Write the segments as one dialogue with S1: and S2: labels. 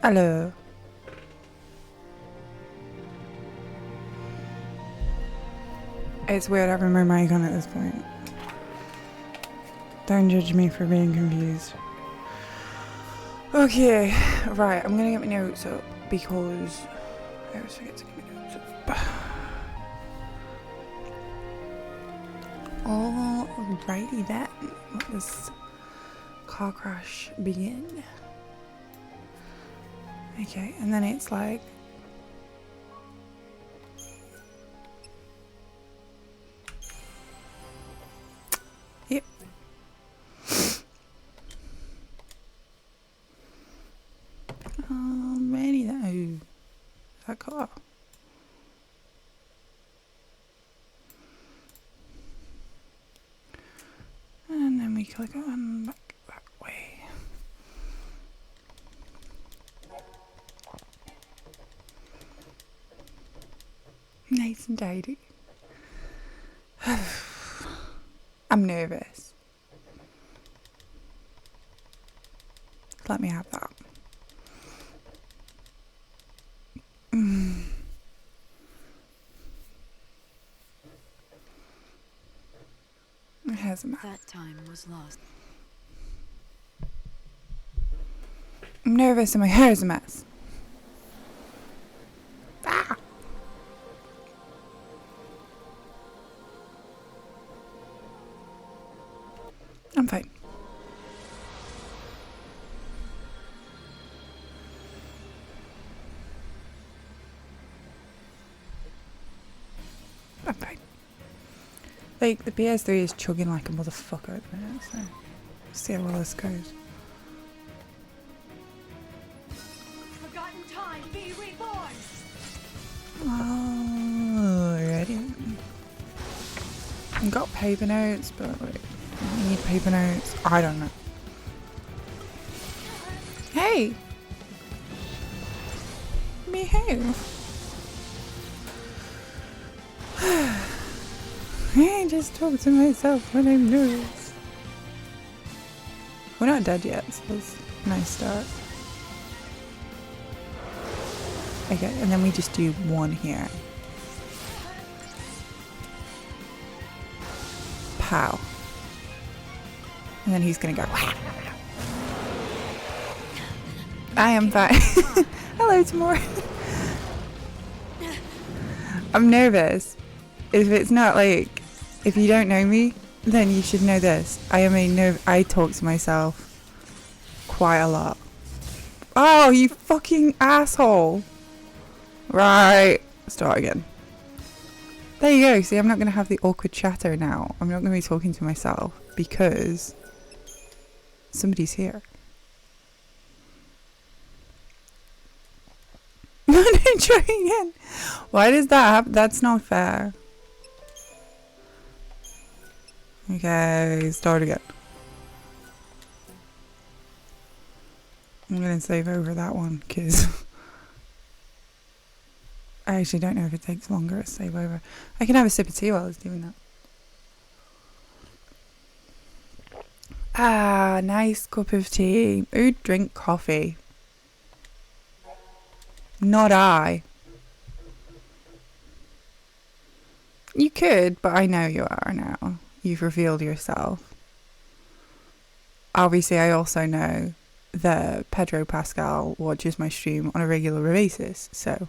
S1: Hello. It's weird having my mic on at this point. Don't judge me for being confused. Okay, right, I'm gonna get my notes up because I always forget to get my notes up. Alrighty then, let this car crash begin. Okay, and then it's like yep. Alrighty then. Oh, that car. And then we click on back that way. Nice and tidy. I'm nervous. Let me have that. Here's a map.
S2: That time was lost.
S1: I'm nervous and my hair is a mess. Ah! I'm fine. I'm fine. Like, the PS3 is chugging like a motherfucker at the minute, so see how well this goes.
S2: Forgotten time, be reborn.
S1: Alrighty. I've got paper notes, but like, I need paper notes. I don't know. Hey! Behave. I just talk to myself when I'm nervous. We're not dead yet, so that's a nice start. Okay, and then we just do one here. Pow. And then he's gonna go. I am fine. Hello, Tamora. I'm nervous. If it's not like, if you don't know me, then you should know this. I talk to myself quite a lot. Oh, you fucking asshole. Right. Start again. There you go. See, I'm not going to have the awkward chatter now. I'm not going to be talking to myself because somebody's here. No, try again. Why does that happen? That's not fair. Okay, start again. I'm going to save over that one because I actually don't know if it takes longer to save over. I can have a sip of tea while I was doing that. Ah, nice cup of tea. Who'd drink coffee? Not I. You could, but I know you are now. You've revealed yourself. Obviously, I also know that Pedro Pascal watches my stream on a regular basis, so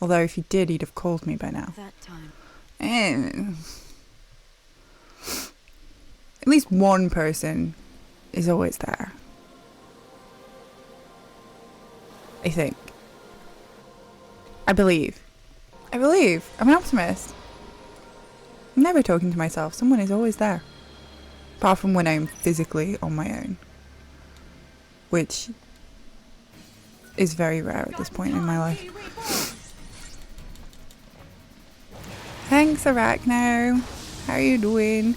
S1: although if he did, he'd have called me by now.
S2: That time.
S1: At least one person is always there. I think. I believe. I'm an optimist. I'm never talking to myself. Someone is always there. Apart from when I'm physically on my own. Which is very rare at this point in my life. Thanks, Arachno. How are you doing?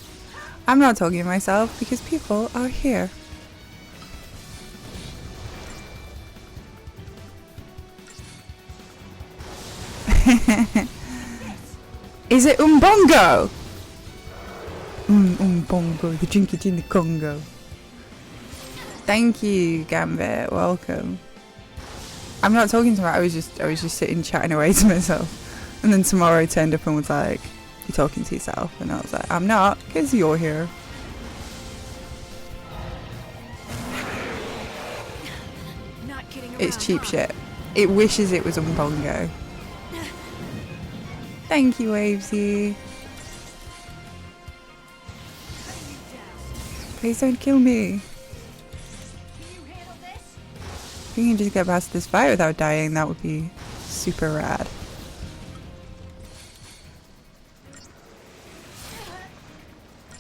S1: I'm not talking to myself because people are here. Is it Umbongo? Umbongo, the drink it in the Congo. Thank you, Gambit. Welcome. I'm not talking to her. I was just sitting chatting away to myself. And then tomorrow turned up and was like, "You're talking to yourself." And I was like, "I'm not, because you're here."
S2: Not kidding around,
S1: It's cheap
S2: huh?
S1: shit. It wishes it was Umbongo. Thank you, Wavesy. Please don't kill me.
S2: Can you handle this?
S1: If we can just get past this fight without dying, that would be super rad.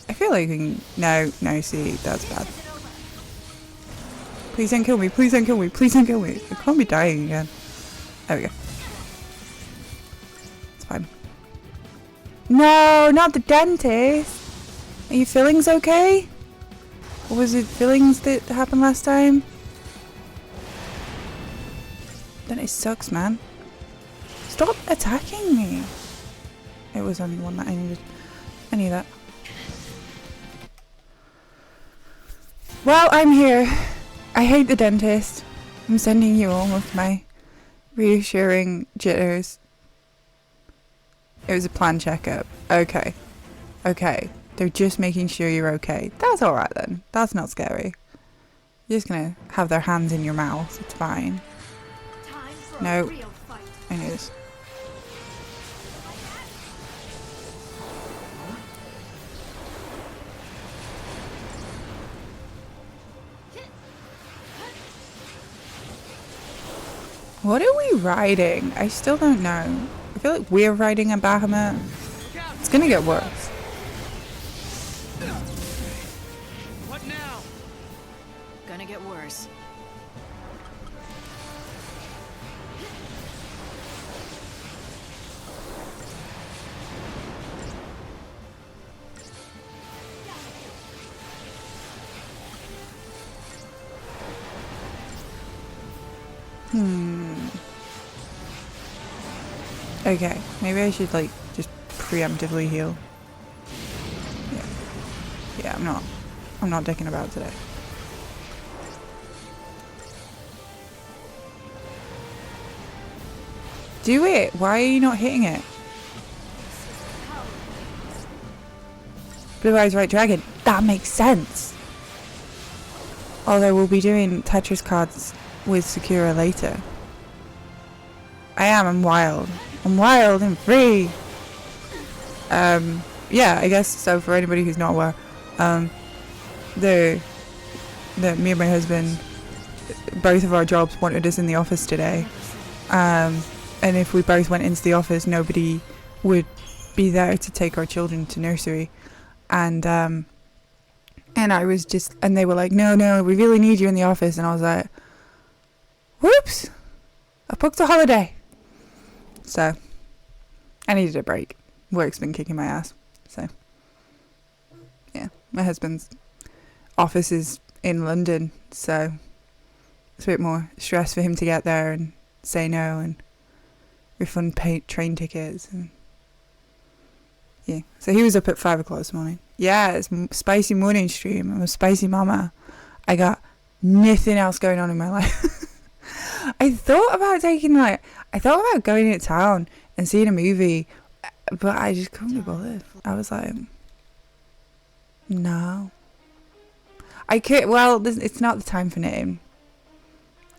S1: I feel like we can... No, see, that's bad. Please don't kill me, please don't kill me, please don't kill me. I can't be dying again. There we go. It's fine. No, not the dentist! Are your fillings okay? Or was it fillings that happened last time? Dentist sucks, man. Stop attacking me! It was only one that I needed. I knew that. Well, I'm here. I hate the dentist. I'm sending you all of my reassuring jitters. It was a planned checkup. Okay. Okay. They're just making sure you're okay. That's alright then. That's not scary. You're just gonna have their hands in your mouth. It's fine.
S2: Time for
S1: No.
S2: a real fight.
S1: I knew this. What are we riding? I still don't know. I feel like we're riding a Bahamut. It's gonna get worse.
S3: What now?
S2: Gonna get worse.
S1: Okay, maybe I should like just preemptively heal. Yeah, I'm not dicking about today. Do it! Why are you not hitting it? Blue Eyes White Dragon. That makes sense! Although we'll be doing Tetris cards with Sakura later. I'm wild. I'm wild and free! Yeah, I guess so. For anybody who's not aware, me and my husband, both of our jobs wanted us in the office today. And if we both went into the office, nobody would be there to take our children to nursery. And I was just, and they were like, no, we really need you in the office. And I was like, whoops, I booked a holiday. So, I needed a break. Work's been kicking my ass. So, yeah, my husband's office is in London. So, it's a bit more stress for him to get there and say no and refund train tickets. And yeah, so he was up at 5 o'clock this morning. Yeah, it's spicy morning stream. I'm a spicy mama. I got nothing else going on in my life. I thought about going into town and seeing a movie, but I just couldn't be bothered. I was like, no. I could, well, it's not the time for knitting.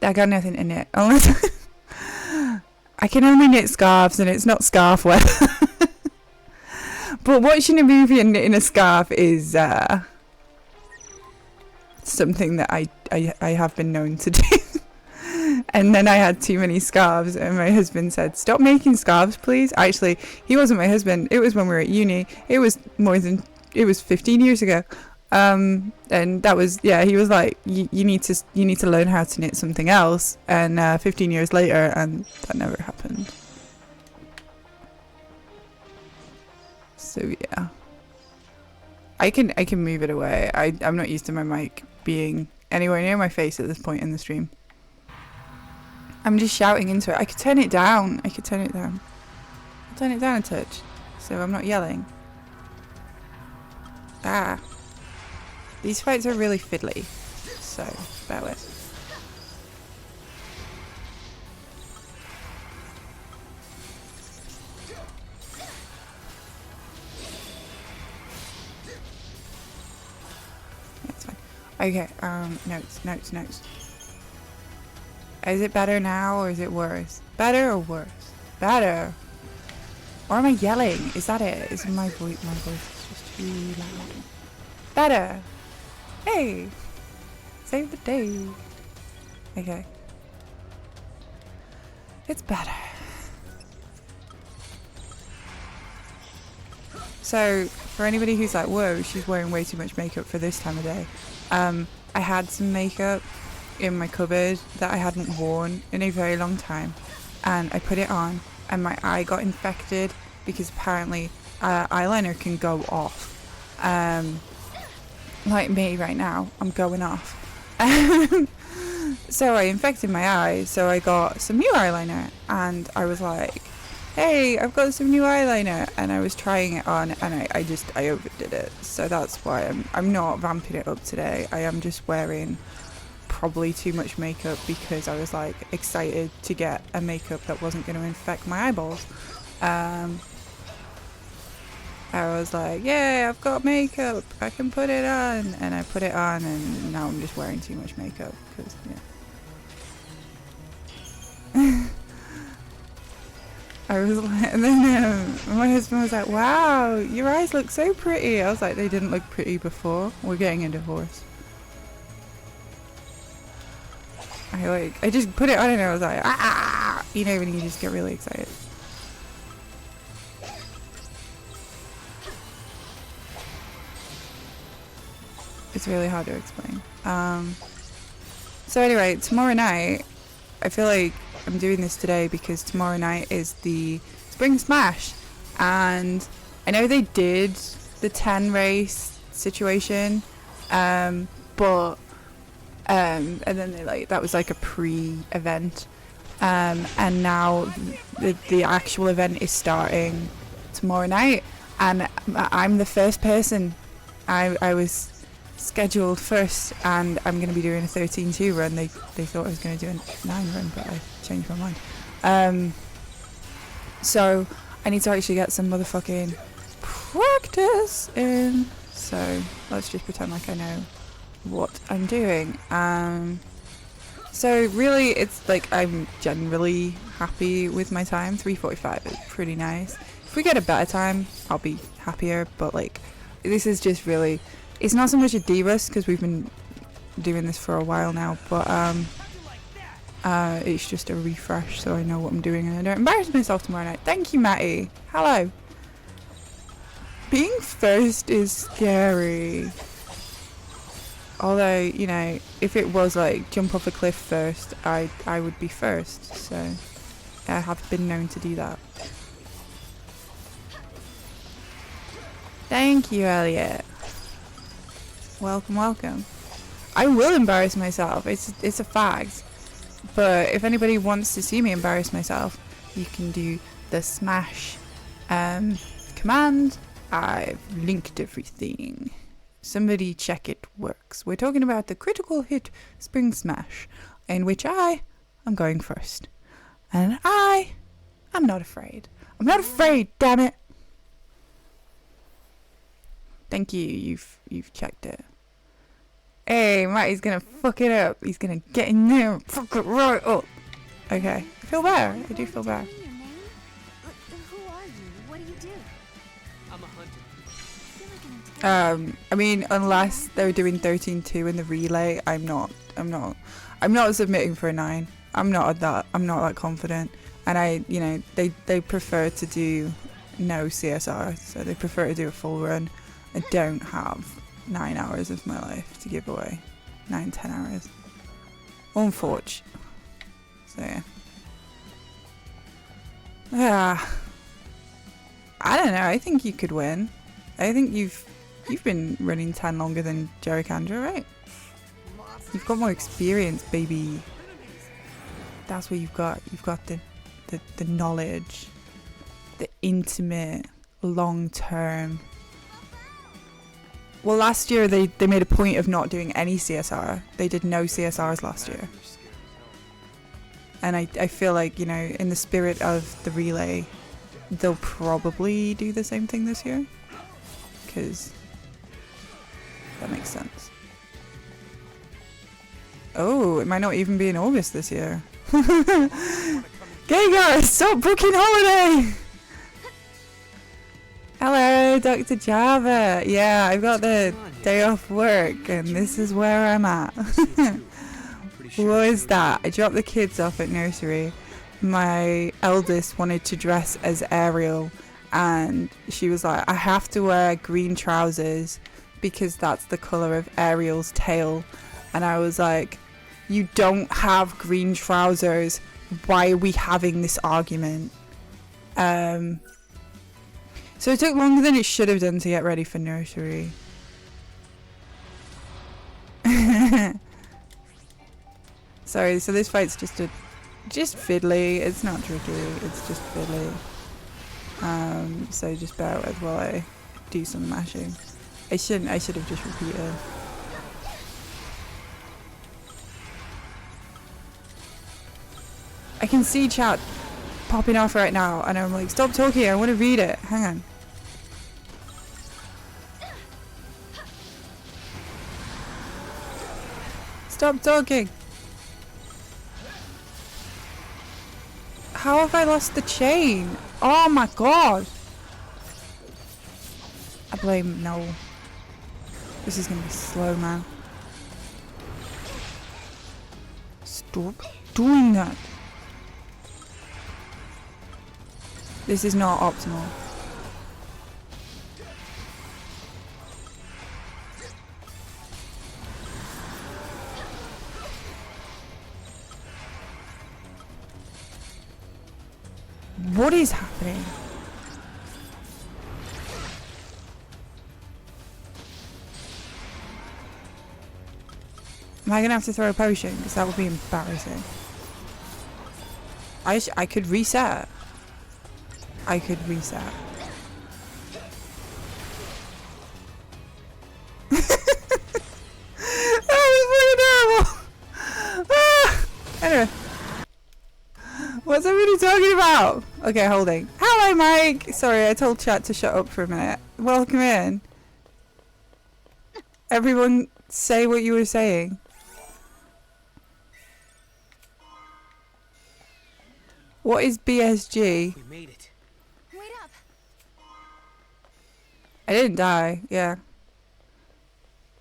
S1: I got nothing to knit. Unless I can only knit scarves and it's not scarf weather. But watching a movie and knitting a scarf is something that I have been known to do. And then I had too many scarves and my husband said, stop making scarves, please. Actually, he wasn't my husband. It was when we were at uni. It was 15 years ago. And that was, yeah, he was like, you need to learn how to knit something else. And 15 years later, and that never happened. So yeah, I can move it away. I'm not used to my mic being anywhere near my face at this point in the stream. I'm just shouting into it. I could turn it down. I'll turn it down a touch, so I'm not yelling. Ah, these fights are really fiddly, so bear with. Okay, notes. Is it better now or is it worse? Better or worse? Better. Or am I yelling? Is that it? Is my voice is just too loud? Better. Hey. Save the day. Okay. It's better. So, for anybody who's like, whoa, she's wearing way too much makeup for this time of day. I had some makeup in my cupboard that I hadn't worn in a very long time. And I put it on and my eye got infected because apparently eyeliner can go off. Like me right now, I'm going off. So I infected my eye, so I got some new eyeliner and I was like, hey, I've got some new eyeliner, and I was trying it on and I overdid it. So that's why I'm not vamping it up today. I am just wearing probably too much makeup because I was like excited to get a makeup that wasn't going to infect my eyeballs. I was like, yeah, I've got makeup, I can put it on, and I put it on and now I'm just wearing too much makeup because, yeah. I was like, and then my husband was like, wow, your eyes look so pretty. I was like, they didn't look pretty before. We're getting a divorce. I just put it on and I was like, ah, you know, when you just get really excited. It's really hard to explain. So anyway, tomorrow night, I feel like I'm doing this today because tomorrow night is the Spring Smash, and I know they did the 10 race situation, but and then they like that was like a pre-event, and now the actual event is starting tomorrow night, and I'm the first person. I was scheduled first, and I'm going to be doing a 13-2 run. They thought I was going to do a 9 run, but I changed my mind. So I need to actually get some motherfucking practice in. So let's just pretend like I know what I'm doing. So really, it's like I'm generally happy with my time. 3:45 is pretty nice. If we get a better time, I'll be happier. But like, this is just really. It's not so much a Divas because we've been doing this for a while now, but it's just a refresh so I know what I'm doing and I don't embarrass myself tomorrow night. Thank you, Matty. Hello. Being first is scary. Although, you know, if it was like jump off a cliff first, I would be first. So I have been known to do that. Thank you, Elliot. Welcome. I will embarrass myself. It's a fact. But if anybody wants to see me embarrass myself, you can do the smash command. I've linked everything. Somebody check it works. We're talking about the critical hit spring smash, in which I am going first. And I'm not afraid. I'm not afraid, damn it. Thank you. You've checked it. Hey, Matty's gonna fuck it up. He's gonna get in there and fuck it right up. Okay. I feel better. I do feel better.
S2: Who are you? What do you do?
S3: I'm a hunter.
S1: I mean, unless they're doing 13-2 in the relay, I'm not submitting for a 9. I'm not that confident. And they prefer to do no CSR, so they prefer to do a full run. I don't have 9 hours of my life to give away. 9-10 hours. Unfortunate. So yeah. I don't know, I think you could win. I think you've been running 10 longer than Jerry Kandra, right? You've got more experience, baby. That's what you've got. You've got the knowledge, the intimate, long term. Well, last year they made a point of not doing any CSR. They did no CSRs last year. And I feel like, in the spirit of the relay, they'll probably do the same thing this year. Because that makes sense. Oh, it might not even be in August this year. Gay guys, stop booking holiday! Hello, Dr. Java. Yeah, I've got the day off work and this is where I'm at. What is that? I dropped the kids off at nursery. My eldest wanted to dress as Ariel and she was like, I have to wear green trousers because that's the colour of Ariel's tail. And I was like, you don't have green trousers. Why are we having this argument? So it took longer than it should have done to get ready for nursery. Sorry, so this fight's just fiddly. It's not tricky, it's just fiddly. So just bear with while I do some mashing. I should have just repeated. I can see chat popping off right now and I'm like, stop talking, I want to read it. Hang on. Stop talking. How have I lost the chain? Oh my god. I blame no. This is gonna be slow, man. Stop doing that. This is not optimal. What is happening? Am I gonna have to throw a potion? Because that would be embarrassing. I could reset. I could reset. That was really terrible. Anyway. What's everybody talking about? Okay, holding. Hello, Mike. Sorry, I told chat to shut up for a minute. Welcome in. Everyone say what you were saying. What is BSG?
S3: We made it.
S2: Wait up.
S1: I didn't die, yeah.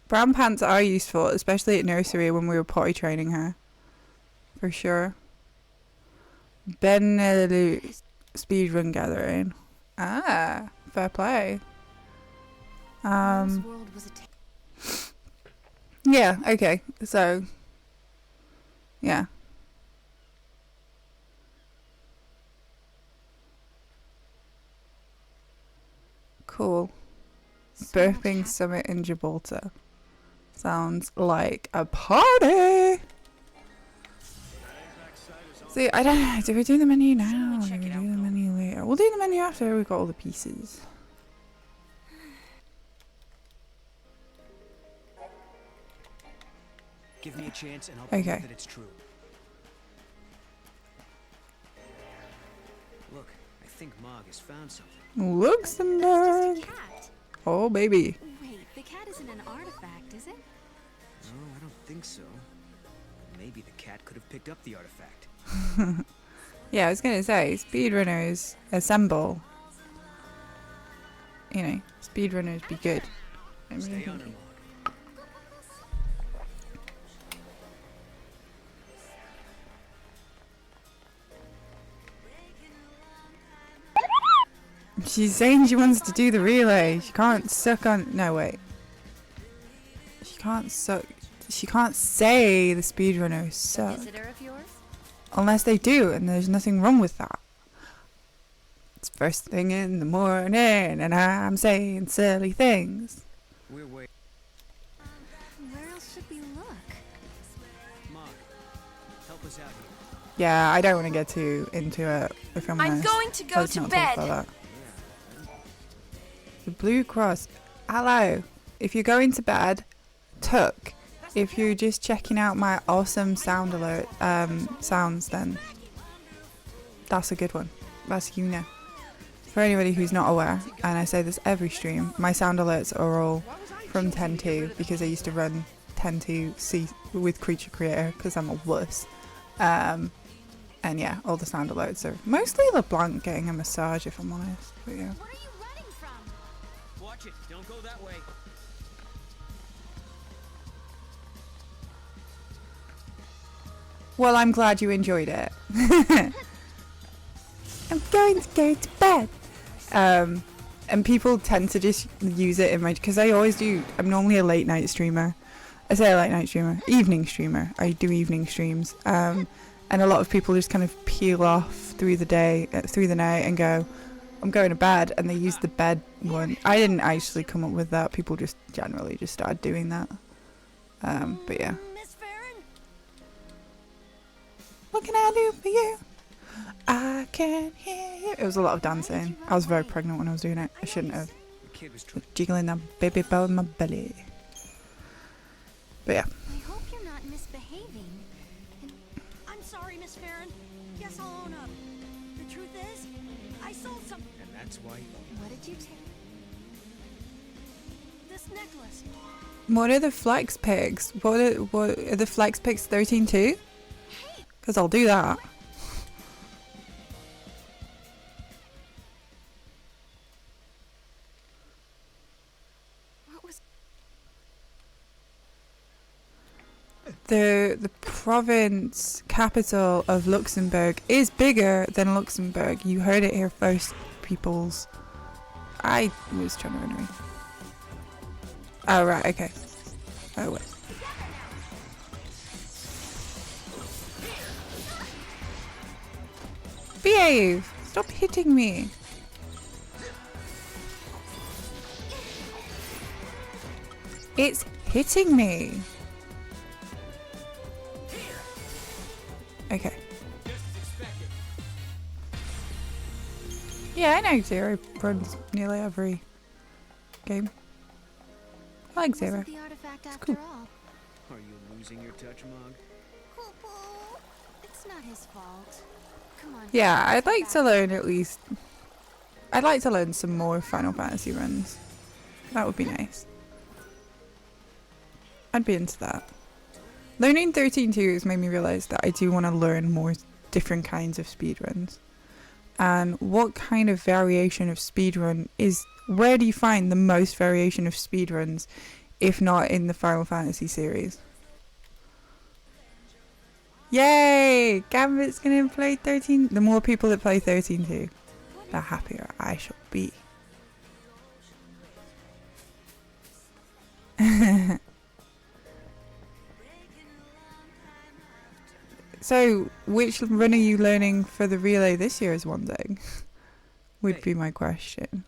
S1: Brown pants are useful, especially at nursery when we were potty training her. For sure. Benelux speedrun gathering. Ah, fair play.
S2: This world was a
S1: Yeah, okay. So, yeah. Cool. Burping Summit in Gibraltar. Sounds like a party! See, I don't know. Do we do the menu now? Or do we do the menu later? We'll do the menu after we've got all the pieces.
S3: Give me a chance and I'll
S1: Okay.
S3: prove that it's true. Look, I think Mog has found something.
S1: Luxembourg!
S2: cat.
S1: Oh, baby.
S2: Wait, the cat isn't an artifact, is it?
S3: No, I don't think so. Maybe the cat could have picked up the artifact.
S1: Yeah, I was gonna say, speedrunners assemble. You know, speedrunners be good.
S3: Stay on her, Mog.
S1: She's saying she wants to do the relay. She can't suck on. No, wait. She can't suck. She can't say the speedrunners suck.
S2: Visitor of yours?
S1: Unless they do, and there's nothing wrong with that. It's first thing in the morning, and I'm saying silly things.
S3: We're waiting.
S2: Where else should we look?
S3: Mog, help us out here.
S1: Yeah, I don't want to get too into it. If I'm honest.
S4: going to go
S1: Let's
S4: to
S1: not
S4: bed.
S1: talk about that. The Blue Cross. Hello. If you're going to bed, tuck. If you're just checking out my awesome sound alert sounds, then that's a good one. That's you. For anybody who's not aware, and I say this every stream, my sound alerts are all from 10.2 because I used to run tend to see with Creature Creator because I'm a wuss. And yeah, all the sound alerts are mostly LeBlanc getting a massage, if I'm honest. But yeah.
S2: What are you running from?
S3: Watch it. Don't go that way.
S1: Well, I'm glad you enjoyed it. I'm going to go to bed. And people tend to just use it in my, because I always do. I'm normally a late night streamer. I say a late night streamer, evening streamer. I do evening streams. And a lot of people just kind of peel off through the day, through the night, and go, I'm going to bed, and they use the bed one. I didn't actually come up with that. People just generally just started doing that. But yeah.
S2: Miss Farron?
S1: What can I do for you? I can hear you. It was a lot of dancing. I was very pregnant when I was doing it. I shouldn't have.
S3: The kid was trying.
S1: Jiggling that baby bell in my belly. But yeah.
S2: I hope you're not misbehaving. And
S4: I'm sorry, Miss Farron. Guess I'll own up. The truth is, I sold some.
S3: And that's why.
S2: what did you take?
S4: This necklace.
S1: What are the flex pics? What are the flex pics 13-2? Because I'll do that.
S2: What was...
S1: The province capital of Luxembourg is bigger than Luxembourg. You heard it here first, peoples. I was trying to run away. Oh, right, okay. Oh, wait. Behave! Stop hitting me! It's hitting me! Okay. Yeah, I know Zero runs nearly every game. I like Zero.
S2: Wasn't the artifact after
S1: cool.
S2: all?
S3: Are you losing your touch, Mog?
S2: It's not his fault. Come on.
S1: Yeah, I'd
S2: let's
S1: like
S2: get
S1: to
S2: back.
S1: learn at least... I'd like to learn some more Final Fantasy runs. That would be nice. I'd be into that. Learning 13-2 has made me realise that I do want to learn more different kinds of speedruns. And what kind of variation of speedrun is... Where do you find the most variation of speedruns, if not in the Final Fantasy series? Yay! Gambit's gonna play 13... The more people that play 13-2, the happier I shall be. So, which run are you learning for the relay this year is one thing? Would be my question.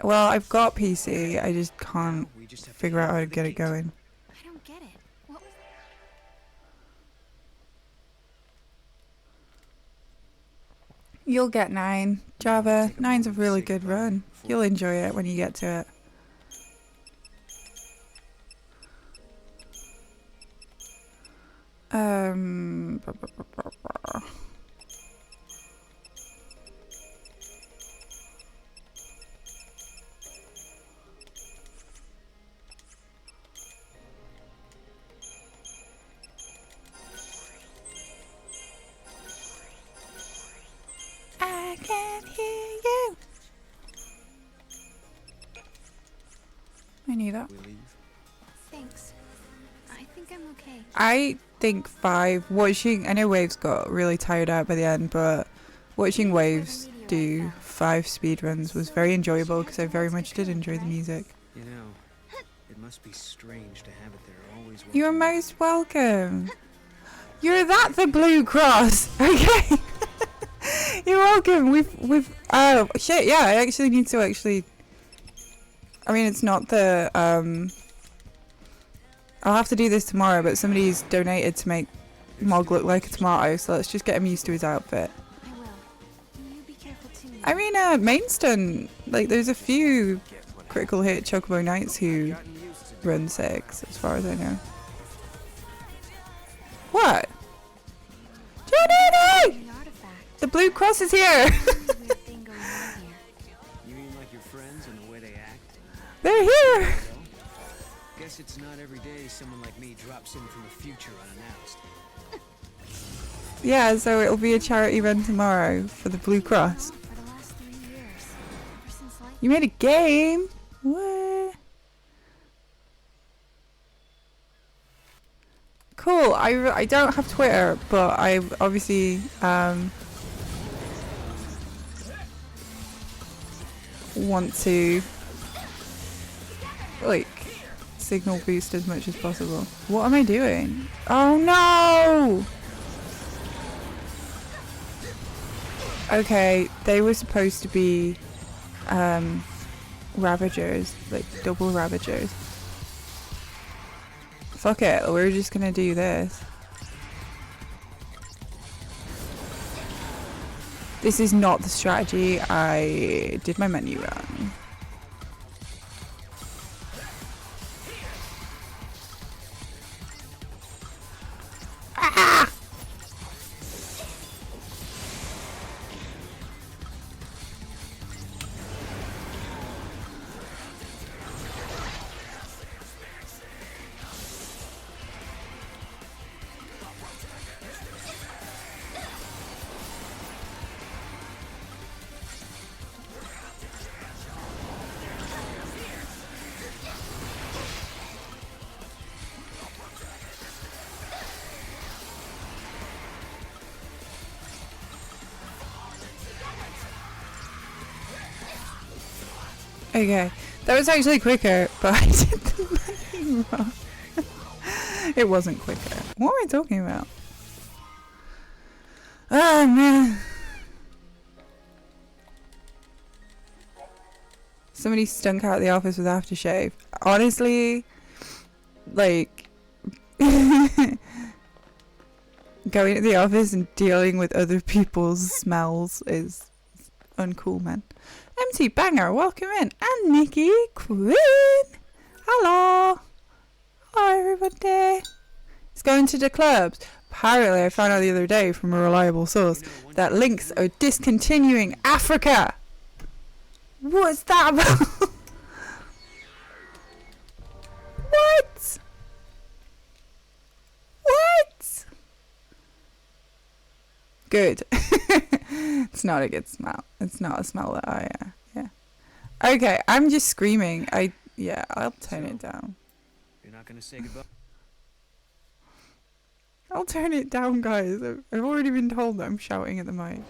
S1: Well, I've got PC, I just can't
S3: We just have to
S1: figure out how to
S3: the
S1: get it
S3: gate.
S1: going.
S2: I don't get it. What was...
S1: You'll get 9. Java, 9's a really good run. You'll enjoy it when you get to it. Blah, blah, blah, blah, blah. I can hear you. I knew that.
S3: We leave.
S2: Thanks. I think I'm okay.
S1: I think 5. Watching, I know Waves got really tired out by the end, but watching Waves do 5 speedruns was very enjoyable because I very much did enjoy the music.
S3: You know, it must be strange to have it there always.
S1: You're
S3: watching.
S1: most welcome. You're that the Blue Cross, okay? You're welcome. We've oh shit, yeah, I actually need to I mean, it's not the I'll have to do this tomorrow, but somebody's donated to make Mog look like a tomato, so let's just get him used to his outfit.
S2: I will. You be careful too.
S1: I mean, Mainston, like, there's a few Critical Hit Chocobo Knights who run 6, as far as I know. What? Jenny!
S2: The artifact.
S1: The Blue Cross is here!
S2: There's a weird thing going on here.
S3: You mean like your friends and the way they act?
S1: We're here!
S3: Well, guess it's not every day someone like me drops in from the future unannounced.
S1: Yeah, so it'll be a charity run tomorrow for the Blue Cross.
S2: For the last 3 years. Ever since life.
S1: You made a game? What? Cool. I don't have Twitter, but I obviously want to like signal boost as much as possible. What am I doing? Oh no! Okay, they were supposed to be Ravagers, like double Ravagers. Fuck it, we're just gonna do this. This is not the strategy. I did my menu wrong. Ah! Okay, that was actually quicker, but I did the menu wrong. It wasn't quicker. What am I talking about? Oh man. Somebody stunk out the office with aftershave. Honestly, like going to the office and dealing with other people's smells is uncool, man. MT Banger, welcome in. And Nikki Queen. Hello. Hello, everybody. It's going to the clubs. Apparently, I found out the other day from a reliable source that links are discontinuing Africa. What's that about? What? What? Good. It's not a good smell. It's not a smell that I, yeah. Okay, I'm just screaming. Yeah, I'll turn it down.
S3: You're not gonna say goodbye?
S1: I'll turn it down, guys. I've already been told that I'm shouting at the mic.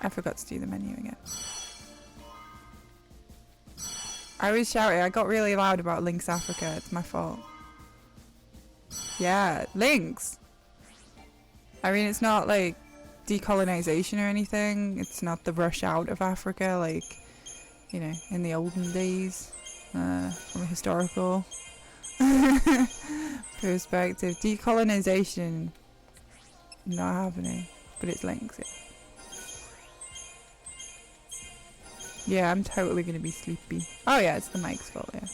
S1: I forgot to do the menu again. I was shouting. I got really loud about Link's Africa. It's my fault. Yeah, Links. I mean, it's not like decolonization or anything. It's not the rush out of Africa, like, you know, in the olden days, from a historical perspective. Decolonization not happening, but it's Links. Yeah. Yeah, I'm totally gonna be sleepy. Oh yeah, it's the mic's fault, yeah.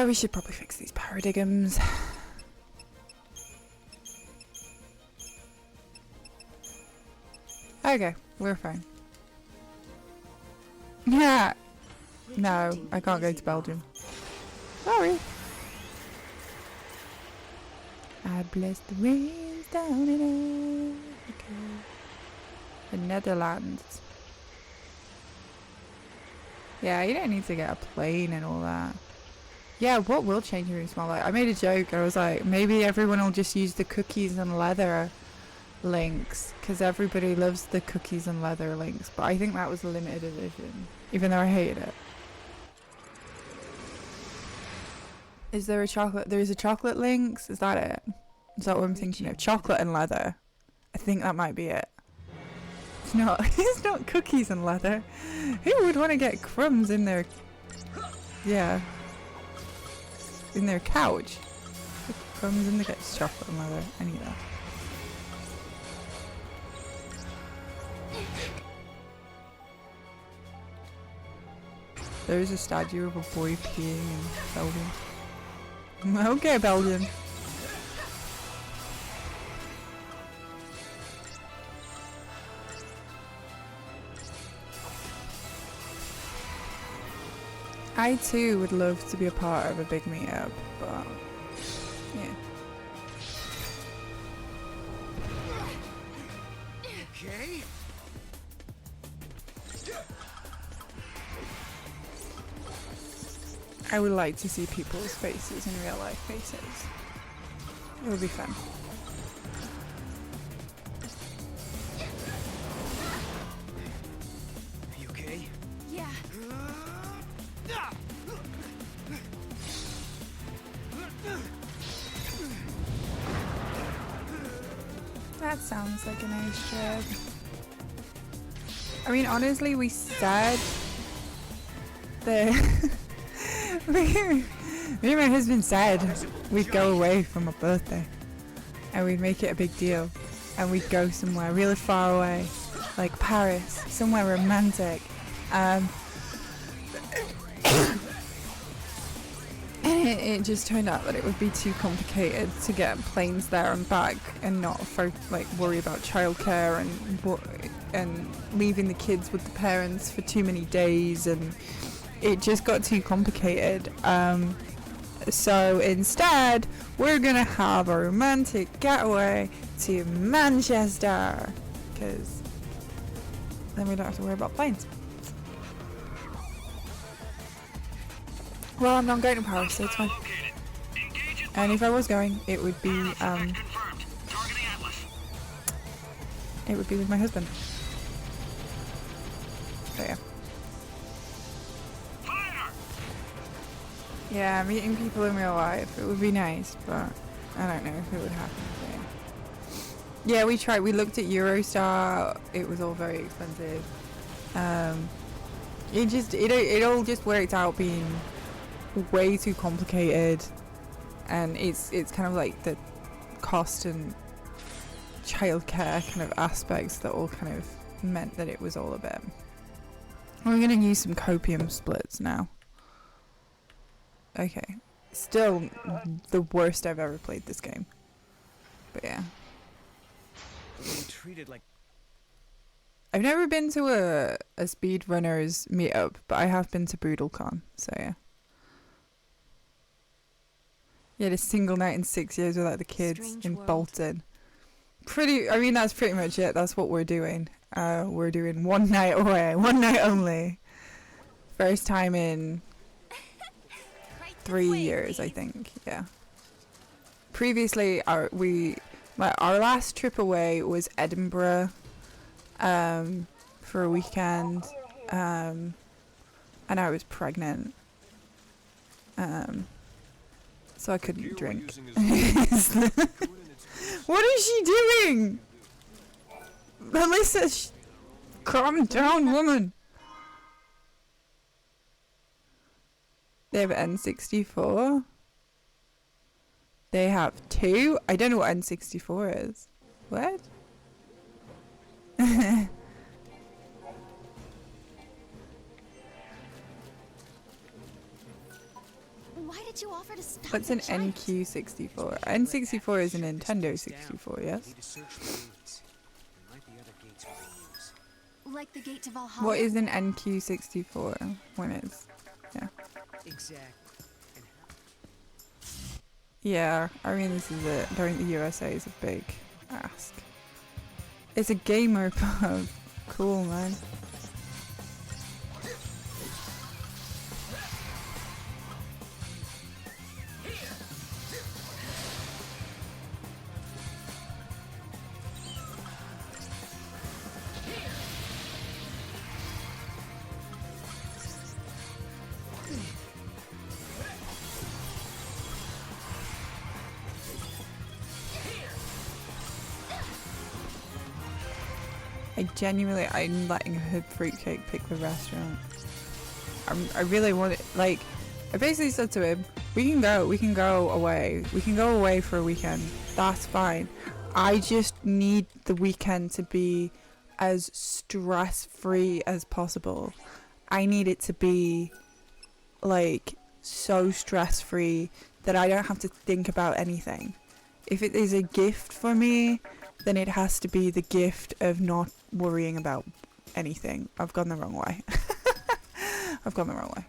S1: We should probably fix these paradigms. Okay, we're fine. Yeah. No, I can't go to Belgium. Sorry. I bless the rains down in Africa. The Netherlands. Yeah, you don't need to get a plane and all that. Yeah, what will changing rooms smell like? I made a joke. I was like, maybe everyone will just use the cookies and leather links, because everybody loves the cookies and leather links. But I think that was a limited edition, even though I hated it. Is there a chocolate? There's a chocolate links. Is that it? Is that what I'm thinking of? Chocolate and leather. I think that might be it. It's not. It's not cookies and leather. Who would want to get crumbs in their? Yeah. In their couch. Crumbs in the couch. Chocolate and leather. I need that. There's a statue of a boy peeing in Belgium. Okay, Belgian. I too would love to be a part of a big meetup, but yeah.
S3: Okay.
S1: I would like to see people's faces in real life faces. It would be fun.
S3: You okay?
S2: Yeah.
S1: That sounds like a nice job. I mean, honestly, we said that me and my husband said we'd go away for my birthday and we'd make it a big deal and we'd go somewhere really far away, like Paris, somewhere romantic. And it just turned out that it would be too complicated to get planes there and back, and not for like worry about childcare and leaving the kids with the parents for too many days, and it just got too complicated. So instead, we're gonna have a romantic getaway to Manchester, because then we don't have to worry about planes. Well, I'm not going to Paris, so it's fine. And if I was going, it would be with my husband. So yeah. Yeah, meeting people in real life, it would be nice, but I don't know if it would happen. So yeah, we tried. We looked at Eurostar. It was all very expensive. It all just worked out being way too complicated, and it's kind of like the cost and childcare kind of aspects that all kind of meant that it was all a bit. We're gonna use some copium splits now. Okay, still the worst I've ever played this game, but yeah.
S3: Being treated like
S1: I've never been to a speedrunners meetup, but I have been to BoodleCon, so yeah. You had a single night in 6 years without the kids
S2: Strange
S1: in
S2: world.
S1: Bolton. I mean, that's pretty much it. That's what we're doing. We're doing one night away, one night only. First time in 3 years, I think. Yeah. Previously, our last trip away was Edinburgh, for a weekend, and I was pregnant. So I couldn't drink. What is she doing? Melissa, calm down, woman. They have N64. They have 2. I don't know what N64 is. What?
S2: Why did you offer to stop
S1: What's
S2: the
S1: an
S2: giant?
S1: NQ64? N64 is a Nintendo 64, yes?
S3: need to search for leads. There might be other gates we can use.
S2: Like the gate to Valhalla?
S1: What is an NQ64 when it's... Yeah.
S3: Exactly. And
S1: Yeah, I mean, this is it. Going to the USA is a big ask. It's a gamer pub. Cool, man. I'm letting her fruitcake pick the restaurant. I really want it. Like, I basically said to him, we can go away for a weekend. That's fine. I just need the weekend to be as stress-free as possible. I need it to be, like, so stress-free that I don't have to think about anything. If it is a gift for me, then it has to be the gift of not worrying about anything. I've gone the wrong way. I've gone the wrong way.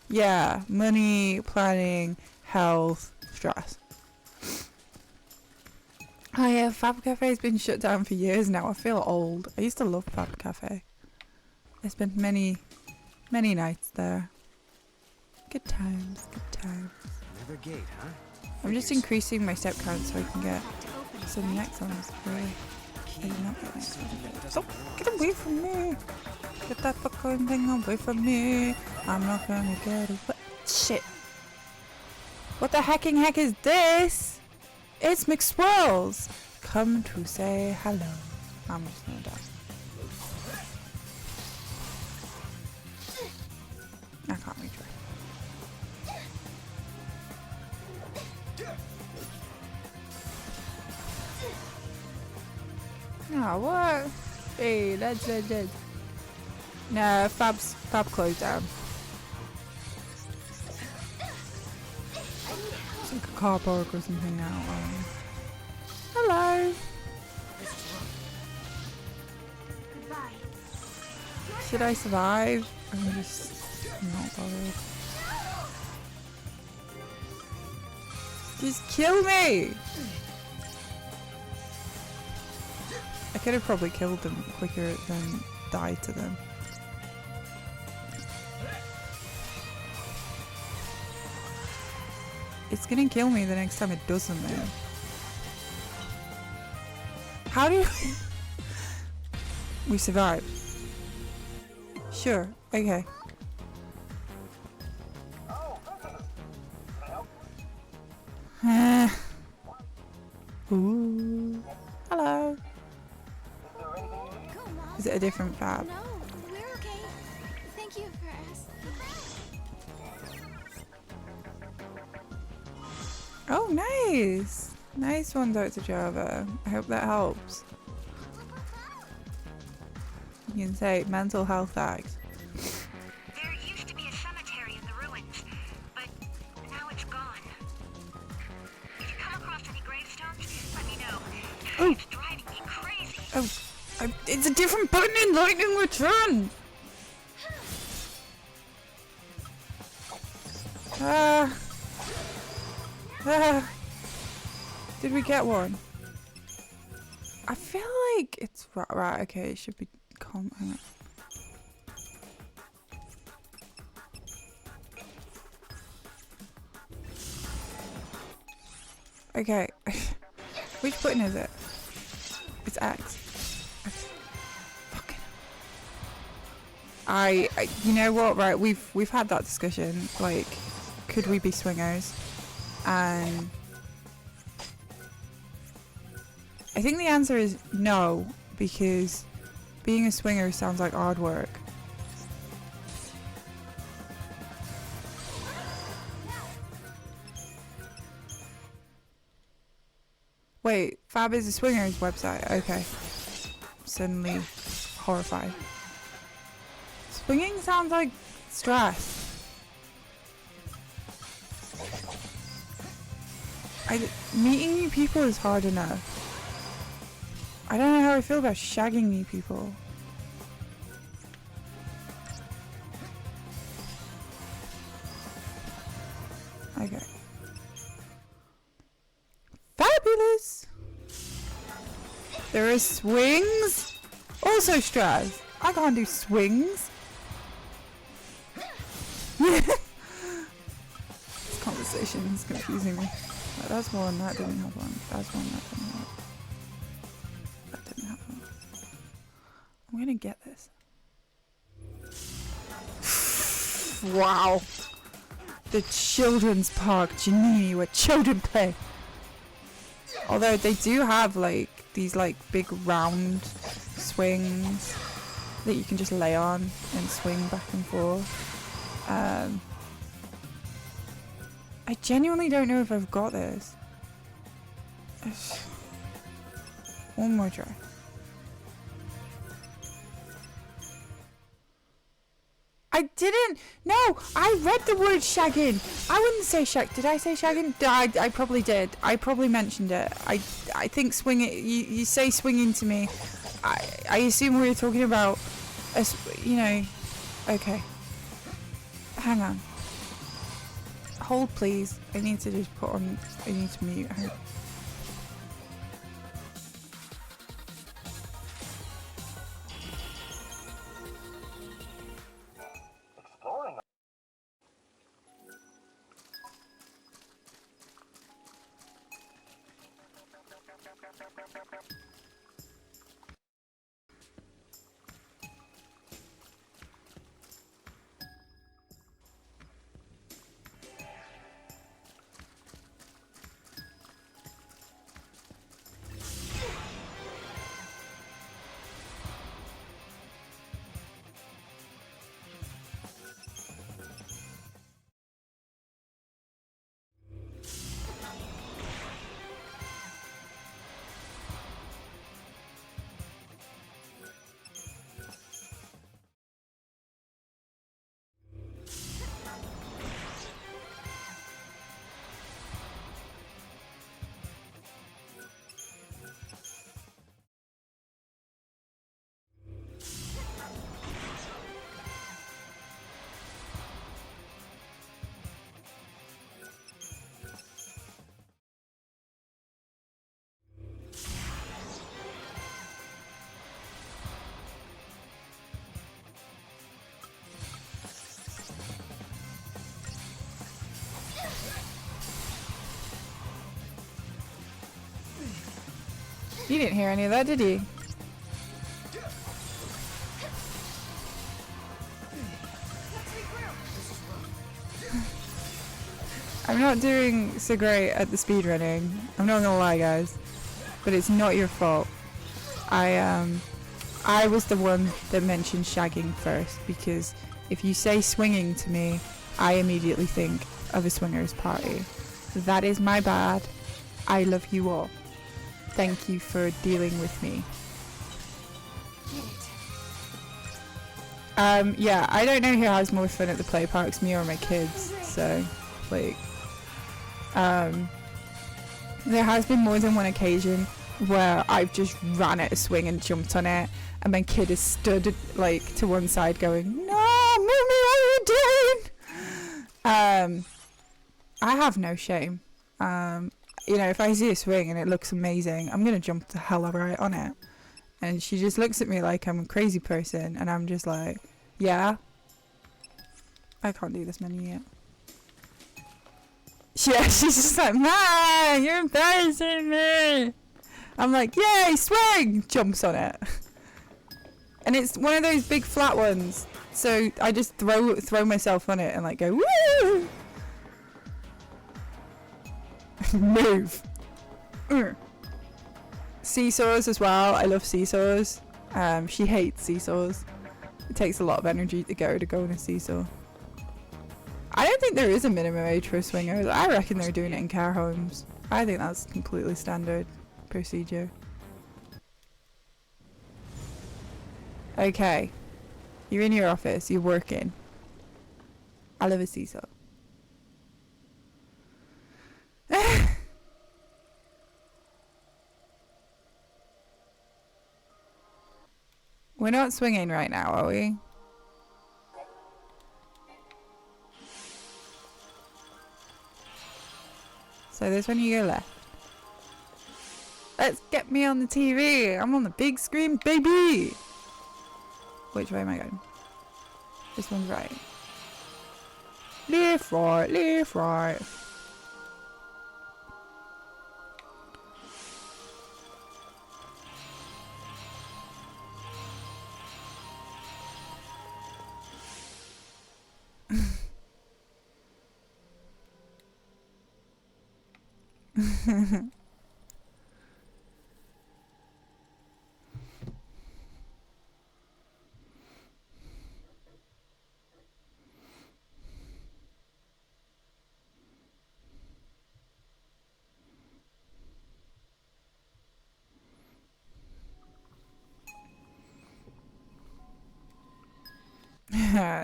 S1: Yeah, money, planning, health, stress. Oh yeah, Fab Cafe has been shut down for years now. I feel old. I used to love Fab Cafe. I spent many nights there. Good times, good times.
S3: Another gate, huh?
S1: I'm just increasing my step count so I can get some next ones. Really. I did not get next ones. Oh, get away from me! Get that fucking thing away from me! I'm not gonna get away. Shit! What the hecking heck is this? It's McSwirls! Come to say hello. I'm just gonna die. I can't reach her. Oh, what? Hey, that's dead. No, Fab closed down. It's like a car park or something now. Hello.
S2: Goodbye.
S1: Should I survive? I'm just not bothered. Just kill me! I could have probably killed them quicker than died to them. It's gonna kill me the next time it does something. How do we survive? Sure, okay. Ooh. Hello.
S2: Go, Mom.
S1: Is it a different Fab?
S2: No, we're okay. Thank you for asking.
S1: Oh, nice! Nice one, Dr. Java. I hope that helps. You can say mental health act.
S5: There used to be a cemetery in the ruins, but now it's gone. If you come across any gravestones, let me know.
S1: Oh.
S5: It's driving me crazy.
S1: Oh, it's a different button in Lightning Return! Did we get one? I feel like it's right. Okay, it should be calm. Hang on. Okay, which button is it? It's X. Fucking. You know what? Right, we've had that discussion. Like, could we be swingers? And I think the answer is no, because being a swinger sounds like hard work. Wait, Fab is a swingers website. Okay. Suddenly horrified. Swinging sounds like stress. Meeting new people is hard enough. I don't know how I feel about shagging new people. Okay. Fabulous! There are swings? Also stress. I can't do swings. This conversation is confusing me. That's one, that didn't have one. That's one, that didn't have one. That didn't have one. I'm gonna get this. Wow. The children's park, Janini, where children play. Although they do have like these like big round swings that you can just lay on and swing back and forth. I genuinely don't know if I've got this. One more try. I I didn't. No, I read the word shagging. I wouldn't say shag. Did I say shagging? I probably did. I probably mentioned it. I think swinging. You say swinging to me. I assume we were talking about, you know. Okay. Hang on. Hold, please. I need to just put on. I need to mute her. You didn't hear any of that, did you? I'm not doing so great at the speedrunning. I'm not gonna lie, guys. But it's not your fault. I was the one that mentioned shagging first, because if you say swinging to me, I immediately think of a swingers party. That is my bad. I love you all. Thank you for dealing with me. Yeah, I don't know who has more fun at the play parks, me or my kids. So, like, there has been more than one occasion where I've just ran at a swing and jumped on it, and my kid has stood like to one side going, "No, Mummy, what are you doing?" I have no shame. You know, if I see a swing and it looks amazing, I'm gonna jump the hell right on it. And she just looks at me like I'm a crazy person, and I'm just like, yeah. I can't do this menu yet. Yeah, she's just like, man, you're embarrassing me. I'm like, yay, swing! Jumps on it. And it's one of those big flat ones. So I just throw myself on it and like go, woo! Move. Seesaws as well. I love seesaws. She hates seesaws. It takes a lot of energy to go on a seesaw. I don't think there is a minimum age for swingers. I reckon they're doing it in care homes. I think that's completely standard procedure. Okay. You're in your office. You're working. I love a seesaw. We're not swinging right now, are we? So this one you go left. Let's get me on the TV. I'm on the big screen, baby. Which way am I going? This one's right. Left, right, left, right.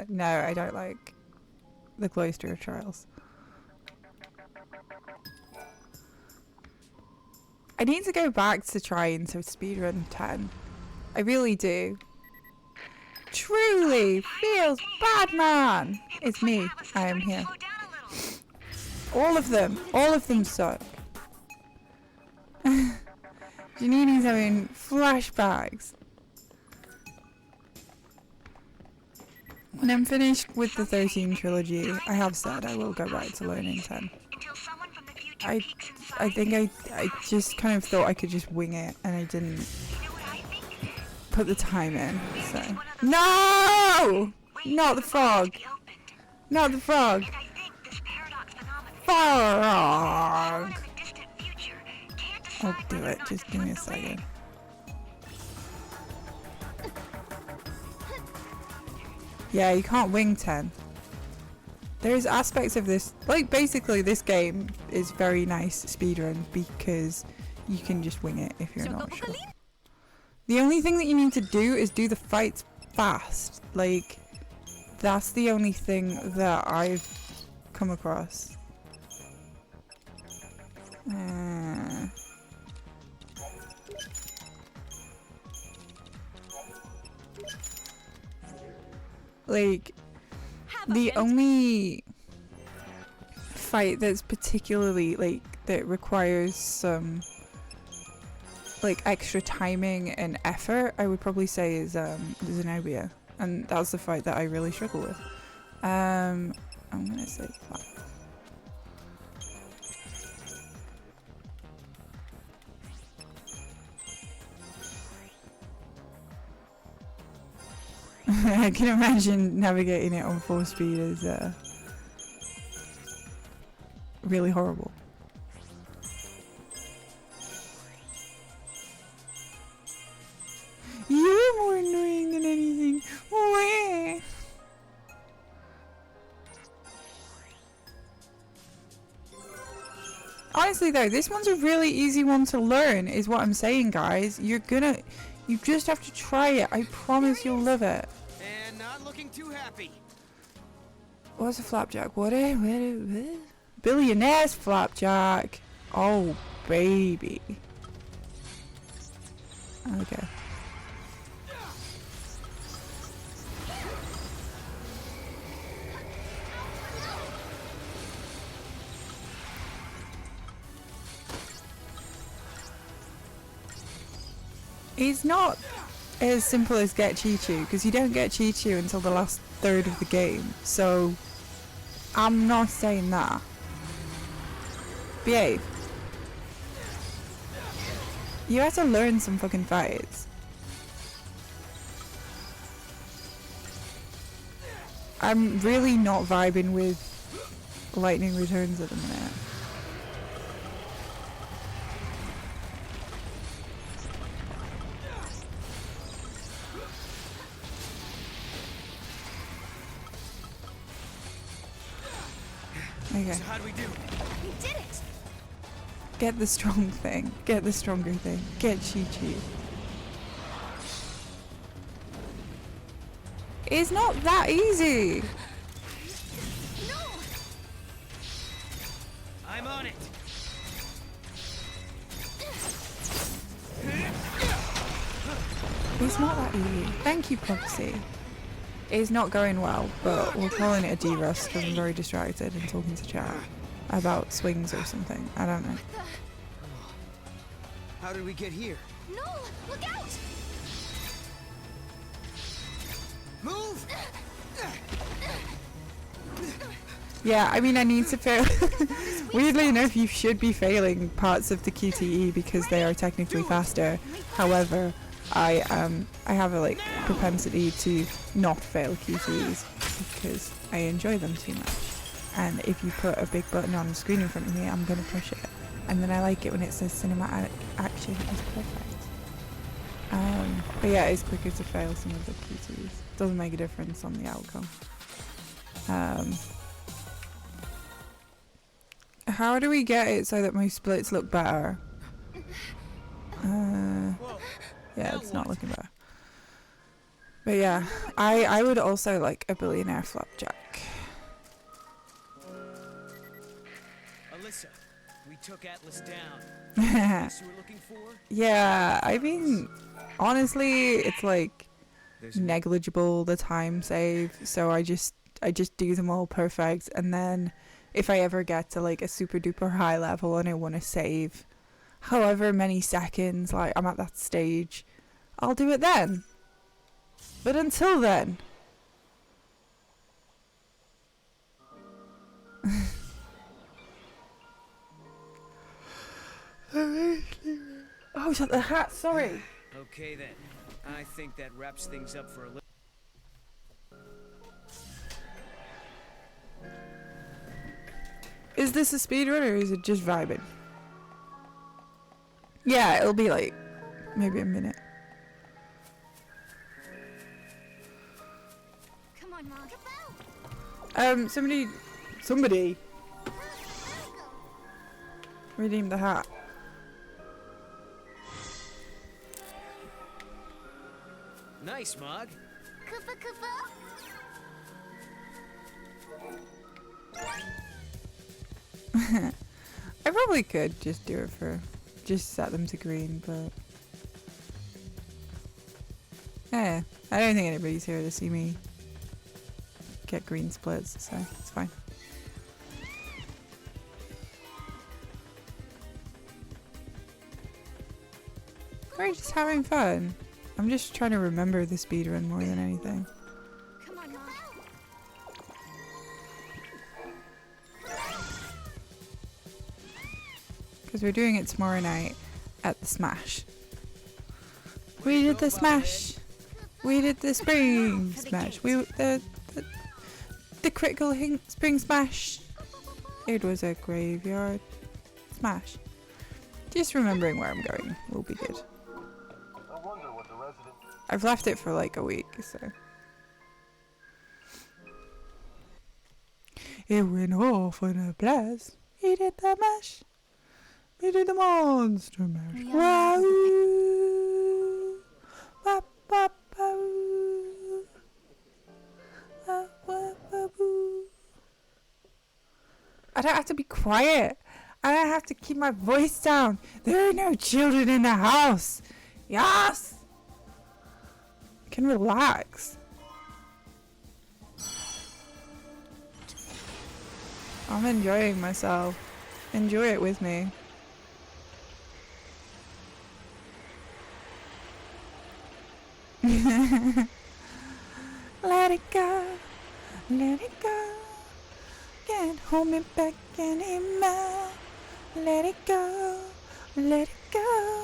S1: No, I don't like the Cloister of Trials. I need to go back to trying to speedrun 10. I really do. Truly feels bad, man. It's me. I am here. All of them suck. Janini's having flashbacks. When I'm finished with the 13 trilogy, I have said I will go back to learning 10. I think I just kind of thought I could just wing it, and I didn't put the time in. So no, not the frog, not the frog. Frog. I'll do it. Just give me a second. Yeah, you can't wing 10. There's aspects of this, like basically this game is very nice speedrun because you can just wing it if you're not sure. The only thing that you need to do is do the fights fast. Like, that's the only thing that I've come across. Like, the only fight that's particularly, like, that requires some, like, extra timing and effort, I would probably say is, Zenobia. And that's the fight that I really struggle with. I'm gonna say flat. I can imagine navigating it on 4 speed is really horrible. You're more annoying than anything. Wah. Honestly though, this one's a really easy one to learn, is what I'm saying, guys. You just have to try it. I promise you'll love it.
S3: And not looking too happy.
S1: What's a flapjack? What? Billionaire's flapjack. Oh, baby. Okay. It's not as simple as get Chi-Chu, because you don't get Chi-Chu until the last third of the game, so I'm not saying that. Behave. You have to learn some fucking fights. I'm really not vibing with Lightning Returns at the minute. Okay.
S3: So how do we do?
S4: We did it!
S1: Get the strong thing. Get the stronger thing. Get Chi-Chi. It's not that easy.
S4: No!
S3: I'm on it.
S1: It's not that easy. Thank you, Prophecy. It's not going well, but we're calling it a D-Rust because I'm very distracted and talking to chat about swings or something. I don't know.
S3: How did we get here?
S4: No! Look out!
S3: Move!
S1: Yeah, I mean, I need to fail. Weirdly enough, you should be failing parts of the QTE because they are technically faster. However, I have a like propensity to not fail QTEs because I enjoy them too much. And if you put a big button on the screen in front of me, I'm gonna push it. And then I like it when it says cinematic action. It's perfect. But yeah, it's quicker to fail some of the QTEs. Doesn't make a difference on the outcome. How do we get it so that my splits look better? Yeah, it's not looking better. But yeah, I would also like a billionaire flapjack.
S3: Alyssa, we took Atlas down.
S1: Yeah,
S3: Place you were looking for?
S1: I mean, honestly, it's like
S3: There's
S1: negligible the time save, so I just do them all perfect, and then if I ever get to like a super duper high level and I want to save however many seconds, like I'm at that stage, I'll do it then. But until then, oh, is that the hat? Sorry.
S3: Okay then. I think that wraps things up for a little.
S1: Is this a speedrun or is it just vibing? Yeah, it'll be like maybe a minute.
S2: Come on, Mom.
S1: Somebody redeem the hat.
S3: Nice, Mog.
S2: Koopa Koopa.
S1: I probably could just do it just set them to green, but yeah, I don't think anybody's here to see me get green splits, so it's fine. We're just having fun. I'm just trying to remember the speedrun more than anything.
S2: Come on, Mom.
S1: Because we're doing it tomorrow night at the Smash. We did the Smash. We did the Spring Smash. The critical Spring Smash. It was a graveyard smash. Just remembering where I'm going will be good. I've left it for like a week, so. It went off in a blast. We did the mash. We did the monster mash. Wow. Wap, wap, woo. Wap, wap, wap, woo. I don't have to be quiet. I don't have to keep my voice down. There are no children in the house. Yes. I can relax. I'm enjoying myself. Enjoy it with me. Let it go. Let it go. Can't hold me back anymore. Let it go. Let it go.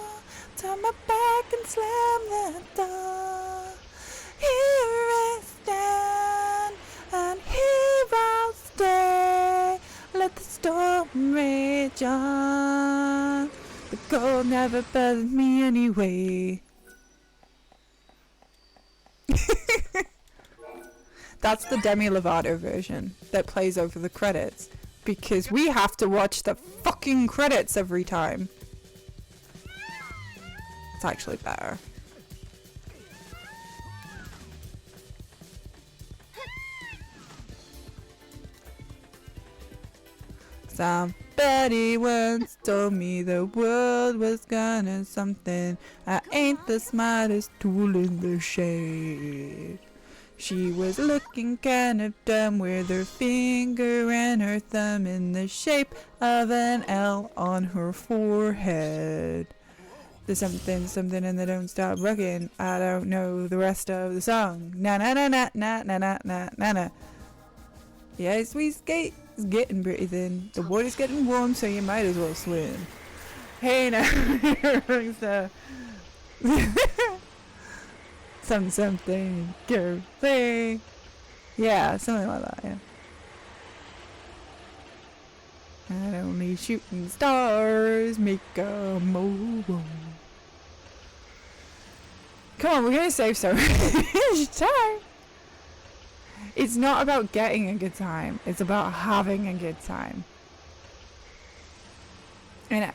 S1: Turn my back and slam the door. Here I stand, and here I'll stay. Let the storm rage on. The cold never bothered me anyway. That's the Demi Lovato version that plays over the credits, because we have to watch the fucking credits every time. It's actually better. Somebody once told me the world was gonna something. I ain't the smartest tool in the shade. She was looking kind of dumb with her finger and her thumb in the shape of an L on her forehead. There's something, something, and they don't stop rocking. I don't know the rest of the song. Na na na na na na na na na na. The ice we skate is getting pretty thin. The water's getting warm, so you might as well swim. Hey now, so something, go thing. Yeah, something like that. Yeah. And only shooting stars make a mobile. Come on, we're gonna save so much time. It's not about getting a good time. It's about having a good time. And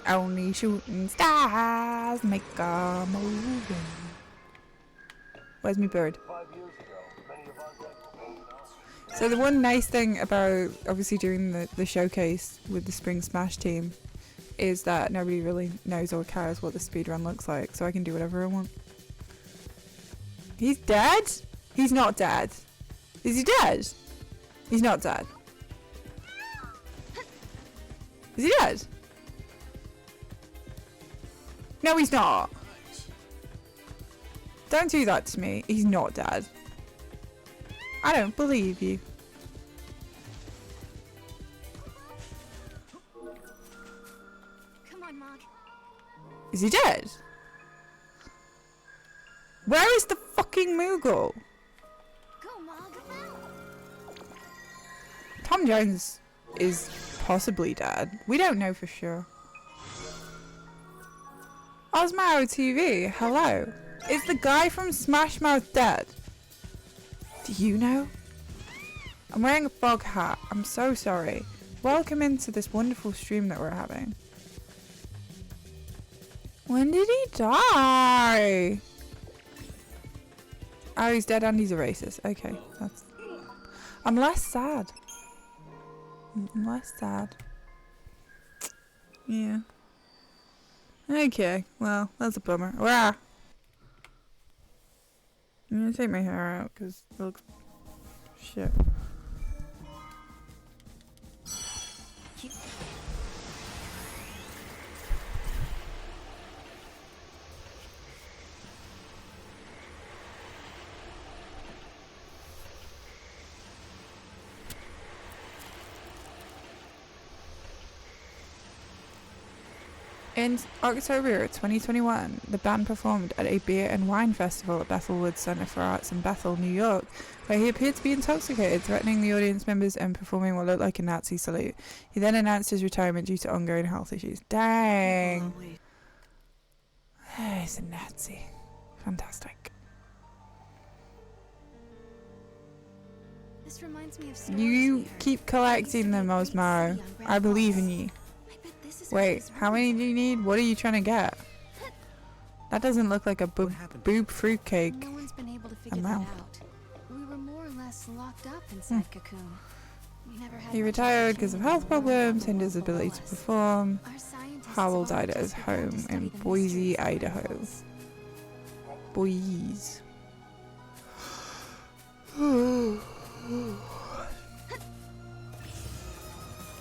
S1: only shooting stars make a movie. Where's my bird? So the one nice thing about obviously doing the showcase with the Spring Smash team is that nobody really knows or cares what the speedrun looks like, so I can do whatever I want. He's dead? He's not dead. Is he dead? He's not dead. Is he dead? No, he's not. Don't do that to me. He's not dead. I don't believe you.
S2: Come on, Mog.
S1: Is he dead? Where is the fucking Moogle?
S2: Go, Mog.
S1: Tom Jones is possibly dead. We don't know for sure. Osmo TV, hello. Is the guy from Smash Mouth dead? Do you know? I'm wearing a fog hat. I'm so sorry. Welcome into this wonderful stream that we're having. When did he die? Oh, he's dead and he's a racist. Okay, that's... I'm less sad. I'm less sad. Yeah. Okay, well, that's a bummer. Wah! I'm gonna take my hair out because it looks shit. In October 2021, the band performed at a beer and wine festival at Bethelwood Center for Arts in Bethel, New York, where he appeared to be intoxicated, threatening the audience members and performing what looked like a Nazi salute. He then announced his retirement due to ongoing health issues. Dang! He's a Nazi. Fantastic.
S2: This reminds me of stories
S1: You
S2: we heard.
S1: keep collecting them, Osmo. I believe in you.
S2: I bet this is
S1: Wait,
S2: what
S1: how many do you need? What are you trying to get? That doesn't look like a
S3: What happened?
S1: boob fruitcake.
S2: No one's been able to figure
S1: mouth.
S2: that out. We were more or less locked up inside Cocoon. We never had
S1: He
S2: much
S1: retired because of health
S2: opportunity
S1: problems
S2: to
S1: and his
S2: know what
S1: ability
S2: it
S1: to
S2: was.
S1: perform.
S2: Our scientists
S1: Howell
S2: have
S1: died
S2: only
S1: at his
S2: just begun to
S1: home
S2: study
S1: in
S2: the
S1: Boise,
S2: mysteries of
S1: Idaho.
S2: miracles.
S1: Boys.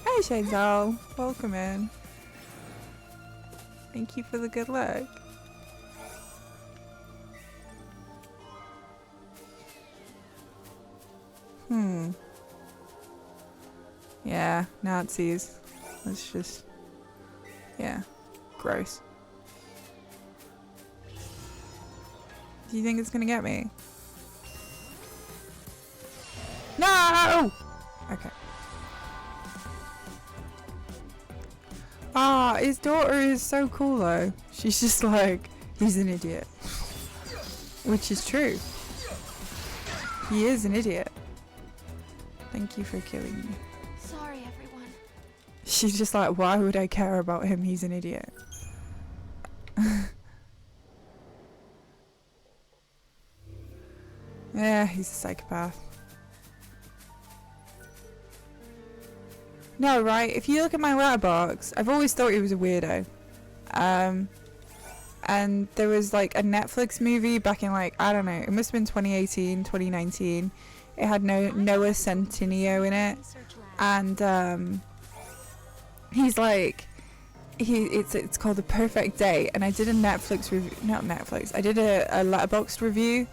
S1: Hey Shazal, welcome in. Thank you for the good luck. Yeah, Nazis. Let's just... Yeah. Gross. Do you think it's gonna get me? No! Okay. Ah, his daughter is so cool though. She's just like, he's an idiot. Which is true. He is an idiot. Thank you for killing me.
S2: Sorry, everyone.
S1: She's just like, why would I care about him? He's an idiot. Yeah, he's a psychopath. No, right? If you look at my letterbox, I've always thought he was a weirdo. And there was like a Netflix movie back in like, I don't know, it must have been 2018, 2019. It had Noah Centineo in it. And he's like, it's called The Perfect Day. And I did a Netflix review, not Netflix, I did a Letterboxd review.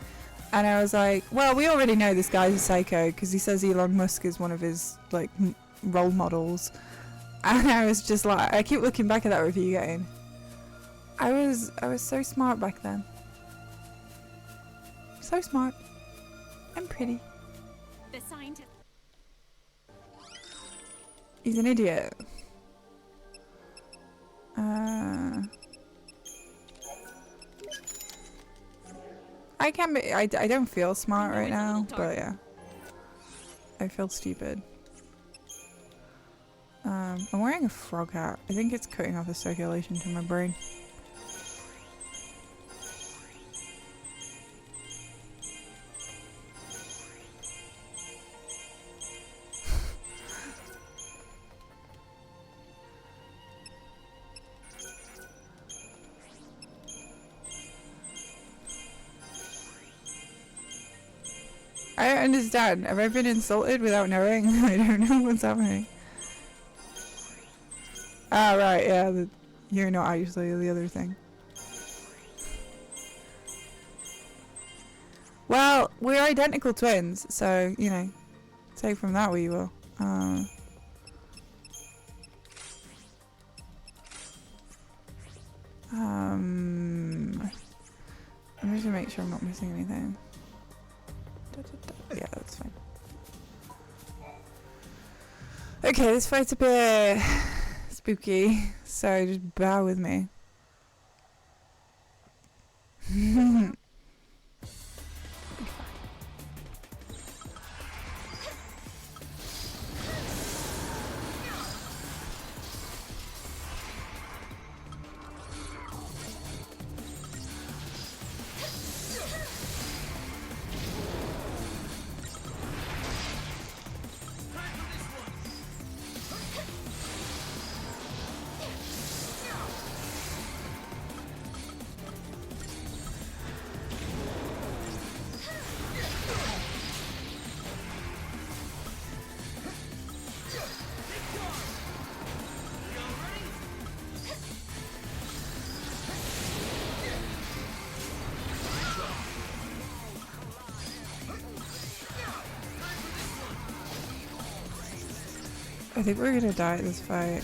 S1: And I was like, well, we already know this guy's a psycho because he says Elon Musk is one of his like role models. And I was just like, I keep looking back at that review going, I was so smart back then. So smart. I'm pretty.
S2: The scientist.
S1: He's an idiot. I can be. I don't feel smart right now, but yeah, I feel stupid. I'm wearing a frog hat. I think it's cutting off the circulation to my brain. I don't understand. Have I been insulted without knowing? I don't know what's happening. Ah, right, yeah. You're not actually the other thing. Well, we're identical twins, so, you know, take from that what you will. I'm just gonna make sure I'm not missing anything. Yeah, that's fine. Okay, this fight's a bit spooky, so just bear with me. I think we're gonna die at this fight.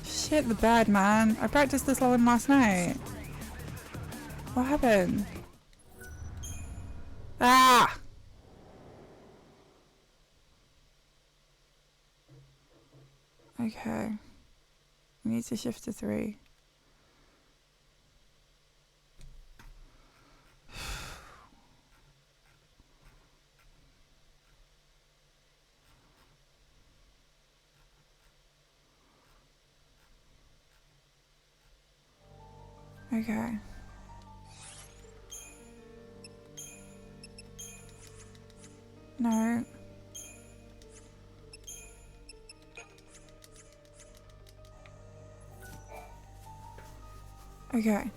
S1: Shit, the bed, man. I practiced this all in last night. What happened? Ah! Okay. We need to shift to 3. Okay. No. Okay.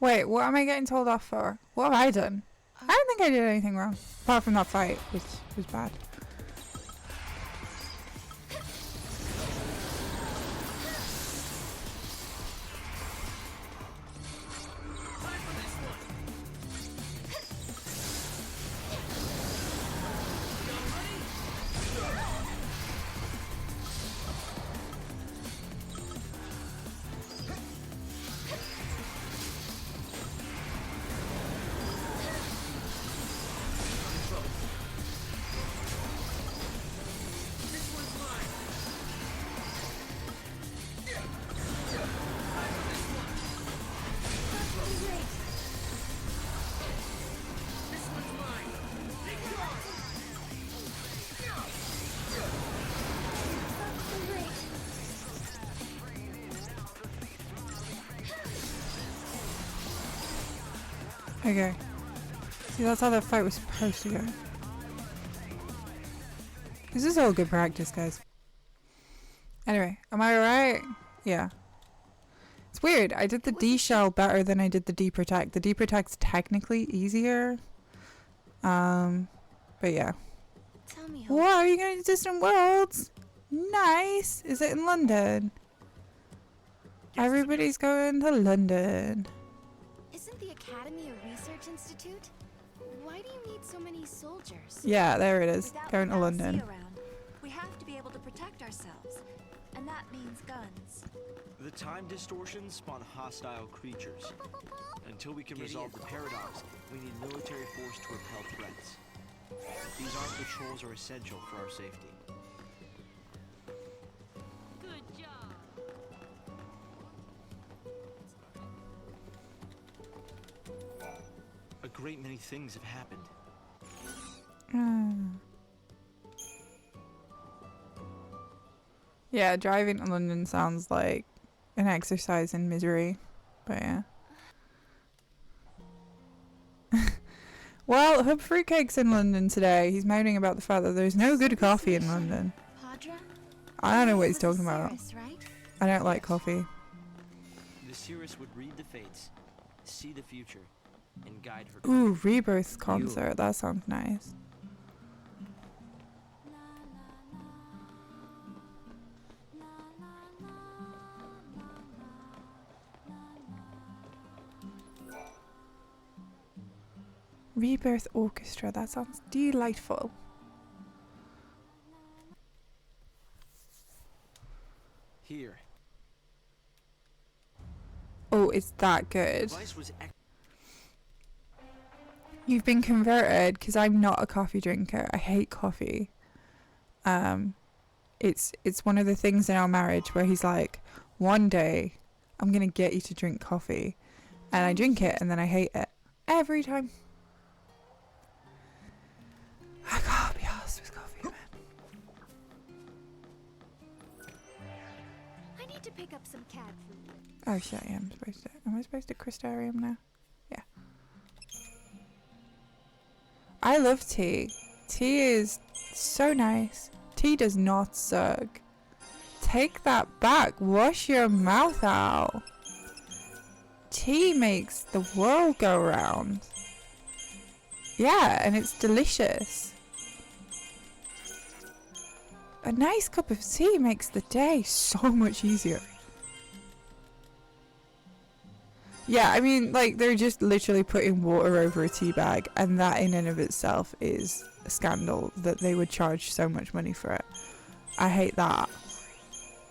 S1: Wait, what am I getting told off for? What have I done? I don't think I did anything wrong. Apart from that fight, which was bad. Okay. See, that's how that fight was supposed to go. This is all good practice, guys. Anyway, am I alright? Yeah. It's weird. I did the D shell better than I did the D protect. The D protect's technically easier. But yeah.
S2: Tell me,
S1: Wow, you're going to distant worlds? Nice. Is it in London? Everybody's going to London.
S2: isn't the Academy a research institute? Why do you need so many soldiers?
S1: Yeah, there it is.
S4: Without
S1: Going to London.
S4: sea around, we have to be able to protect ourselves, and that means guns.
S6: The time distortions spawn hostile creatures. Until we can resolve the paradox, we need military force to repel threats. These armed patrols are essential for our safety.
S4: Good job.
S6: A great many things have happened.
S1: Yeah, driving to London sounds like an exercise in misery, but yeah. Well, Hub Fruitcake's in London today. He's moaning about the fact that there's no good coffee in London.
S2: Padra?
S1: I don't know what he's talking about.
S2: Right?
S1: I don't like coffee.
S6: Viserys would read the fates, see the future, and guide her.
S1: Ooh, Rebirth concert. That sounds nice. Rebirth Orchestra. That sounds delightful.
S6: Here.
S1: Oh, it's that good.
S6: Advice was
S1: You've been converted because I'm not a coffee drinker. I hate coffee. It's one of the things in our marriage where he's like, one day I'm gonna get you to drink coffee, and I drink it and then I hate it every time. I can't be arsed with coffee, man.
S2: I need to pick up some cat food.
S1: Oh shit, yeah, am I supposed to Crystarium now? Yeah. I love tea. Tea is so nice. Tea does not suck. Take that back. Wash your mouth out. Tea makes the world go round. Yeah, and it's delicious. A nice cup of tea makes the day so much easier. Yeah, I mean, like, they're just literally putting water over a tea bag, and that in and of itself is a scandal that they would charge so much money for it. I hate that.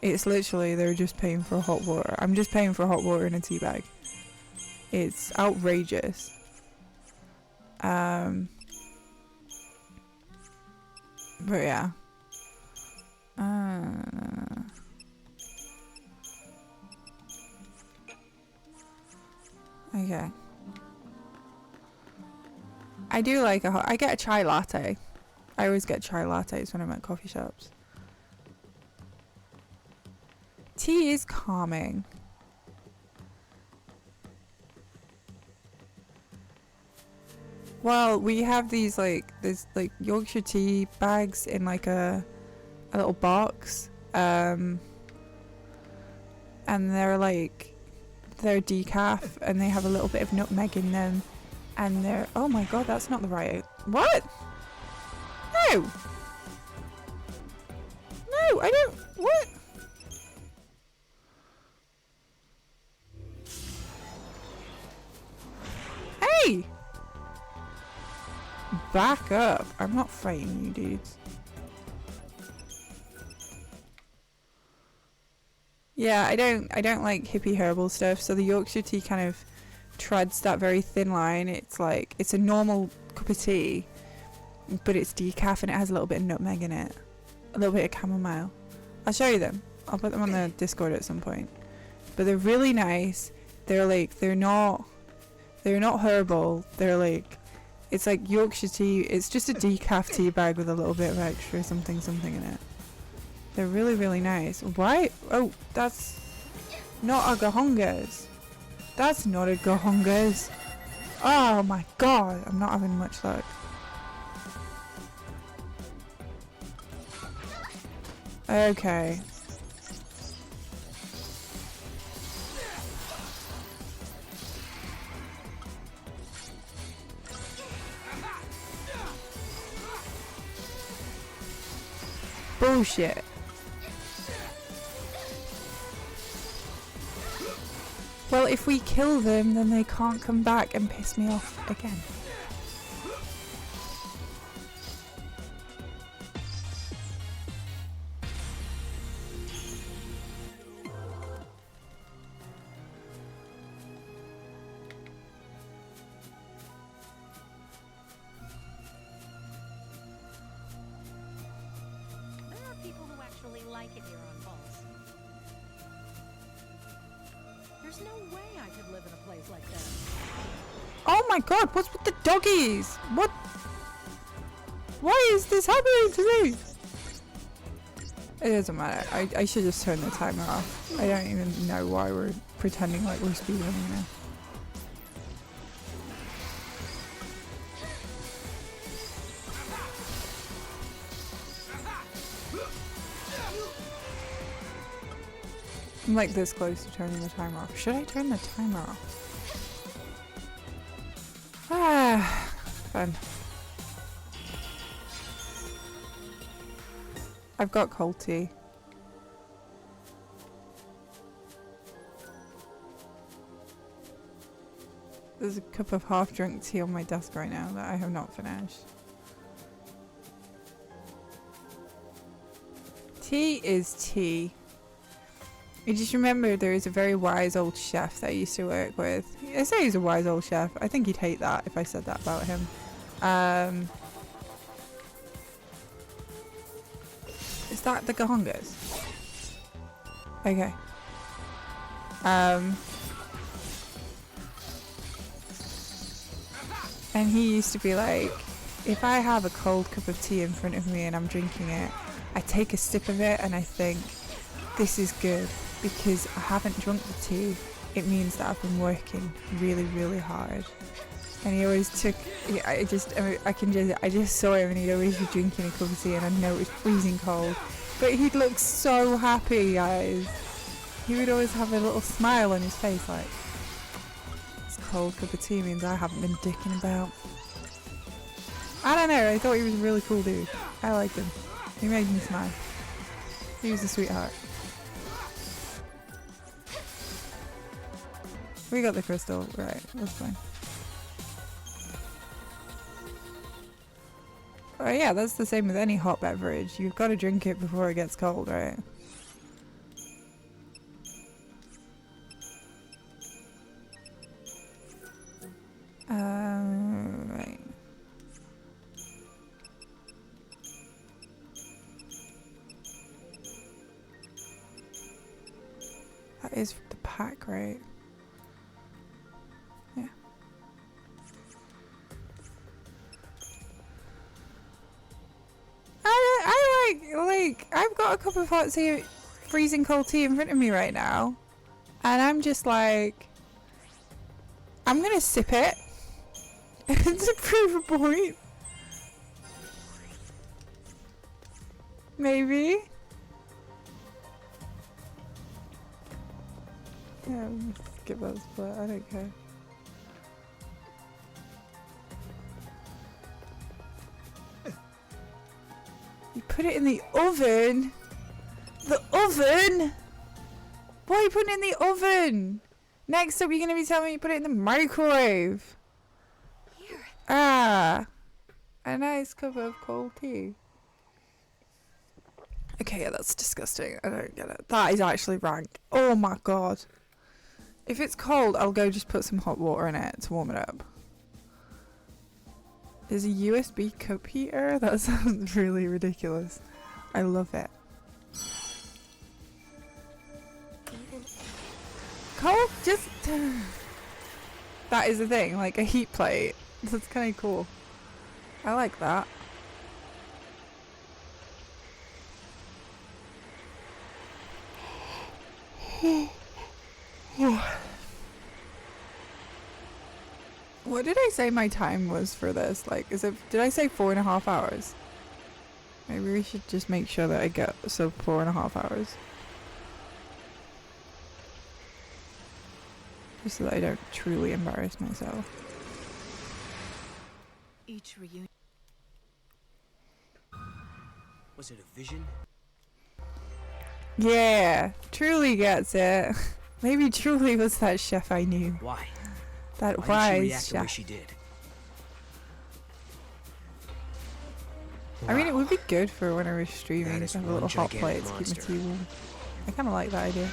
S1: It's literally, they're just paying for hot water. I'm just paying for hot water in a tea bag. It's outrageous. But yeah. Okay. I do like I get a chai latte. I always get chai lattes when I'm at coffee shops. Tea is calming. Well, we have these there's Yorkshire tea bags in like a little box. And they're decaf and they have a little bit of nutmeg in them, and they're, oh my god, that's not the right, what? No, I don't, what? Hey, back up. I'm not fighting you dudes. Yeah, I don't like hippie herbal stuff, so the Yorkshire tea kind of treads that very thin line. It's like, it's a normal cup of tea, but it's decaf and it has a little bit of nutmeg in it. A little bit of chamomile. I'll show you them. I'll put them on the Discord at some point. But they're really nice. They're like, they're not herbal. They're like, it's like Yorkshire tea. It's just a decaf tea bag with a little bit of extra something in it. They're really, really nice. Why? Oh, that's not a Gahongas. That's not a Gahongas. Oh my god, I'm not having much luck. Okay. Bullshit. Well, if we kill them, then they can't come back and piss me off again.
S4: There are people who actually like it here on Pulse. There's no way I could live in a place like that.
S1: Oh my god, what's with the doggies? What? Why is this happening to me? It doesn't matter. I should just turn the timer off. I don't even know why we're pretending like we're speedrunning now. I'm like this close to turning the timer off. Should I turn the timer off? Ah, fun. I've got cold tea. There's a cup of half-drunk tea on my desk right now that I have not finished. Tea is tea. I just remember there is a very wise old chef that I used to work with. I say he's a wise old chef. I think he'd hate that if I said that about him. Is that the Gahongas? Okay. And he used to be like, if I have a cold cup of tea in front of me and I'm drinking it, I take a sip of it and I think, this is good because I haven't drunk the tea. It means that I've been working really, really hard. And he always took, I just saw him and he'd always be drinking a cup of tea and I'd know it was freezing cold. But he'd look so happy, guys. He would always have a little smile on his face like, this cold cup of tea means I haven't been dicking about. I don't know, I thought he was a really cool dude. I liked him. He made me smile. He was a sweetheart. We got the crystal, right, that's fine. Oh yeah, that's the same with any hot beverage. You've got to drink it before it gets cold, right? Right. That is the pack, right? Yeah. I've got a cup of hot tea, freezing cold tea in front of me right now, and I'm just like, I'm gonna sip it to prove a point. Maybe. Yeah, I'm gonna skip that split, I don't care. You put it in the oven? The oven? Why are you putting it in the oven? Next up, you're going to be telling me you put it in the microwave.
S2: Here.
S1: Ah. A nice cup of cold tea. Okay, yeah, that's disgusting. I don't get it. That is actually rank. Oh my god. If it's cold, I'll go just put some hot water in it to warm it up. There's a USB cup heater? That sounds really ridiculous. I love it. Cold? Just... that is the thing, like a heat plate. That's kind of cool. I like that. What did I say my time was for this? Like, did I say 4.5 hours? Maybe we should just make sure that I get 4.5 hours. Just so that I don't truly embarrass myself.
S4: Each reunion.
S3: Was it a vision?
S1: Yeah, Truly gets it. Maybe Truly was that chef I knew.
S3: Why?
S1: That
S3: Why did she
S1: wise
S3: react the way
S1: chef.
S3: she did?
S1: I mean, it
S3: Wow.
S1: would be good for when I was streaming
S3: That is
S1: to have a
S3: one
S1: little hot
S3: gigantic
S1: plate to keep
S3: monster.
S1: my tea warm. I kind of like that idea.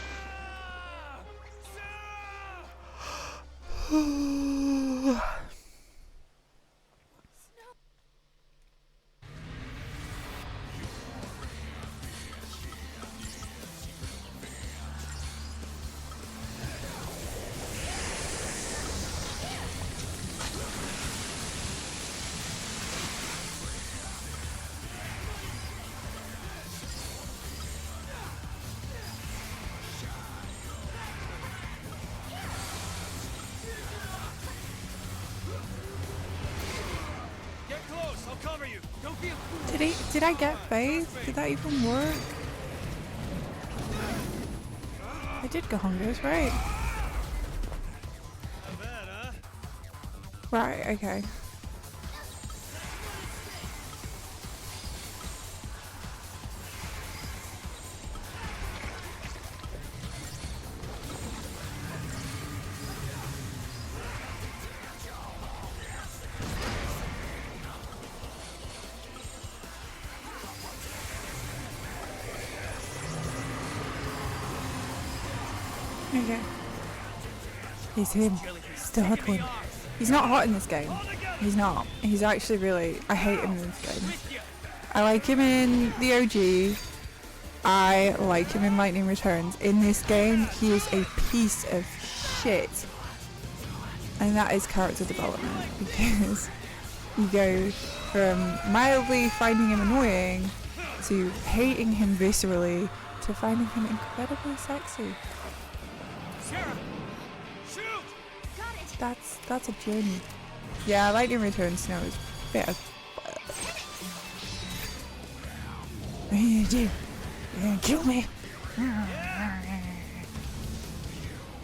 S6: Get close, I'll cover you. Don't be a fool.
S1: Did I get faith? Did that even work? I did go hungers, right? Right, okay. Okay. He's him. He's the hot one. He's not hot in this game. He's not. He's actually really... I hate him in this game. I like him in the OG. I like him in Lightning Returns. In this game, he is a piece of shit. And that is character development. Because you go from mildly finding him annoying to hating him viscerally to finding him incredibly sexy. That's a journey. Yeah, Lightning Returns Snow is better. What are you gonna do? You're gonna kill me?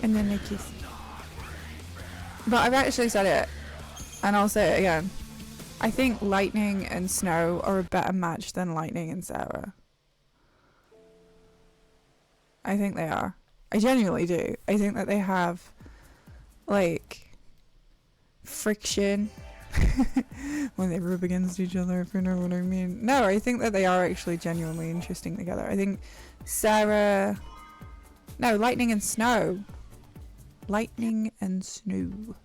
S1: And then they kiss. But I've actually said it, and I'll say it again. I think Lightning and Snow are a better match than Lightning and Sarah. I think they are. I genuinely do. I think that they have, like, friction when they rub against each other, if you know what I mean. No, I think that they are actually genuinely interesting together. I think Sarah... No, Lightning and Snow. Lightning and Snow.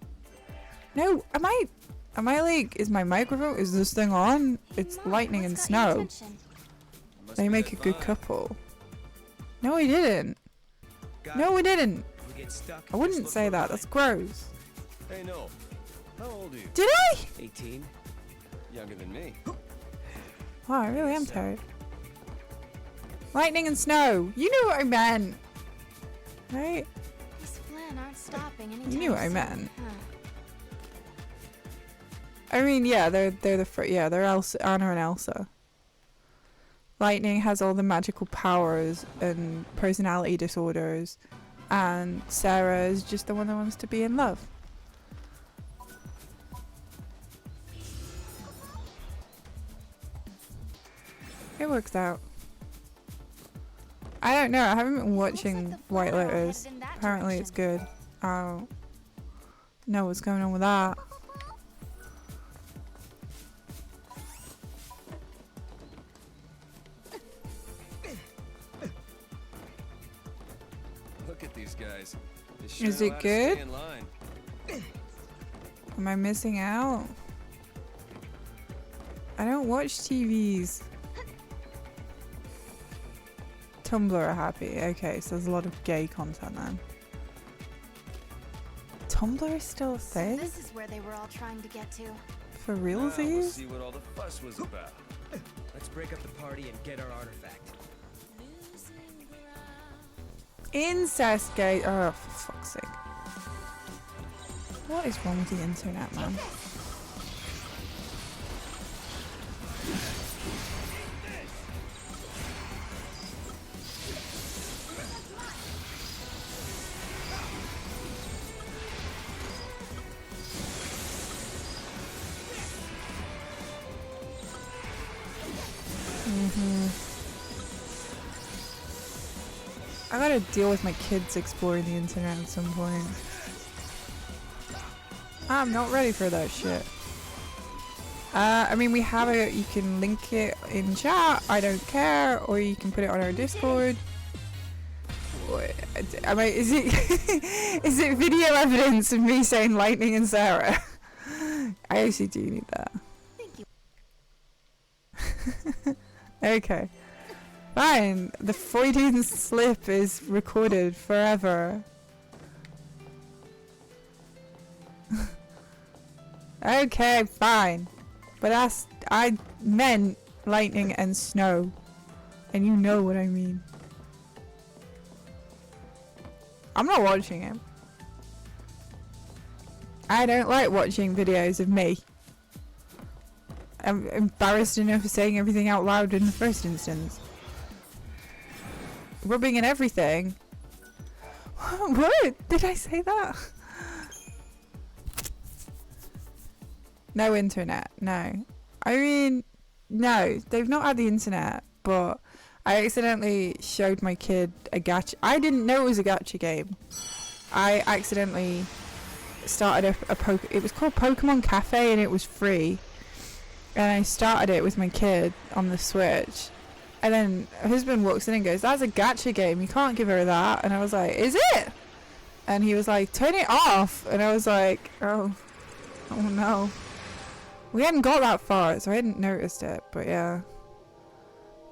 S1: No, am I like, is my microphone, is this thing on? It's Lightning and Snow. They make a good couple. No, he didn't. No, we didn't. I wouldn't say that. That's gross.
S7: Hey, no. How old are you?
S1: Did I?
S3: 18.
S7: Younger than me.
S1: Wow, I really am tired. Lightning and Snow. You knew what I meant. Right?
S2: These Flynn aren't stopping anytime
S1: You knew what I
S2: soon,
S1: meant.
S2: huh?
S1: I mean, yeah, they're Elsa, Anna and Elsa. Lightning has all the magical powers and personality disorders, and Sarah is just the one that wants to be in love. It works out. I don't know, I haven't been watching White Lotus. Apparently it's good. I don't know what's going on with that.
S7: Look at these guys. They sure
S1: Is
S7: know
S1: it
S7: how to
S1: good?
S7: stay in line.
S1: Am I missing out? I don't watch TVs. Tumblr are happy. Okay, so there's a lot of gay content then. Tumblr is still a
S2: So
S1: thing?
S2: this is where they were all trying to get to.
S1: For
S7: Now we'll
S1: realsies?
S7: see what all the fuss was about.
S3: Let's break up the party and get our artifact.
S1: Incest gay. Oh, for fuck's sake. What is wrong with the internet, man? I gotta deal with my kids exploring the internet at some point. I'm not ready for that shit. I mean, we have a, you can link it in chat, I don't care, or you can put it on our Discord. Is it is it video evidence of me saying Lightning and Sarah? I actually do need that.
S2: Thank you.
S1: Okay. Fine. The Freudian slip is recorded forever. Okay, fine. But I meant Lightning and Snow. And you know what I mean. I'm not watching him. I don't like watching videos of me. I'm embarrassed enough for saying everything out loud in the first instance. Rubbing and everything. What? Did I say that? No internet. No. I mean, no. They've not had the internet, but I accidentally showed my kid a gacha. I didn't know it was a gacha game. I accidentally started it was called Pokemon Cafe, and it was free. And I started it with my kid on the Switch. And then her husband walks in and goes, "That's a gacha game. You can't give her that." And I was like, "Is it?" And he was like, "Turn it off." And I was like, oh no. We hadn't got that far, so I hadn't noticed it. But yeah.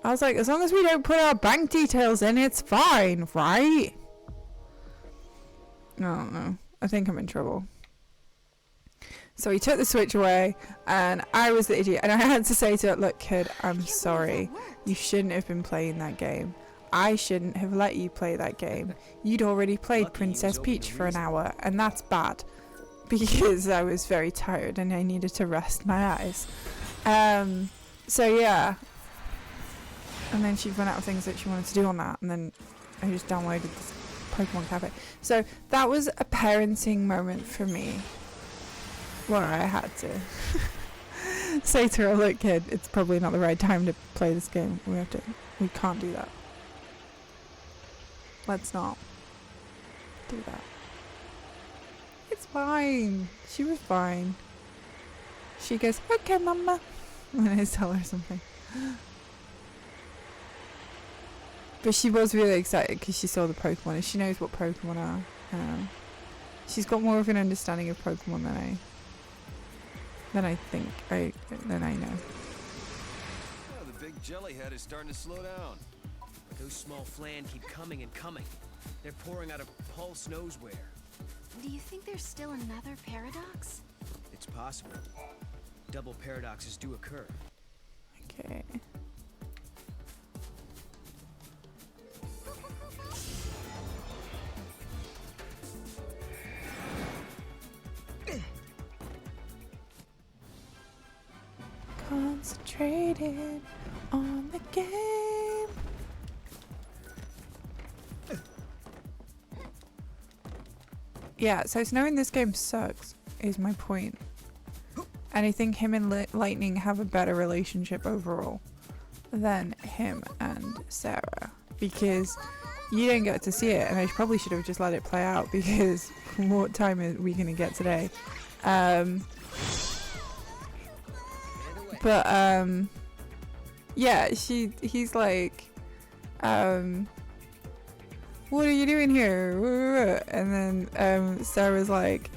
S1: I was like, as long as we don't put our bank details in, it's fine, right? I don't know. I think I'm in trouble. So he took the Switch away, and I was the idiot. And I had to say to her, "Look, kid, I'm sorry. You shouldn't have been playing that game. I shouldn't have let you play that game. You'd already played Princess Peach for an hour, and that's bad." Because I was very tired, and I needed to rest my eyes. So yeah. And then she'd run out of things that she wanted to do on that, and then I just downloaded this Pokemon Cafe. So that was a parenting moment for me, where I had to say to her, "Look, kid, it's probably not the right time to play this game. We can't do that. Let's not do that." It's fine. She was fine. She goes, "Okay, mama," when I tell her something. But she was really excited because she saw the Pokemon, and she knows what Pokemon are. She's got more of an understanding of Pokemon than I know.
S7: Oh, the big jellyhead is starting to slow down.
S3: But those small flan keep coming and coming. They're pouring out of Pulse knows where.
S2: Do you think there's still another paradox?
S3: It's possible. Double paradoxes do occur.
S1: Okay. Concentrated on the game. Yeah, so it's knowing this game sucks is my point. And I think him and Lightning have a better relationship overall than him and Sarah, because you don't get to see it, and I probably should have just let it play out, because what time are we gonna get today? Yeah, he's like, "What are you doing here?" And then Sarah's like,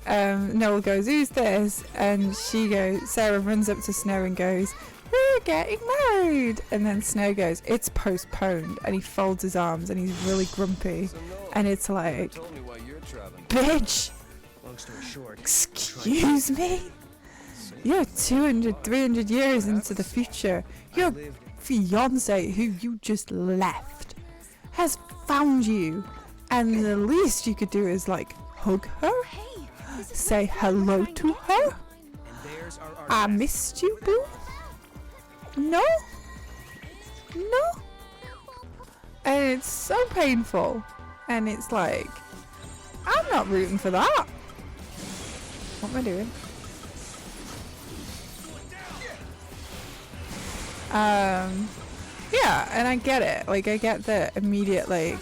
S1: Noel goes, "Who's this?" And Sarah runs up to Snow and goes, "We're getting married." And then Snow goes, "It's postponed." And he folds his arms, and he's really grumpy.
S7: So Noel,
S1: And it's
S7: you
S1: like,
S7: told me why you're traveling.
S1: "Bitch,
S3: Long story short,
S1: excuse me? You're 200, 300 years into the future. Your fiance, who you just left, has found you. And the least you could do is, like, hug her?
S2: Hey,
S1: Say hello to her?
S3: and there's our
S1: I
S3: artifact.
S1: missed you, boo? No? No? And it's so painful. And it's like, I'm not rooting for that. What am I doing? Yeah, and I get it. Like, I get the immediate, like,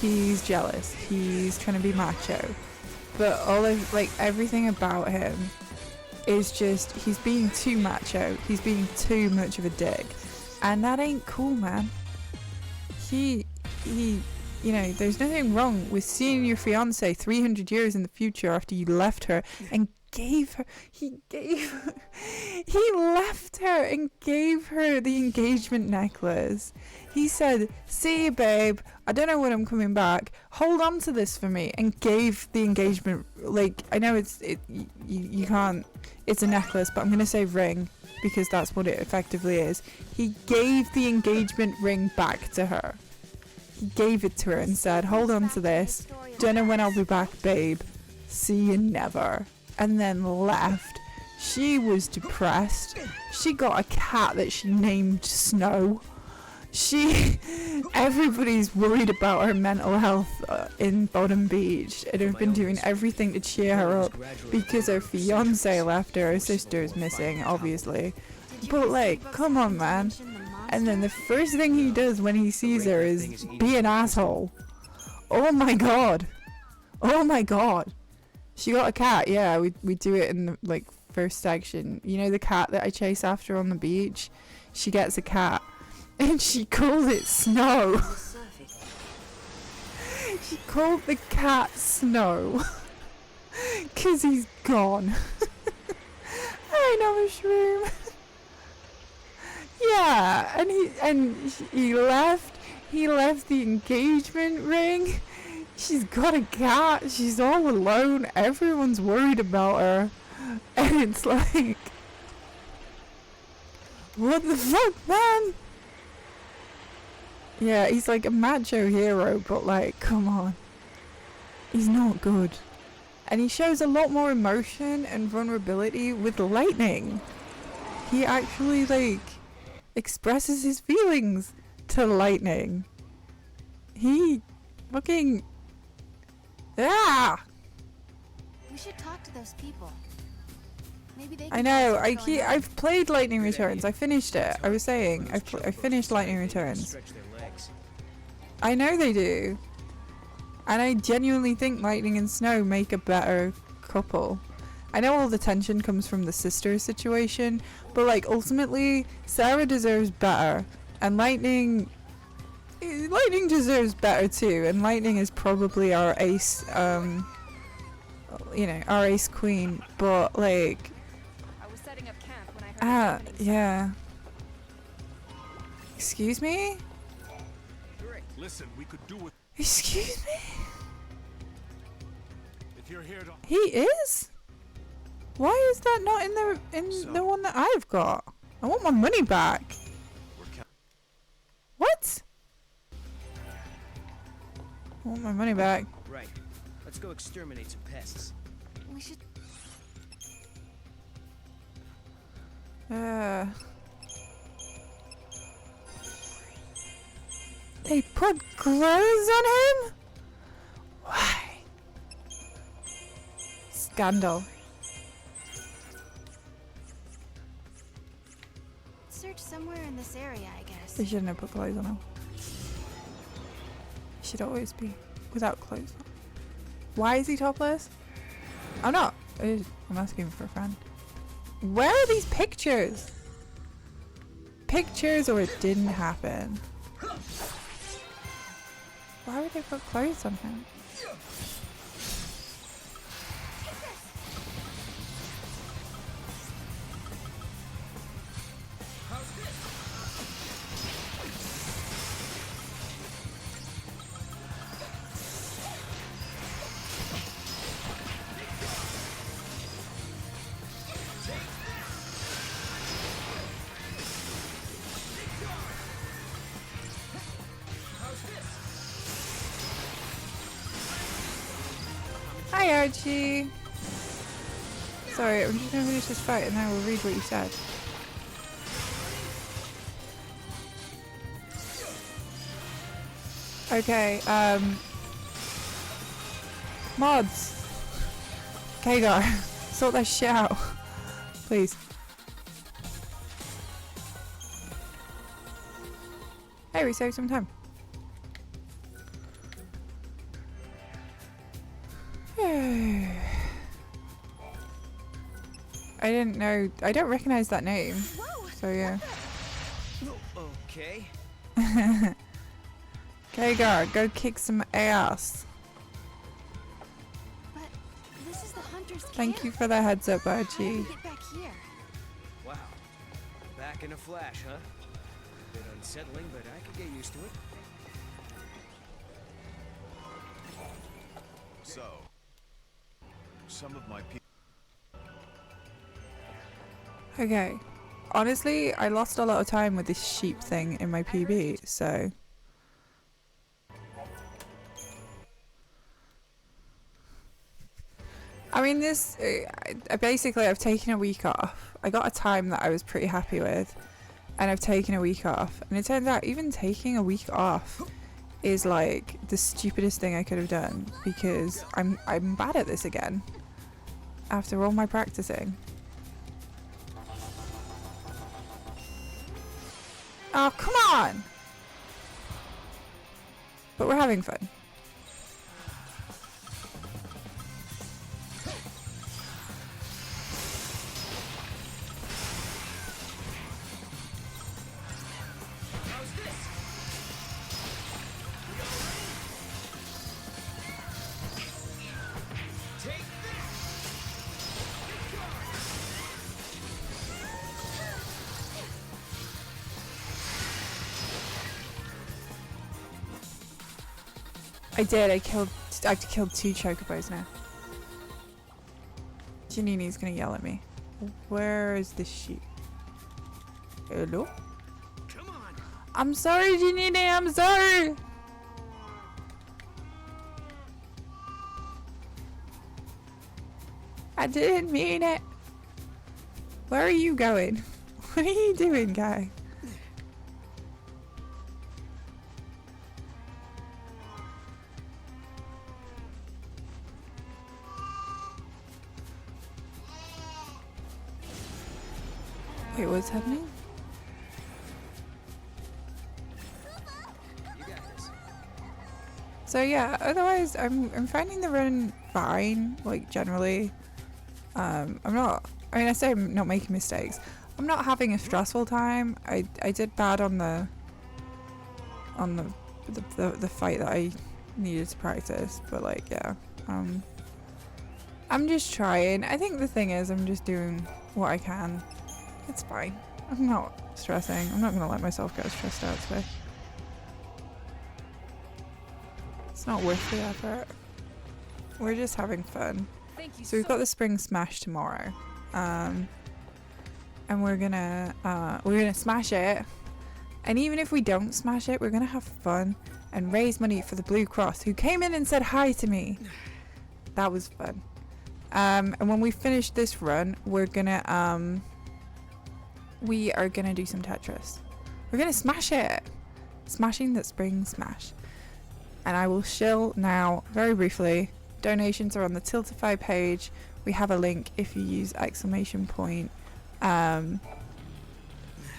S1: he's jealous. He's trying to be macho. But all of, like, everything about him is just, he's being too macho. He's being too much of a dick. And that ain't cool, man. He, you know, there's nothing wrong with seeing your fiance 300 years in the future after you left her and he left her and gave her the engagement necklace. He said, "See you, babe, I don't know when I'm coming back, hold on to this for me," and gave the engagement, like, I know you can't, it's a necklace, but I'm gonna say ring because that's what it effectively is. He gave the engagement ring back to her. He gave it to her and said, "Hold on to this, don't know when I'll be back, babe, see you never," and then left. She was depressed. She got a cat that she named Snow. Everybody's worried about her mental health in Bottom Beach and have been doing everything to cheer her up because her fiance left her sister's missing, obviously. But like, come on, man. And then the first thing he does when he sees her is be an asshole. Oh my god. Oh my god. She got a cat. Yeah, we do it in the like first section. You know the cat that I chase after on the beach? She gets a cat. And she called it Snow. She called the cat Snow. 'Cause he's gone. I know, Mushroom. Yeah, and he left the engagement ring. She's got a cat. She's all alone. Everyone's worried about her. And it's like, what the fuck, man? Yeah, he's like a macho hero, but like, come on. He's not good. And he shows a lot more emotion and vulnerability with Lightning. He actually like expresses his feelings to Lightning. He fucking... Ah!
S2: We should talk to those people. Maybe they
S1: I
S2: can
S1: know,
S2: tell us what's going on.
S1: I've played Lightning Returns. I finished it. I was saying, I finished Lightning Returns.
S3: Stretch their legs.
S1: I know they do. And I genuinely think Lightning and Snow make a better couple. I know all the tension comes from the sister situation, but like ultimately, Sarah deserves better. And Lightning deserves better too. And Lightning is probably our ace, you know, our ace queen. But like, yeah. Excuse me?
S7: Listen, we could do with
S1: Excuse me?
S7: if you're here to.
S1: He is? Why is that not in the one that I've got? I want my money back. What? I want my money back.
S3: Right. Let's go exterminate some pests.
S2: We should.
S1: They put clothes on him? Why? Scandal.
S2: Search somewhere in this area, I guess.
S1: They shouldn't have put clothes on him. He should always be without clothes on. Why is he topless? I'm not. I'm asking for a friend. Where are these pictures? Pictures or it didn't happen. Why would they put clothes on him? Hi Archie! Sorry, I'm just gonna finish this fight and then we'll read what you said. Okay, mods! Kagar, sort that shit out. Please. Hey, we saved some time. I didn't know. I don't recognize that name. So yeah.
S3: Okay.
S1: Kagar, go kick some ass.
S2: But this is the hunter's camp.
S1: Thank you for the heads up,
S2: How do
S1: Archie.
S2: we get back here?
S3: Wow. Back in a flash, huh? Bit unsettling, but I could get used to it.
S7: So, some of my people.
S1: Okay. Honestly, I lost a lot of time with this sheep thing in my PB, so... I mean, basically I've taken a week off. I got a time that I was pretty happy with. and I've taken a week off, and it turns out even taking a week off is like the stupidest thing I could have done, because I'm bad at this again after all my practicing. Oh, come on! But we're having fun. I did. I've killed 2 chocobos now. Janini's gonna yell at me. Where is the sheep? Hello?
S3: Come on.
S1: I'm sorry, Janini. I'm sorry. I didn't mean it. Where are you going? What are you doing, guy? Wait, what's happening?
S3: You got this.
S1: So yeah, otherwise I'm finding the run fine, like generally. I mean, I say I'm not making mistakes. I'm not having a stressful time. I did bad on the fight that I needed to practice, but like yeah. I'm just trying. I think the thing is I'm just doing what I can. It's fine. I'm not stressing. I'm not gonna let myself get stressed out today. It's not worth the effort. We're just having fun.
S4: Thank you
S1: So we've got the spring smash tomorrow, and we're gonna smash it. And even if we don't smash it, we're gonna have fun and raise money for the Blue Cross, who came in and said hi to me. That was fun. And when we finish this run, we are gonna do some Tetris. We're gonna smash it. Smashing that spring smash. And I will shill now very briefly. Donations are on the Tiltify page. We have a link if you use !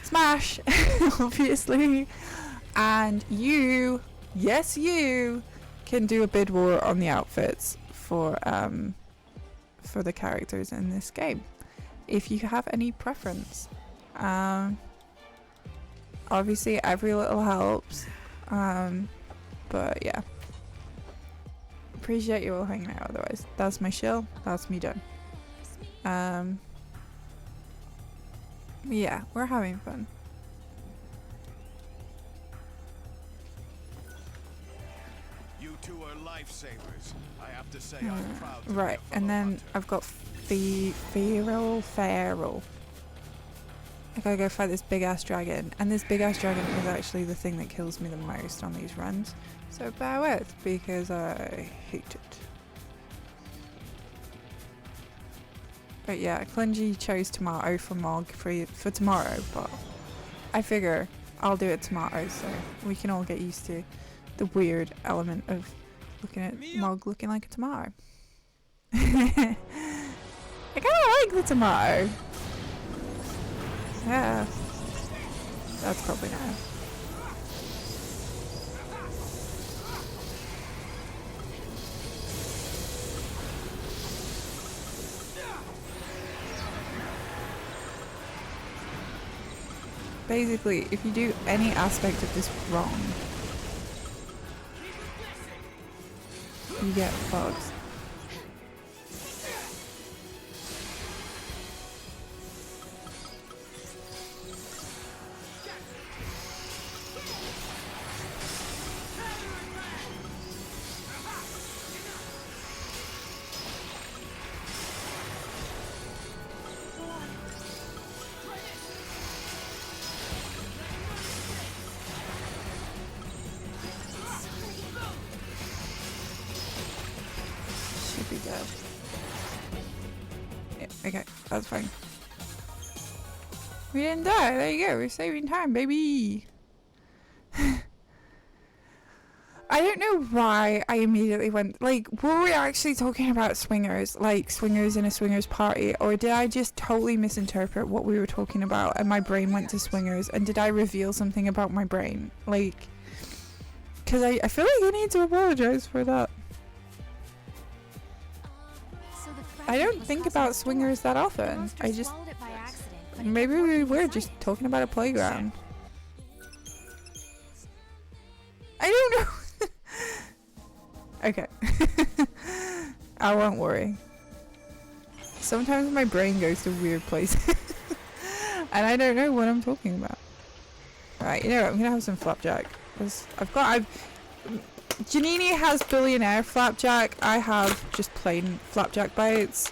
S1: Smash, obviously. And you, yes you, can do a bid war on the outfits for the characters in this game, if you have any preference. Obviously every little helps, but yeah, appreciate you all hanging out. Otherwise, that's my shill, that's me done. Yeah, we're having fun.
S7: You two are lifesavers. I have to say, I'm proud to be
S1: Right,
S7: a
S1: and
S7: fellow
S1: then
S7: hunter.
S1: I've got feral. I gotta go fight this big ass dragon, and this big ass dragon is actually the thing that kills me the most on these runs. So bear with, because I hate it. But yeah, Clungy chose tomato for Mog for tomorrow, but I figure I'll do it tomorrow, so we can all get used to the weird element of looking at Mog looking like a tomato. I kinda like the tomato. Yeah. That's probably not. Basically, if you do any aspect of this wrong, you get fucked. Should be dead. Yeah, okay, that's fine. We didn't die. There you go. We're saving time, baby. I don't know why I immediately went, like, were we actually talking about swingers, like swingers in a swingers party, or did I just totally misinterpret what we were talking about and my brain went to swingers, and did I reveal something about my brain? Like, because I feel like I need to apologize for that.
S2: So the
S1: I don't
S2: fragment
S1: think
S2: was
S1: about
S2: causing a
S1: swingers that
S2: door.
S1: often.
S2: Monster
S1: I just,
S2: swallowed it by accident, but it
S1: maybe
S2: kept
S1: we
S2: working
S1: were
S2: inside
S1: just
S2: it.
S1: talking about a playground. I don't know. Okay. I won't worry. Sometimes my brain goes to weird places. And I don't know what I'm talking about. Right, you know what, I'm gonna have some flapjack. Janini has billionaire flapjack. I have just plain flapjack bites.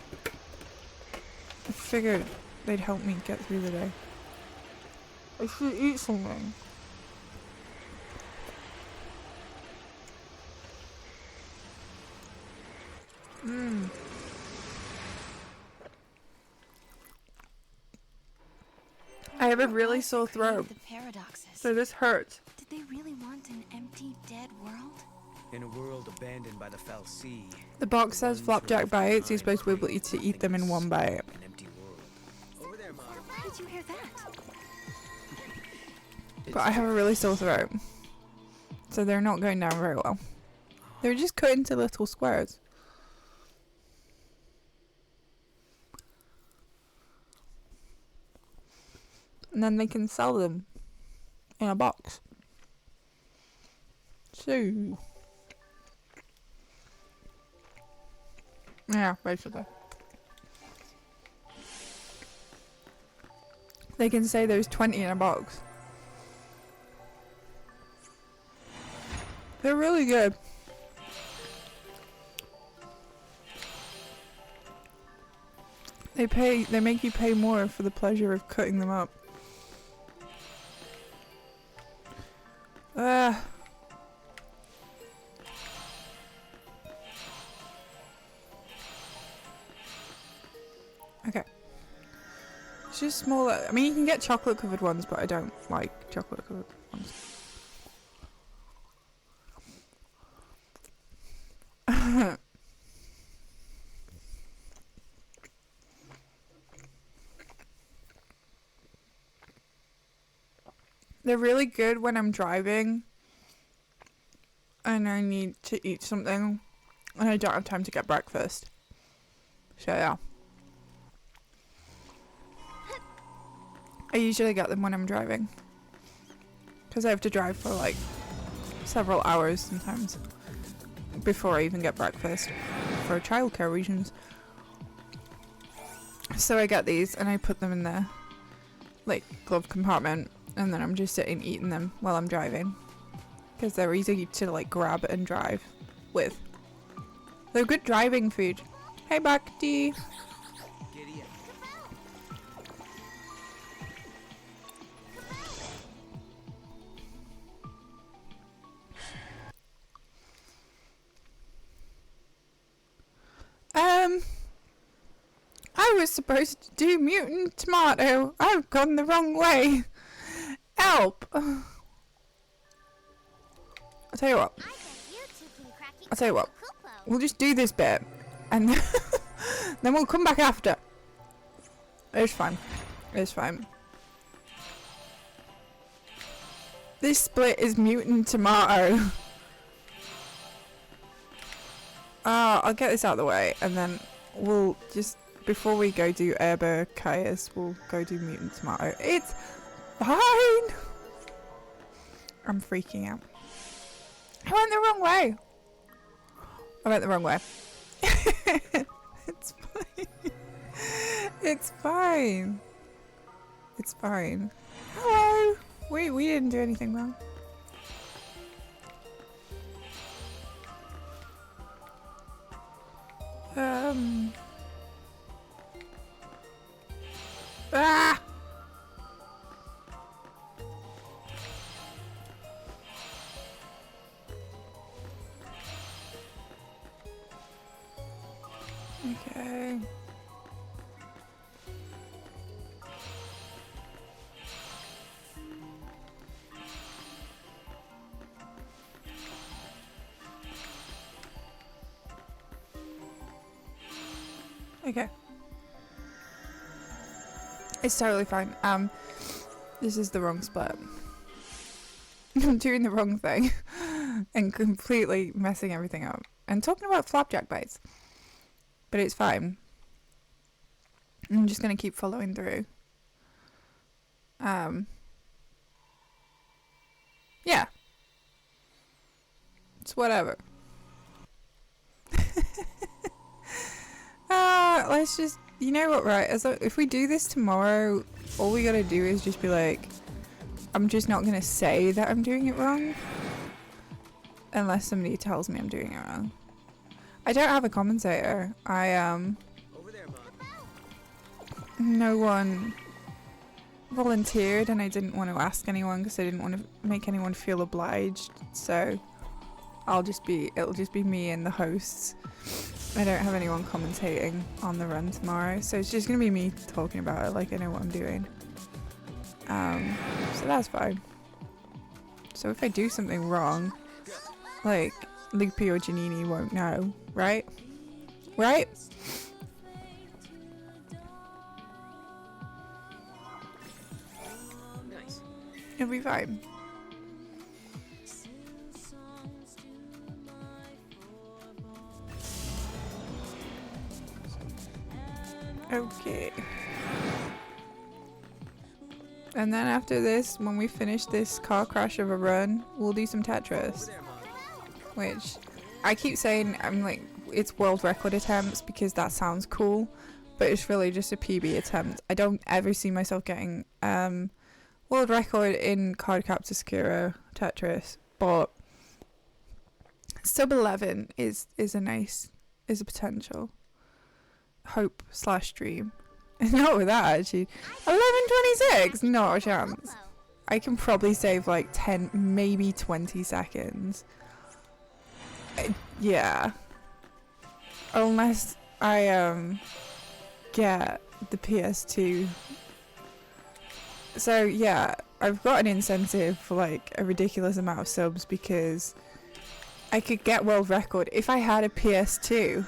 S1: I figured they'd help me get through the day. I should eat something. I have a really sore throat,
S2: The paradoxes.
S1: so this hurts.
S2: Did they really want an empty, dead world?
S3: In a world abandoned by the foul sea.
S1: The box says flapjack bites. You're supposed to be able to eat them in one bite.
S3: An empty world. Over there, Mom.
S2: Where did you hear that?
S1: But I have a really sore throat, so they're not going down very well. They're just cut into little squares. And then they can sell them in a box. So, yeah, basically. They can say there's 20 in a box. They're really good. They make you pay more for the pleasure of cutting them up. Okay. It's just smaller. I mean, you can get chocolate covered ones, but I don't like chocolate covered ones. They're really good when I'm driving and I need to eat something and I don't have time to get breakfast. So yeah. I usually get them when I'm driving because I have to drive for like several hours sometimes before I even get breakfast for childcare reasons. So I get these and I put them in the like glove compartment, and then I'm just sitting eating them while I'm driving because they're easy to like grab and drive with. They're good driving food. Hey Bhakti.
S3: Giddy up.
S1: I was supposed to do mutant tomato. I've gone the wrong way. Help. I'll tell you what.
S2: I bet you two can crack it.
S1: I'll tell you what.
S2: Kupo.
S1: We'll just do this bit and then we'll come back after. It's fine. It's fine. This split is mutant tomato. I'll get this out of the way and then we'll just, before we go do Erber Caius, we'll go do mutant tomato. It's fine. I'm freaking out. I went the wrong way. I went the wrong way. It's fine. It's fine. It's fine. Hello. We didn't do anything wrong. Ah! Okay. Okay. It's totally fine. This is the wrong split. I'm doing the wrong thing and completely messing everything up. And talking about flapjack bites. But it's fine. I'm just gonna keep following through. Yeah. It's whatever. Let's just, you know what, right? If we do this tomorrow, all we gotta do is just be like, I'm just not gonna say that I'm doing it wrong. Unless somebody tells me I'm doing it wrong. I don't have a commentator.
S3: Over there, Mom.
S1: No one volunteered, and I didn't want to ask anyone because I didn't want to make anyone feel obliged. So it'll just be me and the hosts. I don't have anyone commentating on the run tomorrow, so it's just gonna be me talking about it like I know what I'm doing. So that's fine. So if I do something wrong, like Loopy or Janini won't know, right? Right?
S3: Nice.
S1: It'll be fine. Okay. And then after this, when we finish this car crash of a run, we'll do some Tetris.
S3: Over there, Mom.
S1: Which I keep saying, I'm like, it's world record attempts because that sounds cool, but it's really just a PB attempt. I don't ever see myself getting world record in Cardcaptor Sakura Tetris, but sub 11 is a potential hope / dream. Not with that actually. 11:26, not a chance. I can probably save like 10, maybe 20 seconds. Yeah. Unless I get the PS2. So yeah, I've got an incentive for like a ridiculous amount of subs because I could get world record if I had a PS2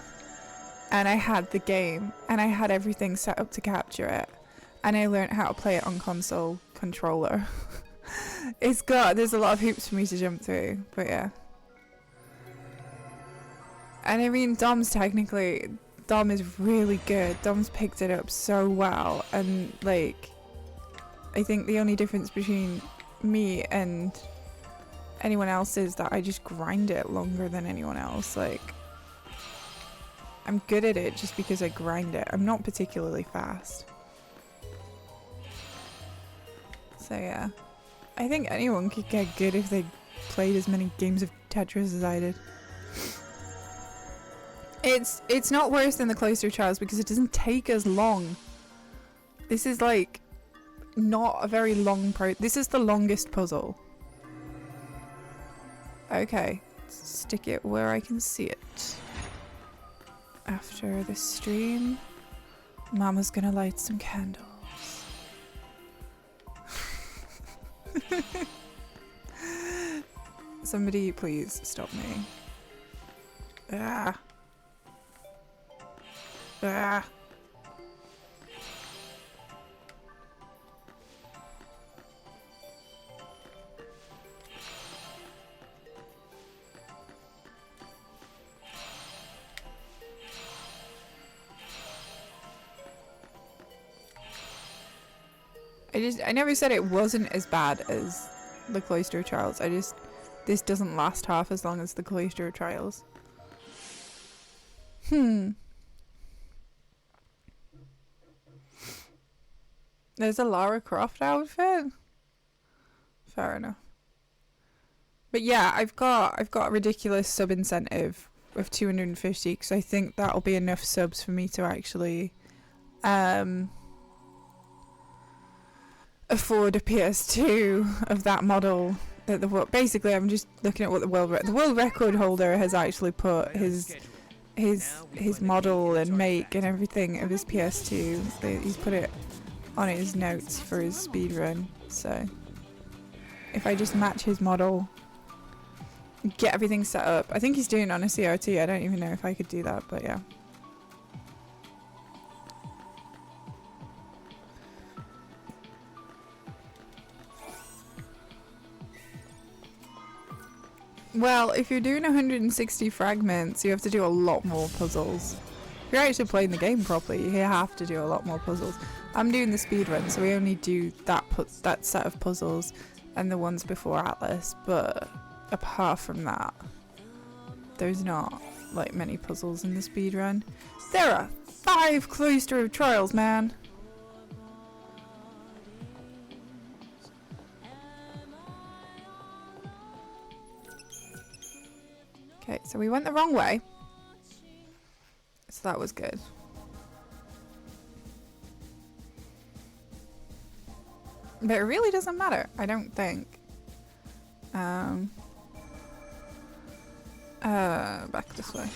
S1: and I had the game and I had everything set up to capture it and I learned how to play it on console controller. There's a lot of hoops for me to jump through, but yeah. And I mean, Dom is really good. Dom's picked it up so well, and like, I think the only difference between me and anyone else is that I just grind it longer than anyone else. Like, I'm good at it just because I grind it. I'm not particularly fast. So yeah, I think anyone could get good if they played as many games of Tetris as I did. It's not worse than the Cloister Trials because it doesn't take as long. This is like not a very long this is the longest puzzle. Okay, stick it where I can see it. After the stream, Mama's gonna light some candles. Somebody please stop me. Ah. Ah. I never said it wasn't as bad as the Cloister Trials. This doesn't last half as long as the Cloister Trials. There's a Lara Croft outfit? Fair enough. But yeah, I've got a ridiculous sub incentive of 250 because I think that'll be enough subs for me to actually afford a PS2 of that model. Basically, I'm just looking at what the world record holder has actually put his model and make and everything of his PS2. He's put it on his notes for his speedrun. So if I just match his model, get everything set up. I think he's doing it on a CRT. I don't even know if I could do that, but yeah. Well, if you're doing 160 fragments, you have to do a lot more puzzles. If you're actually playing the game properly, you have to do a lot more puzzles. I'm doing the speedrun, so we only do that set of puzzles and the ones before Atlas, but apart from that, there's not like many puzzles in the speedrun. There are 5 cloister of trials, man! Okay, so we went the wrong way. So that was good. But it really doesn't matter, I don't think. Back this way.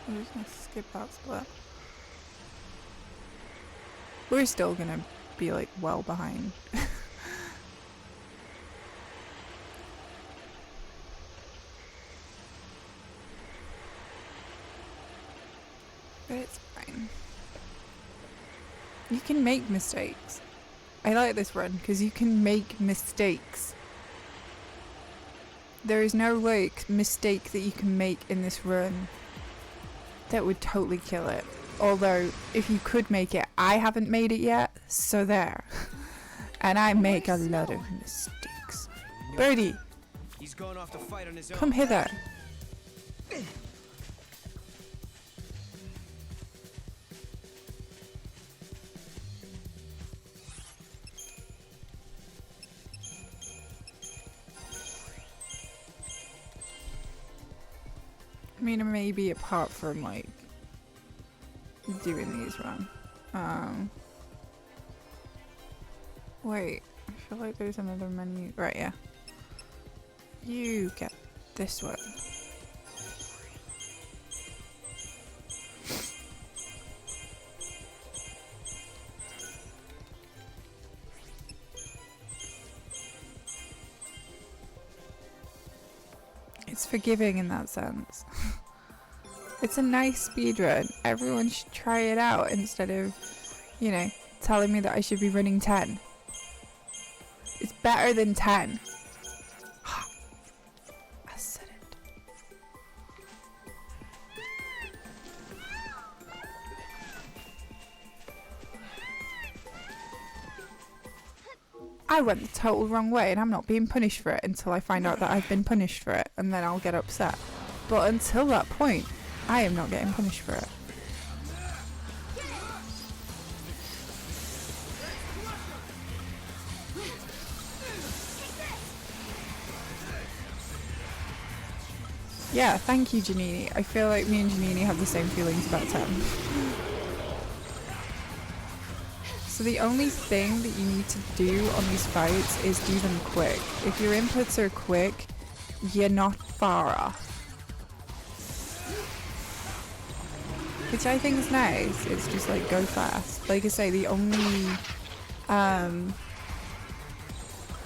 S1: I'm just gonna skip that split. We're still gonna be like well behind. But it's fine. You can make mistakes. I like this run because you can make mistakes. There is no like mistake that you can make in this run that would totally kill it. Although if you could make it, I haven't made it yet, so there. And I make a lot of mistakes. Birdie,
S3: He's going off to fight on his own.
S1: come hither. I mean, maybe apart from like doing these wrong. Wait, I feel like there's another menu. Right, yeah. You get this one. It's forgiving in that sense. It's a nice speedrun. Everyone should try it out instead of, you know, telling me that I should be running 10. It's better than 10. I said it. I went the total wrong way and I'm not being punished for it until I find out that I've been punished for it, and then I'll get upset. But until that point, I am not getting punished for it. Yeah, thank you, Janini. I feel like me and Janini have the same feelings about 10. So the only thing that you need to do on these fights is do them quick. If your inputs are quick, you're not far off. Which I think is nice. It's just like go fast. Like I say, the only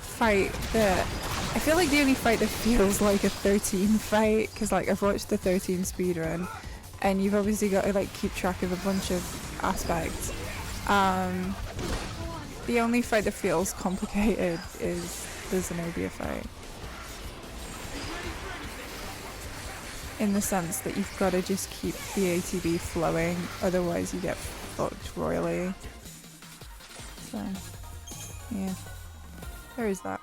S1: fight that I feel like the only fight that feels like a 13 fight, because like I've watched the 13 speedrun and you've obviously got to like keep track of a bunch of aspects. The only fight that feels complicated is the Zenobia fight, in the sense that you've got to just keep the ATB flowing, otherwise you get fucked royally. So yeah, there is that.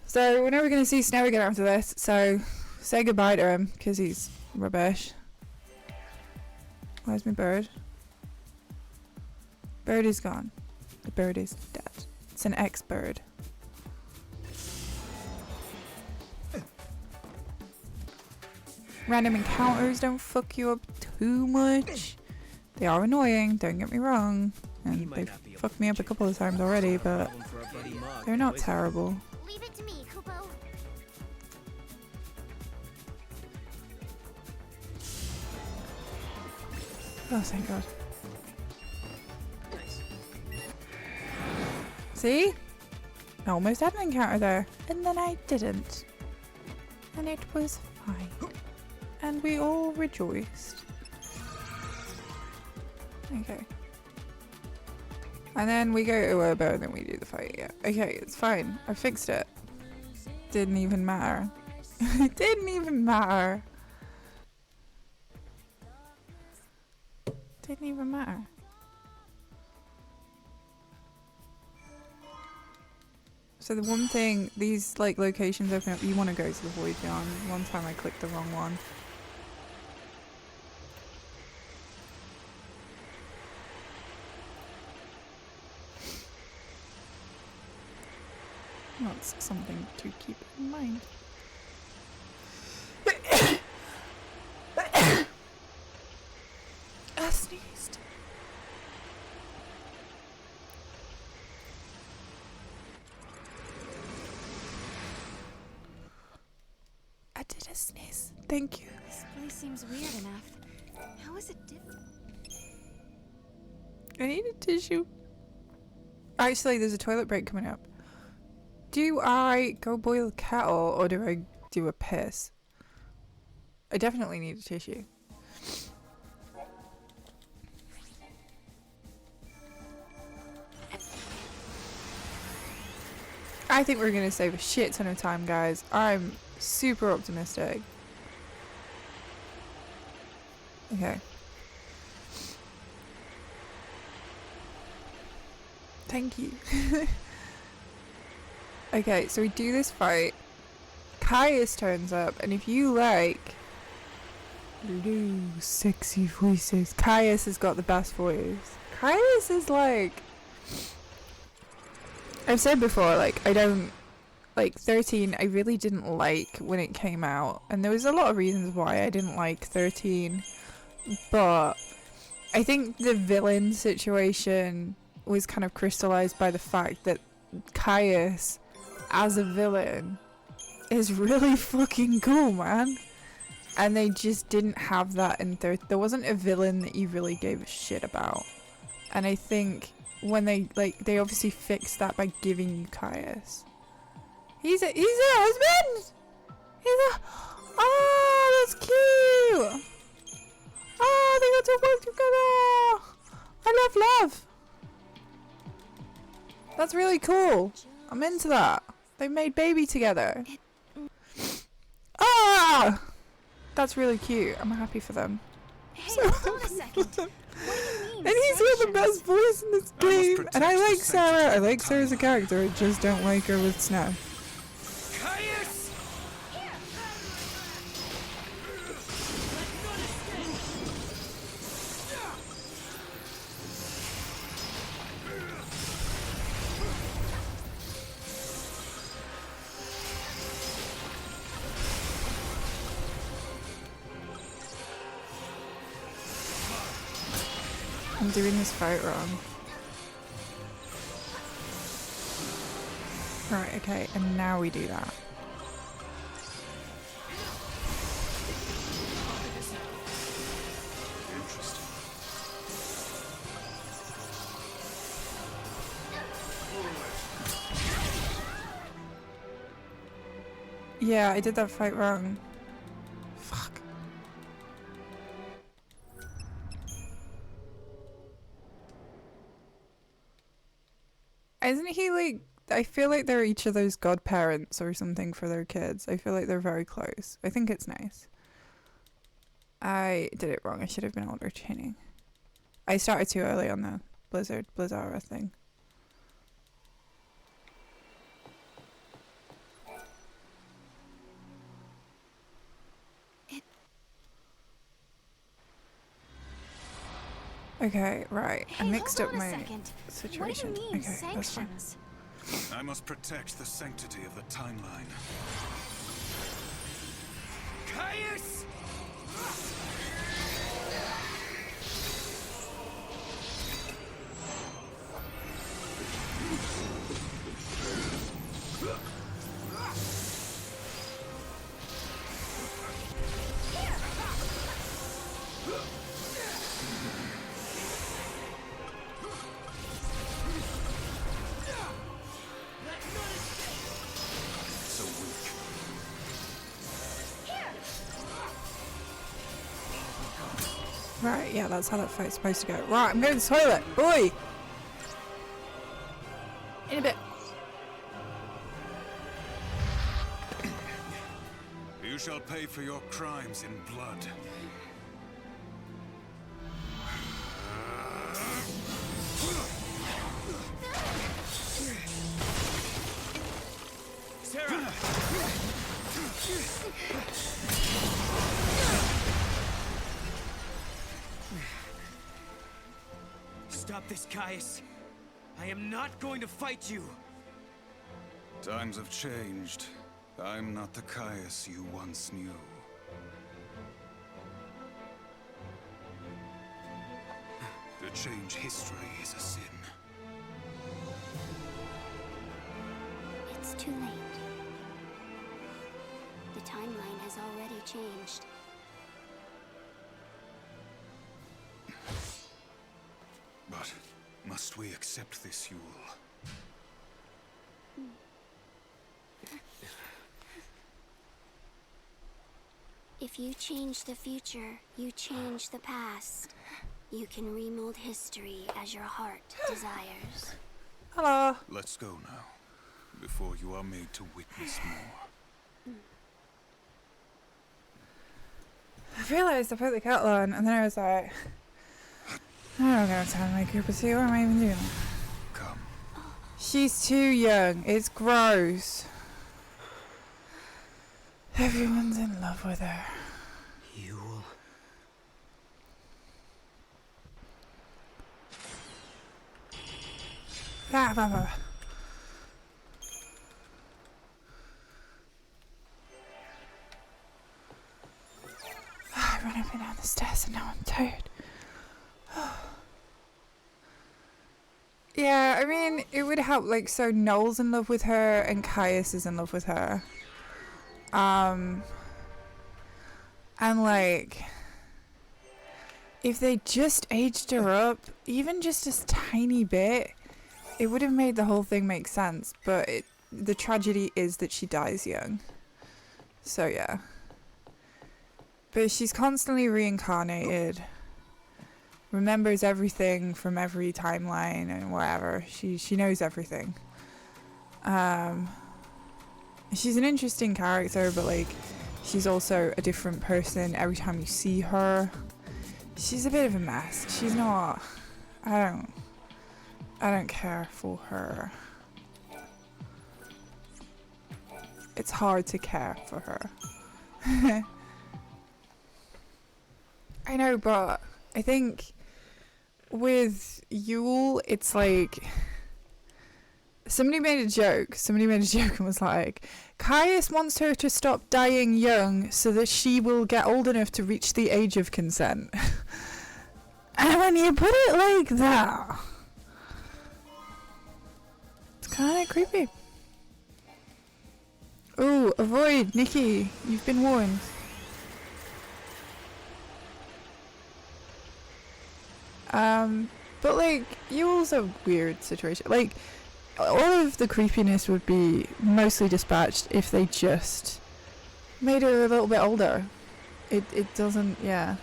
S1: So we're never going to see Snow again after this, so say goodbye to him, because he's rubbish. Where's my bird? Bird is gone. The bird is dead. It's an ex-bird. Random encounters don't fuck you up too much. They are annoying, don't get me wrong. And they've fucked me up a couple of times already, but they're not terrible.
S2: Leave it to me, Kupo.
S1: Oh, thank God. See? I almost had an encounter there. And then I didn't. And it was fine. And we all rejoiced. Okay. And then we go to Urbo and then we do the fight. Yeah. Okay, it's fine. I fixed it. Didn't even matter. It didn't even matter. Didn't even matter. So the one thing, these like locations open up, you want to go to the Void Beyond. One time I clicked the wrong one. That's something to keep in mind. I sneezed. I did a sneeze. Thank you.
S2: This place seems weird enough. How is it different?
S1: I need a tissue. Actually, there's a toilet break coming up. Do I go boil a kettle or do I do a piss? I definitely need a tissue. I think we're gonna save a shit ton of time, guys. I'm super optimistic. Okay. Thank you. Okay, so we do this fight. Caius turns up, and if you like low, sexy voices, Caius has got the best voice. Caius is like, I've said before, like, I don't like 13. I really didn't like when it came out, and there was a lot of reasons why I didn't like 13. But I think the villain situation was kind of crystallized by the fact that Caius as a villain is really fucking cool, man. And they just didn't have that in 13. There wasn't a villain that you really gave a shit about. And I think when they obviously fixed that by giving you Caius. He's a husband! Oh, that's cute! Oh, they got to work together! I love. That's really cool. I'm into that. They made baby together. Ah! That's really cute. I'm happy for them.
S2: Hey, hold on a second. What do you mean?
S1: And he's got the best voice in this game. And I like Sarah. I
S7: sanctity
S1: like
S7: of
S1: Sarah as a
S7: timeline.
S1: character. I just don't like her with Snow.
S3: Caius!
S1: I'm doing this fight wrong. Right, okay, and now we do that.
S7: Interesting.
S1: Yeah, I did that fight wrong. Fuck. Isn't he like, I feel like they're each other's godparents or something for their kids. I feel like they're very close. I think it's nice. I did it wrong. I should have been older training. I started too early on the Blizzara thing. Okay, right. I
S2: Hey,
S1: mixed
S2: hold
S1: up
S2: on a
S1: my
S2: second.
S1: situation.
S2: What do you mean,
S1: Okay, that's fine.
S2: sanctions?
S7: I must protect the sanctity of the timeline.
S3: Caius!
S7: So weak.
S1: Right, yeah, that's how that fight's supposed to go. Right, I'm going to the toilet. Boy! In a bit.
S7: You shall pay for your crimes in blood.
S3: Sarah! Stop this, Caius. I am not going to fight you.
S7: Times have changed. I'm not the Caius you once knew. To change history is a sin.
S2: It's too late. The timeline has already changed.
S7: But must we accept this, Yule?
S2: If you change the future, you change the past. You can remold history as your heart desires.
S1: Hello.
S7: Let's go now, before you are made to witness more.
S1: I realised I put the kettle on, and then I was like, I don't got time to make cup of tea. What am I even doing?
S7: Come.
S1: She's too young. It's gross. Everyone's in love with her.
S3: Yule.
S1: Ah, bah, bah. I ran up and down the stairs and now I'm tired. Yeah, I mean, it would help, like, so Noel's in love with her and Caius is in love with her. And, like, if they just aged her up, even just a tiny bit, it would have made the whole thing make sense. But the tragedy is that she dies young. So, yeah. But she's constantly reincarnated. Remembers everything from every timeline and whatever. She knows everything. She's an interesting character, but like she's also a different person every time you see her. She's a bit of a mess. She's not. I don't care for her. It's hard to care for her. I know, but I think with Yule, it's like somebody made a joke and was like, Caius wants her to stop dying young so that she will get old enough to reach the age of consent. And when you put it like that, it's kind of creepy. Ooh, avoid, Nikki, you've been warned. But like, Yule's a weird situation. Like, all of the creepiness would be mostly dispatched if they just made her a little bit older. It doesn't, yeah.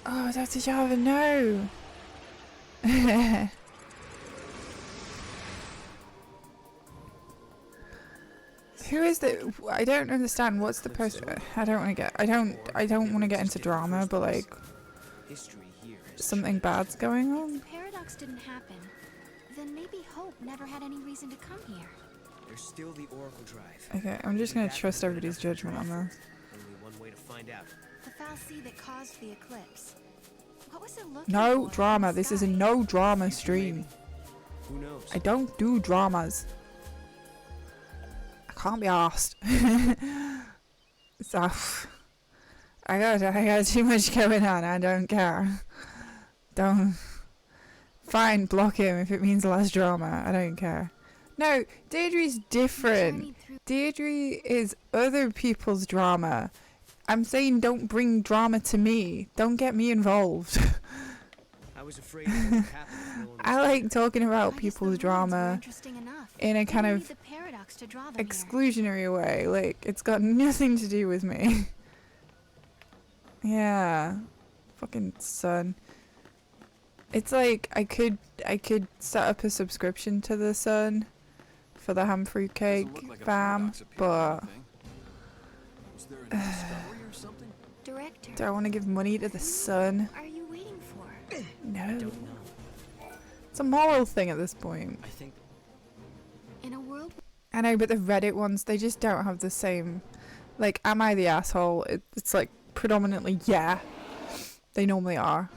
S1: Oh, Dr. Java, no! Who is the? I don't understand. What's the person? I don't want to get. I don't want to get into drama, but like,
S3: History here has
S1: something bad's going on.
S2: If the paradox didn't happen, then maybe Hope never had any reason to come here.
S3: There's still the Oracle Drive.
S1: Okay, I'm just gonna trust everybody's judgment on this.
S3: Only one way to find out.
S2: The foul sea that caused the eclipse. What was it looking
S1: No
S2: for in
S1: drama.
S2: the
S1: This is a
S2: sky?
S1: no drama stream.
S3: Who knows?
S1: I don't do dramas. I can't be asked. So I got too much going on. I don't care. Don't. Fine, block him if it means less drama. I don't care. No, Deirdre's different. Deirdre is other people's drama. I'm saying don't bring drama to me. Don't get me involved.
S3: I was afraid it wouldn't happen if no one was
S1: I like talking about people's drama in a kind of exclusionary way. Like, it's got nothing to do with me. Yeah. Fucking son. It's like I could set up a subscription to the Sun for the ham fruitcake fam, but
S2: Director,
S1: do I want to give money to the Sun?
S2: what are you waiting for?
S1: No. It's a moral thing at this point.
S6: I think
S2: In a world
S1: I know, but the Reddit ones, they just don't have the same. Like, am I the asshole? It's like predominantly yeah. They normally are.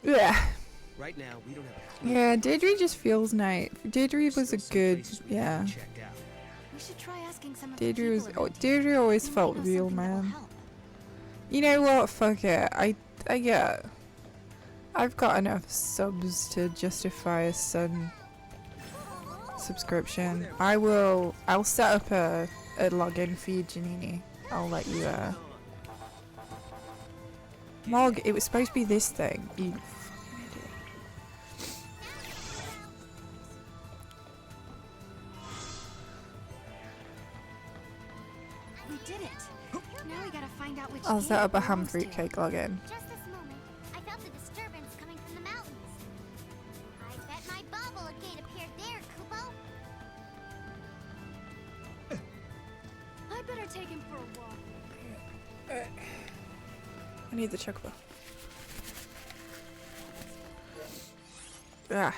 S1: Yeah.
S3: Right now, we don't have a clue.
S1: Yeah, Deirdre just feels nice. Deirdre was a good, yeah.
S3: Checked out.
S2: we should try asking some of
S1: Deirdre
S2: the
S1: was,
S2: people
S1: oh,
S2: around
S1: Deirdre
S2: here.
S1: always
S2: They
S1: felt
S2: might know
S1: real,
S2: something that will
S1: man.
S2: help.
S1: You know what? Fuck it. I get. I've got enough subs to justify a Sun subscription. I'll set up a login for you, Janini. I'll let you, Mog, it was supposed to be this thing. You fucking idiot.
S2: We did it. Now we gotta find out which
S1: I'll
S2: game
S1: set up a
S2: it
S1: ham
S2: belongs to.
S1: fruitcake login.
S5: Just this moment, I felt a disturbance coming from the mountains. I bet my bobble gate appeared there, Kupo.
S4: I better take him for a walk.
S1: I need the chocobo. Ah.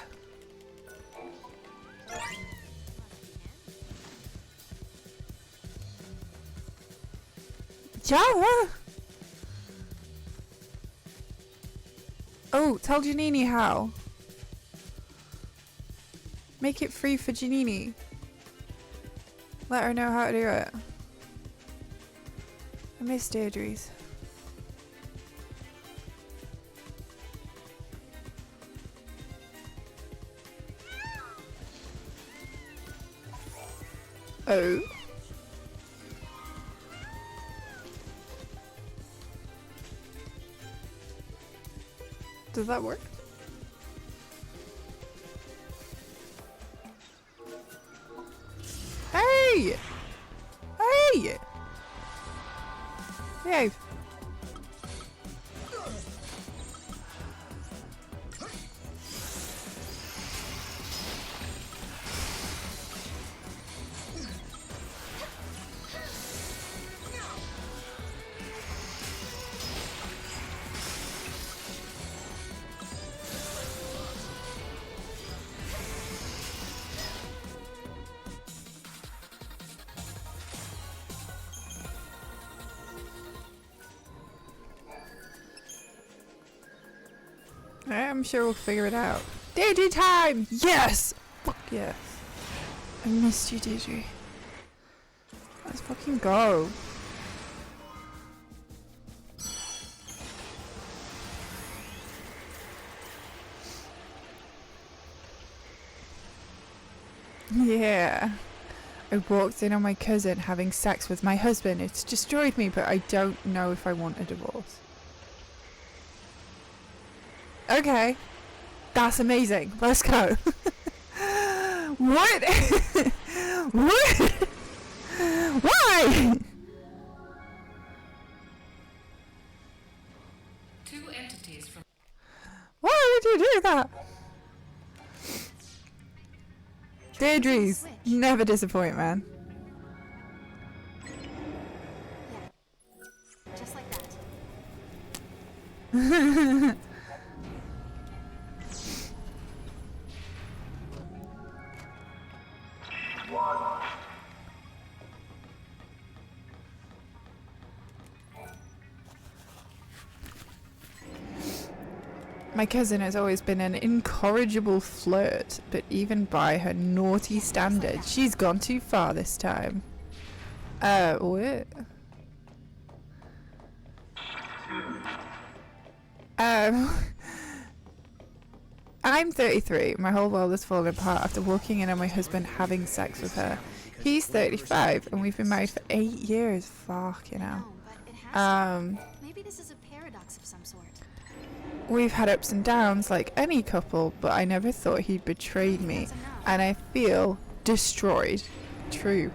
S1: Java! Oh, tell Janini how. Make it free for Janini. Let her know how to do it. I miss Deirdre's. Oh. Does that work? Hey! Hey! Behave. I'm sure we'll figure it out. Deirdre time! Yes! Fuck yes. I missed you, Deirdre. Let's fucking go. Yeah. I walked in on my cousin having sex with my husband. It's destroyed me, but I don't know if I want a divorce. Okay. That's amazing. Let's go. What? What? Why?
S8: Two entities from
S1: Why would you do that? Deirdre's never disappoint, man.
S2: Yeah. Just like that.
S1: My cousin has always been an incorrigible flirt, but even by her naughty standards, she's gone too far this time. What? I'm 33. My whole world has fallen apart after walking in on my husband having sex with her. He's 35, and we've been married for 8 years. Fucking hell.
S2: No, but it has to. Maybe this is a paradox of some sort.
S1: we've had ups and downs like any couple, but I never thought he'd betrayed me, and I feel destroyed. True.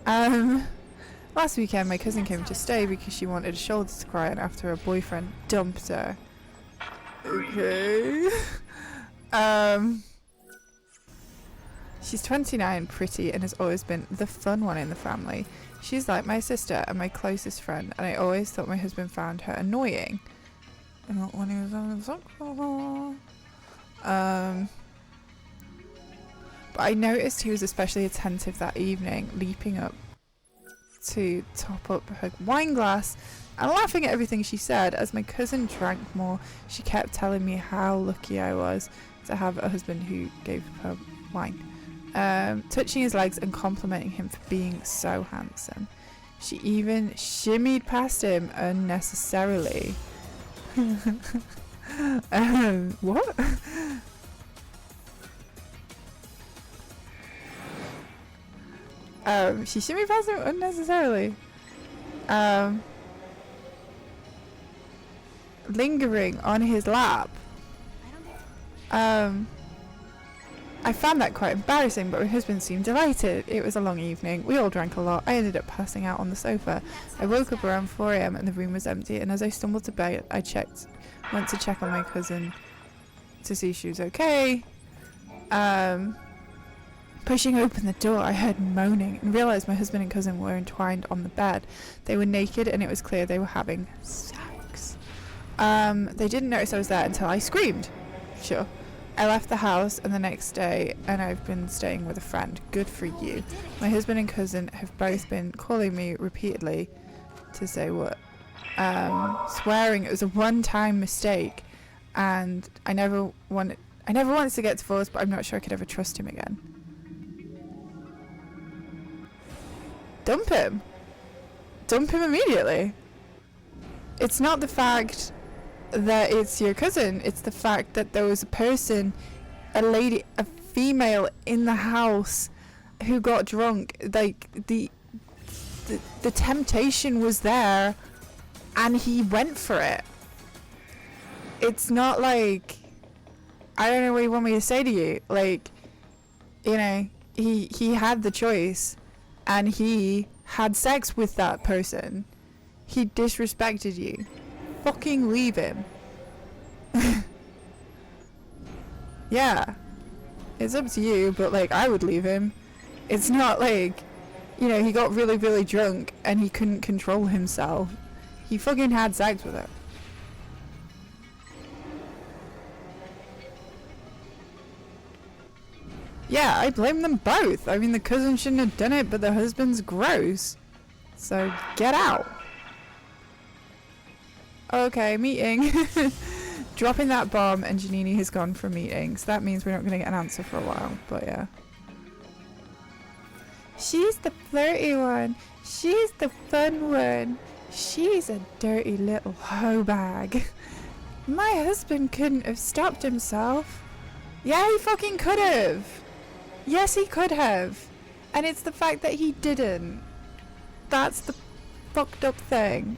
S1: Last weekend my cousin came to stay because she wanted a shoulder to cry on after her boyfriend dumped her. Okay. She's 29, pretty, and has always been the fun one in the family. She's like my sister and my closest friend, and I always thought my husband found her annoying. And not when he was having sex with her. But I noticed he was especially attentive that evening, leaping up to top up her wine glass and laughing at everything she said. As my cousin drank more, she kept telling me how lucky I was to have a husband who gave her wine, touching his legs and complimenting him for being so handsome. She even shimmied past him unnecessarily. What? She shimmied past him unnecessarily. Lingering on his lap. I found that quite embarrassing, but my husband seemed delighted. It was a long evening. We all drank a lot. I ended up passing out on the sofa. I woke up around 4 AM and the room was empty, and as I stumbled to bed, I went to check on my cousin to see if she was okay. Pushing open the door, I heard moaning and realised my husband and cousin were entwined on the bed. They were naked and it was clear they were having sex. They didn't notice I was there until I screamed. Sure. I left the house and the next day, and I've been staying with a friend. Good for you. My husband and cousin have both been calling me repeatedly to say what? Swearing it was a one-time mistake, and I never wanted to get divorced, but I'm not sure I could ever trust him again. Dump him. Dump him immediately. It's not the fact that it's your cousin, it's the fact that there was a person, a female in the house who got drunk. Like, the temptation was there and he went for it. It's not like, I don't know what you want me to say to you. Like, you know, he had the choice and he had sex with that person. He disrespected you. Fucking leave him. Yeah, it's up to you, but like, I would leave him. It's not like, you know, he got really, really drunk and he couldn't control himself. He fucking had sex with her. Yeah, I blame them both. I mean, the cousin shouldn't have done it, but the husband's gross. So get out. Okay, meeting. Dropping that bomb and Janini has gone for meetings. That means we're not going to get an answer for a while, but yeah. She's the flirty one. She's the fun one. She's a dirty little hoe bag. My husband couldn't have stopped himself. Yeah, he fucking could have. Yes, he could have. And it's the fact that he didn't. That's the fucked up thing.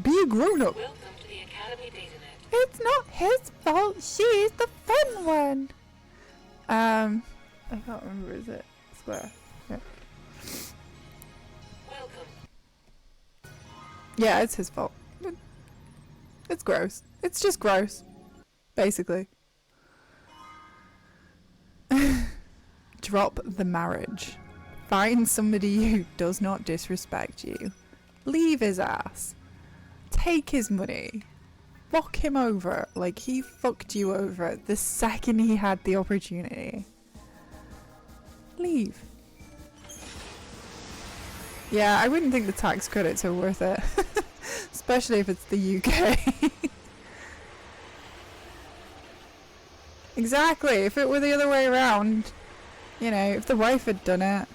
S1: Be a grown-up.
S8: Welcome to the Academy Datanet.
S1: It's not his fault. She's the fun one. I can't remember. Is it square? Yeah.
S8: Welcome.
S1: Yeah, it's his fault. It's gross. It's just gross, basically. Drop the marriage. Find somebody who does not disrespect you. Leave his ass. Take his money. Fuck him over like he fucked you over the second he had the opportunity. Leave. Yeah, I wouldn't think the tax credits are worth it. Especially if it's the UK. Exactly. If it were the other way around, you know, if the wife had done it,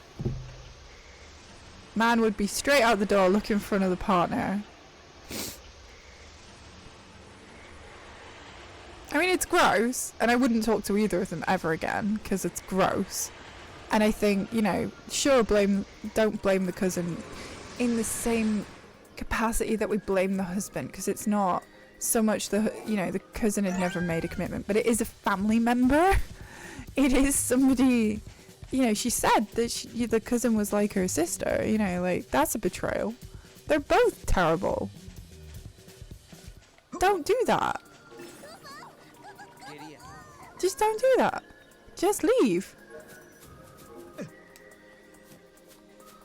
S1: man would be straight out the door looking for another partner. I mean, it's gross, and I wouldn't talk to either of them ever again, because it's gross. And I think, you know, sure, don't blame the cousin. in the same capacity that we blame the husband, because it's not so much the cousin had never made a commitment, but it is a family member. It is somebody, she said that the cousin was like her sister, like that's a betrayal. They're both terrible. Don't do that. Just don't do that. Just leave.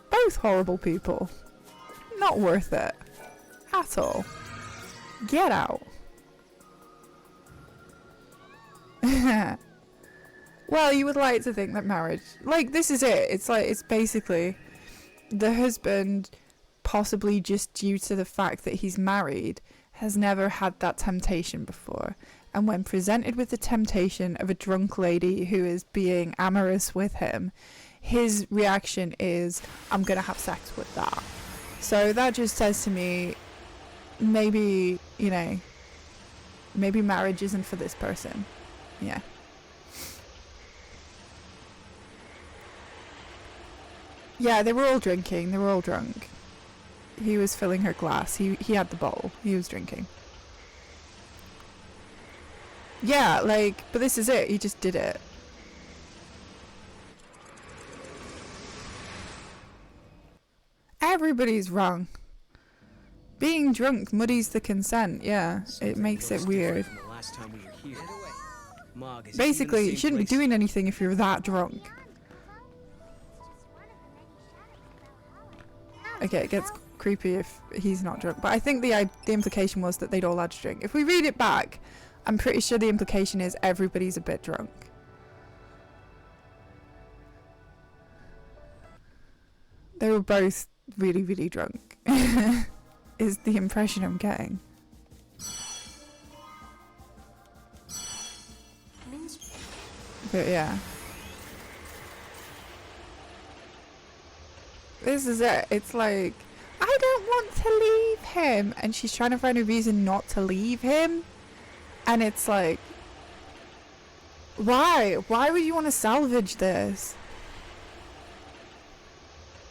S1: Both horrible people. Not worth it. At all. Get out. Well, you would like to think that marriage... Like, this is it. It's basically the husband, possibly just due to the fact that he's married, has never had that temptation before. And when presented with the temptation of a drunk lady who is being amorous with him, his reaction is, I'm going to have sex with that. So that just says to me, maybe, maybe marriage isn't for this person. Yeah. Yeah, they were all drinking. They were all drunk. He was filling her glass. He had the bowl. He was drinking. Yeah, but this is it. He just did it. Everybody's wrong. Being drunk muddies the consent. Yeah, it makes it weird. Basically, you shouldn't be doing anything if you're that drunk. Okay, it gets creepy if he's not drunk, but I think the implication was that they'd all had to drink. If we read it back, I'm pretty sure the implication is everybody's a bit drunk. They were both really, really drunk, is the impression I'm getting. But yeah. This is it. It's like, I don't want to leave him. And she's trying to find a reason not to leave him. And it's like, why? Why would you want to salvage this?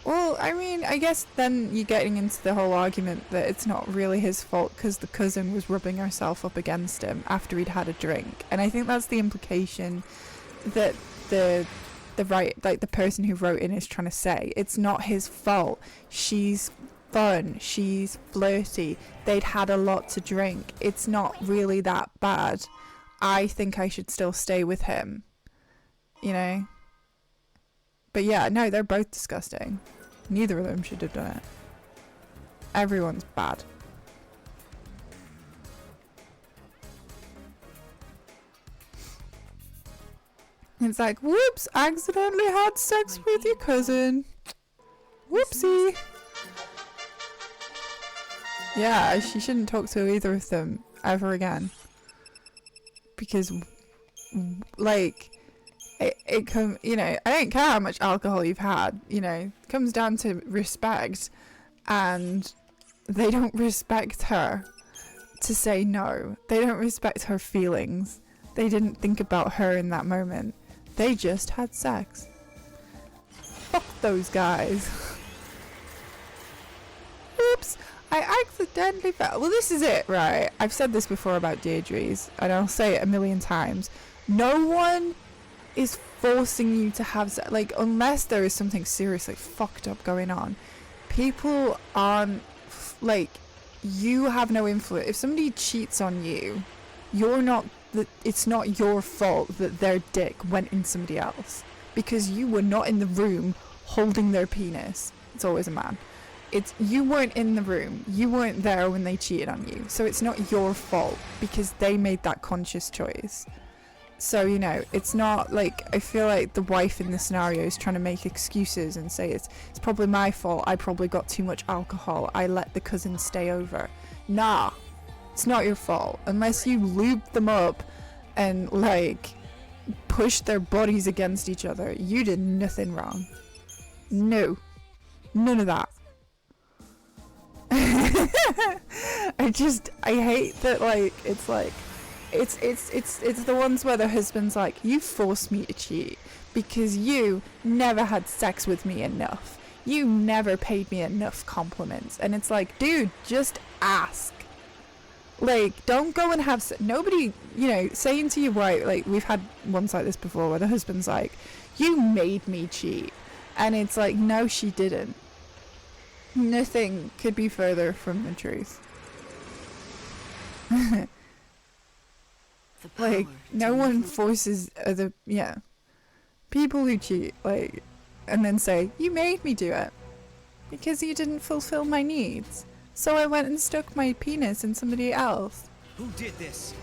S1: Well, I mean, I guess then you're getting into the whole argument that it's not really his fault because the cousin was rubbing herself up against him after he'd had a drink. And I think that's the implication that the person who wrote in is trying to say. It's not his fault. She's fun. She's flirty. They'd had a lot to drink. It's not really that bad. I think I should still stay with him. But yeah, no, they're both disgusting. Neither of them should have done it. Everyone's bad. It's like, whoops, accidentally had sex with your cousin. Whoopsie. Yeah, she shouldn't talk to either of them ever again. Because, I don't care how much alcohol you've had, it comes down to respect, and they don't respect her to say no. They don't respect her feelings. They didn't think about her in that moment. They just had sex. Fuck those guys. Oops, I accidentally fell. Well, this is it, right? I've said this before about Deirdre's, and I'll say it a million times. No one is forcing you to have sex, unless there is something seriously fucked up going on. People aren't, you have no influence. If somebody cheats on you, it's not your fault that their dick went in somebody else, because you were not in the room holding their penis. It's always a man. You weren't in the room. You weren't there when they cheated on you. So it's not your fault because they made that conscious choice. So, it's not I feel like the wife in the scenario is trying to make excuses and say it's probably my fault. I probably got too much alcohol. I let the cousin stay over. Nah, it's not your fault. Unless you lube them up and push their bodies against each other. You did nothing wrong. No. None of that. I hate that it's the ones where the husband's like, you forced me to cheat because you never had sex with me enough. You never paid me enough compliments. And it's like, dude, just ask. Like, don't go and have nobody, you know, saying to your wife, like, we've had ones like this before where the husband's like, you made me cheat. And it's like, no, she didn't. Nothing could be further from the truth. Like, no one forces other, people who cheat, like, and then say, you made me do it because you didn't fulfill my needs. So I went and stuck my penis in somebody else.
S3: Who did this?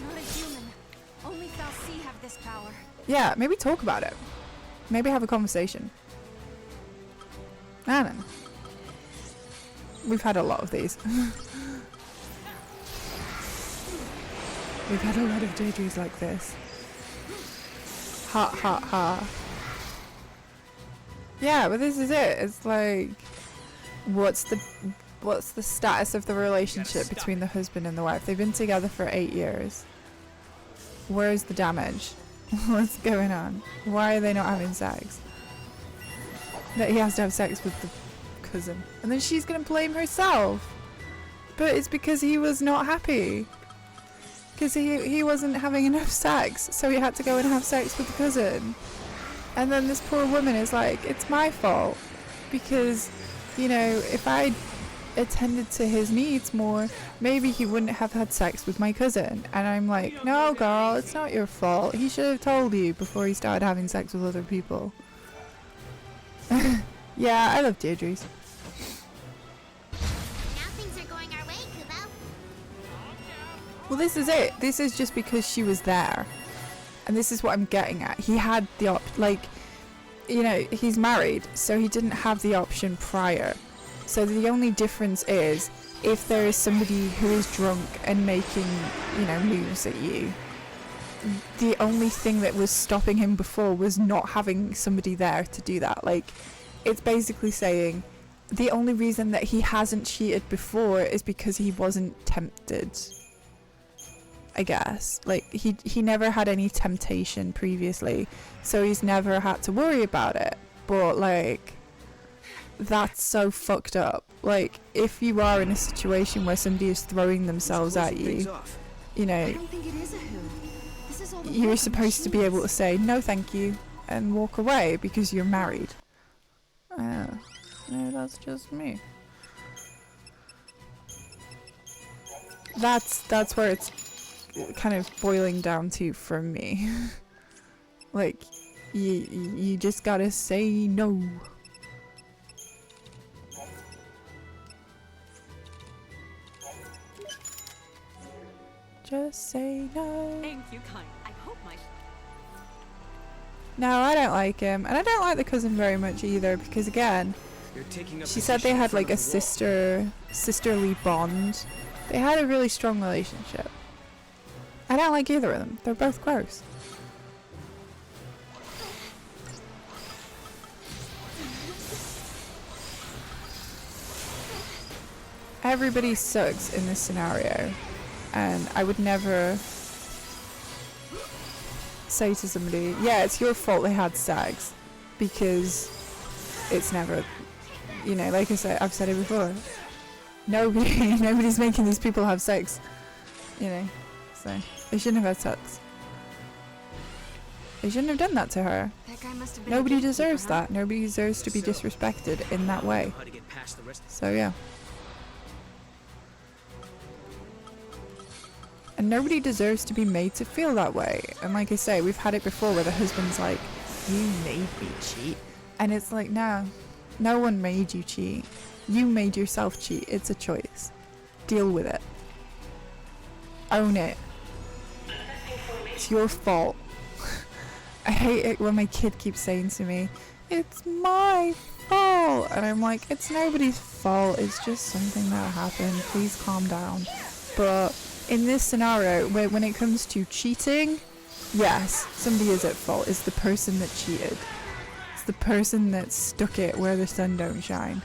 S4: Not a human. Only Fal'Cie have this power.
S1: Yeah, maybe talk about it. Maybe have a conversation. I don't know. We've had a lot of these. We've had a lot of Deirdres like this. Ha ha ha. Yeah, but this is it. It's like, what's the status of the relationship between the husband and the wife? They've been together for 8 years. Where's the damage? What's going on? Why are they not having sex? That he has to have sex with the cousin. And then she's gonna blame herself. But it's because he was not happy. Because he wasn't having enough sex, so he had to go and have sex with the cousin. And then this poor woman is like, it's my fault. Because, you know, if I attended to his needs more, maybe he wouldn't have had sex with my cousin. And I'm like, no girl, it's not your fault. He should have told you before he started having sex with other people. Yeah, I love Deirdre's.
S2: Now things are going our way, Kubo.
S1: Well, this is it. This is just because she was there. And this is what I'm getting at. He had the like, you know, he's married, so he didn't have the option prior. So the only difference is if there is somebody who is drunk and making, you know, moves at you. The only thing that was stopping him before was not having somebody there to do that. Like, it's basically saying the only reason that he hasn't cheated before is because he wasn't tempted. I guess. Like, he never had any temptation previously, so he's never had to worry about it. But, like, that's so fucked up. Like, if you are in a situation where somebody is throwing themselves at you, you know,
S4: I don't think it is a who. This is all the
S1: you're
S4: work
S1: supposed to be able to say no thank you and walk away because you're married. No, that's just me. That's where it's kind of boiling down to for me. Like, you just gotta say no. Just say no.
S4: Thank you, kind. I hope my...
S1: No, I don't like him. And I don't like the cousin very much either, because again, she said they had like a sisterly bond. They had a really strong relationship. I don't like either of them. They're both gross. Everybody sucks in this scenario. And I would never say to somebody, yeah, it's your fault they had sex, because it's never, you know, like I said, I've said it before, nobody's making these people have sex, you know, so they shouldn't have had sex. They shouldn't have done that to her.
S4: That guy must have been
S1: Nobody
S4: a gatekeeper,
S1: deserves
S4: huh?
S1: that. Nobody deserves to be disrespected in that way. So yeah. And nobody deserves to be made to feel that way. And like I say, we've had it before where the husband's like, you made me cheat. And it's like, no one made you cheat. You made yourself cheat. It's a choice. Deal with it. Own it. It's your fault. I hate it when my kid keeps saying to me, it's my fault. And I'm like, it's nobody's fault. It's just something that happened. Please calm down. But in this scenario, when it comes to cheating, yes, somebody is at fault. It's the person that cheated. It's the person that stuck it where the sun don't shine.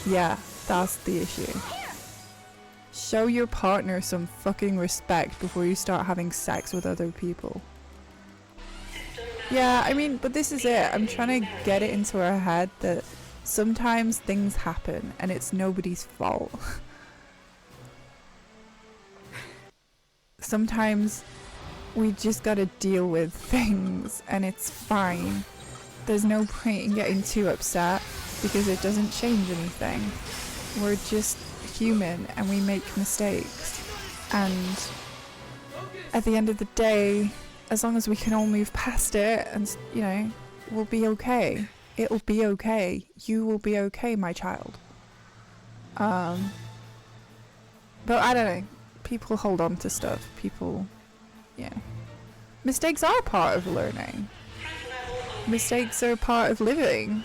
S1: Yeah, that's the issue. Show your partner some fucking respect before you start having sex with other people.
S8: System
S1: Yeah, I mean, but this is it. I'm trying to get it into our head that sometimes things happen and it's nobody's fault. Sometimes we just gotta deal with things and it's fine. There's no point in getting too upset because it doesn't change anything. We're just human and we make mistakes. And at the end of the day, as long as we can all move past it and, you know, we'll be okay. It'll be okay. You will be okay, my child. But I don't know. People hold on to stuff. People, yeah. Mistakes are part of learning. Mistakes are part of living.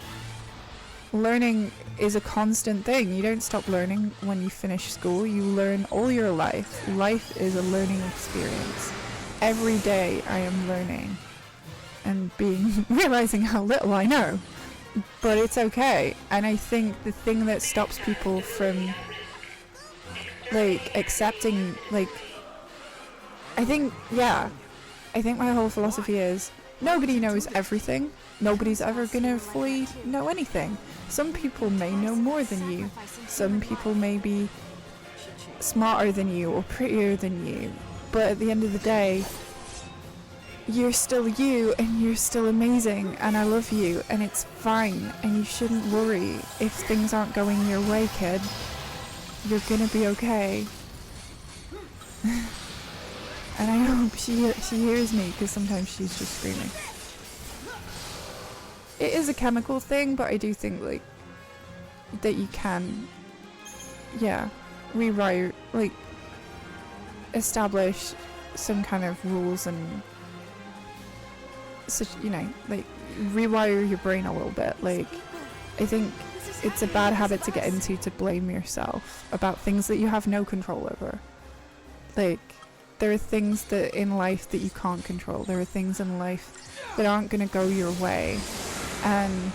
S1: Learning is a constant thing. You don't stop learning when you finish school. You learn all your life. Life is a learning experience. Every day I am learning and realizing how little I know. But it's okay. And I think the thing that stops people from like accepting, like, I think my whole philosophy is nobody knows everything. Nobody's ever gonna fully know anything. Some people may know more than you. Some people may be smarter than you or prettier than you. But at the end of the day, you're still you and you're still amazing and I love you and it's fine and you shouldn't worry if things aren't going your way, kid. You're gonna be okay. And I hope she hears me because sometimes she's just screaming. It is a chemical thing, but I do think like that you can, yeah, rewrite, like establish some kind of rules and such, you know, like rewire your brain a little bit. Like I think it's a bad habit to get into to blame yourself about things that you have no control over. Like there are things that in life that you can't control. There are things in life that aren't going to go your way. And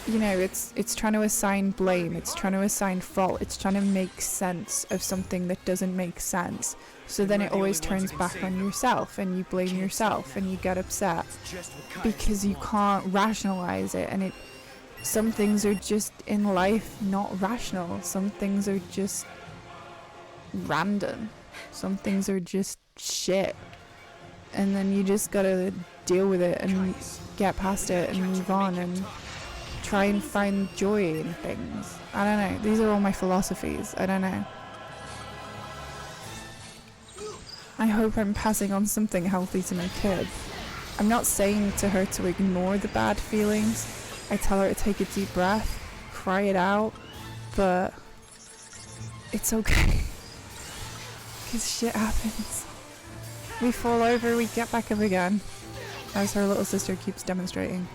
S1: you know, it's trying to assign blame, it's trying to assign fault, it's trying to make sense of something that doesn't make sense. So then it always turns back on yourself and you blame yourself and you get upset because you can't rationalize it. And some things are just in life not rational. Some things are just random. Some things are just shit. And then you just gotta deal with it and get past it and move on and try and find joy in things. I don't know. These are all my philosophies. I don't know. I hope I'm passing on something healthy to my kid. I'm not saying to her to ignore the bad feelings. I tell her to take a deep breath, cry it out, but it's okay. Because shit happens. We fall over, we get back up again. As her little sister keeps demonstrating.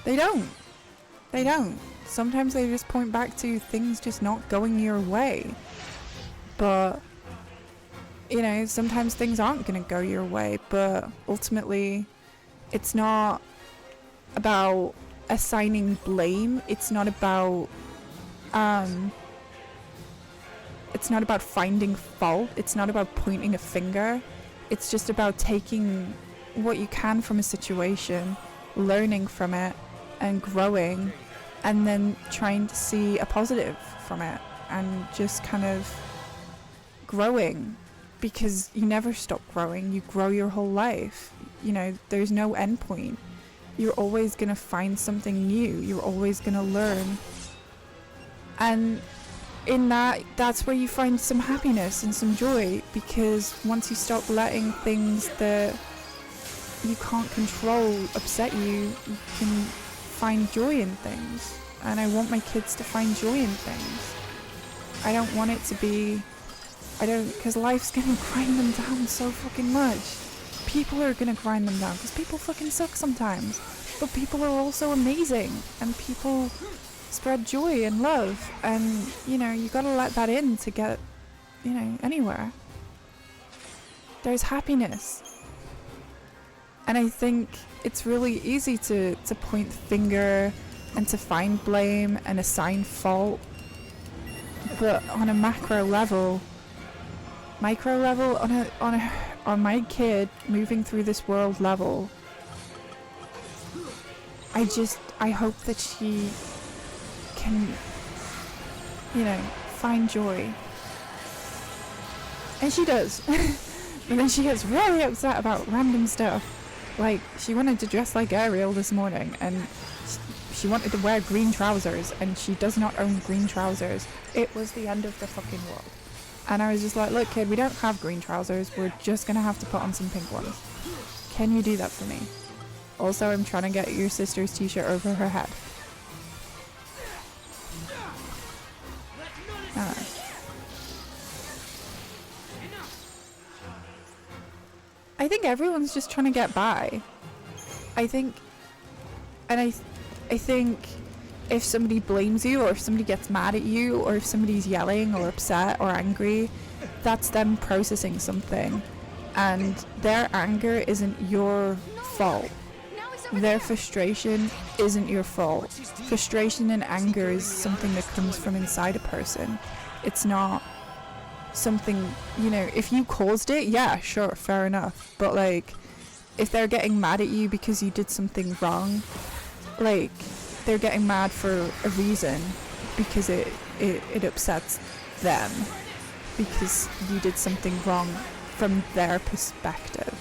S1: They don't. They don't. Sometimes they just point back to things just not going your way. But, you know, sometimes things aren't going to go your way. But ultimately, it's not about assigning blame. It's not about finding fault. It's not about pointing a finger. It's just about taking what you can from a situation, learning from it, and growing, and then trying to see a positive from it, and just kind of growing, because you never stop growing. You grow your whole life. You know, there's no end point. You're always going to find something new. You're always going to learn. And in that's where you find some happiness and some joy, because once you stop letting things that you can't control upset you, you can find joy in things. And I want my kids to find joy in things. I don't want it to be, because life's gonna grind them down so fucking much. People are gonna grind them down, because people fucking suck sometimes. But people are also amazing, and people spread joy and love, and you know, you gotta let that in to get, you know, anywhere. There's happiness. And I think it's really easy to point the finger and to find blame and assign fault. But on a macro level, micro level, on my kid moving through this world level, I hope that she can, you know, find joy. And she does. But then she gets really upset about random stuff. Like, she wanted to dress like Ariel this morning, and she wanted to wear green trousers, and she does not own green trousers. It was the end of the fucking world. And I was just like, look kid, we don't have green trousers, we're just gonna have to put on some pink ones. Can you do that for me? Also, I'm trying to get your sister's t-shirt over her head. I think everyone's just trying to get by. I think if somebody blames you, or if somebody gets mad at you, or if somebody's yelling or upset or angry, that's them processing something, and their anger isn't your fault. Their frustration isn't your fault. Frustration and anger is something that comes from inside a person. It's not something, you know, if you caused it, yeah, sure, fair enough. But like, if they're getting mad at you because you did something wrong, like, they're getting mad for a reason, because it upsets them, because you did something wrong from their perspective.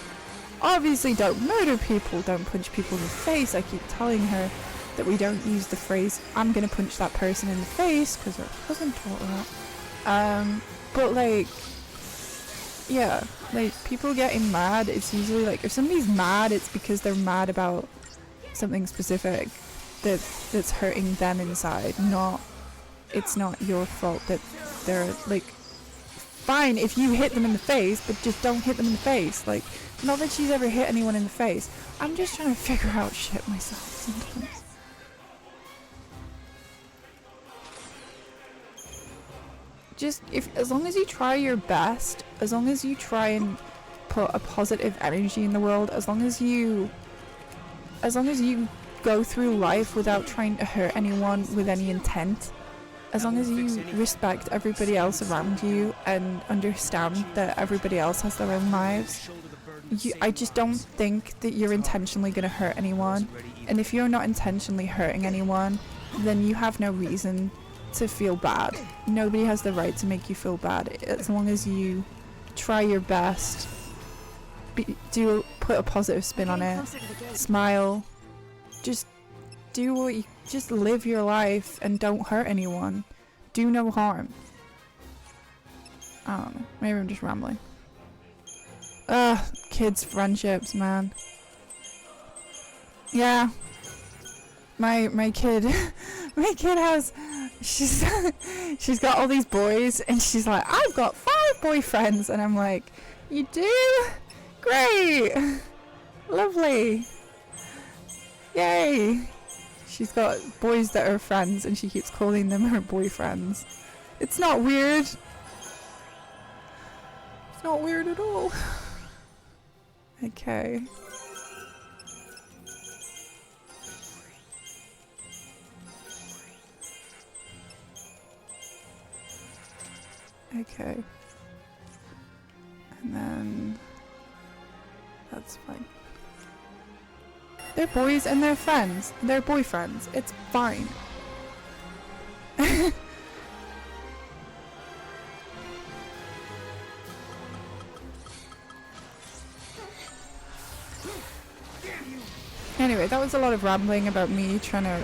S1: Obviously, don't murder people, don't punch people in the face. I keep telling her that we don't use the phrase, I'm gonna punch that person in the face, because her cousin taught her that. But like, yeah, like, people getting mad, it's usually like, if somebody's mad, it's because they're mad about something specific that's hurting them inside. It's not your fault that they're like, fine if you hit them in the face, but just don't hit them in the face. Like, not that she's ever hit anyone in the face. I'm just trying to figure out shit myself sometimes. Just, as long as you try your best, as long as you try and put a positive energy in the world, as long as you go through life without trying to hurt anyone with any intent, as long as you respect everybody else around you and understand that everybody else has their own lives, I just don't think that you're intentionally going to hurt anyone. And if you're not intentionally hurting anyone, then you have no reason to feel bad. Nobody has the right to make you feel bad. As long as you try your best, put a positive spin on it, smile, just just live your life and don't hurt anyone. Do no harm. I don't know, maybe I'm just rambling. Kids' friendships, man. Yeah, my kid has, she's got all these boys, and she's like, I've got 5 boyfriends, and I'm like, you do? Great, lovely, yay. She's got boys that are friends, and she keeps calling them her boyfriends. It's not weird. It's not weird at all. Okay. Okay. And then that's fine. They're boys and they're friends. They're boyfriends. It's fine. Anyway, that was a lot of rambling about me trying to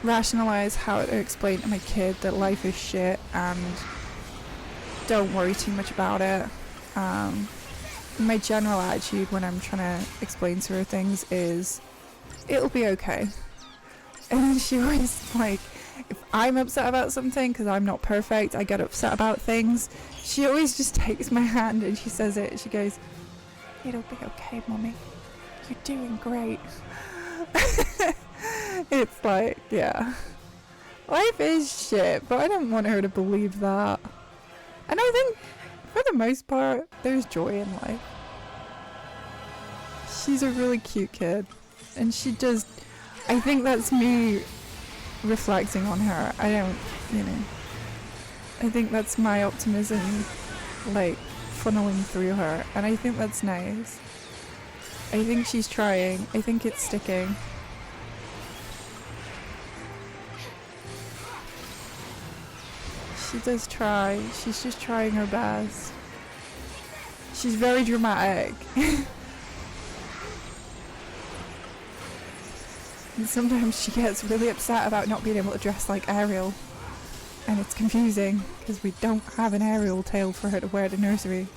S1: rationalize how to explain to my kid that life is shit and don't worry too much about it. My general attitude when I'm trying to explain to her things is, it'll be okay. And then she always, like, if I'm upset about something, because I'm not perfect, I get upset about things, she always just takes my hand and she says it, she goes, it'll be okay, Mommy. You're doing great. It's like, yeah. Life is shit, but I don't want her to believe that. And I think, for the most part, there's joy in life. She's a really cute kid. And she just, I think that's me reflecting on her. I don't, you know, I think that's my optimism, like, funneling through her, and I think that's nice. I think she's trying. I think it's sticking. She does try. She's just trying her best. She's very dramatic. And sometimes she gets really upset about not being able to dress like Ariel. And it's confusing, because we don't have an Ariel tail for her to wear at the nursery.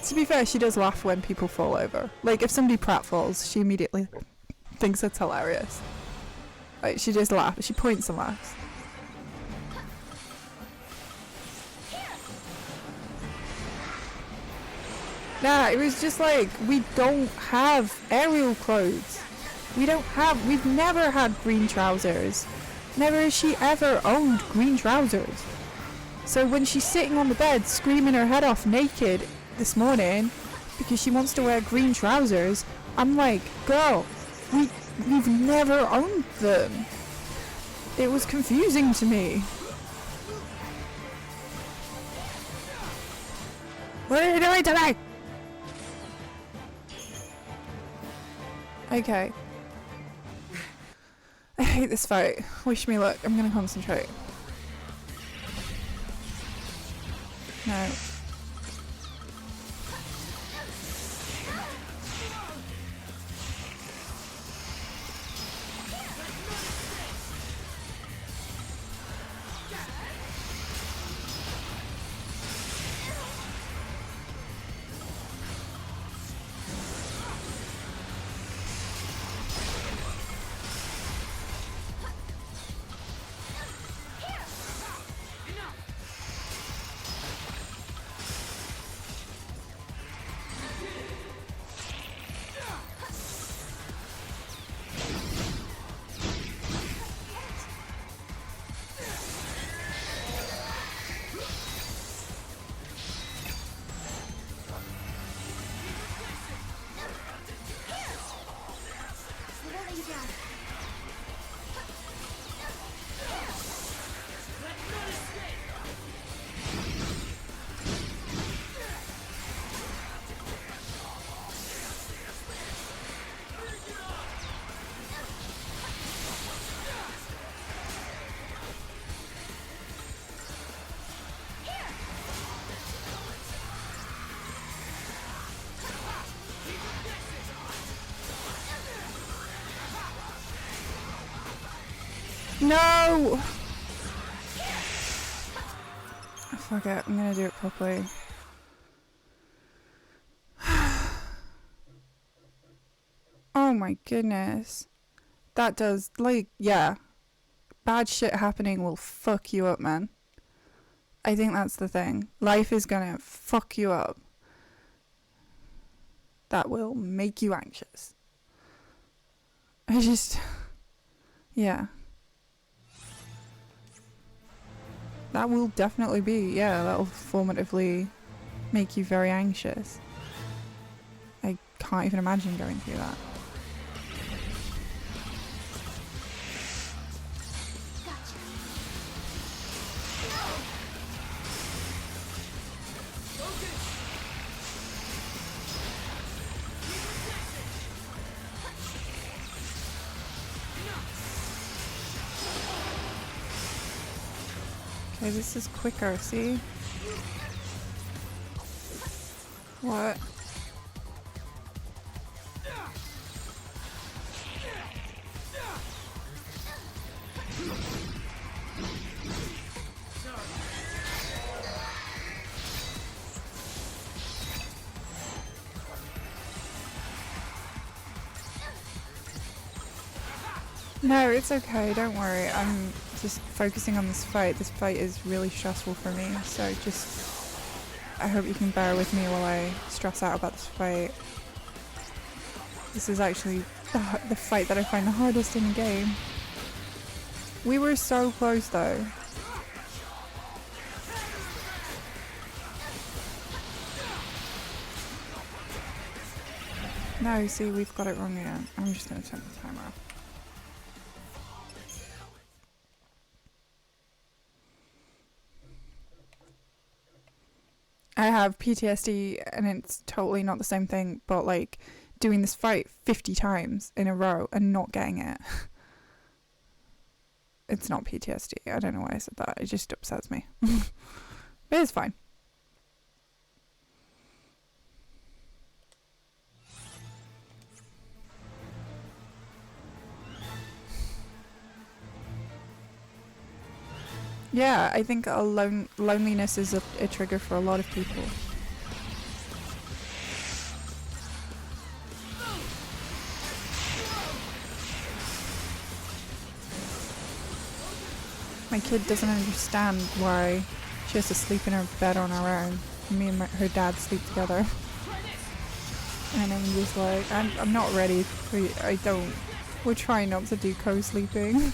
S1: To be fair, she does laugh when people fall over. Like, if somebody pratfalls, she immediately thinks it's hilarious. Like, she just laughs. She points and laughs. Nah, it was just like, we don't have Ariel clothes. We've never had green trousers. Never has she ever owned green trousers. So when she's sitting on the bed screaming her head off naked this morning because she wants to wear green trousers, I'm like, girl, we've never owned them. It was confusing to me. What are you doing today? Okay. I hate this fight. Wish me luck. I'm gonna concentrate. No. No! Fuck it, I'm gonna do it properly. Oh my goodness. That does, like, yeah. Bad shit happening will fuck you up, man. I think that's the thing. Life is gonna fuck you up. That will make you anxious. Yeah. That will definitely be, yeah, that'll formatively make you very anxious. I can't even imagine going through that. Okay, this is quicker, see? What? No, it's okay, don't worry. I'm just focusing on this fight. This fight is really stressful for me, so just... I hope you can bear with me while I stress out about this fight. This is actually the fight that I find the hardest in the game. We were so close though. No, see, we've got it wrong again. I'm just gonna turn the timer off. I have PTSD and it's totally not the same thing, but like doing this fight 50 times in a row and not getting it. It's not PTSD. I don't know why I said that. It just upsets me. But it's fine. Yeah, I think loneliness is a trigger for a lot of people. My kid doesn't understand why she has to sleep in her bed on her own. Me and her dad sleep together. And I'm just like, I'm not ready for we're trying not to do co-sleeping.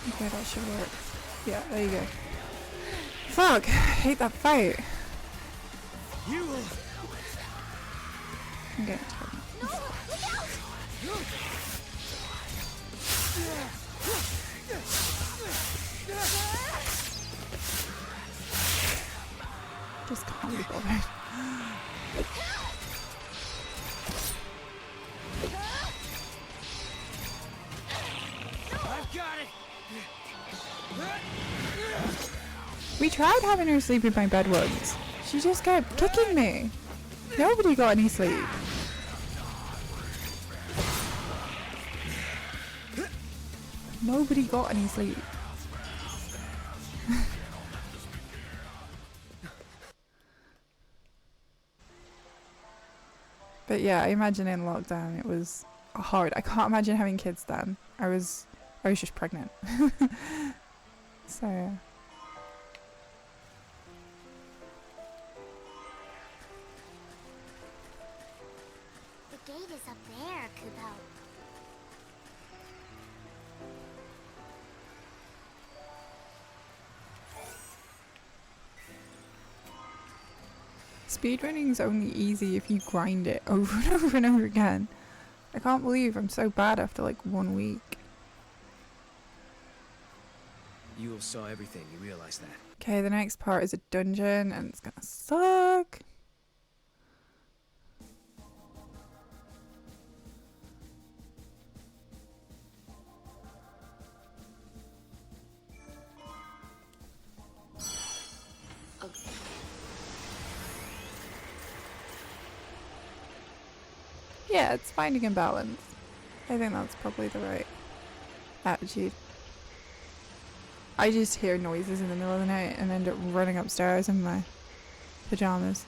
S1: Okay, that should work. Yeah, there you go. Fuck! I hate that fight. Okay. Just can't be bothered. We tried having her sleep in my bed once. She just kept kicking me. Nobody got any sleep. Nobody got any sleep. But yeah, I imagine in lockdown it was hard. I can't imagine having kids then. I was just pregnant. So yeah.
S2: The gate is up there, Kupo.
S1: Speedrunning is only easy if you grind it over and over and over again. I can't believe I'm so bad after like 1 week.
S3: You all saw everything, you realize that.
S1: Okay, the next part is a dungeon and it's gonna suck. Yeah, it's finding a balance. I think that's probably the right attitude. I just hear noises in the middle of the night and end up running upstairs in my pajamas.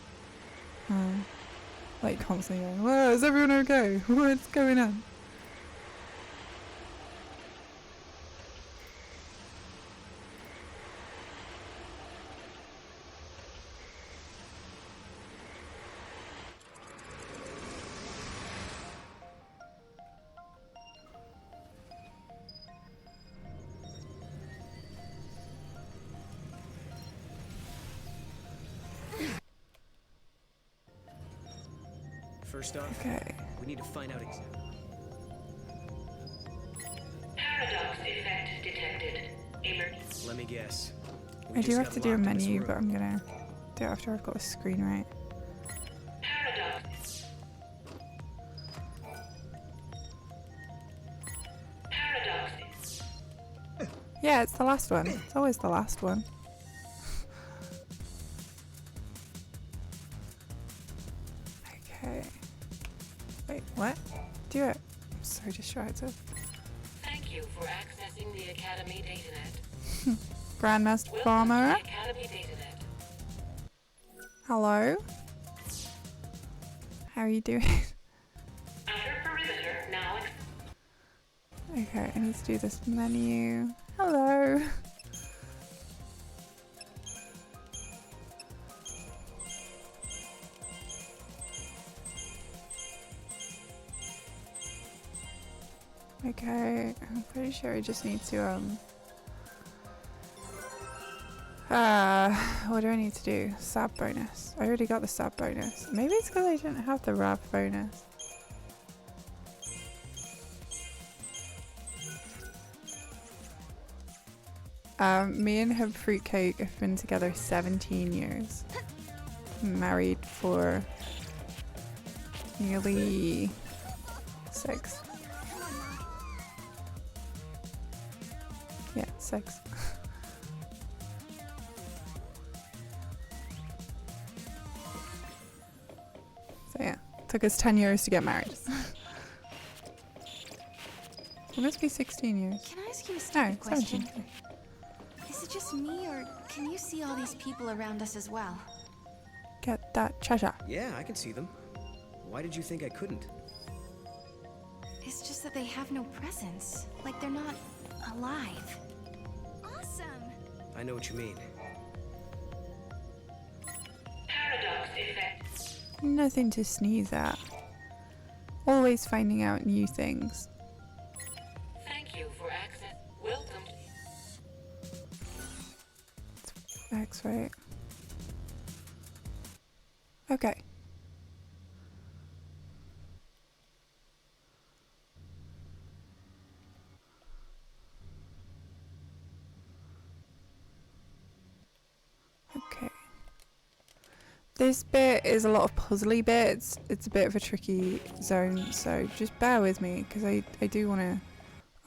S1: Like constantly going, whoa, is everyone okay? What's going on?
S3: First off,
S1: Okay.
S3: we need to find out exactly.
S8: Paradox effect detected.
S3: Let me guess.
S1: I do have to do a menu, but I'm gonna do it after I've got the screen right.
S8: Paradox. Paradox.
S1: Yeah, it's the last one. It's always the last one. Okay. Wait, what? Do it. I'm so distracted.
S8: Thank you for accessing the Academy Datanet.
S1: Grandmaster
S8: Welcome
S1: Farmer.
S8: to the Academy Datanet.
S1: Hello? How are you doing?
S8: Outer perimeter now.
S1: Okay, I need to do this menu. Hello. Okay, I'm pretty sure I just need to what do I need to do? Sab bonus. I already got the sab bonus. Maybe it's because I didn't have the RAV bonus. Me and her fruitcake have been together 17 years. Married for nearly 6. Yeah, 6. So yeah, took us 10 years to get married. It must be 16 years.
S9: Can I ask you a
S1: No,
S9: stupid question?
S1: 17.
S9: Is it just me, or can you see all these people around us as well?
S1: Get that treasure.
S3: Yeah, I can see them. Why did you think I couldn't?
S9: It's just that they have no presence. Like they're not alive.
S4: Awesome!
S3: I know what you mean.
S8: Paradox effect.
S1: Nothing to sneeze at. Always finding out new things.
S8: Thank you for access. Welcome.
S1: X, right? Okay. Okay. This bit is a lot of puzzly bits. It's a bit of a tricky zone, so just bear with me because I do want to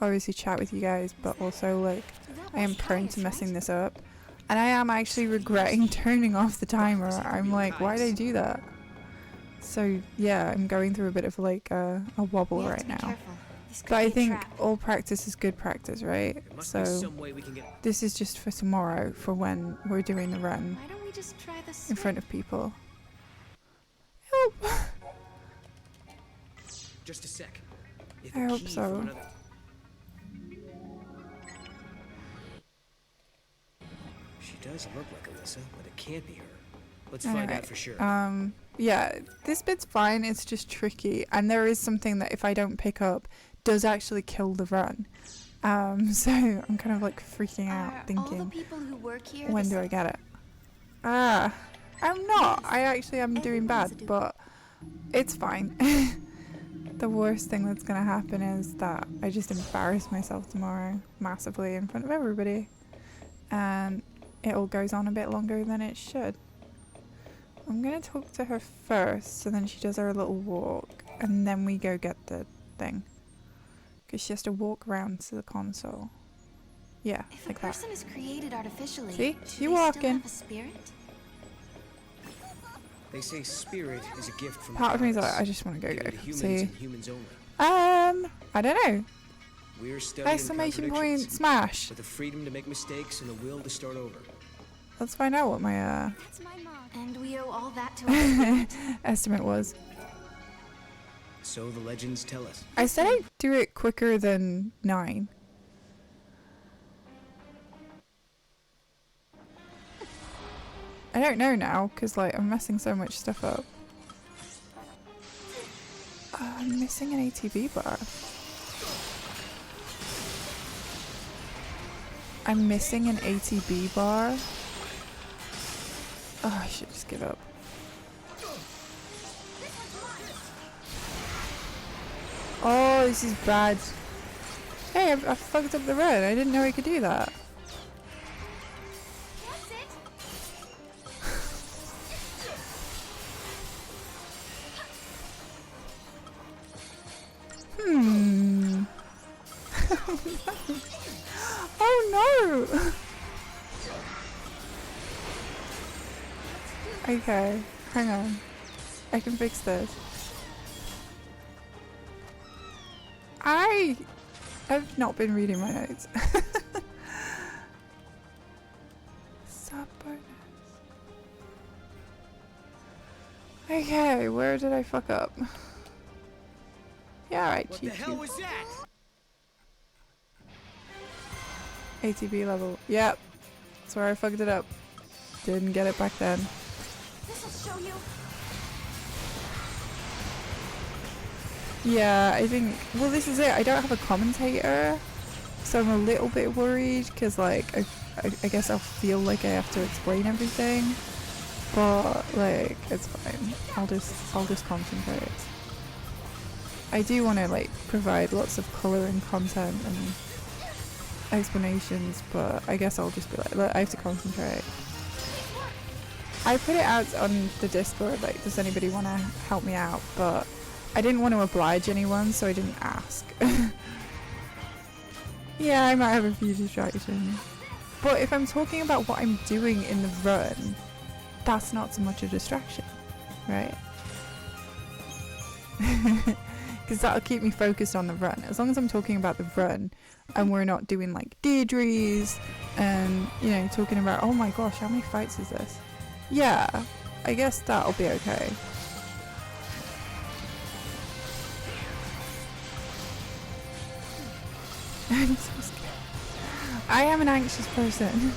S1: obviously chat with you guys, but also like I am prone to messing this up. And I am actually regretting turning off the timer. I'm like, why did I do that? So yeah, I'm going through a bit of like a wobble right now. But I think all practice is good practice, right?
S3: There must
S1: So
S3: be some way we can get.
S1: this is just for tomorrow, for when we're doing the run
S9: Why don't we just try this
S1: in front of people. Help!
S3: Just a sec. If
S1: I
S3: the
S1: hope
S3: key
S1: so.
S3: from another- She does look like Alyssa, but it can't be her. Let's find
S1: Alright,
S3: out for sure.
S1: Yeah, this bit's fine, it's just tricky, and there is something that if I don't pick up, does actually kill the run. So I'm kind of like freaking out,
S9: All the
S1: thinking,
S9: people who work here.
S1: when do I get it? Ah, I'm not. I actually am doing bad, but it's fine. The worst thing that's gonna happen is that I just embarrass myself tomorrow massively in front of everybody, and it all goes on a bit longer than it should. I'm gonna talk to her first, so then she does her little walk, and then we go get the thing. Because she has to walk around to the console. Yeah,
S9: If a
S1: like that.
S9: person is created artificially,
S1: See?
S9: do
S1: You
S9: they
S1: walk
S9: still
S1: in.
S9: have a spirit?
S3: They say spirit is a gift from
S1: Part of me is like,
S3: goddess,
S1: I just want to go
S3: given to
S1: go.
S3: humans
S1: See?
S3: and humans only.
S1: I don't know.
S3: We're studying
S1: Exclamation point
S3: contradictions,
S1: smash.
S3: with the freedom to make mistakes and the will to start over.
S1: Let's find out what my
S4: That's my mom.
S9: And we owe all that to our
S1: estimate was.
S3: So the legends tell us.
S1: I said I'd do it quicker than 9. I don't know now, because like I'm messing so much stuff up. I'm missing an ATB bar. I'm missing an ATB bar. Oh, I should just give up. Oh, this is bad. Hey, I fucked up the run. I didn't know I could do that.
S4: That's it!
S1: Oh no! Okay, hang on. I can fix this. I have not been reading my notes. Sub bonus. Okay, where did I fuck up? Yeah, alright,
S3: What the hell was that?
S1: ATB level. Yep. That's where I fucked it up. Didn't get it back then.
S4: This'll show you.
S1: Yeah, I think... Well, this is it. I don't have a commentator. So I'm a little bit worried because, like, I guess I'll feel like I have to explain everything. But, like, it's fine. I'll just concentrate. I do want to, like, provide lots of colour and content and explanations, but I guess I'll just be like, look, I have to concentrate. I put it out on the Discord, like, does anybody want to help me out? But I didn't want to oblige anyone, so I didn't ask. Yeah, I might have a few distractions. But if I'm talking about what I'm doing in the run, that's not so much a distraction, right? Because that'll keep me focused on the run. As long as I'm talking about the run and we're not doing like Deirdre's and, you know, talking about, oh my gosh, how many fights is this? Yeah, I guess that'll be okay. I'm so scared. I am an anxious person.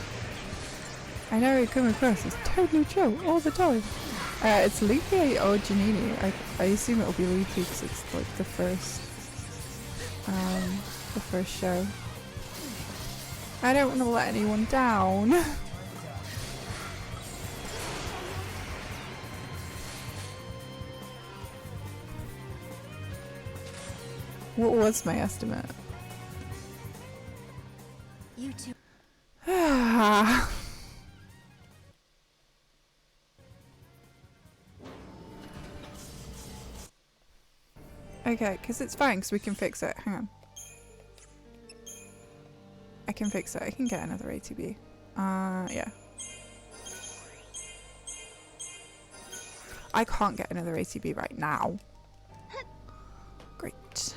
S1: I know I come across as totally chill all the time. It's Luffy or Janini. I assume it'll be Luffy because it's like the first show. I don't want to let anyone down. What was my estimate?
S9: You two.
S1: Okay, because it's fine, because we can fix it. Hang on. I can fix it. I can get another ATB. Yeah. I can't get another ATB right now. Great.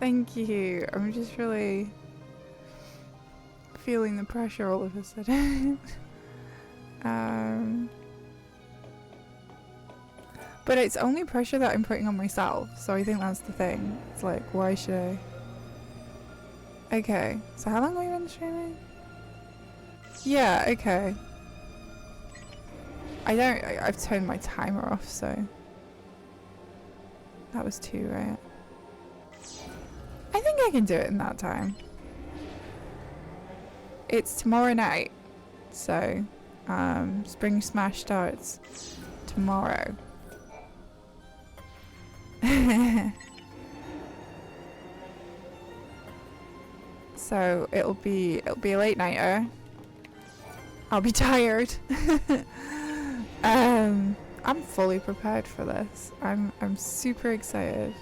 S1: Thank you. I'm just really feeling the pressure all of a sudden. But it's only pressure that I'm putting on myself, so I think that's the thing. It's like, why should I? Okay, so how long have we been streaming? Yeah, okay. I've turned my timer off, so that was 2, right? I think I can do it in that time. It's tomorrow night, so Spring Smash starts tomorrow. So it'll be a late nighter. I'll be tired. I'm fully prepared for this. I'm super excited.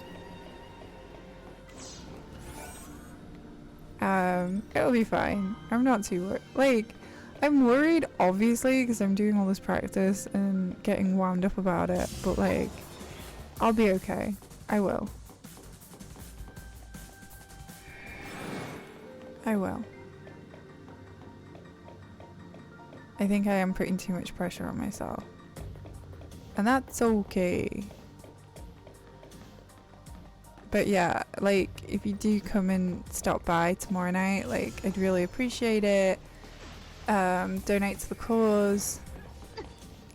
S1: It'll be fine. I'm not too worried. Like, I'm worried obviously because I'm doing all this practice and getting wound up about it, but like, I'll be okay. I will. I will. I think I am putting too much pressure on myself. And that's okay. But yeah, like, if you do come and stop by tomorrow night, like, I'd really appreciate it. Donate to the cause.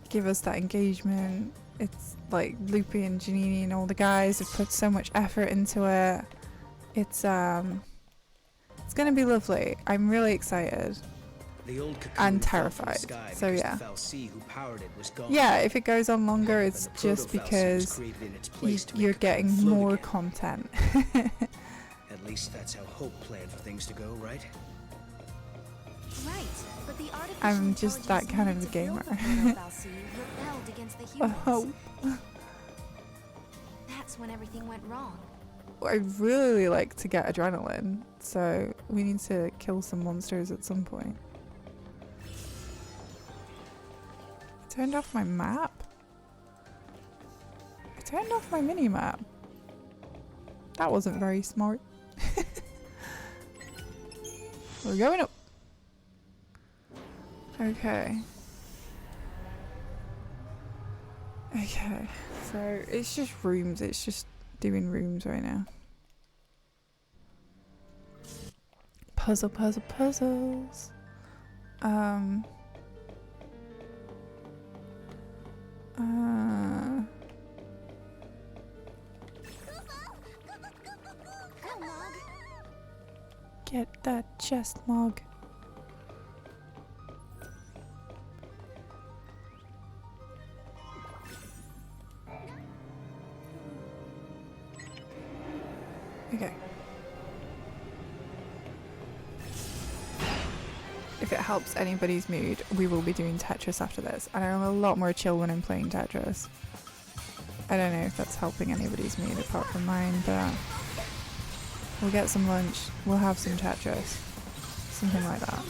S1: Give us that engagement. It's like Loopy and Janini and all the guys have put so much effort into it. It's gonna be lovely. I'm really excited.
S3: The old cocoon
S1: and
S3: fell from the
S1: terrified.
S3: sky
S1: So
S3: because
S1: yeah.
S3: the Fal'Cie who powered it was gone.
S1: Yeah, if it goes on longer,
S3: And
S1: it's
S3: the
S1: just
S3: proto-Fal'Cie was
S1: because
S3: created in its place to make
S1: you're
S3: Cocoon
S1: getting
S3: float
S1: more
S3: again.
S1: content.
S3: At least that's how Hope planned for things to go, right?
S9: Right, but the artificial
S1: I'm just that
S9: intelligence
S1: kind of
S9: needed
S1: a
S9: to build
S1: gamer.
S9: the proto-Fal'Cie rebelled against the humans.
S1: Oh,
S9: That's when everything went wrong.
S1: I'd really like to get adrenaline, so we need to kill some monsters at some point. I turned off my map. I turned off my mini map. That wasn't very smart. We're going up. Okay. Okay, so it's just rooms. It's just doing rooms right now. Puzzles. Get that chest mog. Okay. If it helps anybody's mood, we will be doing Tetris after this. And I'm a lot more chill when I'm playing Tetris. I don't know if that's helping anybody's mood apart from mine, but we'll get some lunch, we'll have some Tetris. Something like that.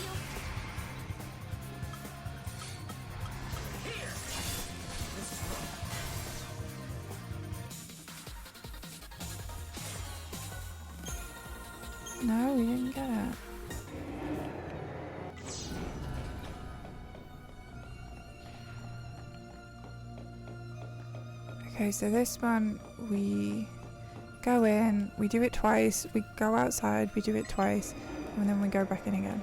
S1: No, we didn't get it. Okay, so this one, we go in, we do it twice, we go outside, we do it twice, and then we go back in again.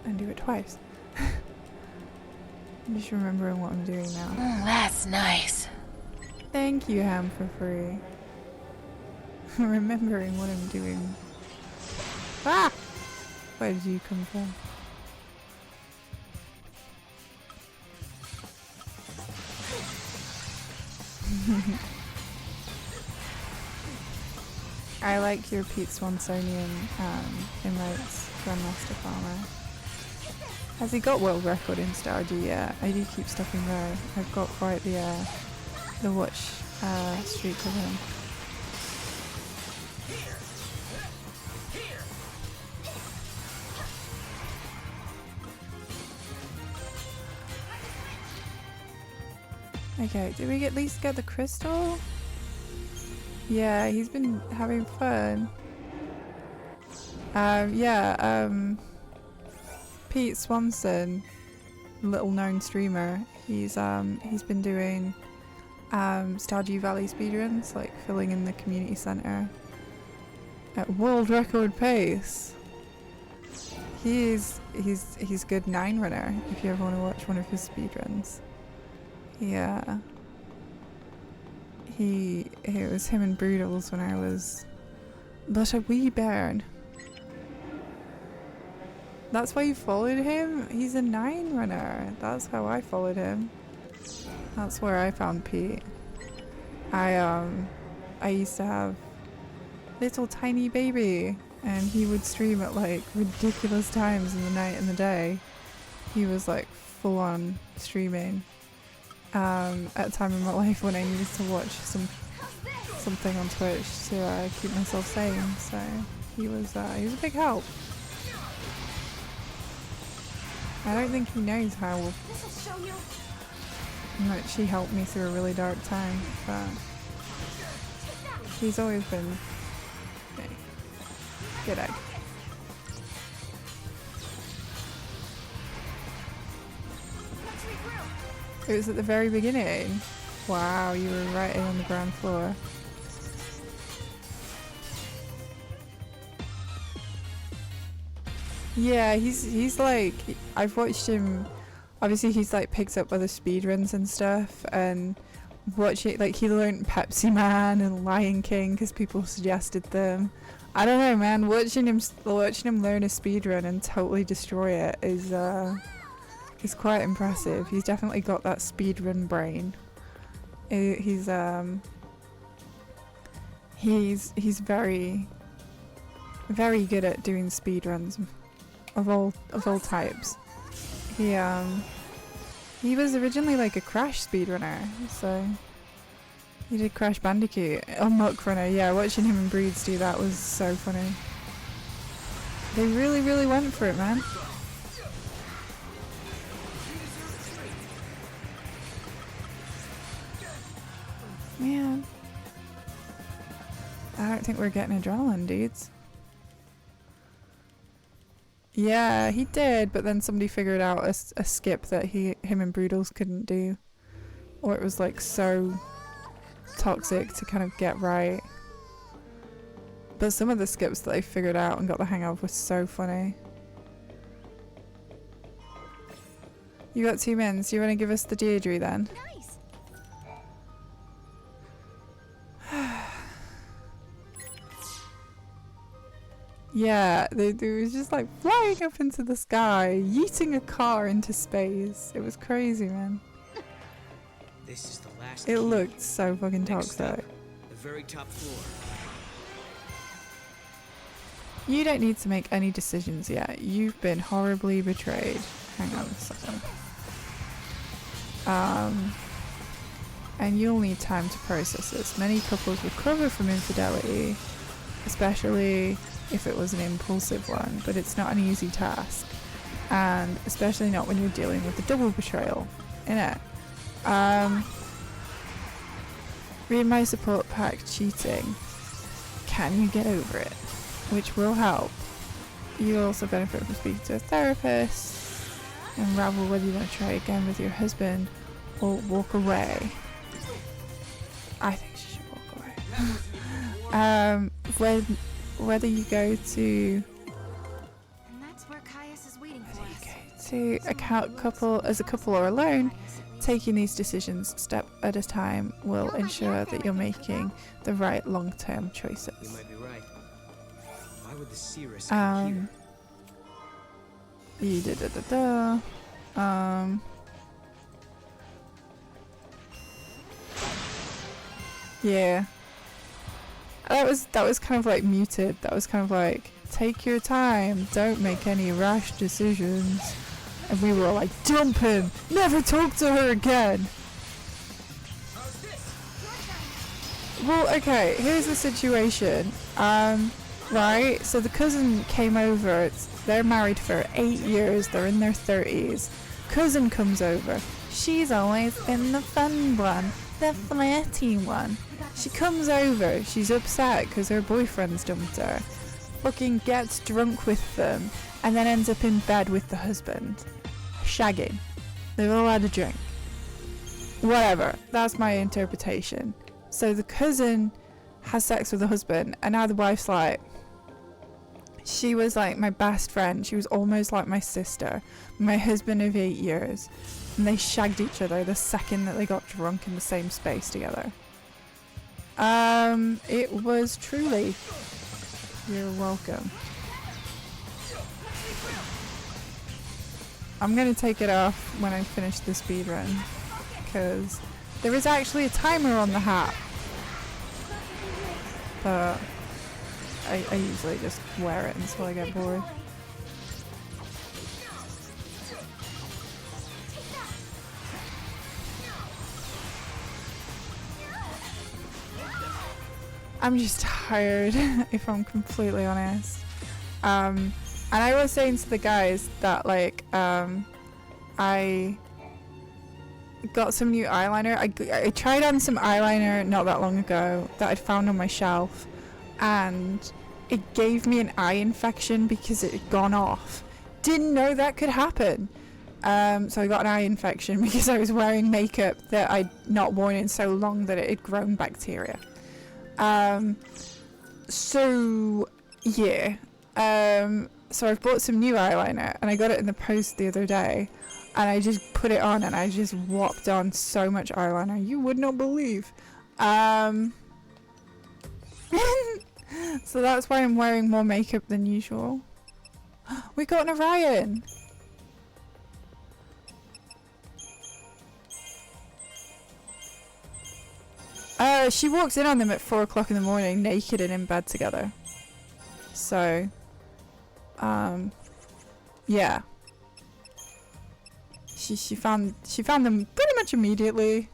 S1: And do it twice. I'm just remembering what I'm doing now.
S10: That's nice.
S1: Thank you, Ham, for free. Remembering what I'm doing. Ah! Where did you come from? I like your Pete Swansonian invites Grandmaster Farmer. Has he got world record in Stardew yet? I do keep stopping there. I've got quite the watch streak with him. Okay, did we at least get the crystal? Yeah, he's been having fun. Pete Swanson, little known streamer, he's been doing Stardew Valley speedruns, like filling in the community center at world record pace. He's good 9 runner if you ever want to watch one of his speedruns. Yeah. It was him and Broodles when I was but a wee bairn. That's why you followed him? He's a 9 runner. That's how I followed him. That's where I found Pete. I used to have little tiny baby and he would stream at like ridiculous times in the night and the day. He was like full on streaming. At a time in my life when I needed to watch something on Twitch to keep myself sane, so he was a big help. I don't think he knows how much he helped me through a really dark time, but he's always been good egg. It was at the very beginning. Wow, you were right in on the ground floor. Yeah, he's like, I've watched him, obviously he's like picked up other speedruns and stuff, and watching, like he learned Pepsi Man and Lion King because people suggested them. I don't know, man, watching him learn a speedrun and totally destroy it is quite impressive. He's definitely got that speedrun brain. He's very, very good at doing speedruns of all types. He was originally like a Crash speedrunner, so he did Crash Bandicoot. Oh, Muck Runner, yeah, watching him and Breeds do that was so funny. They really went for it, man. Man, I don't think we're getting adrenaline, dudes. Yeah, he did, but then somebody figured out a skip that him and Broodles couldn't do. Or it was like so toxic to kind of get right. But some of the skips that they figured out and got the hang of were so funny. You got 2 minutes. You want to give us the Deirdre then?
S9: Nice.
S1: Yeah, they was just like flying up into the sky, yeeting a car into space. It was crazy, man.
S3: This is the last
S1: It
S3: key.
S1: looked so fucking
S3: Next up,
S1: toxic.
S3: the very top floor.
S1: You don't need to make any decisions yet. You've been horribly betrayed. Hang on a second. And you'll need time to process this. Many couples recover from infidelity, especially if it was an impulsive one, but it's not an easy task. And especially not when you're dealing with a double betrayal, innit? Read my support pack, cheating. Can you get over it? Which will help. You also benefit from speaking to a therapist. Unravel whether you want to try again with your husband or walk away. I think she should walk away. Whether you go to
S9: And that's where Caius is waiting for us.
S1: to a couple as a couple or alone, taking these decisions step at a time will ensure that you're making the right long-term
S3: You
S1: choices.
S3: might be right. Why would the Cirrus come here?
S1: Yeah. That was kind of like muted. That was kind of like, take your time, don't make any rash decisions. And we were all like, dump him! Never talk to her again! Well, okay, here's the situation. Right, so the cousin came over. They're married for 8 years. They're in their 30s. Cousin comes over. She's always been the fun one, the flirty one. She comes over. She's upset because her boyfriend's dumped her. Fucking gets drunk with them and then ends up in bed with the husband. Shagging. They've all had a drink. Whatever. That's my interpretation. So the cousin has sex with the husband and now the wife's like, she was like my best friend. She was almost like my sister. My husband of 8 years. And they shagged each other the second that they got drunk in the same space together. It was truly. You're welcome. I'm gonna take it off when I finish the speedrun. Because there is actually a timer on the hat. But I usually just wear it until I get bored. I'm just tired, if I'm completely honest. And I was saying to the guys that like I got some new eyeliner. I tried on some eyeliner not that long ago that I'd found on my shelf, and it gave me an eye infection because it had gone off. Didn't know that could happen. So I got an eye infection because I was wearing makeup that I'd not worn in so long that it had grown bacteria. So yeah. So I've bought some new eyeliner and I got it in the post the other day and I just put it on and I just whopped on so much eyeliner you would not believe. So that's why I'm wearing more makeup than usual. We got an Orion! She walks in on them at 4 o'clock in the morning, naked and in bed together. So, yeah. She found them pretty much immediately.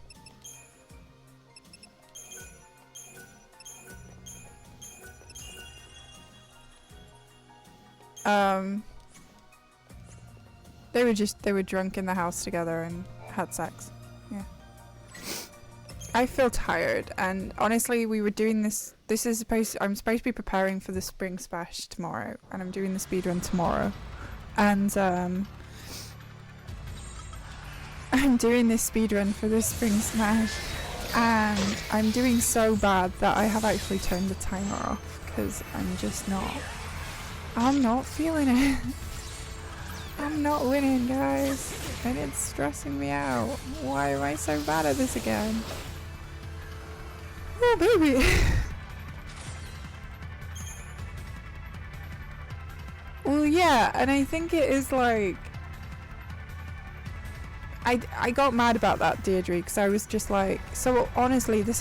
S1: They were drunk in the house together and had sex. Yeah. I feel tired, and honestly, we were doing this. I'm supposed to be preparing for the spring splash tomorrow, and I'm doing the speedrun tomorrow. and I'm doing this speedrun for the Spring Smash, and I'm doing so bad that I have actually turned the timer off because I'm not feeling it. I'm not winning, guys, and it's stressing me out. Why am I so bad at this again? Oh baby. Well, yeah, and I think it is like I got mad about that, Deirdre, because I was just like, so honestly, the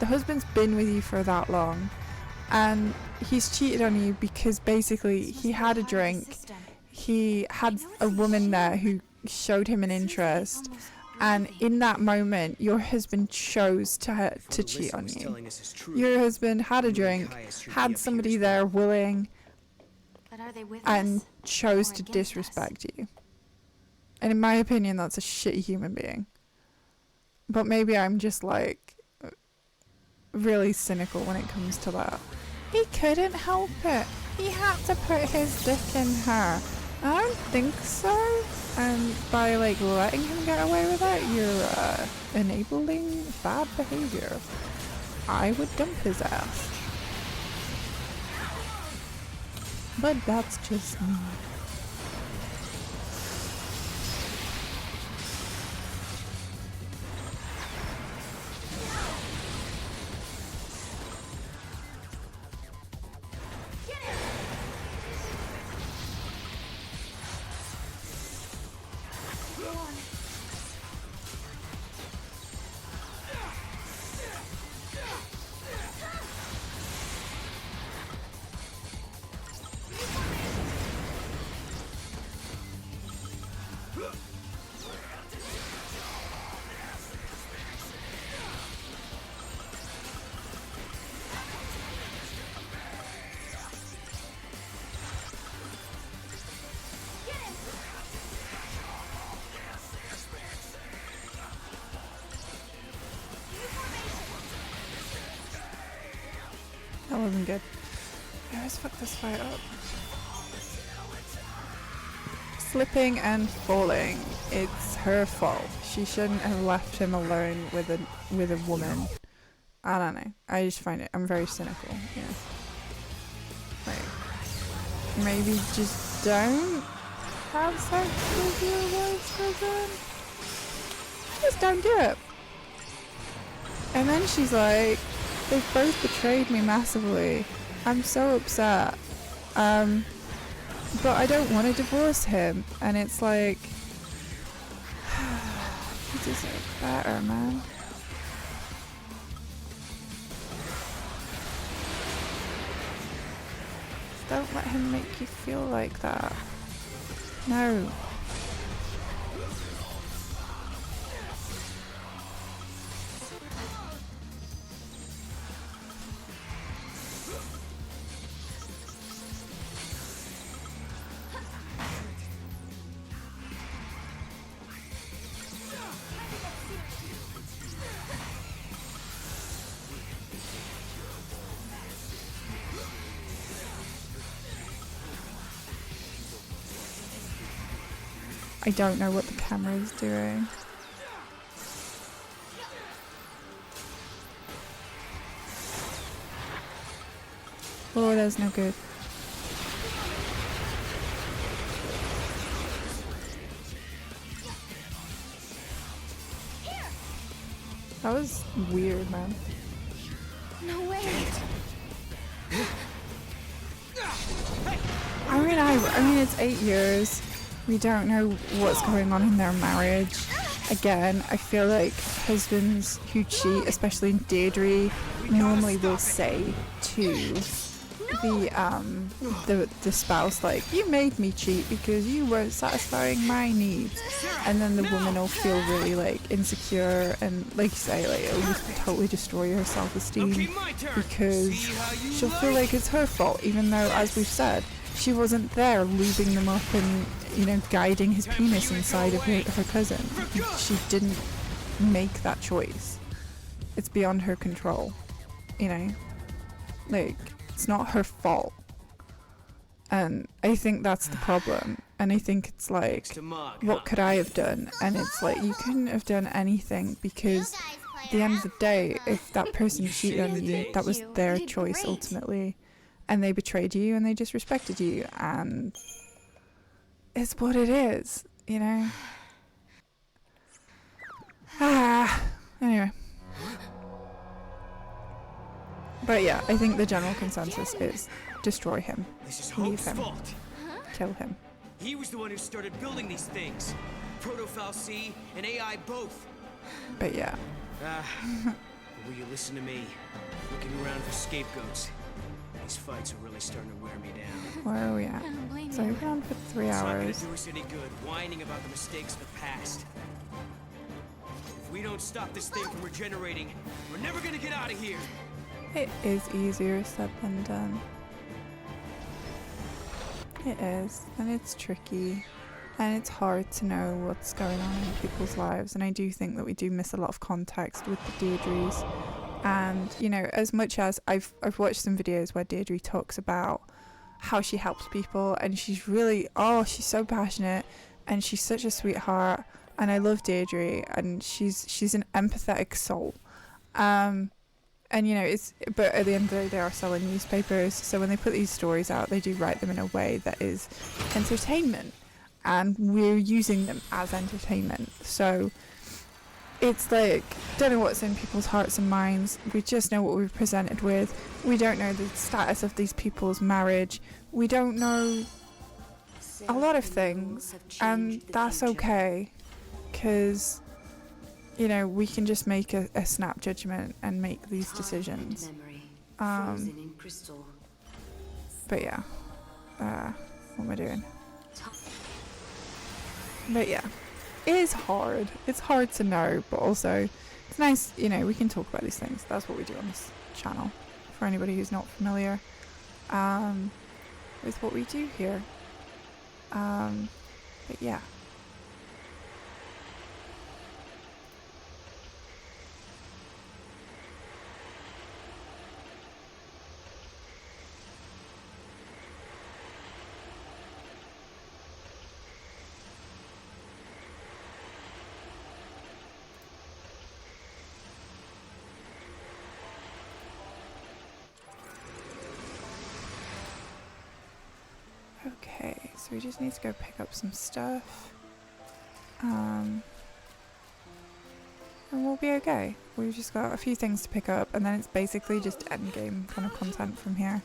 S1: husband's been with you for that long, and he's cheated on you because basically he had a drink, he had a woman there who showed him an interest, and in that moment, your husband chose to cheat on you. Your husband had a drink, had somebody there willing, and chose to disrespect you. And in my opinion, that's a shitty human being. But maybe I'm just like really cynical when it comes to that. He couldn't help it. He had to put his dick in her. I don't think so. And by like letting him get away with it, you're enabling bad behavior. I would dump his ass. But that's just me. That wasn't good. I always fuck this fight up. Slipping and falling. It's her fault. She shouldn't have left him alone with a woman. I don't know. I just find it. I'm very cynical. Yeah. Like, maybe just don't have sex with your wife's cousin. Just don't do it. And then she's like, they've both betrayed me massively. I'm so upset. But I don't want to divorce him. And it's like, you deserve better, man. Don't let him make you feel like that. No. I don't know what the camera is doing. Oh, that's no good. That was weird, man.
S9: No way.
S1: I mean, it's 8 years. We don't know what's going on in their marriage. Again, I feel like husbands who cheat, especially in Deirdre, normally will say to the spouse, like, you made me cheat because you weren't satisfying my needs. And then the woman will feel really like insecure and, like you say, like it'll just totally destroy her self-esteem because she'll feel like it's her fault, even though, as we've said, she wasn't there lubing them up and, you know, guiding his penis inside of her cousin. She didn't make that choice. It's beyond her control, you know? Like, it's not her fault. And I think that's the problem. And I think it's like,
S3: To Mog,
S1: what could I have done? And it's like, you couldn't have done anything, because at the end of the day, if that person cheated on you, that was their choice ultimately. And they betrayed you and they disrespected you, and it's what it is, you know? Anyway. But yeah, I think the general consensus is destroy him,
S3: This is
S1: leave
S3: Hope's
S1: him,
S3: fault.
S1: kill him.
S3: He was the one who started building these things. Proto-Fal C and AI both.
S1: But yeah,
S3: But will you listen to me? Looking around for scapegoats. These fights are really starting to wear me down.
S1: where are we at?
S9: I don't blame
S1: So
S9: you.
S1: we've been on for 3
S3: It's not gonna
S1: hours.
S3: do us any good whining about the mistakes of the past. If we don't stop this thing from regenerating, we're never gonna get out of here.
S1: It is easier said than done. It is, and it's tricky, and it's hard to know what's going on in people's lives, and I do think that we do miss a lot of context with the Deirdres. And you know, as much as I've watched some videos where Deirdre talks about how she helps people, and she's really, she's so passionate, and she's such a sweetheart, and I love Deirdre, and she's an empathetic soul. And you know, but at the end of the day, they are selling newspapers, so when they put these stories out, they do write them in a way that is entertainment, and we're using them as entertainment. So it's like, don't know what's in people's hearts and minds. We just know what we're presented with. We don't know the status of these people's marriage. We don't know a lot of things, and that's okay, because you know, we can just make a snap judgment and make these decisions. But yeah, what am I doing? But yeah, it is hard. It's hard to know, but also it's nice, you know, we can talk about these things. That's what we do on this channel, for anybody who's not familiar with what we do here. But yeah. Okay, so we just need to go pick up some stuff, and we'll be okay. We've just got a few things to pick up, and then it's basically just endgame kind of content from here.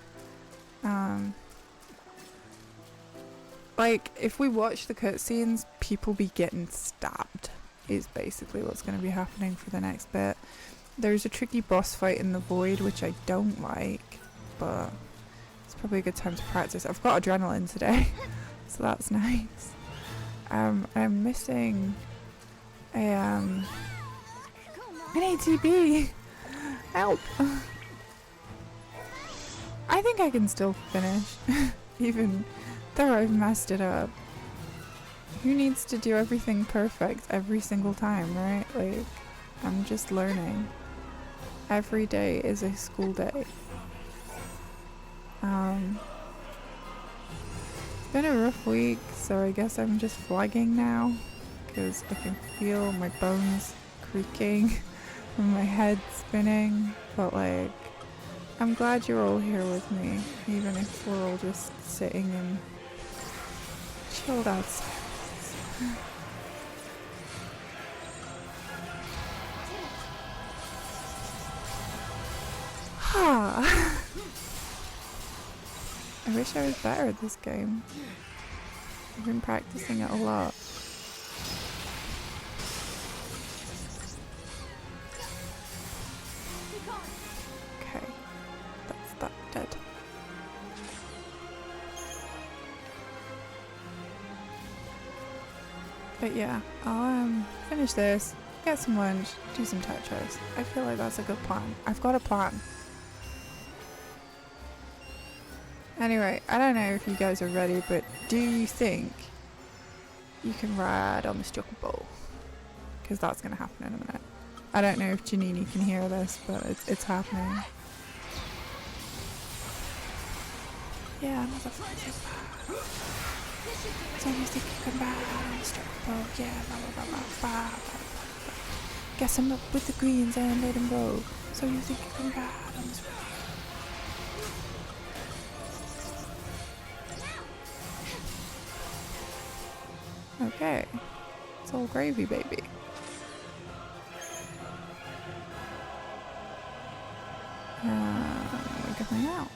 S1: Like, if we watch the cutscenes, people be getting stabbed is basically what's going to be happening for the next bit. There's a tricky boss fight in the void, which I don't like, but probably a good time to practice. I've got adrenaline today, so that's nice. I'm missing an ATB. Help! I think I can still finish, even though I've messed it up. Who needs to do everything perfect every single time, right? Like, I'm just learning. Every day is a school day. It's been a rough week, so I guess I'm just flagging now, because I can feel my bones creaking and my head spinning, but like, I'm glad you're all here with me, even if we're all just sitting in chilled out silence. I wish I was better at this game. I've been practicing it a lot. Okay, that's that dead. But yeah, I'll finish this, get some lunch, do some Tetris. I feel like that's a good plan. I've got a plan. Anyway, I don't know if you guys are ready, but do you think you can ride on this chocobo? Because that's going to happen in a minute. I don't know if Janini can hear this, but it's happening. Yeah, motherfucker. So you think you can ride on this chocobo? Yeah, blah blah blah blah blah blah blah. Guess I'm up with the greens and let them go. So you think you can ride on this rodeo? Okay, it's all gravy, baby. We're going out.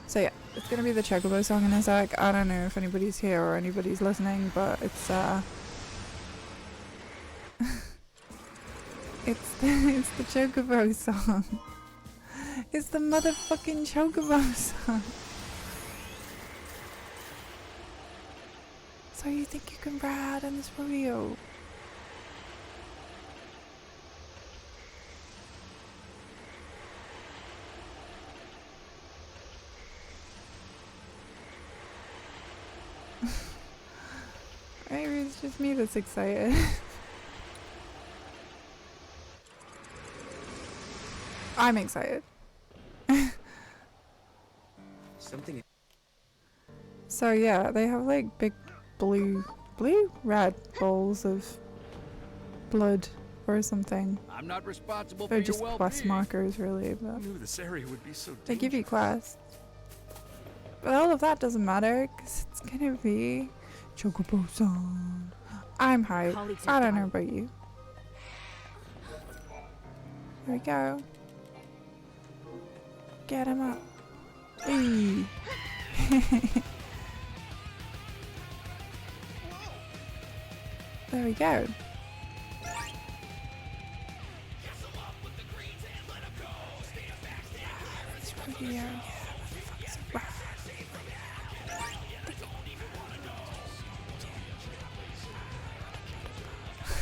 S1: So yeah, it's gonna be the Chocobo song in a sec. I don't know if anybody's here or anybody's listening, but it's it's the Chocobo song. It's the motherfucking Chocobo song. So you think you can ride on this rodeo? Maybe it's just me that's excited. I'm excited.
S3: Something.
S1: So yeah, they have like big red balls of blood or something.
S10: I'm not responsible
S1: They're
S10: for
S1: just
S10: your
S1: quest
S10: well-being.
S1: markers really, but
S10: I knew this area would be so
S1: they give you
S10: dangerous.
S1: quests. But all of that doesn't matter because it's gonna be Chocobo song. I'm hyped.
S4: Colleagues
S1: I
S4: are
S1: don't know
S4: dying.
S1: about you. Here we go. Get him up. Eee. There we go. This rodeo, yeah, motherfuckers are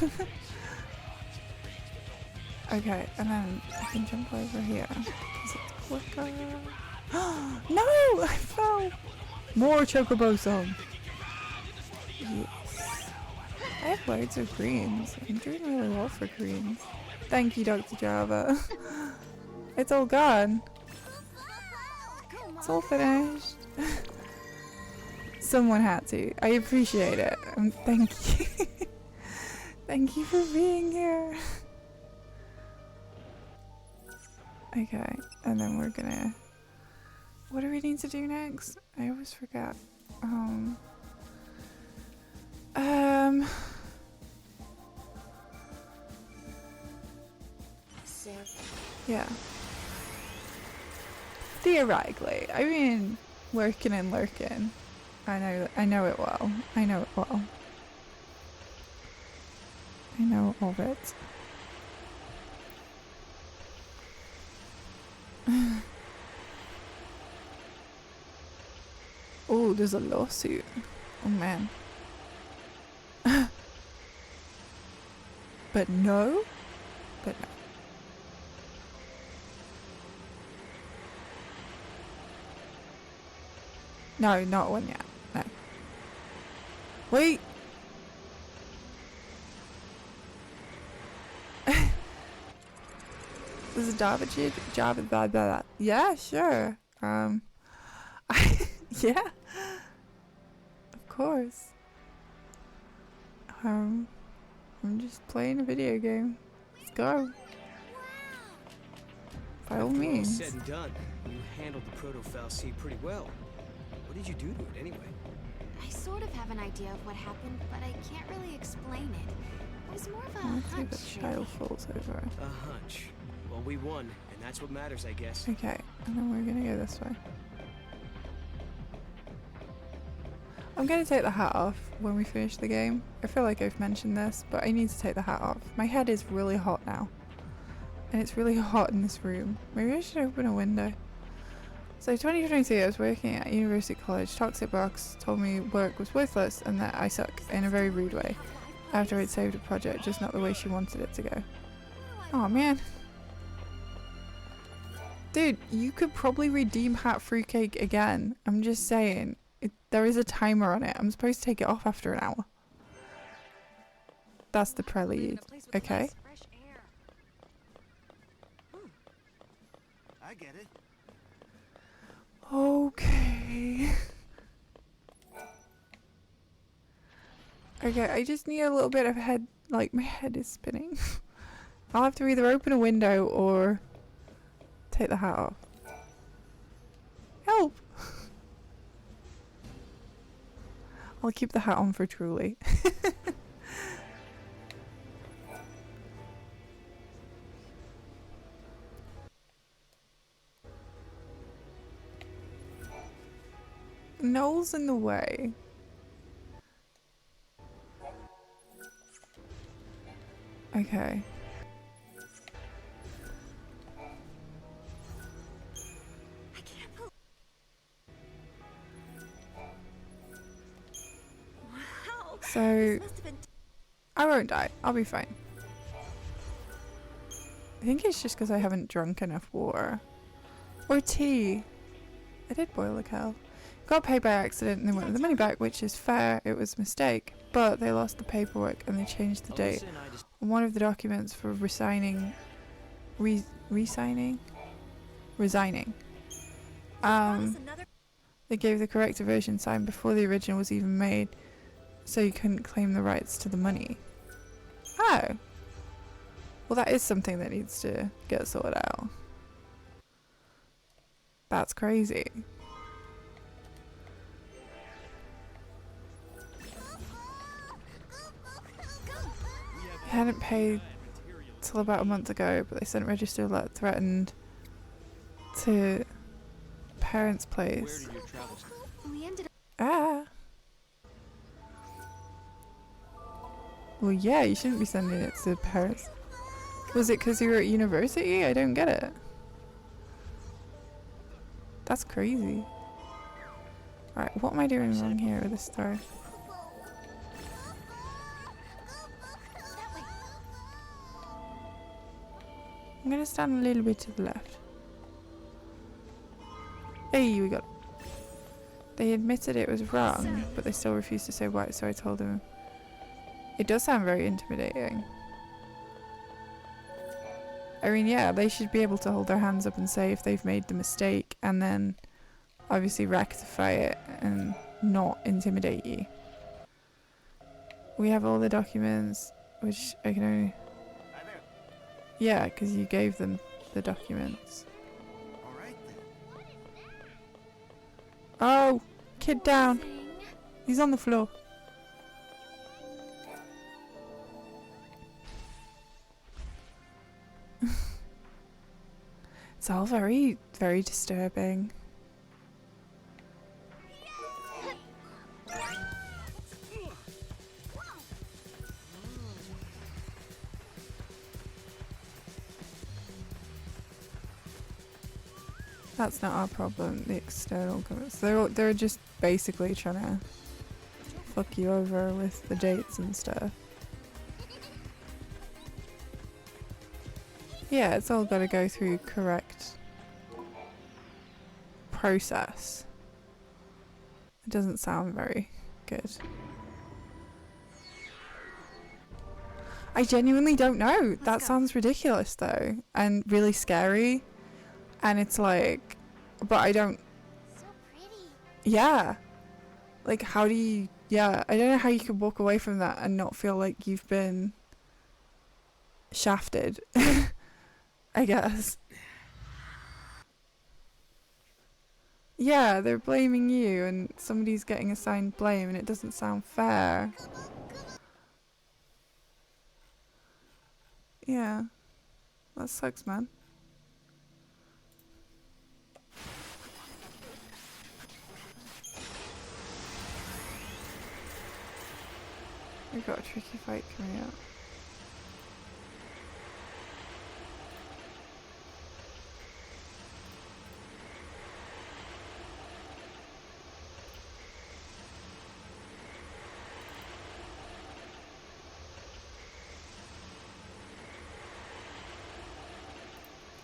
S1: wild. Okay, and then I can jump over here. Is it quicker? No! I fell! More Chocobo song. Yes. I have loads of greens. I'm doing really well for greens. Thank you, Dr. Java. It's all gone. It's all finished. Someone had to. I appreciate it. Thank you. Thank you for being here. Okay, and then we're gonna... What do we need to do next? I always forget. Yeah. Theoretically, I mean, lurking and lurking. I know it well. I know it well. I know of it. Oh, there's a lawsuit. Oh man. But no. But no. No, not one yet. No. Wait. There's a Java blah blah. Yeah, sure. Yeah. Of course. I'm just playing a video game. Let's go. By all
S3: After all
S1: means.
S3: said and done, you handled the proto-fal'Cie pretty well. What did you do to it anyway?
S9: I sort of have an idea of what happened, but I can't really explain it. It was more of a
S1: Let's see
S9: hunch.
S1: if the child falls over.
S3: A hunch. Well, we won, and that's what matters, I guess.
S1: Okay, and then we're gonna go this way. I'm gonna take the hat off when we finish the game. I feel like I've mentioned this, but I need to take the hat off. My head is really hot now. And it's really hot in this room. Maybe I should open a window. So 2022, I was working at University College. Toxic Box told me work was worthless and that I suck in a very rude way. After I'd saved a project, just not the way she wanted it to go. Oh man. Dude, you could probably redeem Hat Fruitcake again. I'm just saying. There is a timer on it. I'm supposed to take it off after an hour. That's the prelude. Okay.
S6: I get it.
S1: Okay. Okay, I just need a little bit of head, like my head is spinning. I'll have to either open a window or take the hat off. Help! I'll keep the hat on for Truly. Noel's in the way. Okay.
S4: I can't believe. Wow.
S1: So
S4: This must have been.
S1: I won't die. I'll be fine. I think it's just because I haven't drunk enough water. Or tea. I did boil a cow. Got paid by accident and they wanted the money back, which is fair. It was a mistake. But they lost the paperwork and they changed the date on one of the documents for resigning. Resigning? They gave the correct version signed before the original was even made, so you couldn't claim the rights to the money. Oh. Well, that is something that needs to get sorted out. That's crazy. He hadn't paid till about a month ago, but they sent register alert threatened to parents' place.
S9: We ended up.
S1: Ah. Well, yeah, you shouldn't be sending it to parents. Was it because you were at university? I don't get it. That's crazy. Alright, what am I doing wrong here with this story? I'm gonna stand a little bit to the left. Hey, we got it. They admitted it was wrong, but they still refused to say why, so I told them. It does sound very intimidating. I mean, yeah, they should be able to hold their hands up and say if they've made the mistake and then obviously rectify it and not intimidate you. We have all the documents, which I can only... Yeah, because you gave them the documents. Oh, kid down. He's on the floor. It's all very, very disturbing. That's not our problem, the external comments. They're just basically trying to fuck you over with the dates and stuff. Yeah, it's all got to go through correct process. It doesn't sound very good. I genuinely don't know. That sounds ridiculous though, and really scary. And it's like, but I don't.
S2: So pretty.
S1: Yeah. Like, how do you? Yeah, I don't know how you could walk away from that and not feel like you've been shafted. I guess. Yeah, they're blaming you and somebody's getting assigned blame and it doesn't sound fair. Yeah. That sucks, man. We've got a tricky fight coming up.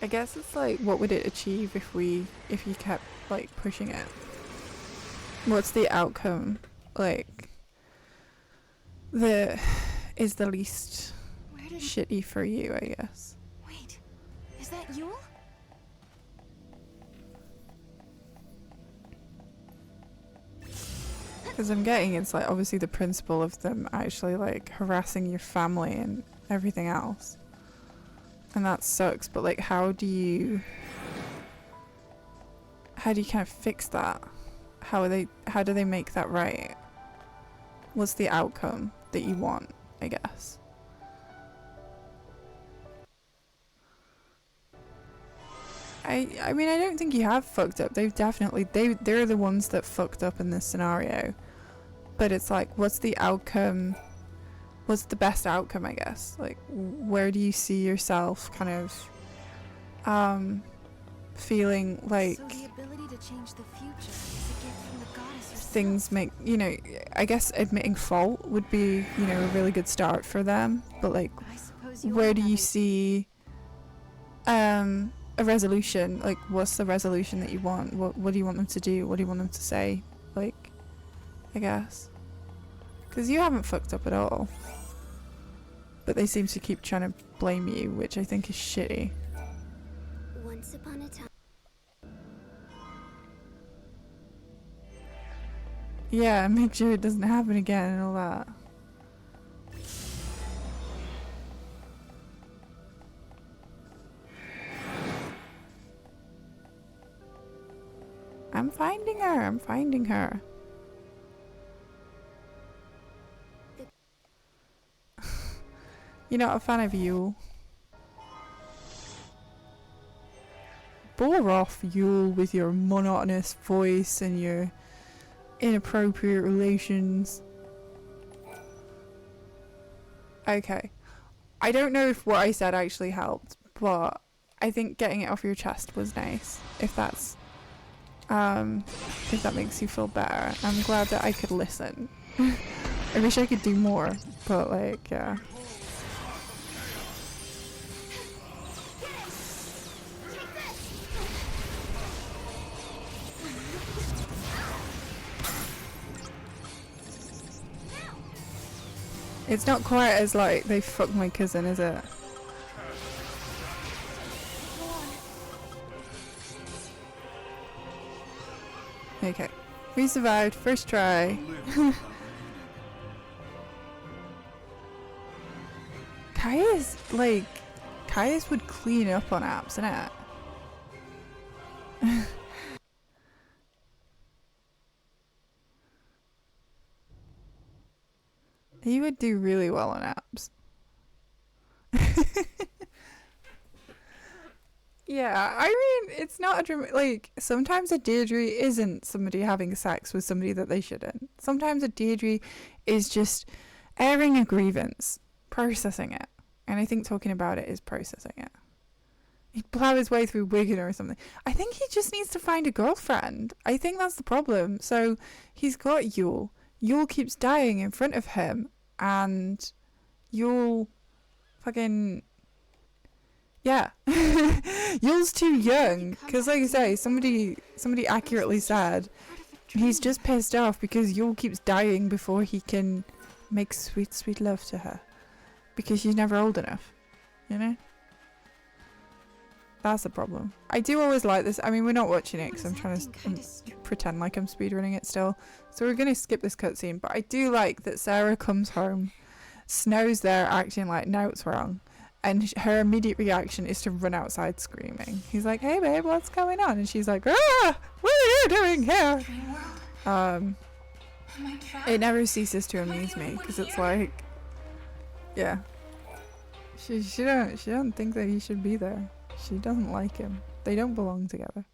S1: I guess it's like, what would it achieve if you kept like pushing it? What's the outcome? Like, is the least shitty for you, I guess.
S9: Wait, is that Yule?
S1: Because I'm getting it's like obviously the principle of them actually like harassing your family and everything else. And that sucks, but like how do you kind of fix that? How do they make that right? What's the outcome that you want, I guess? I mean, I don't think you have fucked up. They're the ones that fucked up in this scenario. But it's like, what's the outcome? What's the best outcome, I guess? Like, where do you see yourself kind of feeling like
S9: So the ability to change the future is a gift from the goddess herself.
S1: things make, you know, I guess admitting fault would be, you know, a really good start for them. But like,
S9: I suppose you
S1: where
S9: are
S1: do you
S9: having-
S1: see a resolution? Like, what's the resolution that you want? What do you want them to do? What do you want them to say? Like, I guess, because you haven't fucked up at all, but they seem to keep trying to blame you, which I think is shitty.
S2: Once upon a time.
S1: Yeah, make sure it doesn't happen again and all that. I'm finding her. I'm finding her. You're not a fan of Yule? Bore off, Yule, with your monotonous voice and your inappropriate relations. Okay. I don't know if what I said actually helped, but I think getting it off your chest was nice. If that makes you feel better. I'm glad that I could listen. I wish I could do more, but like, yeah. It's not quite as like they fucked my cousin, is it? Okay. We survived. First try. Caius would clean up on apps, innit? He would do really well on apps. Yeah, I mean, it's not like, sometimes a Deirdre isn't somebody having sex with somebody that they shouldn't. Sometimes a Deirdre is just airing a grievance, processing it. And I think talking about it is processing it. He'd plow his way through Wigan or something. I think he just needs to find a girlfriend. I think that's the problem. So he's got Yule. Yule keeps dying in front of him. And Yule fucking... Yeah. Yule's too young. Because like I say, somebody accurately said he's just pissed off because Yule keeps dying before he can make sweet, sweet love to her. Because she's never old enough. You know? That's the problem. I do always like this. I mean, we're not watching it because I'm trying to pretend like I'm speedrunning it still. So we're going to skip this cutscene. But I do like that Sarah comes home. Snow's there acting like nout's wrong. And her immediate reaction is to run outside screaming. He's like, hey babe, what's going on? And she's like, ah, what are you doing here? It never ceases to amuse me because it's like, yeah, she don't think that he should be there. She doesn't like him. They don't belong together.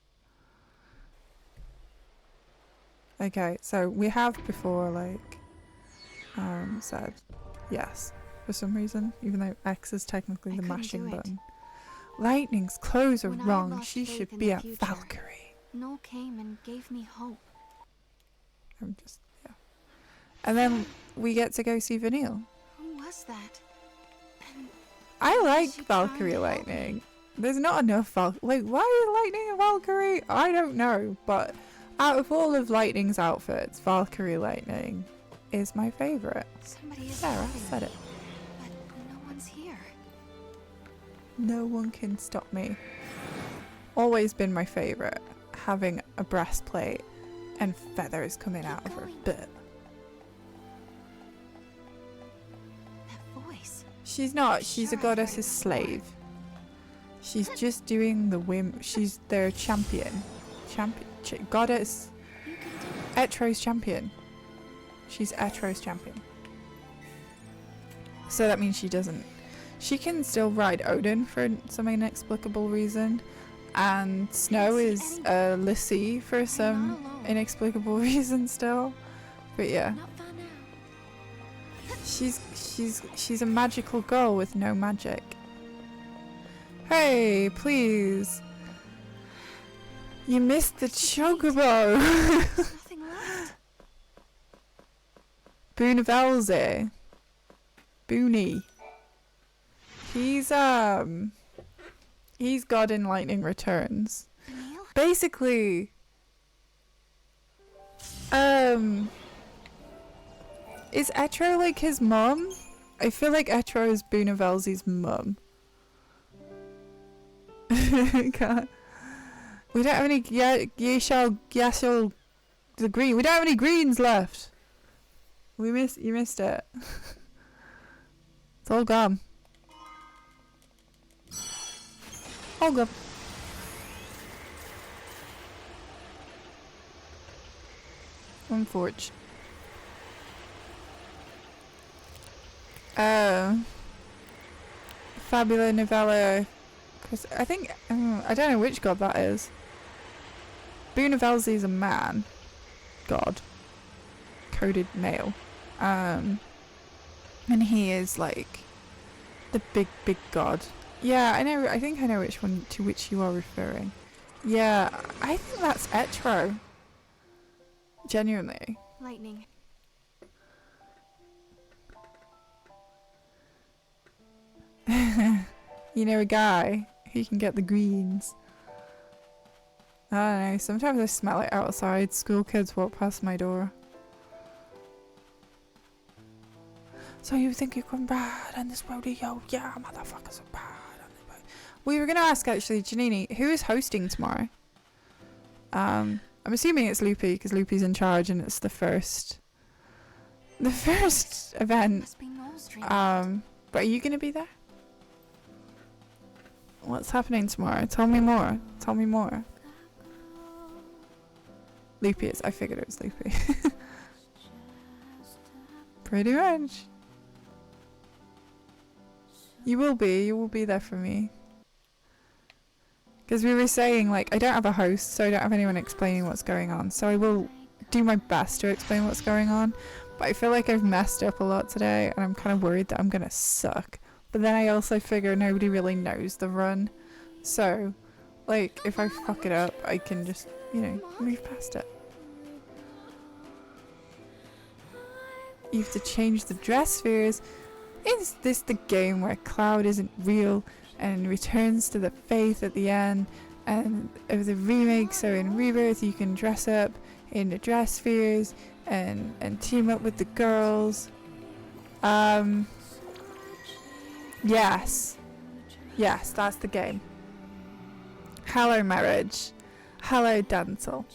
S1: Okay, so we have before like said yes for some reason, even though X is technically the mashing button. Lightning's clothes are wrong. She should be a Valkyrie.
S9: Noel came and gave me hope.
S1: I'm just, yeah. And then we get to go see Vanille.
S9: Who was that? And
S1: I like Valkyrie Lightning. There's not enough like, why is Lightning a Valkyrie? I don't know, but out of all of Lightning's outfits, Valkyrie Lightning is my favourite.
S9: Somebody is
S1: Sarah
S9: coming,
S1: said it.
S9: but no one's here.
S1: No one can stop me. Always been my favourite, having a breastplate and feathers coming out of her butt. She's not. She's a goddess's slave. She's just doing the whim. She's their champion. Goddess. Etro's champion. She's Etro's champion. So that means she doesn't. She can still ride Odin for some inexplicable reason. And Snow is Lissy for some inexplicable reason still. But yeah. She's a magical girl with no magic. Hey, please. You missed the chocobo.
S9: Nothing left.
S1: Boonavelze. Boony. He's God in Lightning Returns.
S9: Emil?
S1: Basically, is Etro like his mum? I feel like Etro is Boonavelze's mum. God. We don't have any Yashal the green. We don't have any greens left. You missed it. It's all gone. All gone. Unfortunate. Fabula Novella. Cause I think I don't know which god that is. Boonavelze is a man. God. Coded male. And he is like the big god. Yeah, I know. I think I know which one to which you are referring. Yeah, I think that's Etro. Genuinely.
S9: Lightning.
S1: You know a guy who can get the greens. I don't know. Sometimes I smell it outside. School kids walk past my door. So you think you're bad in this rodeo? Yeah, motherfuckers are bad. We were going to ask actually, Janini, who is hosting tomorrow? I'm assuming it's Loopy because Loopy's in charge and it's the first event.
S9: Must be Noel's dream.
S1: But are you going to be there? What's happening tomorrow? Tell me more. Tell me more. Loopy is. I figured it was Loopy. Pretty much. You will be. You will be there for me. Because we were saying, like, I don't have a host, so I don't have anyone explaining what's going on. So I will do my best to explain what's going on. But I feel like I've messed up a lot today, and I'm kind of worried that I'm going to suck. But then I also figure nobody really knows the run. So, like, if I fuck it up, I can just, you know, move past it. You have to change the dress spheres. Is this the game where Cloud isn't real and returns to the faith at the end? And of the remake, so in Rebirth, you can dress up in the dress spheres and team up with the girls. Yes. Yes, that's the game. Hello, marriage. Hello, Dancel.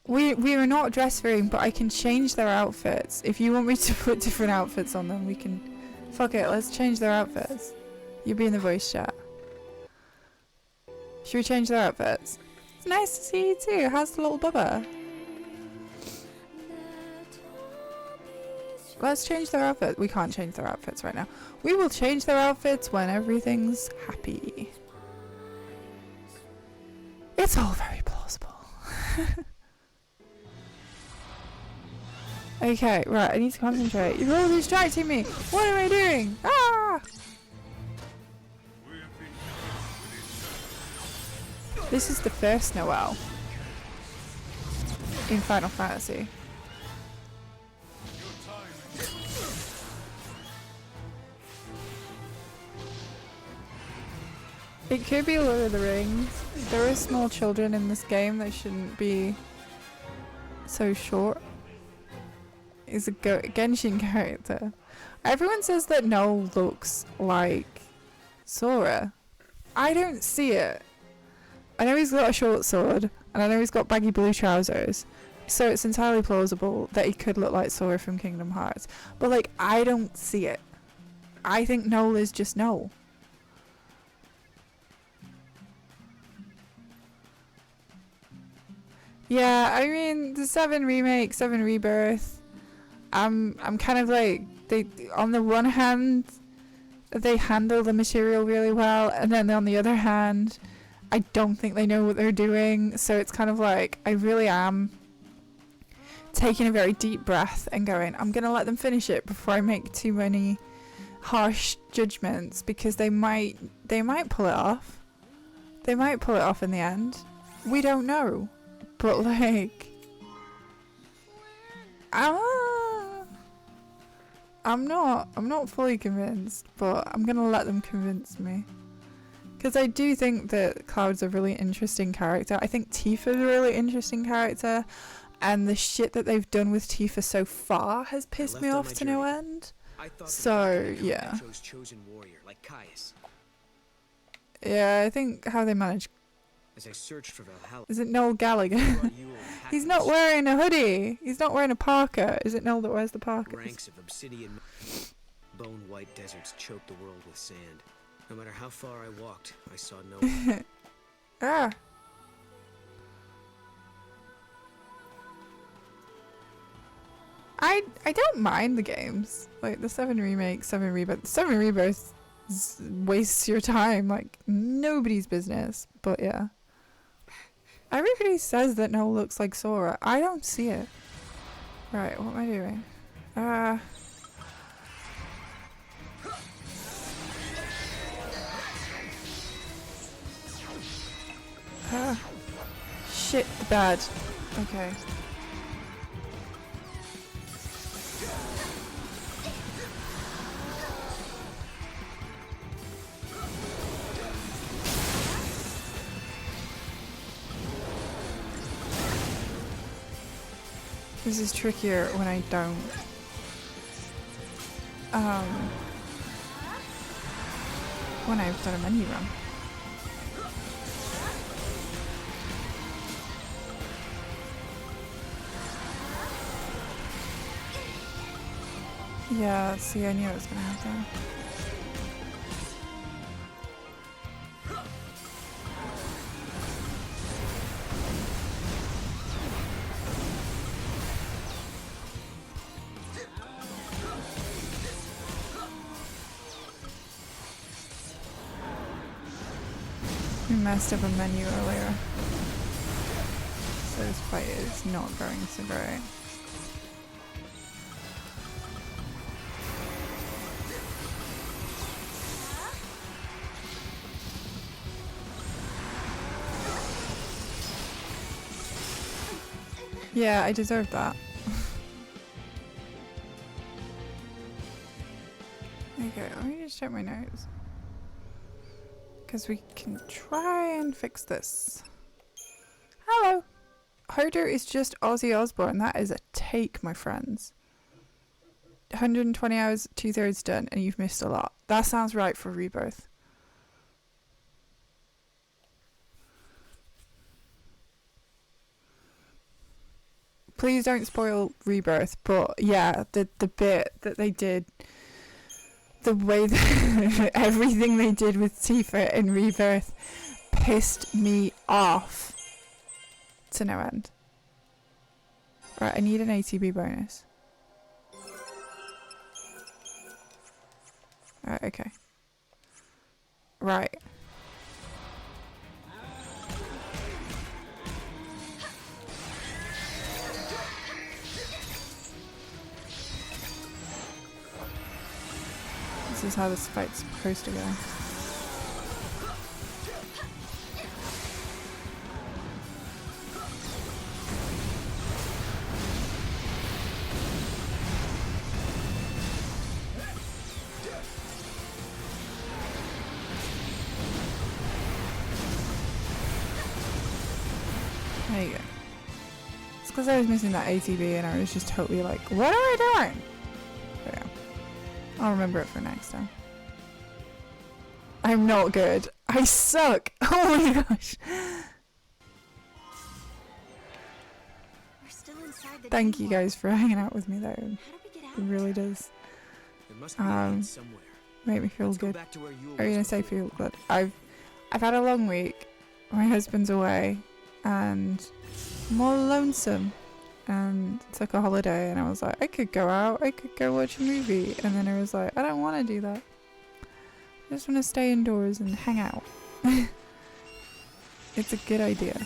S1: We are not dress spheering, but I can change their outfits. If you want me to put different outfits on them, we can... Fuck it, let's change their outfits. You'll be in the voice chat. Should we change their outfits? It's nice to see you too. How's the little bubba? Let's change their outfits. We can't change their outfits right now. We will change their outfits when everything's happy. It's all very plausible. Okay, right, I need to concentrate. You're all distracting me. What am I doing? Ah! This is the first Noel in Final Fantasy. It could be Lord of the Rings. There are small children in this game that shouldn't be so short. Is a Genshin character. Everyone says that Noel looks like Sora. I don't see it. I know he's got a short sword, and I know he's got baggy blue trousers, so it's entirely plausible that he could look like Sora from Kingdom Hearts. But like, I don't see it. I think Noel is just Noel. Yeah, I mean the 7 remake, 7 rebirth. I'm kind of like, they, on the one hand, they handle the material really well, and then on the other hand, I don't think they know what they're doing. So it's kind of like, I really am taking a very deep breath and going, I'm gonna let them finish it before I make too many harsh judgments, because they might pull it off. They might pull it off in the end. We don't know. But like, I'm not fully convinced, but I'm gonna let them convince me. Because I do think that Cloud's a really interesting character. I think Tifa's a really interesting character, and the shit that they've done with Tifa so far has pissed me off to no end. So yeah.
S3: Chosen warrior like Caius.
S1: Yeah, I think how they manage.
S3: As I searched for Valhalla.
S1: Is it Noel Gallagher? He's not wearing a hoodie. He's not wearing a parka. Is it Noel that wears the parka?
S3: Ranks of obsidian, bone white deserts choked the world with sand. No matter how far I walked, I saw no one.
S1: Ah. I don't mind the games. Like the 7 remake, 7 rebirth. 7 rebirth wastes your time like nobody's business. But yeah. Everybody says that Noel looks like Sora. I don't see it. Right, what am I doing? Shit, bad. Okay. This is trickier when I don't. When I've done a menu run. Yeah, see, I knew it was gonna happen. We messed up a menu earlier, so this fight is not going so great. Yeah, I deserve that. Okay, let me just check my notes. Because we can try and fix this. Hello! Herder is just Ozzy Osbourne. That is a take, my friends. 120 hours, 2/3 done, and you've missed a lot. That sounds right for Rebirth. Please don't spoil Rebirth, but yeah, the bit that they did, the way that everything they did with Tifa in Rebirth pissed me off to no end. Right, I need an ATB bonus. Right, okay. Right. This is how this fight's supposed to go. There you go. It's because I was missing that ATB and I was just totally like, what am I doing? There we go. I'll remember it for next time. I'm not good. I suck. Oh my gosh.
S2: We're still inside the
S1: Thank you guys for hanging out with me though. It really does.
S3: There must be a hint somewhere.
S1: Make me feel
S3: Let's go
S1: good.
S3: back to where Yule
S1: Are you
S3: was
S1: gonna say
S3: before.
S1: feel good? I've had a long week. My husband's away, and I'm all lonesome. And took a holiday, and I was like, I could go out. I could go watch a movie. And then I was like, I don't want to do that. I just want to stay indoors and hang out. It's a good idea.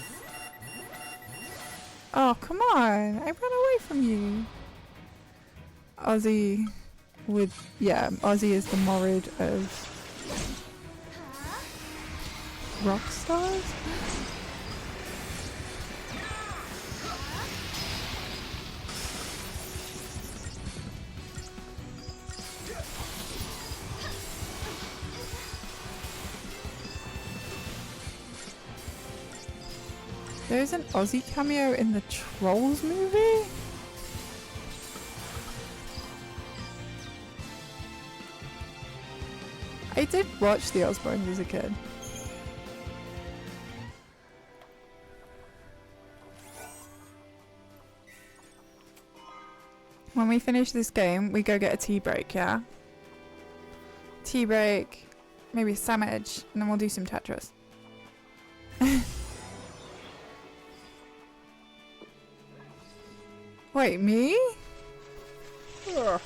S1: Oh, come on. I ran away from you. Ozzy Ozzy is the Morid of rock stars? There's an Ozzy cameo in the Trolls movie? I did watch the Osbournes as a kid. When we finish this game, we go get a tea break, yeah? Tea break, maybe a sandwich, and then we'll do some Tetris. Wait, me? Ugh.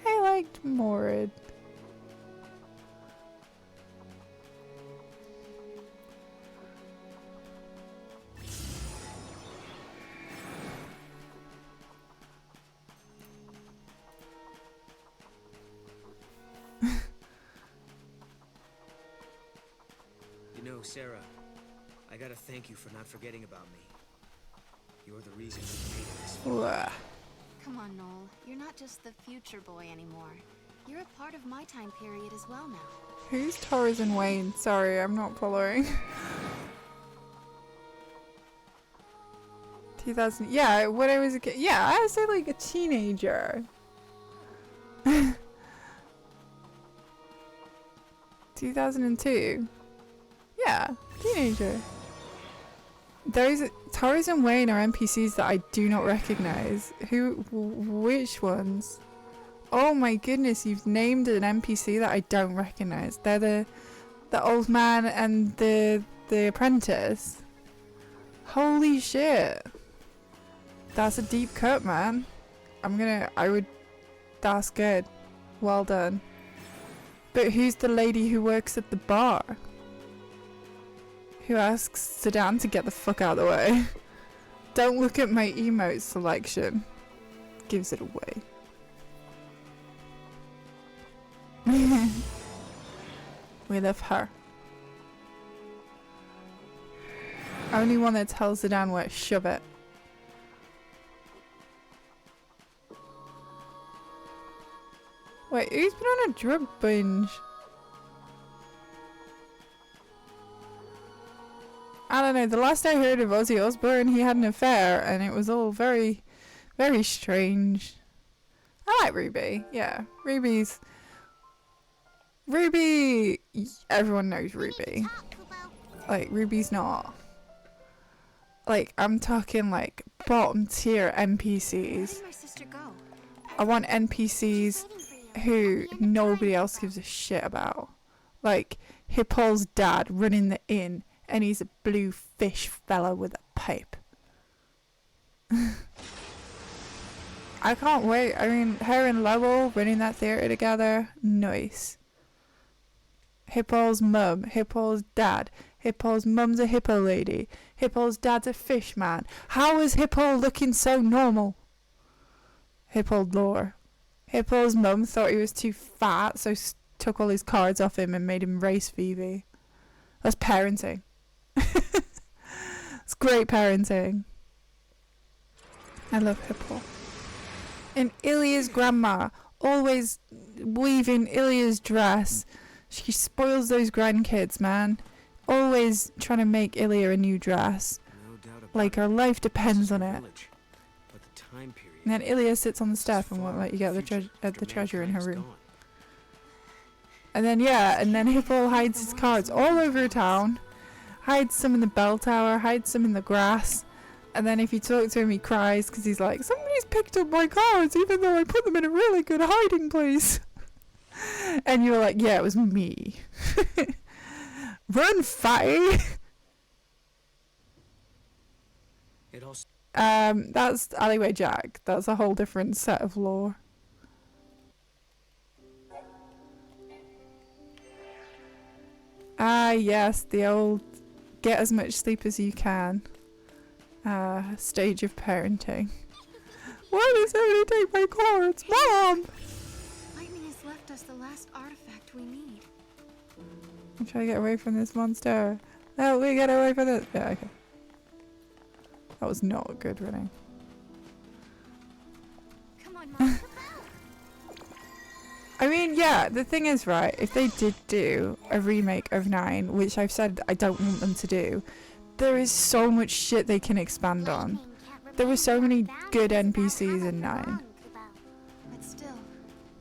S1: I liked Morid.
S3: You know, Sarah, I gotta thank you for not forgetting about me. You're the reason we made it this far.
S1: Ugh.
S9: Come on, Noel. You're not just the future boy anymore. You're a part of my time period as well now.
S1: Who's Torres and Wayne? Sorry, I'm not following. 2000. Yeah, when I was a kid. Yeah, I was like a teenager. 2002. Yeah, teenager. Those Torres and Wayne are NPCs that I do not recognize. Which ones? Oh my goodness, you've named an NPC that I don't recognize. They're the old man and the apprentice. Holy shit. That's a deep cut, man. That's good. Well done. But who's the lady who works at the bar? Who asks Sedan to get the fuck out of the way? Don't look at my emote selection. Gives it away. We love her. Only one that tells Sedan where to shove it. Wait, who's been on a drug binge? I don't know, the last I heard of Ozzy Osbourne, he had an affair, and it was all very, very strange. I like Ruby, yeah. Ruby, everyone knows Ruby. Like, Ruby's not. Like, I'm talking like bottom tier NPCs.
S9: Where did my sister go?
S1: I want NPCs who nobody else gives a shit about. Like, Hippo's dad running the inn, and he's a blue fish fella with a pipe. I can't wait. I mean, her and Lowell running that theatre together, nice. Hippo's mum, Hippo's dad. Hippo's mum's a hippo lady. Hippo's dad's a fish man. How is Hippo looking so normal? Hippo lore. Hippo's mum thought he was too fat, so took all his cards off him and made him race Phoebe. That's parenting. It's great parenting. I love Hippo. And Ilya's grandma, always weaving Ilya's dress. She spoils those grandkids, man. Always trying to make Ilya a new dress.
S3: No doubt about
S1: Like her life depends on it.
S3: village, but the time period
S1: And then Ilya sits on the step and won't
S3: far
S1: let you get the,
S3: future
S1: the treasure in her
S3: dramatic
S1: room.
S3: time's
S1: And then, yeah, and then Hippo hides his cards all over town. hides some in the bell tower, hides some in the grass, and then if you talk to him he cries because he's like, somebody's picked up my cards even though I put them in a really good hiding place. And you're like, yeah, it was me. Run, fatty.
S3: It also
S1: That's Alleyway Jack. That's a whole different set of lore. Ah, yes, the old get as much sleep as you can stage of parenting. Why does somebody take my cards? Mom!
S9: Lightning has left us the last artifact we need.
S1: I'm trying to get away from this monster. Help me get away from this. Yeah, okay. That was not good running.
S9: Come on, Mom.
S1: I mean, yeah, the thing is, right, if they did do a remake of 9, which I've said I don't want them to do, there is so much shit they can expand on. There were so many good NPCs in 9.
S9: But still,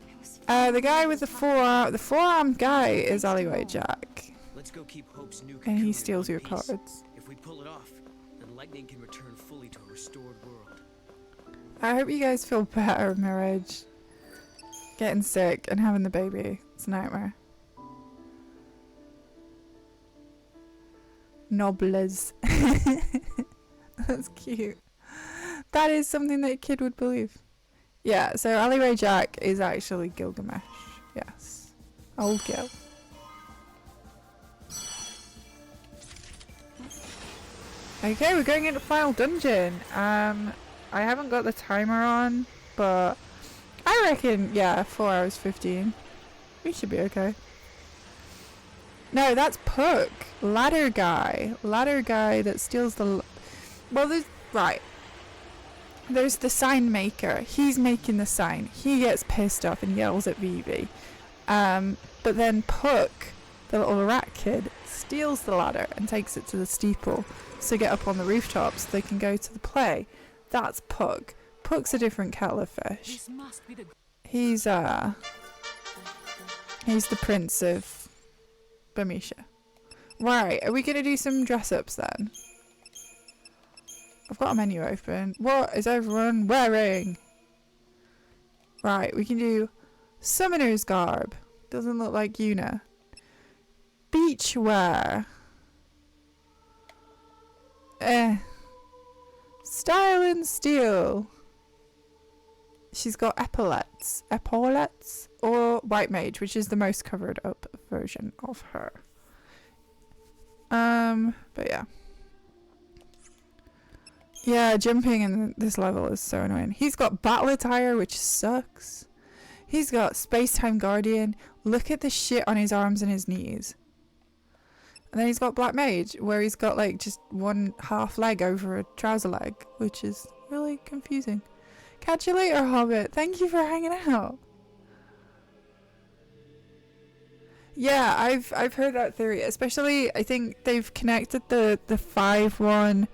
S9: it was
S1: The guy with the forearmed guy is Alleyway Jack.
S3: Let's go keep Hope's new
S1: And he
S3: cocoon in
S1: steals
S3: one
S1: your
S3: piece.
S1: cards.
S3: If we pull it off, then Lightning can return fully to a restored world.
S1: I hope you guys feel better, Mirage. Getting sick and having the baby. It's a nightmare. Nobblers. That's cute. That is something that a kid would believe. Yeah, so Alleyway Jack is actually Gilgamesh. Yes. Old Gil. Okay, we're going into Final Dungeon. I haven't got the timer on, but I reckon, yeah, 4 hours 15. We should be okay. No, that's Puck. Ladder guy. Ladder guy that steals the... Well, there's... Right. There's the sign maker. He's making the sign. He gets pissed off and yells at Vivi. But then Puck, the little rat kid, steals the ladder and takes it to the steeple to get up on the rooftop so they can go to the play. That's Puck. Puck's a different kettle of fish. He's the prince of Bermesia. Right, are we gonna do some dress ups then? I've got a menu open. What is everyone wearing? Right, we can do summoner's garb. Doesn't look like Yuna. Beach wear. Style and steel. She's got epaulets. Epaulets or white mage, which is the most covered up version of her. But yeah. Yeah, jumping in this level is so annoying. He's got battle attire, which sucks. He's got Space-Time Guardian. Look at the shit on his arms and his knees. And then he's got Black Mage, where he's got like just one half leg over a trouser leg, which is really confusing. Catch you later, Hobbit. Thank you for hanging out. Yeah, I've heard that theory. Especially, I think they've connected the 5 one,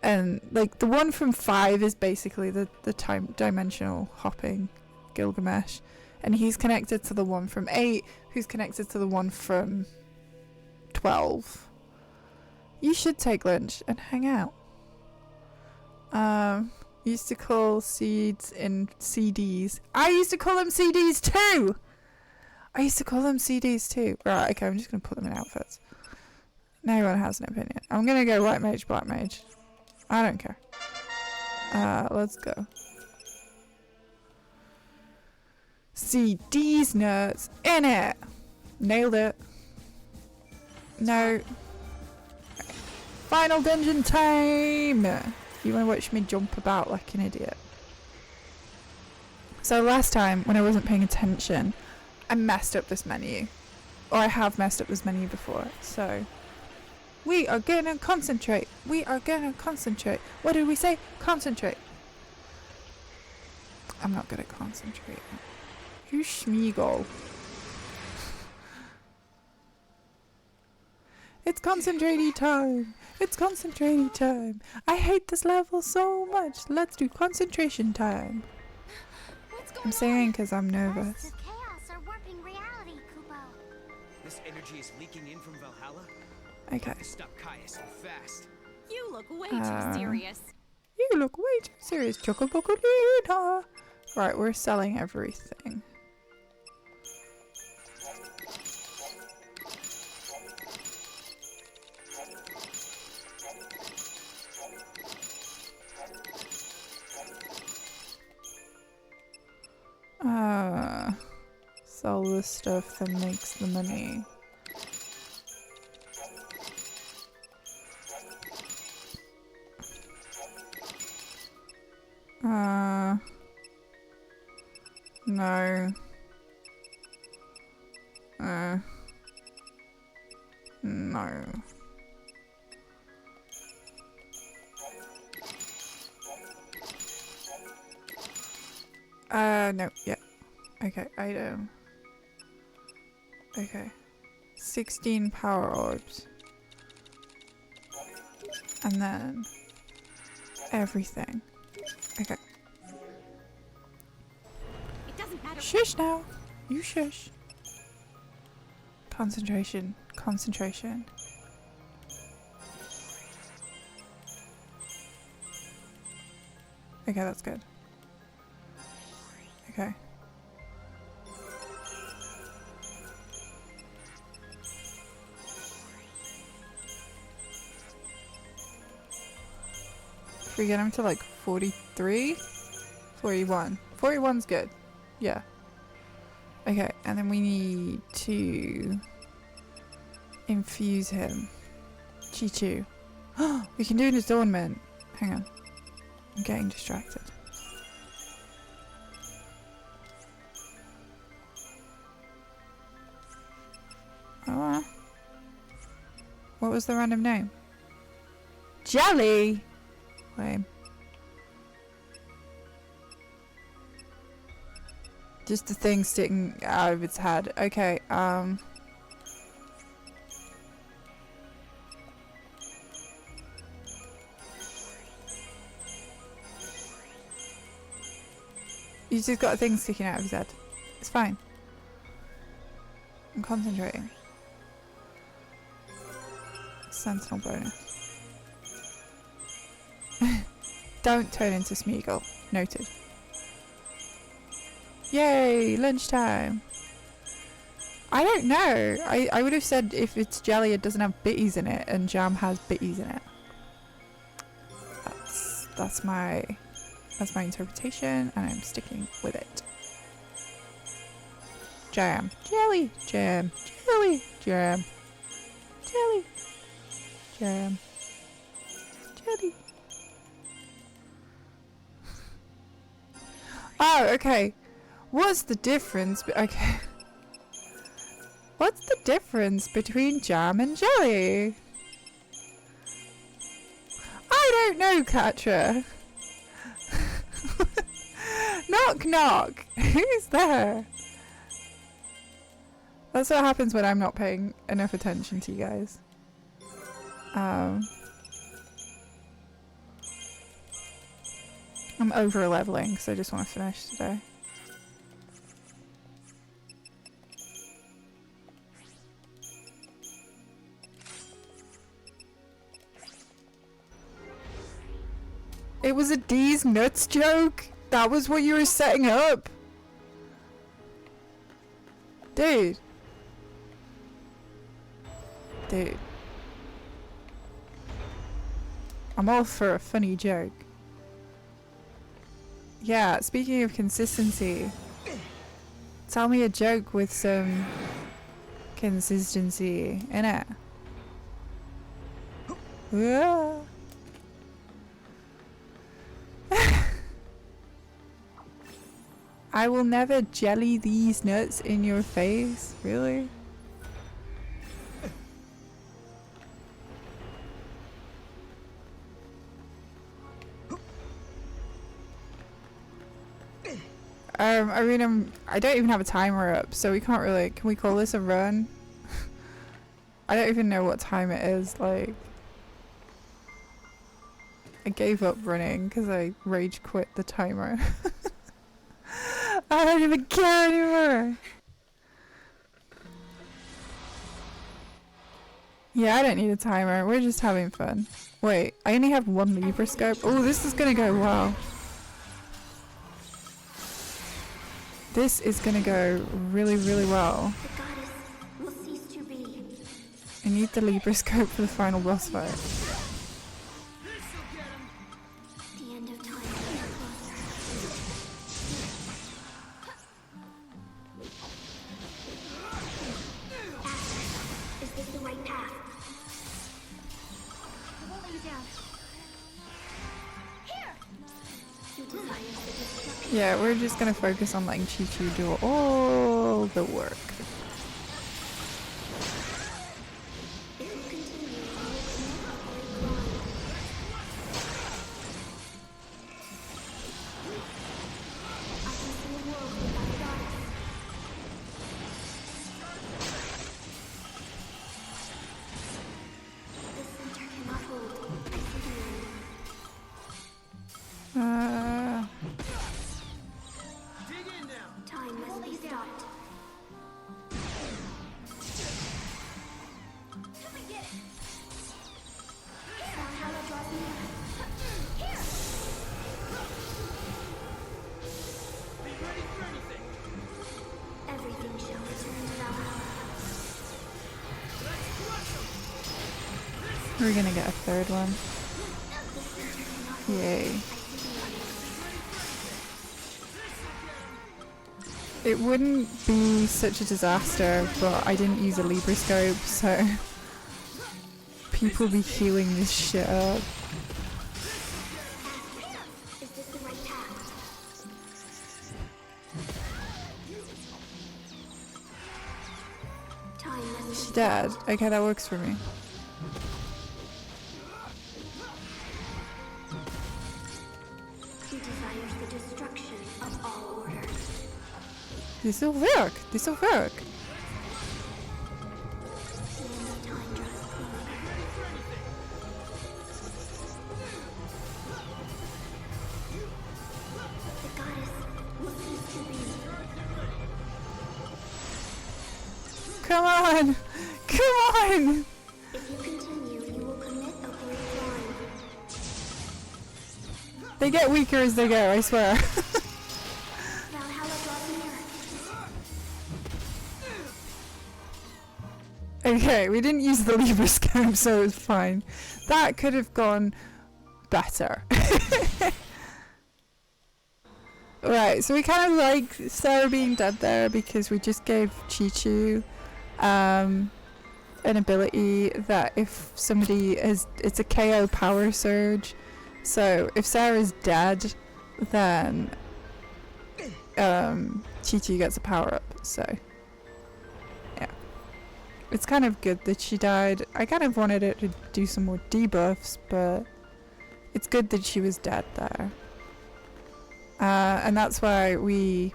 S1: and like the one from 5 is basically the time dimensional hopping Gilgamesh, and he's connected to the one from 8, who's connected to the one from 12. You should take lunch and hang out. Used to call seeds in CDs. I used to call them CDs too. Right, okay, I'm just gonna put them in outfits. Now everyone has an opinion. I'm gonna go white mage, black mage. I don't care. Let's go. CDs nuts in it. Nailed it. No. Final dungeon time. You want to watch me jump about like an idiot? So last time, when I wasn't paying attention, I messed up this menu. Or I have messed up this menu before. So, we are gonna concentrate. What did we say? Concentrate. I'm not good at concentrating. You Schmeagol. It's concentrating time. I hate this level so much. Let's do concentration time. I'm singing because I'm nervous.
S2: Chaos are warping reality, Kupo.
S3: This energy is leaking in from Valhalla?
S1: Okay.
S3: Stop Kaya so fast.
S4: You look way too serious.
S1: You look way too serious, Chocobocolita. Right, we're selling everything. Sell the stuff that makes the money. No. No. No, yeah. Okay, item. Okay. 16 power orbs. And then everything. Okay.
S4: It doesn't matter.
S1: Shush now. You shush. Concentration. Concentration. Okay, that's good. Okay. If we get him to like 43? 41. 41's good. Yeah. Okay, and then we need to infuse him. Chi-Chu. We can do an adornment. Hang on. I'm getting distracted. Oh. What was the random name? Jelly! Lame. Just the thing sticking out of its head. Okay, He's just got a thing sticking out of his head. It's fine. I'm concentrating. Sentinel bonus. Don't turn into Smeagol. Noted. Yay! Lunchtime! I don't know. I would have said if it's jelly it doesn't have bitties in it and jam has bitties in it. That's my interpretation and I'm sticking with it. Jam. Jelly! Jam. Jelly! Jam. Jelly! Jam. Jelly. Oh, okay. What's the difference? Okay. What's the difference between jam and jelly? I don't know, Katra. Knock knock. Who's there? That's what happens when I'm not paying enough attention to you guys. I'm over leveling, so I just want to finish today. It was a D's nuts joke? That was what you were setting up? Dude. Dude. I'm all for a funny joke. Yeah, speaking of consistency, tell me a joke with some consistency in it. Yeah. I will never jelly these nuts in your face. Really? I don't even have a timer up, so we can't really. Can we call this a run? I don't even know what time it is. Like, I gave up running because I rage quit the timer. I don't even care anymore. Yeah, I don't need a timer. We're just having fun. Wait, I only have one Libroscope. Oh, this is gonna go well. This is gonna go really, really well.
S2: The goddess will cease to be.
S1: I need the Libroscope for the final boss fight.
S2: The end of time is closer. Ask, is this the right path?
S4: I won't let you down. Here!
S2: You desire the destruction.
S1: Yeah, we're just gonna focus on letting Chi-Chi do all the work.
S2: If you continue, you will commit a great crime. I can see a world without a goddess. The center cannot hold. I see the end.
S3: Dig in now.
S2: Time must be stopped.
S4: Come and get it!
S2: Valhalla draws near.
S4: Here!
S3: Be ready for anything.
S2: Everything shall return to Valhalla.
S3: Let's crush 'em.
S1: We're gonna get a third one.
S2: The center cannot hold.
S1: Yay.
S2: I see the end.
S1: It wouldn't be such a disaster, but I didn't use a Libroscope, so people be healing this shit up.
S2: Is this the right path? Time must be
S1: She's dead. Okay, that works for me.
S2: He desires the destruction of all order.
S1: This'll work. This'll work.
S2: The end of time draws closer. The goddess will cease to be.
S1: Come on! Come on!
S2: If you continue, you will commit a great crime.
S1: They get weaker as they go, I swear.
S2: Valhalla draws near.
S1: Okay, we didn't use the Libroscope, so it was fine. That could have gone better. Right, so we kind of like Sarah being dead there because we just gave Chi-Chu an ability that if somebody is, it's a KO power surge. So if Sarah's dead, then Chi-Chu gets a power up. So yeah, it's kind of good that she died. I kind of wanted it to do some more debuffs, but it's good that she was dead there. And that's why we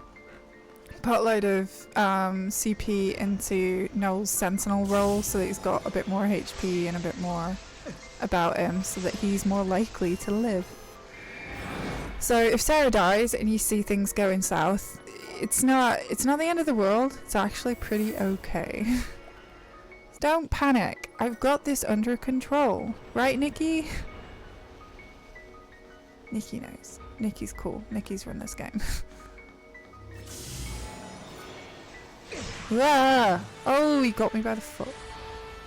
S1: put a load of CP into Noel's Sentinel role so that he's got a bit more HP and a bit more about him so that he's more likely to live. So if Sarah dies and you see things going south, it's not the end of the world. It's actually pretty okay. Don't panic. I've got this under control. Right, Nikki? Nikki knows. Nikki's cool. Nikki's run this game. Ah! Oh, he got me by the foot.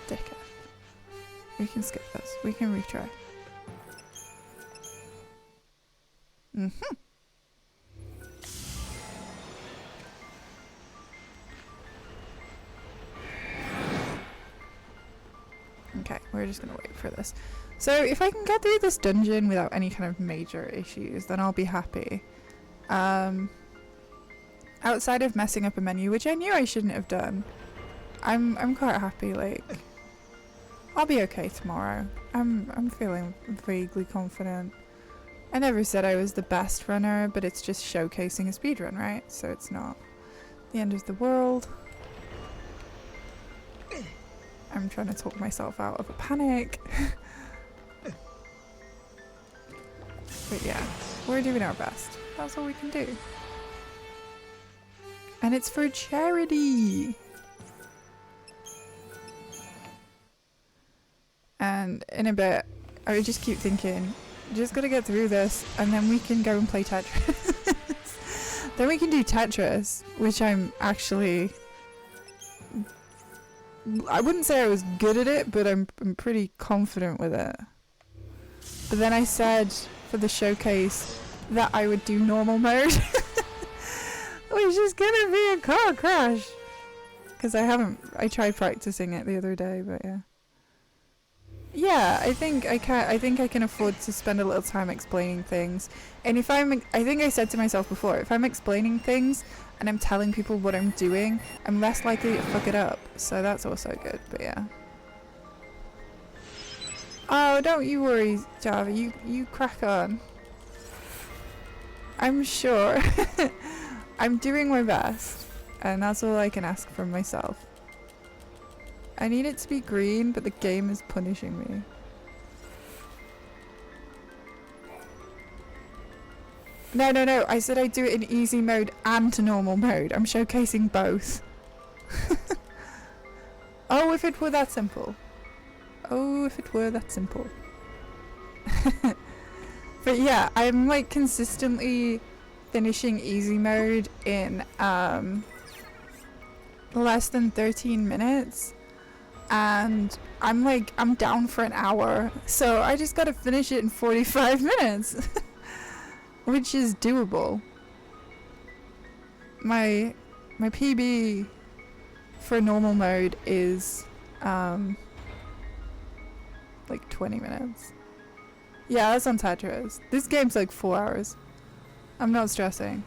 S1: Dickhead. We can skip this. We can retry. Okay, we're just gonna wait for this. So if I can get through this dungeon without any kind of major issues, then I'll be happy. Outside of messing up a menu, which I knew I shouldn't have done, I'm quite happy. Like, I'll be okay tomorrow. I'm feeling vaguely confident. I never said I was the best runner, but it's just showcasing a speedrun, right? So it's not the end of the world. I'm trying to talk myself out of a panic. But yeah, we're doing our best. That's all we can do. And it's for charity! And in a bit, I would just keep thinking, just gotta get through this, and then we can go and play Tetris. Then we can do Tetris, which I'm actually... I wouldn't say I was good at it, but I'm pretty confident with it. But then I said for the showcase that I would do normal mode, which is gonna be a car crash. Because I tried practicing it the other day, but yeah. Yeah, I think I can afford to spend a little time explaining things. And if I think I said to myself before, if I'm explaining things and I'm telling people what I'm doing, I'm less likely to fuck it up. So that's also good, but yeah. Oh, don't you worry, Java, you crack on. I'm sure. I'm doing my best, and that's all I can ask from myself. I need it to be green, but the game is punishing me. No, I said I'd do it in easy mode and normal mode. I'm showcasing both. Oh, if it were that simple. Oh, if it were that simple. But yeah, I'm like consistently finishing easy mode in less than 13 minutes. And I'm down for an hour, so I just gotta finish it in 45 minutes. Which is doable. My PB for normal mode is like 20 minutes. Yeah, that's on Tetris. This game's like 4 hours. I'm not stressing.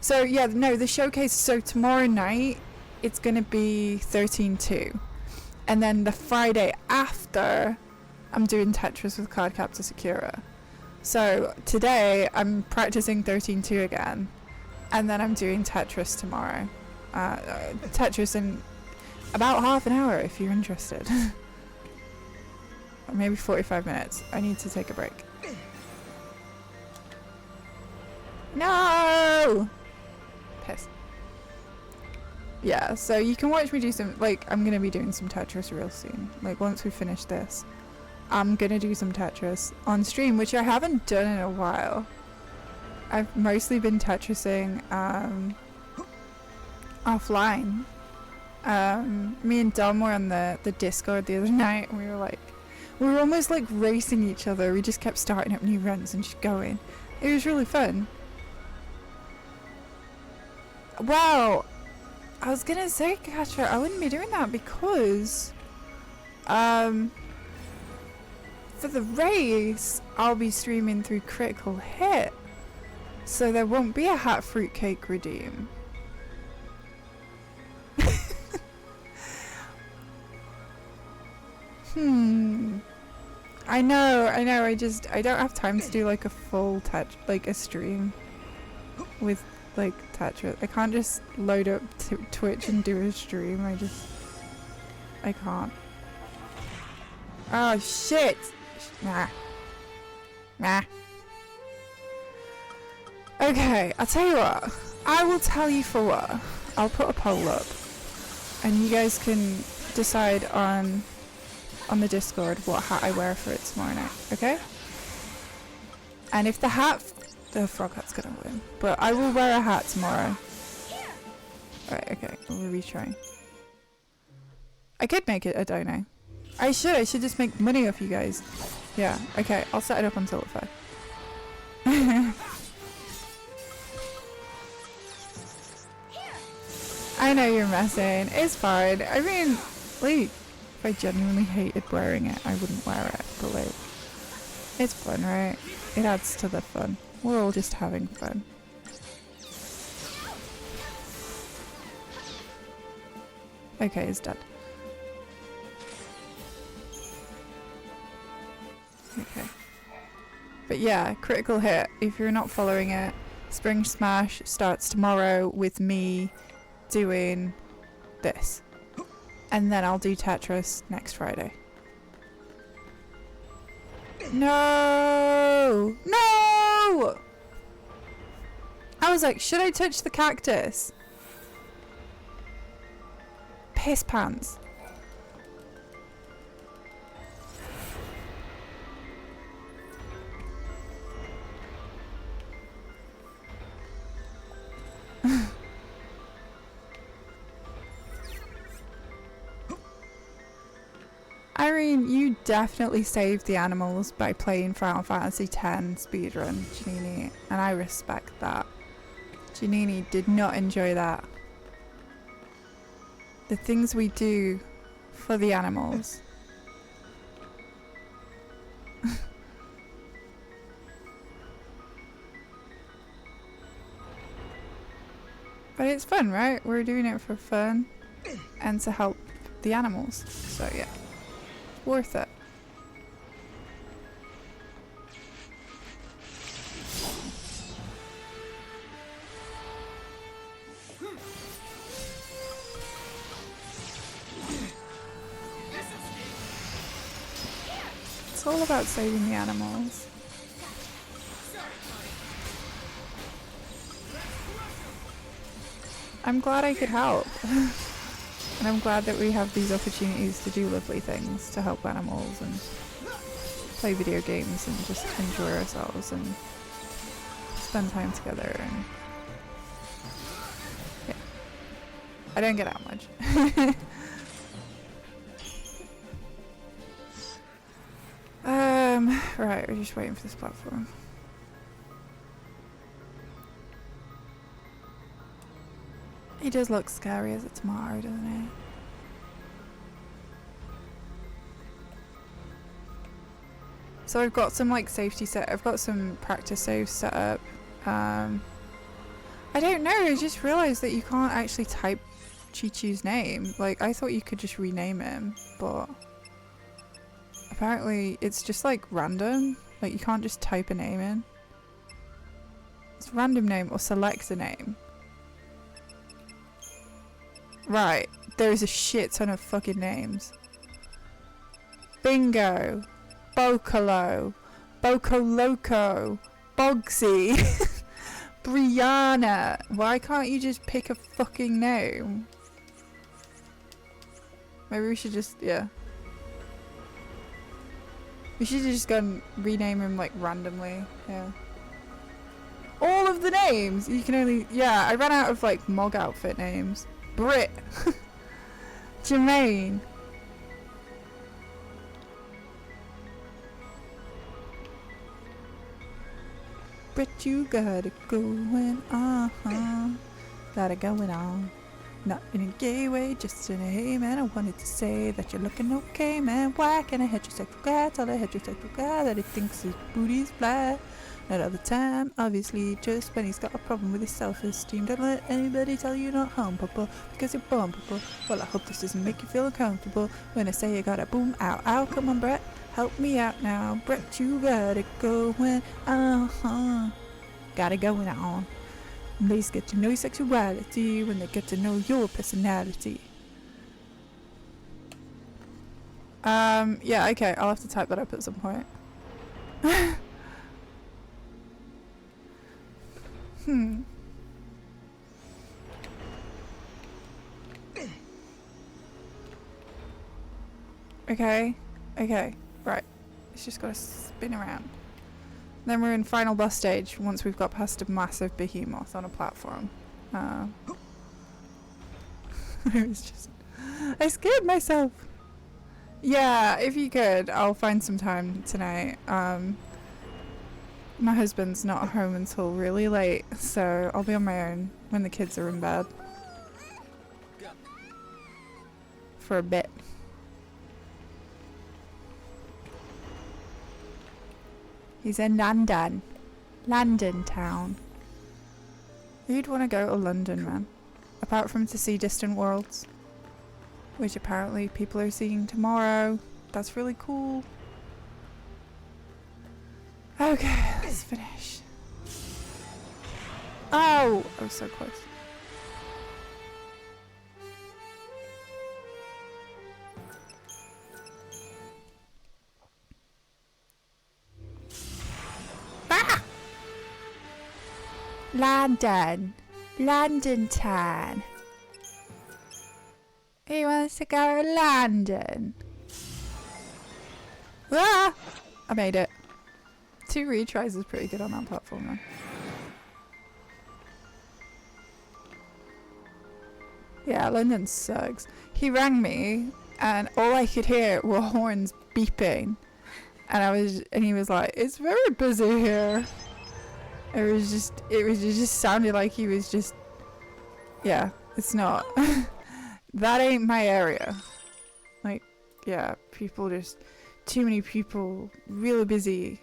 S1: So yeah, no, the showcase, so tomorrow night it's gonna be 13-2. And then the Friday after, I'm doing Tetris with Cardcaptor Sakura. So today, I'm practicing 13-2 again. And then I'm doing Tetris tomorrow. Tetris in about half an hour, if you're interested. Or maybe 45 minutes. I need to take a break. No! Piss. Yeah, so you can watch me do some, like, I'm gonna be doing some Tetris real soon. Like, once we finish this, I'm gonna do some Tetris on stream, which I haven't done in a while. I've mostly been Tetrising, offline. Me and Dom were on the Discord the other night, and we were almost like racing each other. We just kept starting up new runs and just going. It was really fun. Wow! I was gonna say, Katra, I wouldn't be doing that because, for the race, I'll be streaming through Critical Hit, so there won't be a hat fruitcake redeem. I know, I don't have time to do like a full a stream with like Tetris. I can't just load up Twitch and do a stream. I can't. Oh shit! Nah. Okay, I'll tell you what. I will tell you for what. I'll put a poll up, and you guys can decide on the Discord what hat I wear for it tomorrow night. Okay? And if the frog hat's gonna win, but I will wear a hat tomorrow. Right, okay, we'll retry. I could make it a dono. I should just make money off you guys. Yeah, okay, I'll set it up until 5. I know you're messing, it's fine. I mean, like, if I genuinely hated wearing it, I wouldn't wear it, but like, it's fun, right? It adds to the fun. We're all just having fun. Okay, it's dead. Okay. But yeah, Critical Hit, if you're not following it, Spring Smash starts tomorrow with me doing this. And then I'll do Tetris next Friday. No! No! I was like, should I touch the cactus? Piss pants. Irene, you definitely saved the animals by playing Final Fantasy X speedrun, Janini, and I respect that. Janini did not enjoy that. The things we do for the animals. But it's fun, right? We're doing it for fun and to help the animals. So yeah, worth it. It's all about saving the animals. I'm glad I could help. And I'm glad that we have these opportunities to do lovely things to help animals and play video games and just enjoy ourselves and spend time together. And yeah, I don't get out much. Right, we're just waiting for this platform. He does look scary as a tomato, doesn't he? So I've got some like safety set. I've got some practice saves set up. I don't know. I just realised that you can't actually type Chi-Chu's name. Like I thought you could just rename him, but apparently it's just like random. Like you can't just type a name in. It's a random name or select a name. Right, there's a shit ton of fucking names. Bingo, Bocolo, Boco Loco, Bogsy, Brianna. Why can't you just pick a fucking name? Maybe we should just, yeah. We should just go and rename him like randomly, yeah. All of the names! You can only, yeah, I ran out of like Mog outfit names. Brit, Jermaine, Brit, you got it going on, got it going on. Not in a gay way, just in a hey man. I wanted to say that you're looking okay, man. Why can't a heterosexual guy tell a heterosexual guy that he thinks his booty's flat? Not all the time, obviously, just when he's got a problem with his self-esteem. Don't let anybody tell you you're not home, papa, because you're born, papa. Well, I hope this doesn't make you feel uncomfortable when I say you got a boom, ow, ow. Come on, Brett, help me out now. Brett, you got it going, got it going on. Ladies get to know your sexuality when they get to know your personality. Yeah, okay, I'll have to type that up at some point. Okay, right. It's just gotta spin around. Then we're in final boss stage once we've got past a massive behemoth on a platform. I scared myself. Yeah, if you could, I'll find some time tonight. My husband's not home until really late, so I'll be on my own when the kids are in bed. For a bit. He's in London. London town. Who'd want to go to London, man? Apart from to see Distant Worlds. Which apparently people are seeing tomorrow. That's really cool. Okay, let's finish. Oh! I was so close. Ah! London. London town. He wants to go to London. Ah! I made it. 2 retries is pretty good on that platform though. Yeah, London sucks. He rang me and all I could hear were horns beeping, and he was like, "It's very busy here." It just sounded like he was just, yeah, it's not. That ain't my area. Like, yeah, people just, too many people, really busy.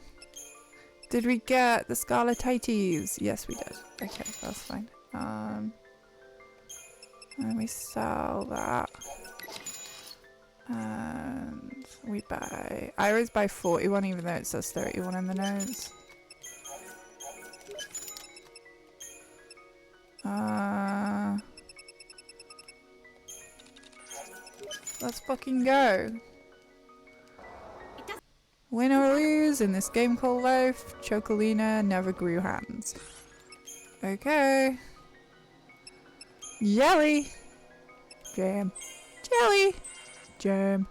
S1: Did we get the Scarlatites? Yes, we did. Okay, that's fine. And we sell that. And we buy, I always buy 41 even though it says 31 in the notes. Let's fucking go. Win or lose in this game called life, Chocolina never grew hands. Okay. Jelly. Jam. Jelly. Jam.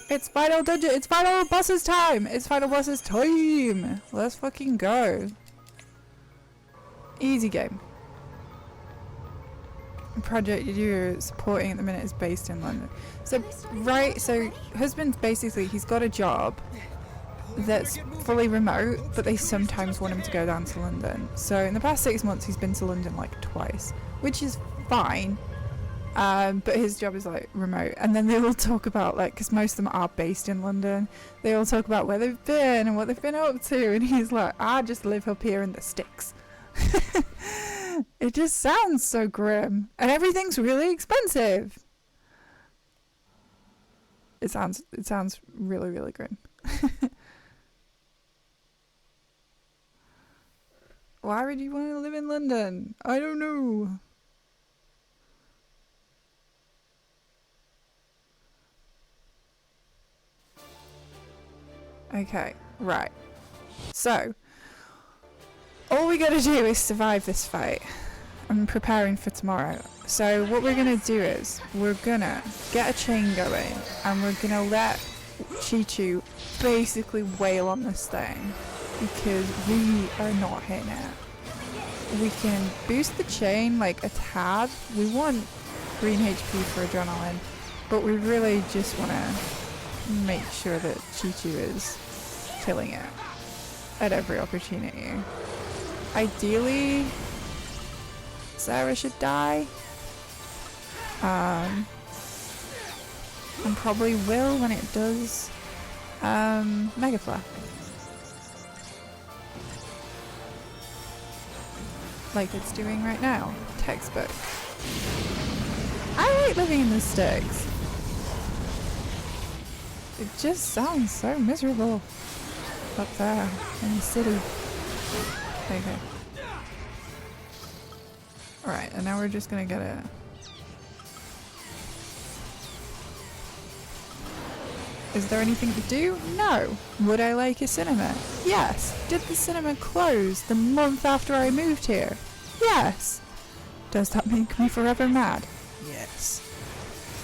S1: It's final dungeon. It's final boss's time. It's final boss's time. Let's fucking go. Easy game. The project you're supporting at the minute is based in London. So, right, so husband's basically, he's got a job that's fully remote, but they sometimes want him to go down to London. So in the past 6 months, he's been to London like twice, which is fine. But his job is like remote, and then they all talk about, like, because most of them are based in London, they all talk about where they've been and what they've been up to, and he's like, I just live up here in the sticks. It just sounds so grim, and everything's really expensive. It sounds really, really grim. Why would you want to live in London? I don't know. Okay, right. So, all we gotta do is survive this fight. I'm preparing for tomorrow. So what we're gonna do is, we're gonna get a chain going, and we're gonna let Chi-Chu basically wail on this thing, because we are not hitting it. We can boost the chain like a tad. We want green HP for adrenaline, but we really just wanna make sure that Chi-Chu is killing it at every opportunity. Ideally, Sarah should die. And probably will when it does Mega Flare. Like it's doing right now. Textbook. I hate living in the sticks. It just sounds so miserable up there in the city. Okay. Alright, and now we're just gonna get it. Is there anything to do? No. Would I like a cinema? Yes. Did the cinema close the month after I moved here? Yes. Does that make me forever mad? Yes.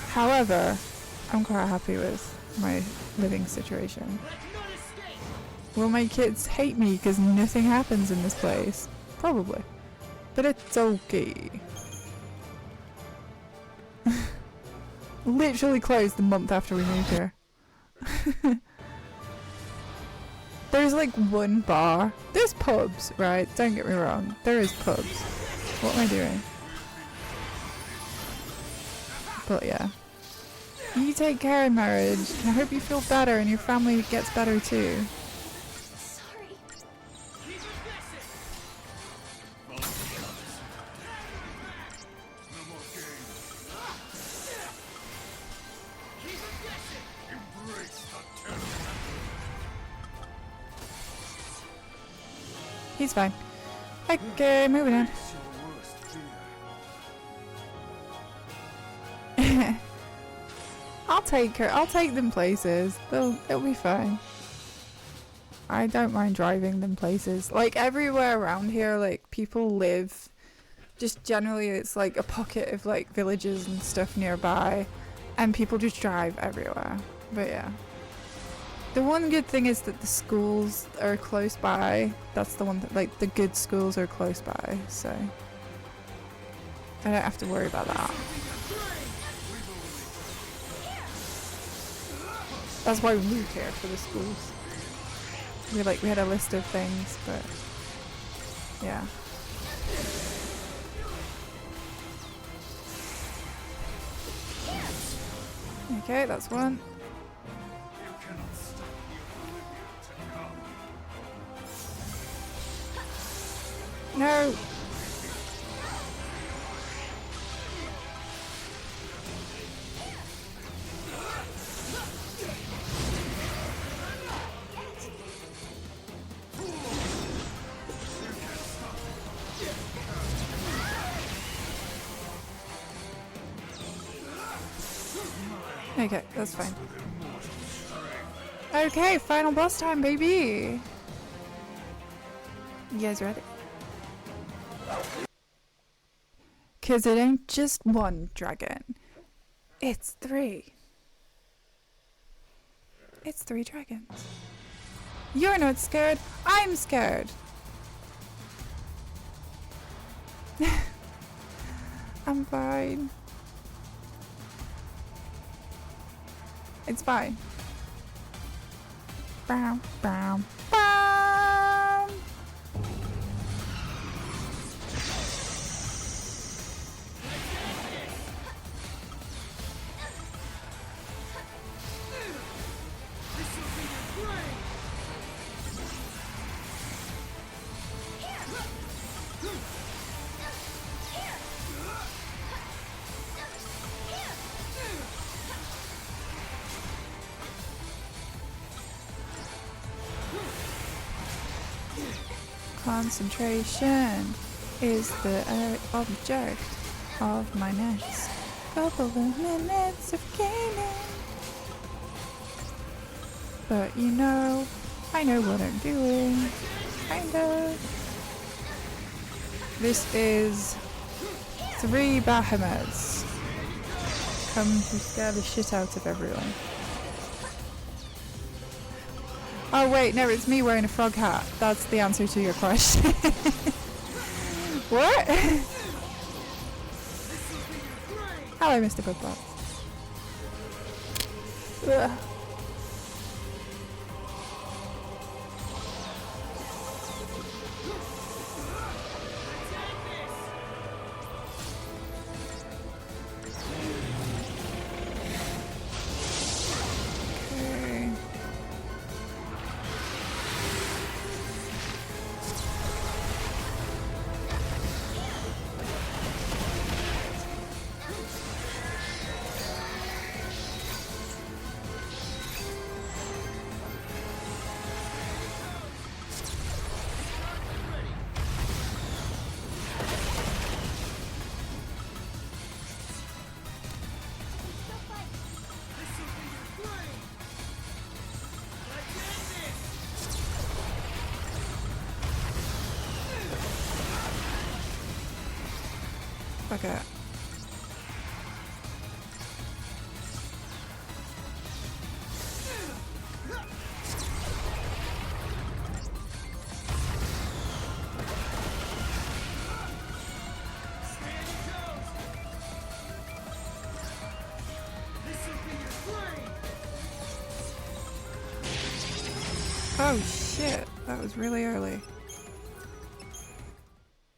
S1: However, I'm quite happy with my living situation. Will my kids hate me because nothing happens in this place? Probably. But it's okay. Literally closed the month after we moved here. There's like one bar. There's pubs, right? Don't get me wrong. There is pubs. What am I doing? But yeah. You take care of marriage, and I hope you feel better and your family gets better too. He's fine. Okay, moving on. I'll take them places. It'll be fine. I don't mind driving them places. Like everywhere around here, like people live. Just generally, it's like a pocket of like villages and stuff nearby, and people just drive everywhere. But yeah. The one good thing is that the schools are close by. That's the one that, like, the good schools are close by, so I don't have to worry about that. That's why we moved here, for the schools. We had a list of things, but yeah. Okay, that's one. No! Okay, that's fine. Okay, final boss time, baby! You guys ready? Cause it ain't just one dragon. It's 3. It's 3 dragons. You're not scared, I'm scared! I'm fine. It's fine. Bow, bow, bow. Concentration is the object of my next couple of minutes of gaming. But you know, I know what I'm doing. Kind of. This is 3 behemoths. Come to scare the shit out of everyone. Oh wait, no, it's me wearing a frog hat. That's the answer to your question. What? Hello, Mr. Bugbox. Ugh. Fuck it. Oh shit, that was really early.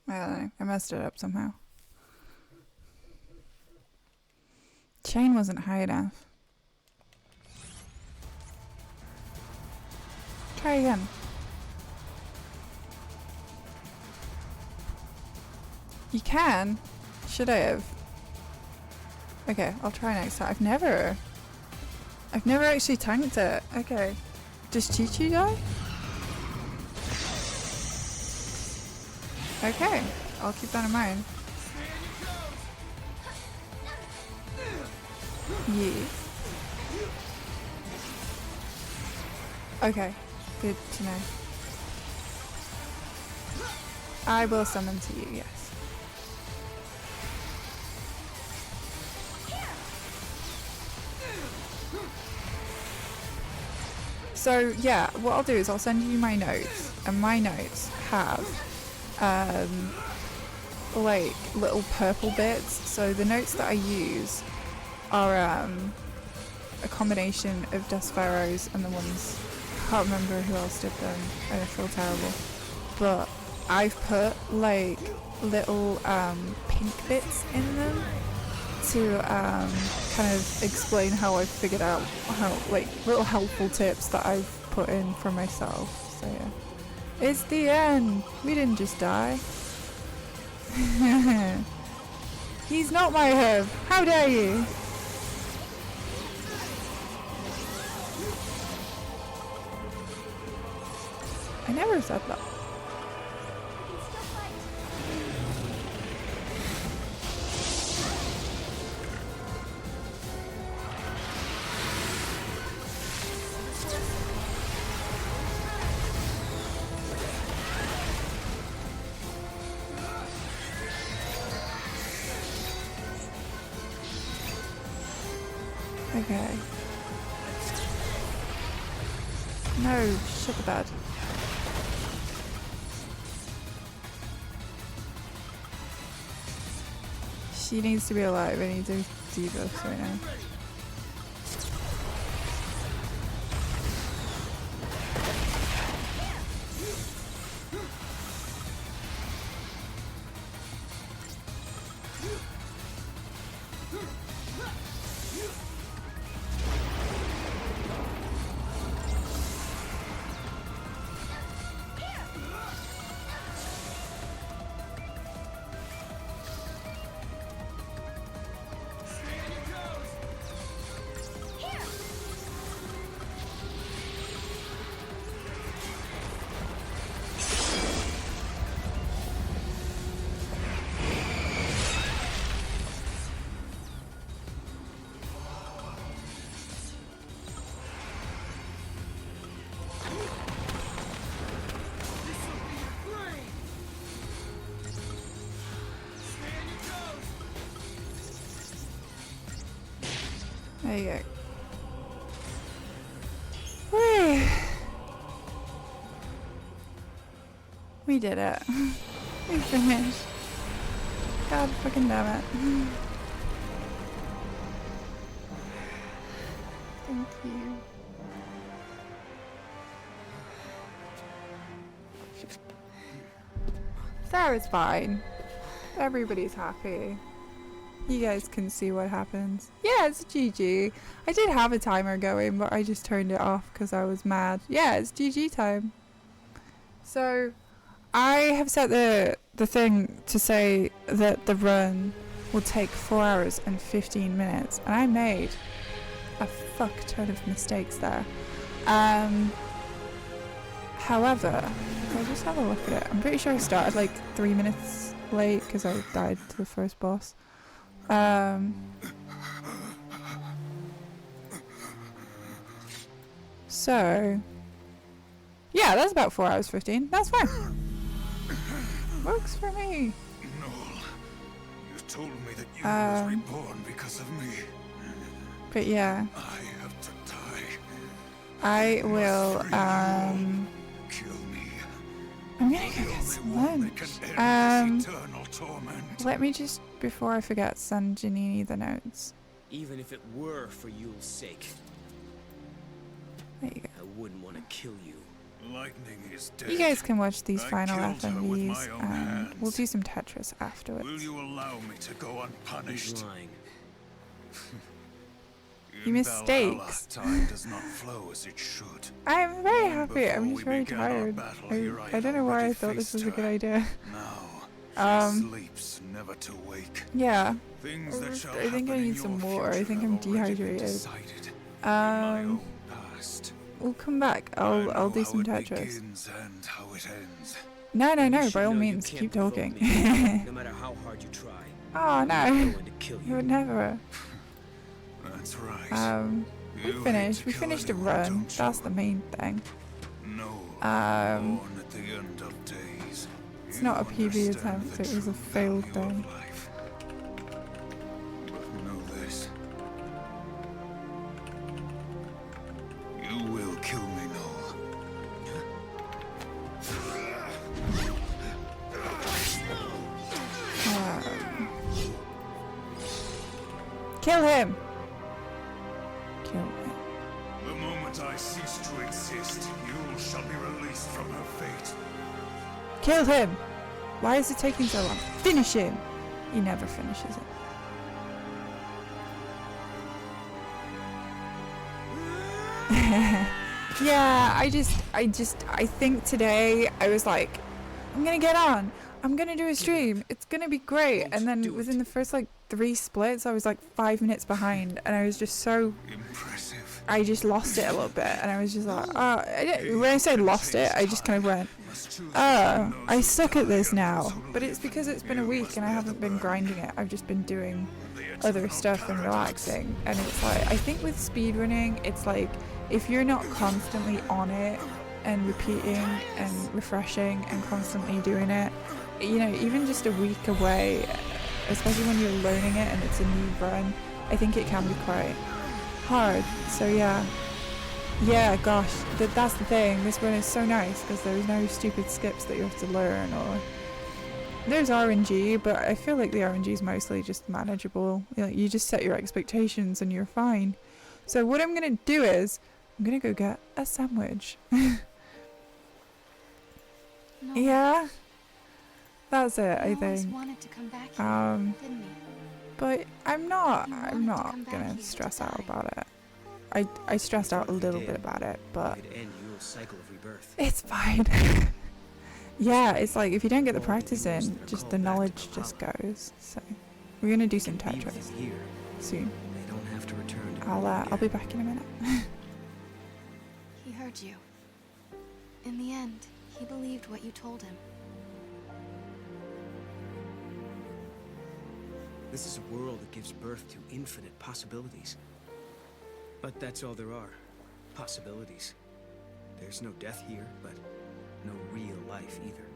S1: I don't know, I messed it up somehow. Chain wasn't high enough. Try again. You can? Should I have? Okay, I'll try next time. I've never actually tanked it. Okay. Does Chi-Chi die? Okay, I'll keep that in mind. Yeah. Okay, good to know. I will summon to you, yes. So yeah, what I'll do is I'll send you my notes, and my notes have like little purple bits. So the notes that I use are a combination of Desperos and the ones, I can't remember who else did them, and I feel terrible. But I've put like little pink bits in them to kind of explain how I've figured out how, like, little helpful tips that I've put in for myself. So yeah. It's the end! We didn't just die. He's not my herb! How dare you! I never said that. Okay. No, shut the bed. She needs to be alive. I need to debuff right now. There you go. Whew. We did it. We finished. God fucking damn it. Thank you. Sarah's fine. Everybody's happy. You guys can see what happens. Yeah, it's GG. I did have a timer going, but I just turned it off because I was mad. Yeah, it's GG time. So, I have set the thing to say that the run will take 4 hours and 15 minutes. And I made a fuck ton of mistakes there. However, I'll just have a look at it. I'm pretty sure I started like 3 minutes late because I died to the first boss. So yeah, that's about 4 hours 15. That's fine. Works for me.
S7: No, you told me that you was reborn because of me.
S1: But yeah,
S7: I have to die.
S1: I will
S7: Kill me.
S1: I'm gonna go get some lunch. Let me just, before I forget, send Janini the notes.
S3: Even if it were for Yule's sake,
S1: There you go.
S3: I wouldn't want to kill you.
S7: Lightning is dead.
S1: You guys can watch these
S7: I
S1: final
S7: killed her with my
S1: FMVs
S7: own
S1: and
S7: hands.
S1: we'll do some Tetris afterwards.
S7: Will you allow me to go unpunished?
S3: He's lying.
S1: You mistakes.
S7: Time does not flow as it should.
S1: I'm very happy. I'm
S7: Before
S1: just
S7: we
S1: very
S7: began our
S1: tired.
S7: battle, here
S1: I don't know why I
S7: already
S1: thought this
S7: faced
S1: was a good
S7: her.
S1: idea.
S7: Now, she sleeps never to wake.
S1: Yeah.
S7: Things that shall
S1: I think I
S7: happen in
S1: need some
S7: your
S1: more. I
S7: future
S1: think
S7: have
S1: I'm
S7: already been
S1: dehydrated.
S7: decided in my own past.
S1: We'll come back. I'll do some Tetris.
S7: Begins and how it ends.
S1: No,
S3: You
S1: by
S3: should
S1: all
S3: know you
S1: means,
S3: can't
S1: keep
S3: provoke
S1: talking.
S3: me, no matter how hard you try.
S1: Oh
S3: I'm
S1: no,
S3: going to kill
S1: I
S3: you.
S1: would never.
S7: That's right.
S1: We
S7: You
S1: finished.
S7: hate
S1: We
S7: to
S1: finished
S7: kill
S1: a
S7: anyone,
S1: run.
S7: don't
S1: That's
S7: you?
S1: the main thing.
S7: No.
S1: Um,
S7: Born at the end of days.
S1: It's
S7: You
S1: not a PB
S7: understand
S1: attempt.
S7: the
S1: It was a
S7: true
S1: failed
S7: value of
S1: thing.
S7: life. But know this. You will kill me, Noel.
S1: Kill him! Kill him.
S7: The moment I cease to exist, you shall be released from her fate.
S1: Kill him! Why is it taking so long? Finish him! He never finishes it. Yeah, I think today I was like, I'm gonna get on. I'm gonna do a stream. It's gonna be great. And then within the first like 3 splits, I was like 5 minutes behind, and I was just so
S7: impressive.
S1: I just lost it a little bit, and I was just like, when I say lost it, I just kind of went, oh, I suck at this now. But it's because it's been a week and I haven't been grinding it. I've just been doing other stuff and relaxing. And it's like, I think with speedrunning, it's like, if you're not constantly on it and repeating and refreshing and constantly doing it, you know, even just a week away, especially when you're learning it and it's a new run, I think it can be quite hard. So yeah, gosh, that's the thing. This run is so nice because there's no stupid skips that you have to learn, or there's RNG, but I feel like the RNG is mostly just manageable. You just set your expectations and you're fine. So what I'm gonna do is I'm gonna go get a sandwich.
S9: No.
S1: Yeah, that's it. I
S9: You always
S1: think.
S9: wanted to come back here, didn't you?
S1: But I'm not
S9: You
S1: I'm
S9: wanted to
S1: not
S9: come back
S1: gonna
S9: here
S1: stress
S9: to
S1: out
S9: die.
S1: about it. I stressed out a little bit about it, but
S3: We could end Yule's cycle of rebirth.
S1: it's fine. Yeah, it's like if you don't get the practice in, just the knowledge just goes. So we're gonna do some
S3: Be with
S1: Tetris
S3: him here.
S1: soon.
S3: They don't have to return to
S1: I'll be back in a minute.
S9: He heard you. In the end, he believed what you told him.
S3: This is a world that gives birth to infinite possibilities. But that's all there are. Possibilities. There's no death here, but no real life either.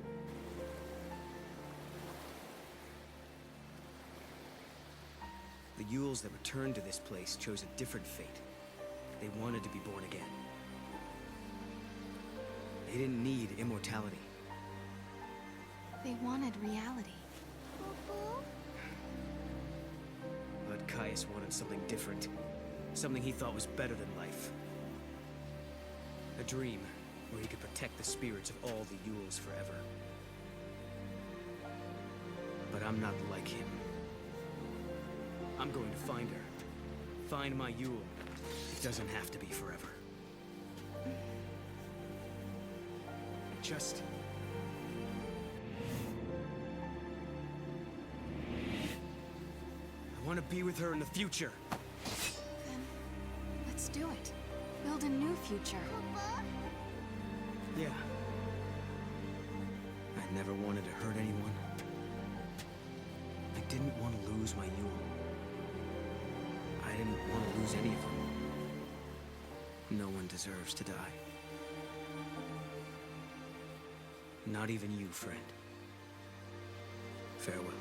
S3: The Yules that returned to this place chose a different fate. They wanted to be born again. They didn't need immortality.
S9: They wanted reality.
S3: But Caius wanted something different. Something he thought was better than life. A dream where he could protect the spirits of all the Yules forever. But I'm not like him. I'm going to find her. Find my Yule. It doesn't have to be forever. Just... I want to be with her in the future.
S9: Then, let's do it. Build a new future.
S3: Yeah. I never wanted to hurt anyone. I didn't want to lose my Yule. I didn't want to lose any of them. No one deserves to die. Not even you, friend. Farewell.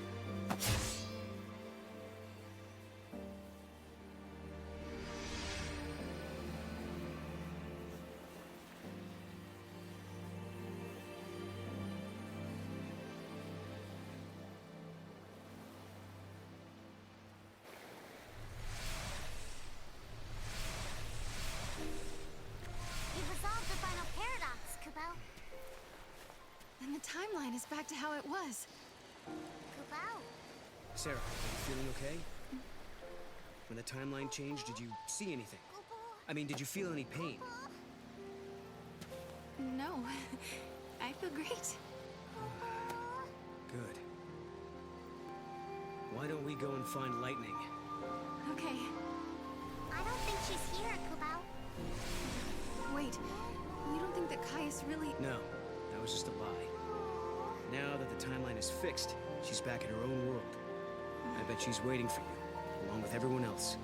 S2: You've resolved the final paradox, Kubao.
S9: And the timeline is back to how it was.
S2: Kubao.
S3: Sarah, are you feeling okay? When the timeline changed, did you see anything? I mean, did you feel any pain?
S9: No, I feel great.
S3: Good. Why don't we go and find Lightning?
S9: Okay,
S2: I don't think she's here, Kubao.
S9: wait. You don't think that Caius really...
S3: No, that was just a lie. Now that the timeline is fixed, she's back in her own world. I bet she's waiting for you, along with everyone else.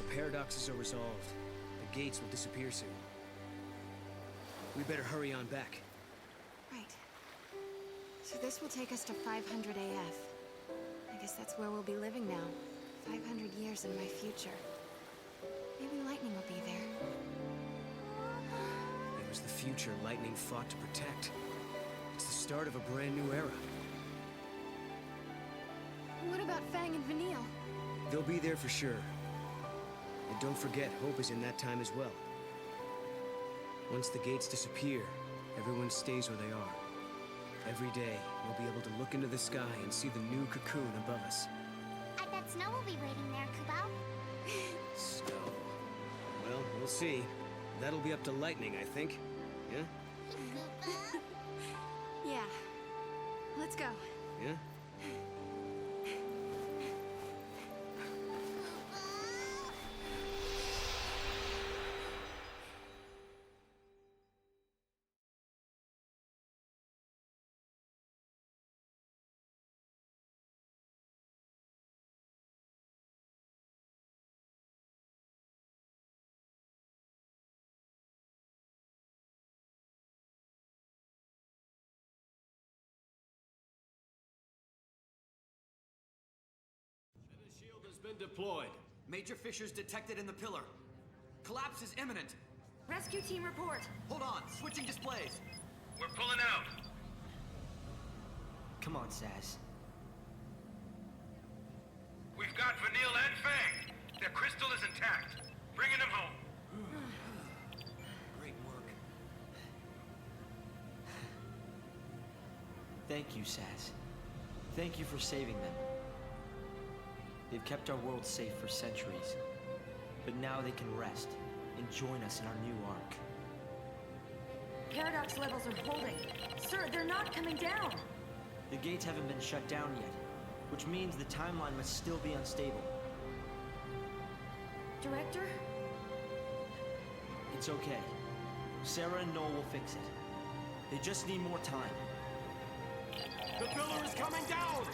S3: The paradoxes are resolved. The gates will disappear soon. We better hurry on back.
S9: Right. So this will take us to 500 AF. I guess that's where we'll be living now. 500 years in my future. Maybe Lightning will be there.
S3: It was the future Lightning fought to protect. It's the start of a brand new era.
S9: What about Fang and Vanille?
S3: They'll be there for sure. And don't forget, Hope is in that time as well. Once the gates disappear, everyone stays where they are. Every day, we'll be able to look into the sky and see the new cocoon above us.
S2: I bet Snow will be waiting there, Kubo.
S3: Snow. Well, we'll see. That'll be up to Lightning, I think. Yeah?
S9: Yeah. Let's go.
S3: Yeah?
S11: Been deployed. Major fissures detected in the pillar. Collapse is imminent.
S4: Rescue team report.
S11: Hold on, switching displays.
S12: We're pulling out.
S6: Come on, Saz.
S12: We've got Vanille and Fang. Their crystal is intact. Bringing them home.
S6: Great work. Thank you, Saz. Thank you for saving them. They've kept our world safe for centuries. But now they can rest and join us in our new arc.
S4: Paradox levels are holding. Sir, they're not coming down.
S6: The gates haven't been shut down yet, which means the timeline must still be unstable.
S4: Director?
S6: It's okay. Sarah and Noel will fix it. They just need more time.
S11: The pillar is coming down!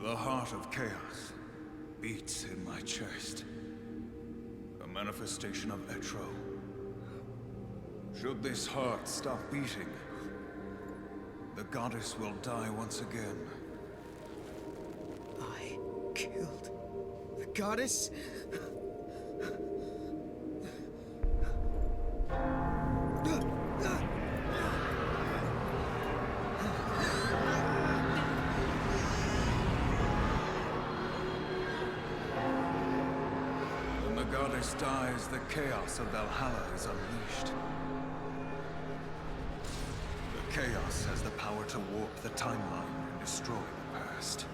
S7: The heart of chaos beats in my chest. A manifestation of Etro. Should this heart stop beating, the goddess will die once again.
S3: I killed the goddess?
S7: When the goddess dies, the chaos of Valhalla is unleashed. The chaos has the power to warp the timeline and destroy the past.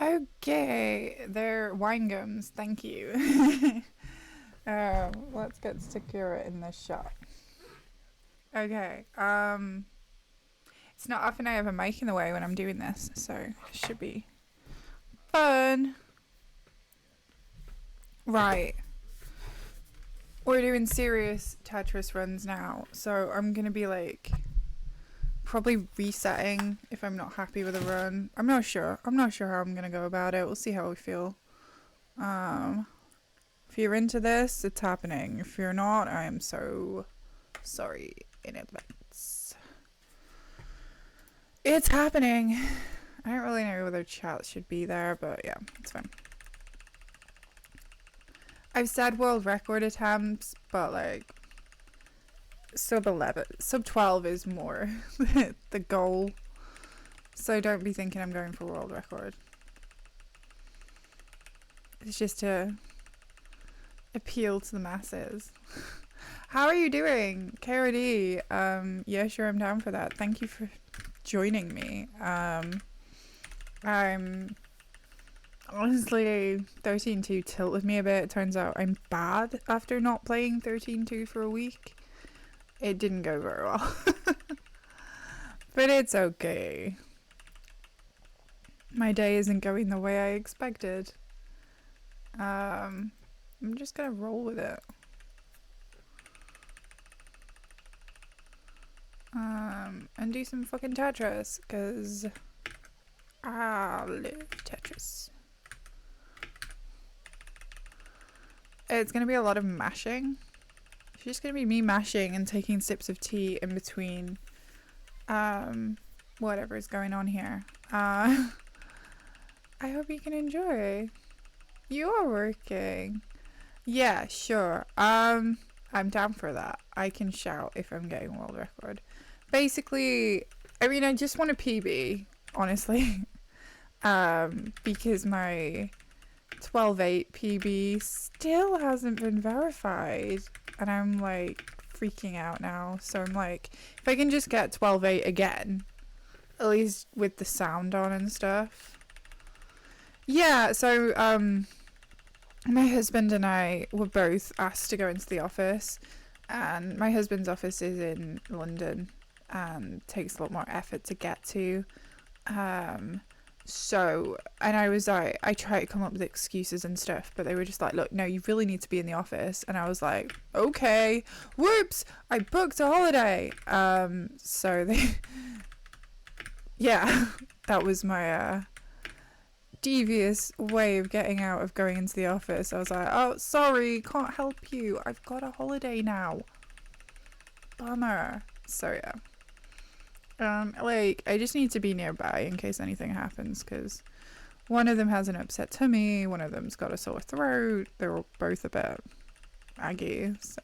S1: Okay, they're wine gums. Thank you. Let's get Sakura in this shot. Okay. It's not often I have a mic in the way when I'm doing this, so it should be fun. Right. We're doing serious Tetris runs now, so I'm gonna be like probably resetting if I'm not happy with a run. I'm not sure how I'm gonna go about it. We'll see how we feel. If you're into this, it's happening. If you're not, I am so sorry in advance. It's happening. I don't really know whether chat should be there, but yeah, it's fine. I've said world record attempts, but like sub 12 is more the goal. So don't be thinking I'm going for world record. It's just to appeal to the masses. How are you doing, KRD? Yeah, sure, I'm down for that. Thank you for joining me. I'm honestly 13-2 tilted me a bit. It turns out I'm bad after not playing 13-2 for a week. It didn't go very well. But it's okay. My day isn't going the way I expected. I'm just gonna roll with it. And do some fucking Tetris, because I love Tetris. It's gonna be a lot of mashing. It's just gonna be me mashing and taking sips of tea in between whatever is going on here. I hope you can enjoy. You are working. Yeah, sure. I'm down for that. I can shout if I'm getting world record. Basically, I mean, I just want a PB, honestly. Because my 12.8 PB still hasn't been verified. And I'm like freaking out now. So I'm like, if I can just get 12.8 again, at least with the sound on and stuff. Yeah, so my husband and I were both asked to go into the office, and my husband's office is in London and takes a lot more effort to get to. So, and I was like, I tried to come up with excuses and stuff, but they were just like, look, no, you really need to be in the office. And I was like, okay, whoops, I booked a holiday. So they, yeah, that was my devious way of getting out of going into the office. I was like, oh, sorry, can't help you. I've got a holiday now. Bummer. So yeah. Like, I just need to be nearby in case anything happens, because one of them has an upset tummy, one of them's got a sore throat, they're both a bit aggy, so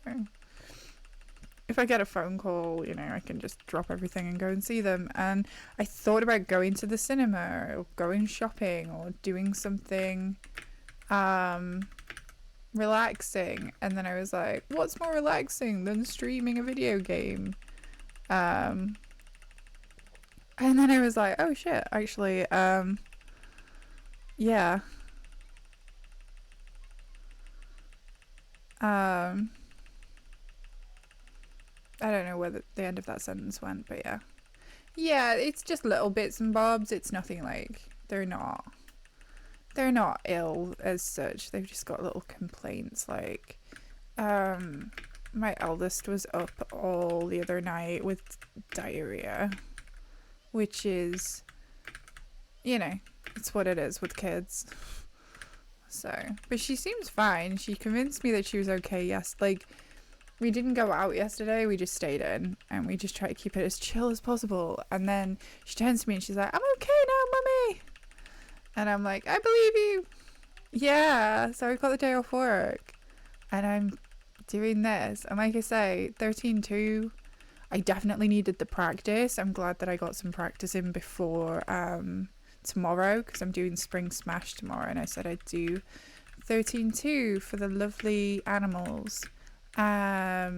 S1: if I get a phone call, you know, I can just drop everything and go and see them. And I thought about going to the cinema, or going shopping, or doing something relaxing, and then I was like, what's more relaxing than streaming a video game? And then I was like, oh shit, actually, yeah. I don't know where the end of that sentence went, but yeah. Yeah, it's just little bits and bobs. It's nothing like, they're not ill as such. They've just got little complaints, like, my eldest was up all the other night with diarrhea. Which is, you know, it's what it is with kids. So, but she seems fine. She convinced me that she was okay. Yes, like, we didn't go out yesterday. We just stayed in, and we just tried to keep it as chill as possible. And then she turns to me and she's like, I'm okay now, mummy. And I'm like, I believe you. Yeah, so I got the day off work. And I'm doing this. And like I say, 13-2. I definitely needed the practice. I'm glad that I got some practice in before tomorrow, because I'm doing Spring Smash tomorrow, and I said I'd do 13-2 for the lovely animals. Yeah,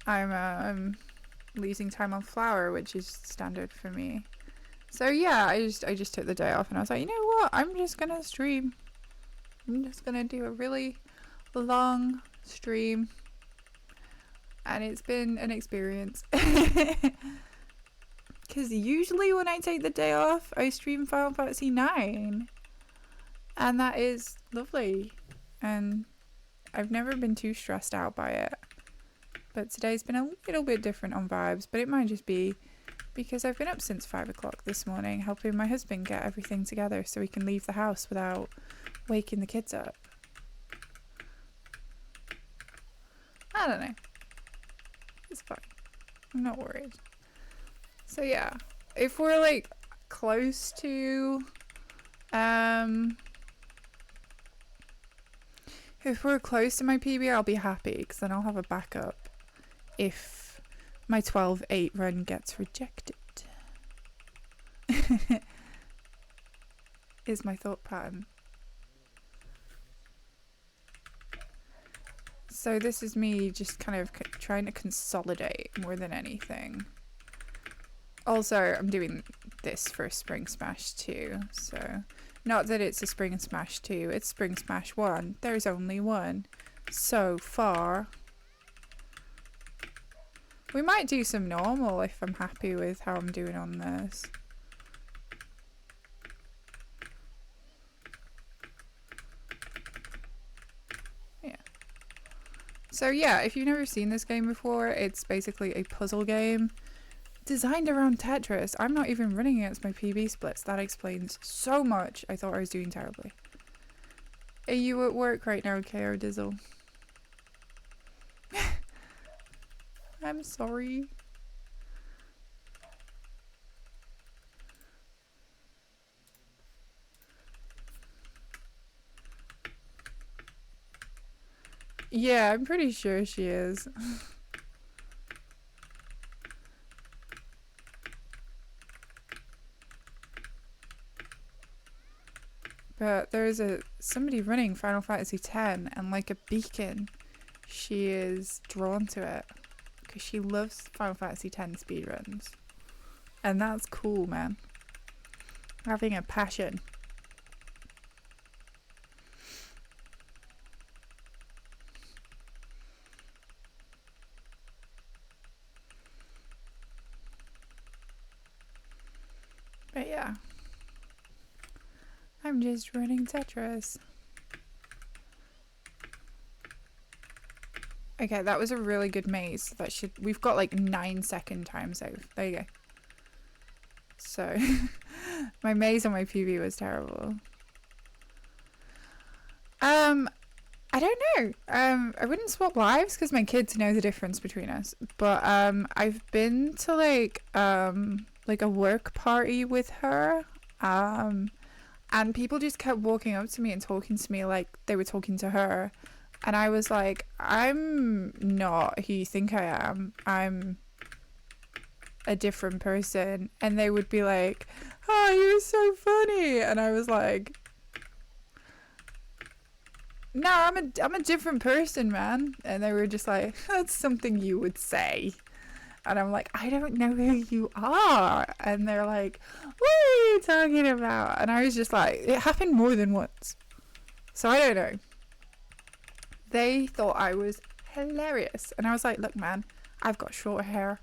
S1: I'm losing time on flour, which is standard for me. So yeah, I just took the day off and I was like, you know what? I'm just gonna stream. I'm just gonna do a really long stream. And it's been an experience. Because usually when I take the day off, I stream Final Fantasy IX. And that is lovely. And I've never been too stressed out by it. But today's been a little bit different on vibes. But it might just be because I've been up since 5 o'clock this morning helping my husband get everything together so we can leave the house without waking the kids up. I don't know. It's fine. I'm not worried. So yeah, if we're like close to if we're close to my PB, I'll be happy because then I'll have a backup if my 12-8 run gets rejected. Is my thought pattern. So this is me just kind of trying to consolidate more than anything. Also, I'm doing this for Spring Smash 2, so not that it's a Spring Smash 2, it's Spring Smash 1. There's only one so far. We might do some normal if I'm happy with how I'm doing on this. Yeah. So yeah, if you've never seen this game before, it's basically a puzzle game designed around Tetris. I'm not even running against my PB splits. That explains so much. I thought I was doing terribly. Are you at work right now, KO Dizzle? I'm sorry. Yeah, I'm pretty sure she is. But there's somebody running Final Fantasy X and like a beacon, she is drawn to it because she loves Final Fantasy X speedruns. And that's cool, man. Having a passion. But yeah. I'm just running Tetris. Okay, that was a really good maze. We've got like 9-second time save. There you go. So my maze on my PB was terrible. I don't know. I wouldn't swap lives because my kids know the difference between us. But I've been to like a work party with her. And people just kept walking up to me and talking to me like they were talking to her. And I was like, I'm not who you think I am. I'm a different person. And they would be like, oh, you're so funny. And I was like, no, I'm a different person, man. And they were just like, that's something you would say. And I'm like, I don't know who you are. And they're like, what are you talking about? And I was just like, it happened more than once. So I don't know. They thought I was hilarious. And I was like, look, man, I've got short hair.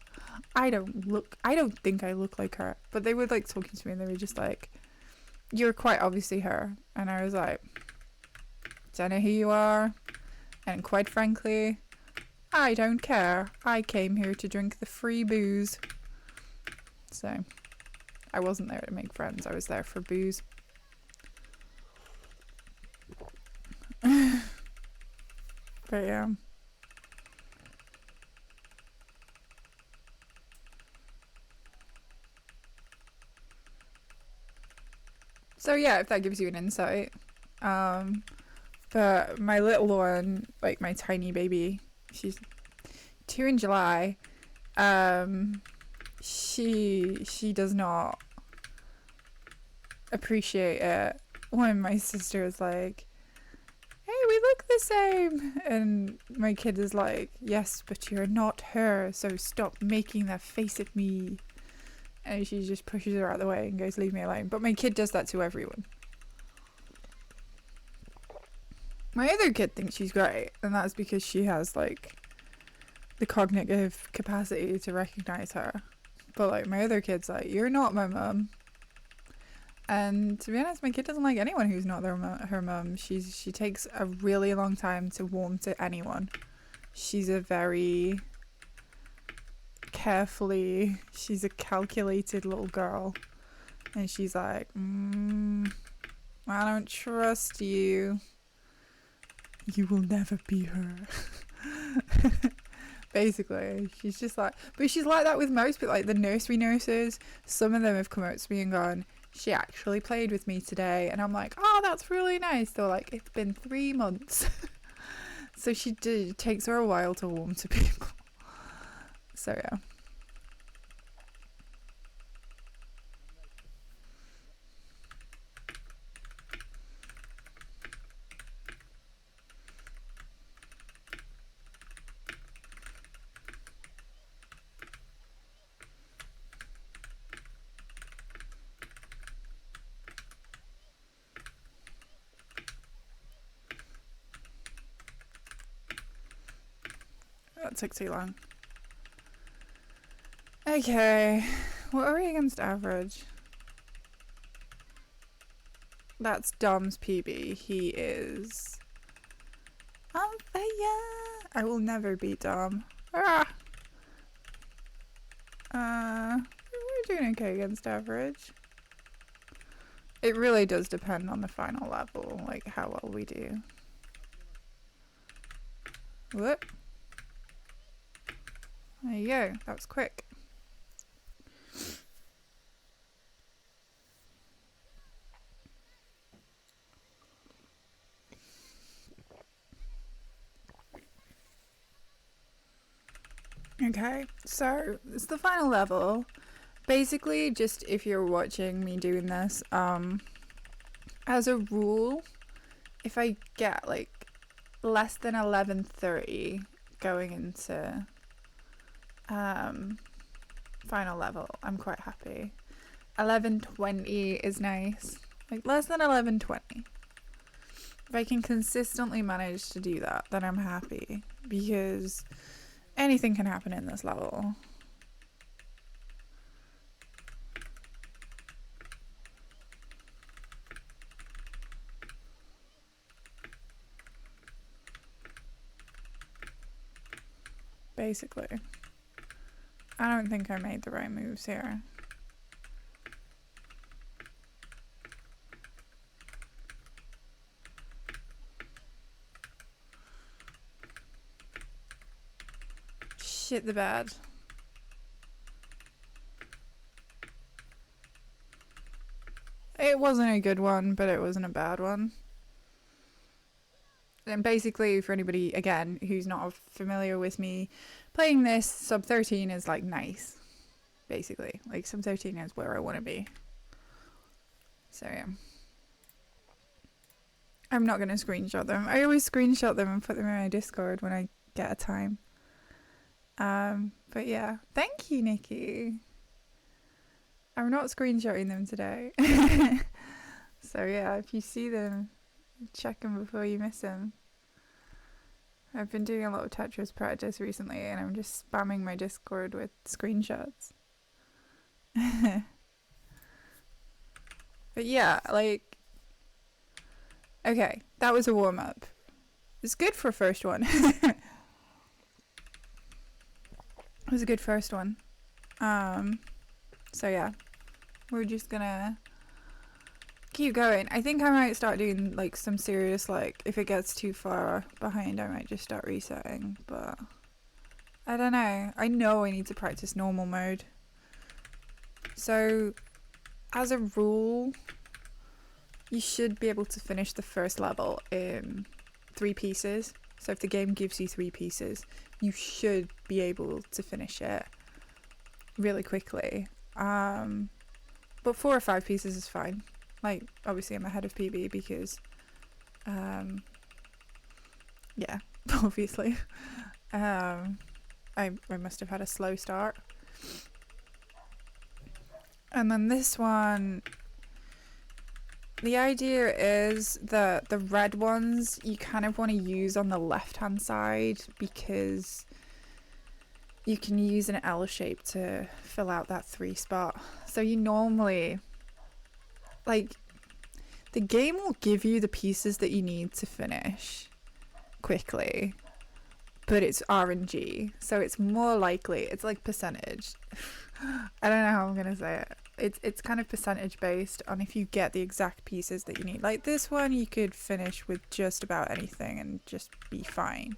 S1: I don't think I look like her. But they were like talking to me and they were just like, you're quite obviously her. And I was like, don't know who you are. And quite frankly, I don't care. I came here to drink the free booze. So, I wasn't there to make friends. I was there for booze. But yeah. So yeah, if that gives you an insight. But my little one, like my tiny baby, she's 2 in July. She does not appreciate it when my sister is like, hey, we look the same. And my kid is like, yes, but you're not her, so stop making that face at me. And she just pushes her out of the way and goes, leave me alone. But my kid does that to everyone. My other kid thinks she's great, and that's because she has like the cognitive capacity to recognize her. But like my other kid's like, you're not my mum. And to be honest, my kid doesn't like anyone who's not her mum. She takes a really long time to warm to anyone. She's a very she's a calculated little girl. And she's like, I don't trust you. You will never be her. Basically, she's just like, but she's like that with most people, like the nursery nurses. Some of them have come up to me and gone, she actually played with me today. And I'm like, oh, that's really nice. They're like, it's been 3 months. So it takes her a while to warm to people. So yeah. That took too long. Okay, what are we against average? That's Dom's PB. He is on fire. I will never beat Dom. We're doing okay against average. It really does depend on the final level, like how well we do. Whoop. There you go, that was quick. Okay, so it's the final level. Basically, just if you're watching me doing this, as a rule, if I get like less than 11:30 going into final level, I'm quite happy. 11:20 is nice, like less than 11:20. If I can consistently manage to do that, then I'm happy, because anything can happen in this level. Basically. I don't think I made the right moves here. Shit the bed. It wasn't a good one, but it wasn't a bad one. And basically, for anybody, again, who's not familiar with me playing this, sub 13 is like nice. Basically, like sub 13 is where I want to be. So yeah. I'm not going to screenshot them. I always screenshot them and put them in my Discord when I get a time. But yeah, thank you, Nikki. I'm not screenshotting them today. So yeah, if you see them, check them before you miss them. I've been doing a lot of Tetris practice recently, and I'm just spamming my Discord with screenshots. But yeah, like, okay, that was a warm-up. It's good for first one. It was a good first one. So yeah, we're just gonna keep going. I think I might start doing like some serious, like if it gets too far behind, I might just start resetting, but I don't know. I know I need to practice normal mode. So as a rule, you should be able to finish the first level in 3 pieces. So if the game gives you 3 pieces, you should be able to finish it really quickly. But 4 or 5 pieces is fine. Like, obviously I'm ahead of PB because Yeah, obviously. I must have had a slow start. And then this one, the idea is that the red ones you kind of want to use on the left hand side because you can use an L shape to fill out that 3 spot. So you normally, like, the game will give you the pieces that you need to finish quickly, but it's RNG, so it's more likely, it's like percentage. I don't know how I'm gonna say it. It's kind of percentage based on if you get the exact pieces that you need. Like this one, you could finish with just about anything and just be fine.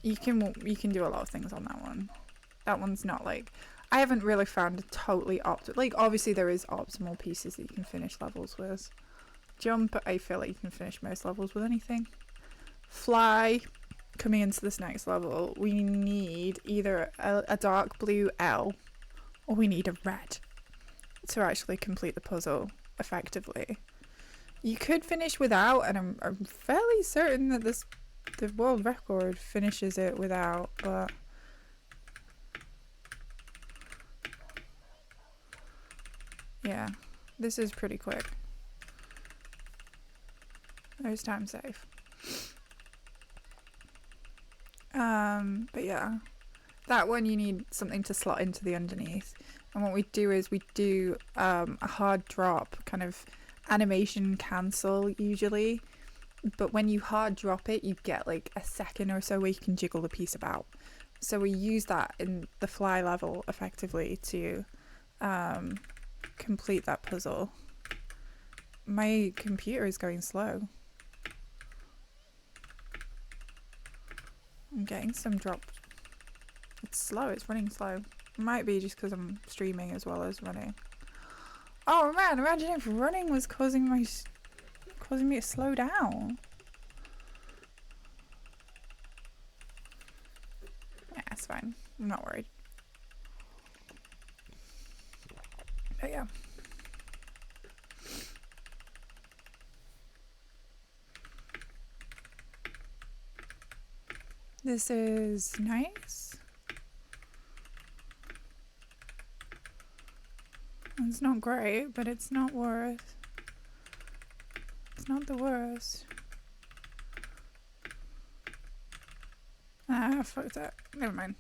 S1: You can do a lot of things on that one. That one's not like, I haven't really found a totally like obviously there is optimal pieces that you can finish levels with. Jump, I feel like you can finish most levels with anything. Fly, coming into this next level, we need either a dark blue L or we need a red to actually complete the puzzle effectively. You could finish without, and I'm fairly certain that the world record finishes it without, but yeah, this is pretty quick. There's time save. But yeah, that one you need something to slot into the underneath, and what we do is we do a hard drop kind of animation cancel usually, but when you hard drop it you get like a second or so where you can jiggle the piece about, so we use that in the fly level effectively to complete that puzzle. My computer is going slow. I'm getting some dropped. It's slow, it's running slow. It might be just because I'm streaming as well as running. Oh man, imagine if running was causing me to slow down. Yeah, it's fine. I'm not worried. But yeah. This is nice. It's not great, but it's not worth. It's not the worst. Ah, fucked up. Never mind.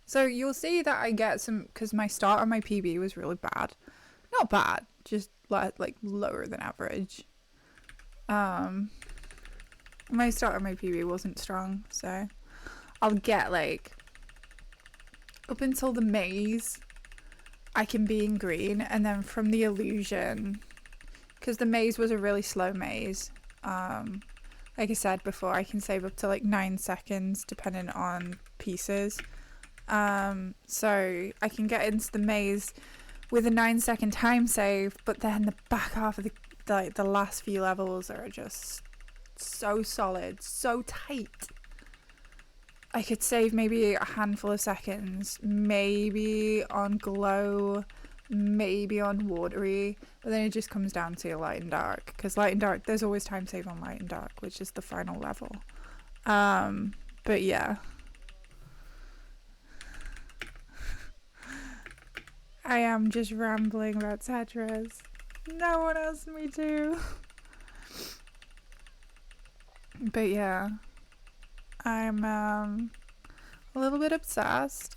S1: So you'll see that I get some, because my start on my PB was really bad. Not bad, just like lower than average. My start on my PB wasn't strong, so I'll get like up until the maze I can be in green, and then from the illusion, because the maze was a really slow maze, like I said before, I can save up to like 9 seconds depending on pieces, so I can get into the maze with a 9-second time save, but then the back half of the last few levels are just so solid, so tight. I could save maybe a handful of seconds, maybe on glow, maybe on watery, but then it just comes down to light and dark, because light and dark, there's always time save on light and dark, which is the final level. But yeah, I am just rambling about Tetris. No one asked me to. But yeah, I'm a little bit obsessed.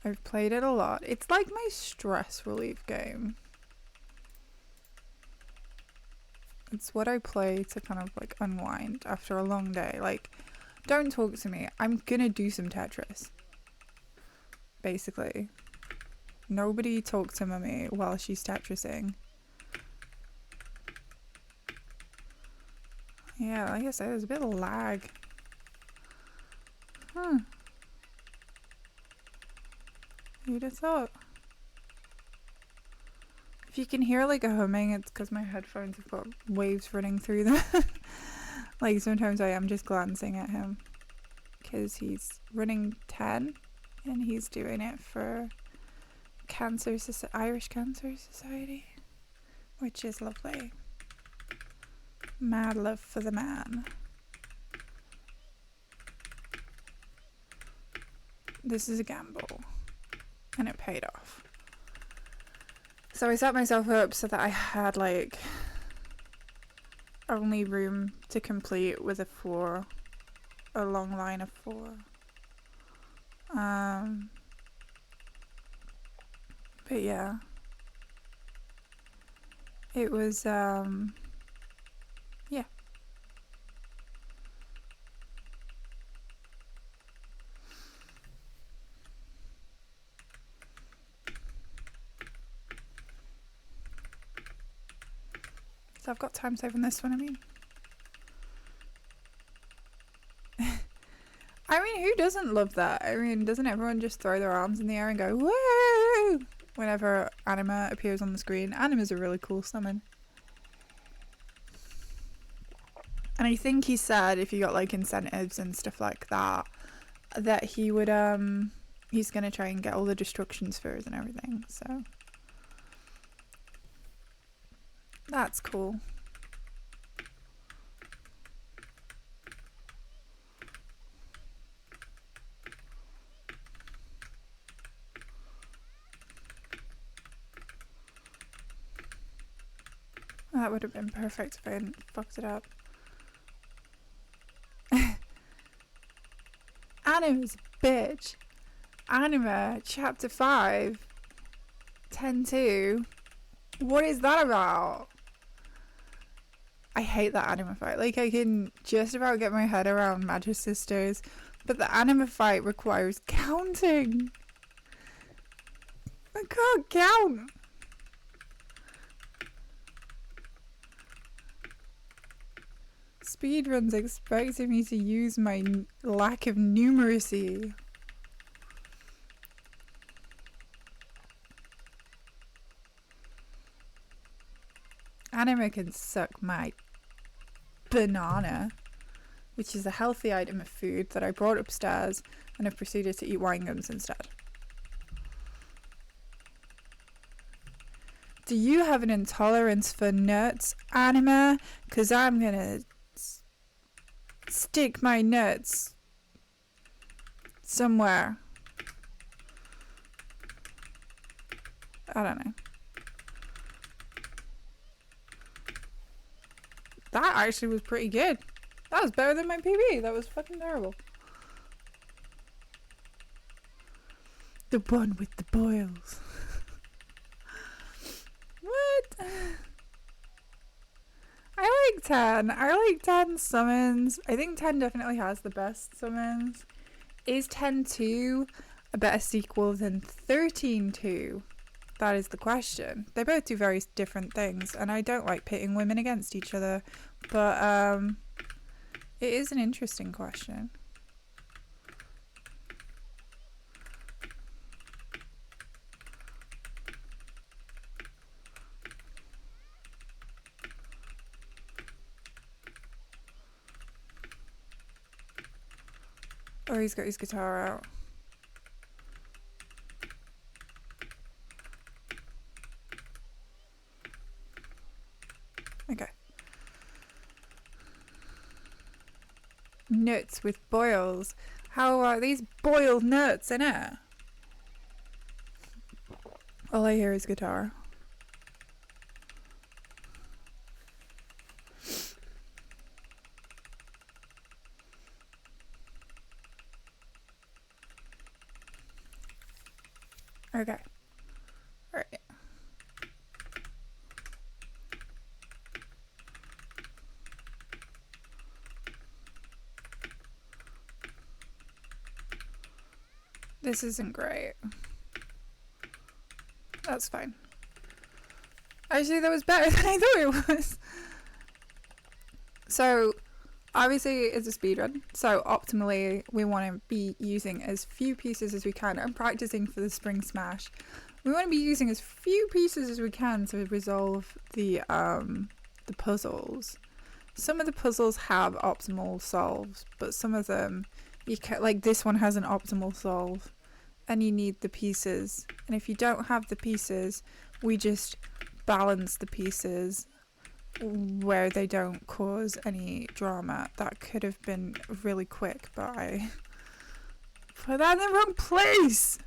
S1: I've played it a lot. It's like my stress relief game. It's what I play to kind of like unwind after a long day. Like, don't talk to me. I'm gonna do some Tetris. Basically. Nobody talk to Mummy while she's Tetrising. Yeah, like I said, there's a bit of lag. Who'd have thought? If you can hear like a humming, it's because my headphones have got waves running through them. Like sometimes I am just glancing at him because he's running 10 and he's doing it for Irish Cancer Society, which is lovely. Mad love for the man. This is a gamble. And it paid off. So I set myself up so that I had like only room to complete with a 4. A long line of 4. But yeah. It was yeah. So I've got time save on this one, I mean. I mean, who doesn't love that? I mean, doesn't everyone just throw their arms in the air and go, woo! Whenever Anima appears on the screen? Anima's a really cool summon. And I think he said if you got like incentives and stuff like that, that he would, he's gonna try and get all the destruction spheres and everything, so. That's cool. That would have been perfect if I hadn't fucked it up. Anima's a bitch. Anima, chapter 5, 10-2. What is that about? I hate that anima fight. Like, I can just about get my head around Magic Sisters, but the anima fight requires counting. I can't count. Speedruns expecting me to use my lack of numeracy. Anima can suck my banana, which is a healthy item of food that I brought upstairs and have proceeded to eat wine gums instead. Do you have an intolerance for nuts, Anima? 'Cause I'm gonna stick my nuts somewhere. I don't know. That actually was pretty good. That was better than my PB. That was fucking terrible. The one with the boils. What? I like 10. I like 10 summons. I think 10 definitely has the best summons. Is 10-2 a better sequel than 13-2? That is the question. They both do very different things, and I don't like pitting women against each other, but it is an interesting question. Oh, he's got his guitar out. Okay. Nuts with boils. How are these boiled nuts in it? All I hear is guitar. Okay. All right. This isn't great. That's fine. Actually, that was better than I thought it was. So, obviously, it's a speedrun. So, optimally, we want to be using as few pieces as we can. I'm practicing for the Spring Smash. We want to be using as few pieces as we can to resolve the puzzles. Some of the puzzles have optimal solves, but some of them, you can, like this one has an optimal solve, and you need the pieces. And if you don't have the pieces, we just balance the pieces where they don't cause any drama. That could have been really quick, but I put that in the wrong place.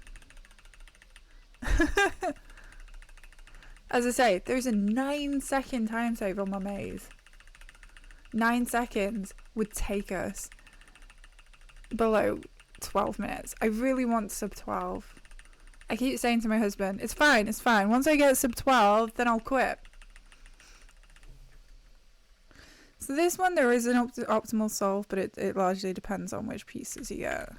S1: As I say, there's a 9-second time save on my maze. 9 seconds would take us below 12 minutes. I really want sub 12. I keep saying to my husband, it's fine, it's fine. Once I get sub 12, then I'll quit. So this one, there is an optimal solve, but it largely depends on which pieces you get.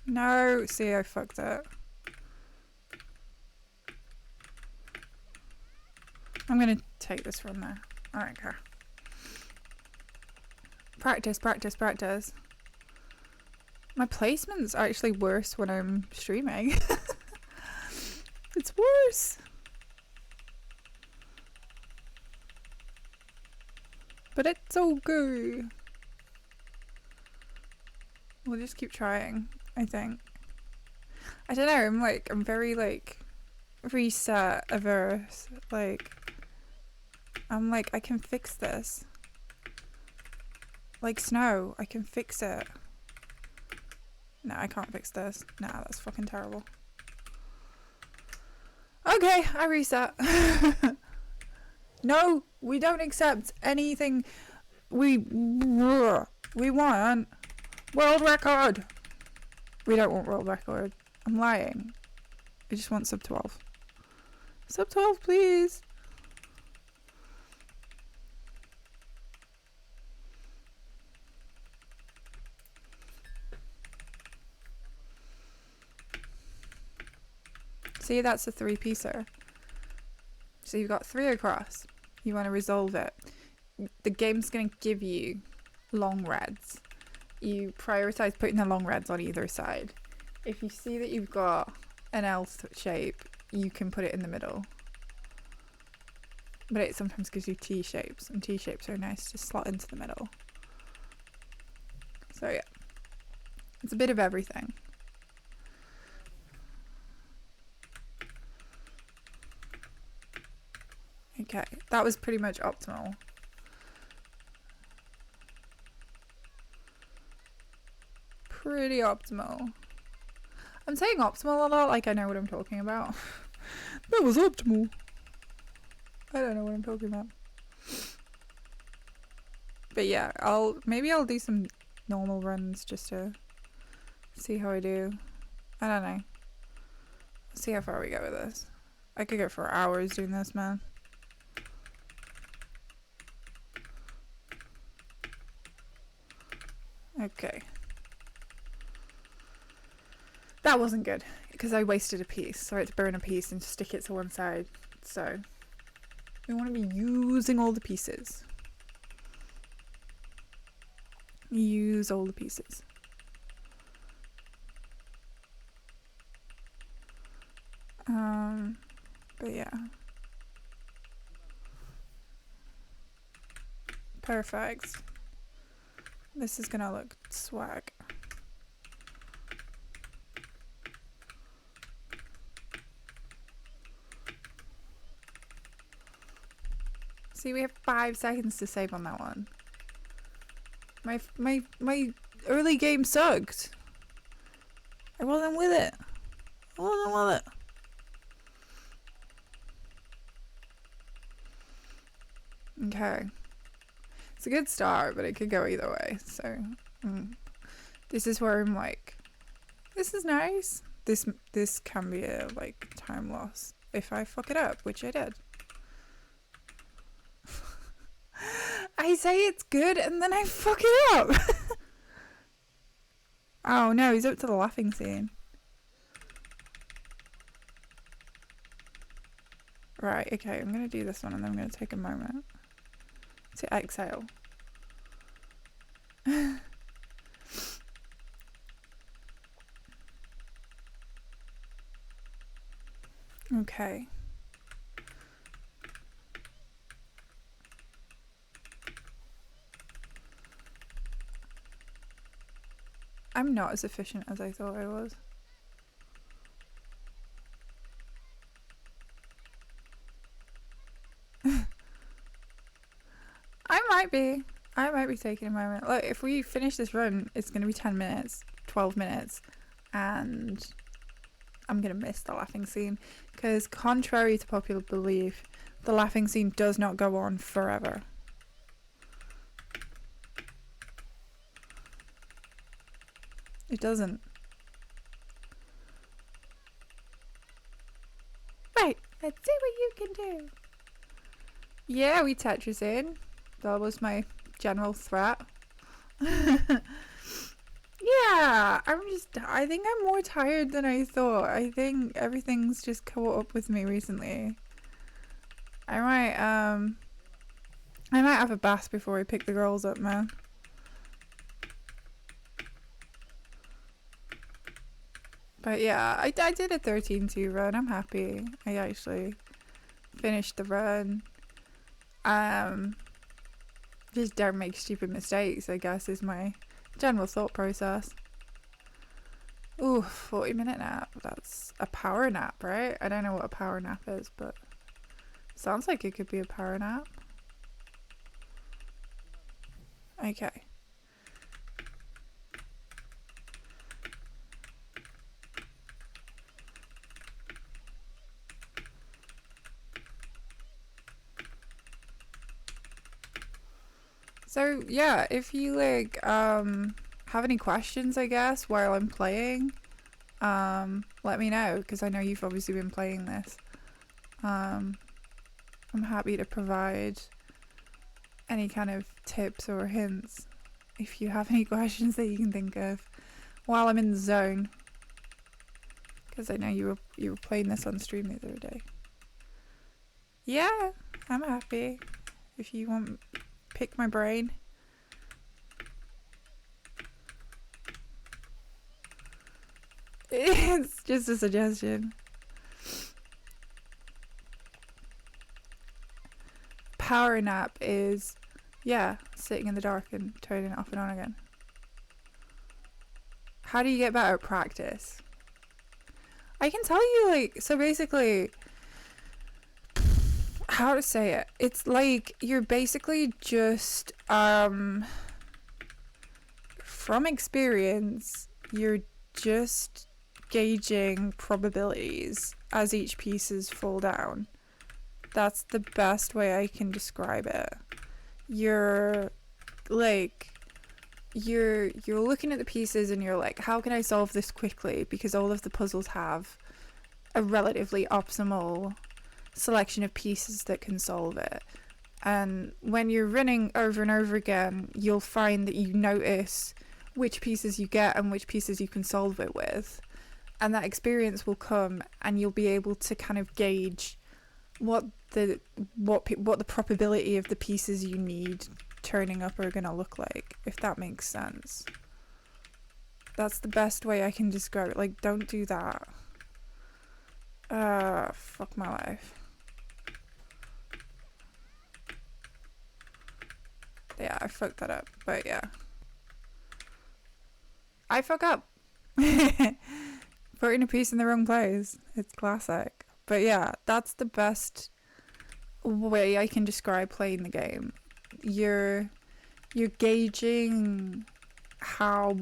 S1: No, see, I fucked it. I'm gonna take this from there. I don't care. Practice, practice, practice. My placement's actually worse when I'm streaming. It's worse. But it's all good. We'll just keep trying, I think. I don't know, I'm very reset averse. I'm like, I can fix this. Like snow, I can fix it. No, I can't fix this. Nah, that's fucking terrible. Okay, I reset. No, we don't accept anything. We want world record. We don't want world record. I'm lying. I just want sub 12. Sub 12, please. See, that's a 3-piecer. So you've got 3 across. You want to resolve it. The game's going to give you long reds. You prioritize putting the long reds on either side. If you see that you've got an L shape, you can put it in the middle. But it sometimes gives you T shapes, and T shapes are nice to slot into the middle. So yeah, it's a bit of everything. Okay, that was pretty much optimal. Pretty optimal. I'm saying optimal a lot like I know what I'm talking about. That was optimal. I don't know what I'm talking about. But yeah, maybe I'll do some normal runs just to see how I do. I don't know. See how far we go with this. I could go for hours doing this, man. Okay. That wasn't good because I wasted a piece, so I had to burn a piece and stick it to one side. So we want to be using all the pieces. Use all the pieces. But yeah. Perfect. This is gonna look swag. See, we have 5 seconds to save on that one. My early game sucked. I wasn't with it. I wasn't with it. Okay. It's a good start, but it could go either way. So, this is where I'm like, this is nice. This can be a time loss if I fuck it up, which I did. I say it's good and then I fuck it up. Oh no, he's up to the laughing scene. Right, okay, I'm gonna do this one and then I'm gonna take a moment to exhale. Okay. I'm I'm not as efficient as I thought I was. I might be taking a moment. Look, if we finish this run, it's going to be 10 minutes, 12 minutes, and I'm going to miss the laughing scene. Because contrary to popular belief, the laughing scene does not go on forever. It doesn't. Right, let's see what you can do. Yeah, we Tetris in. That was my general threat. Yeah, I think I'm more tired than I thought. I think everything's just caught up with me recently. I might have a bath before I pick the girls up, man. But yeah, I did a 13-2 run. I'm happy. I actually finished the run. Just don't make stupid mistakes, I guess, is my general thought process. Ooh, 40-minute nap. That's a power nap, right? I don't know what a power nap is, but sounds like it could be a power nap. Okay. So yeah, if you like have any questions, I guess, while I'm playing, let me know, because I know you've obviously been playing this. I'm happy to provide any kind of tips or hints if you have any questions that you can think of while I'm in the zone, because I know you were playing this on stream the other day. Yeah, I'm happy. If you want, pick my brain. It's just a suggestion. Power nap is, yeah, sitting in the dark and turning it off and on again. How do you get better at practice? I can tell you, like, so basically, how to say it? It's like you're basically just, from experience, you're just gauging probabilities as each pieces fall down. That's the best way I can describe it. You're like, you're looking at the pieces and you're like, how can I solve this quickly? Because all of the puzzles have a relatively optimal selection of pieces that can solve it. And when you're running over and over again, you'll find that you notice which pieces you get and which pieces you can solve it with, and that experience will come and you'll be able to kind of gauge what the probability of the pieces you need turning up are gonna look like, if that makes sense. That's the best way I can describe it. Like, don't do that. Fuck my life. Yeah, I fucked that up, but yeah. I fuck up. Putting a piece in the wrong place. It's classic. But yeah, that's the best way I can describe playing the game. You're gauging how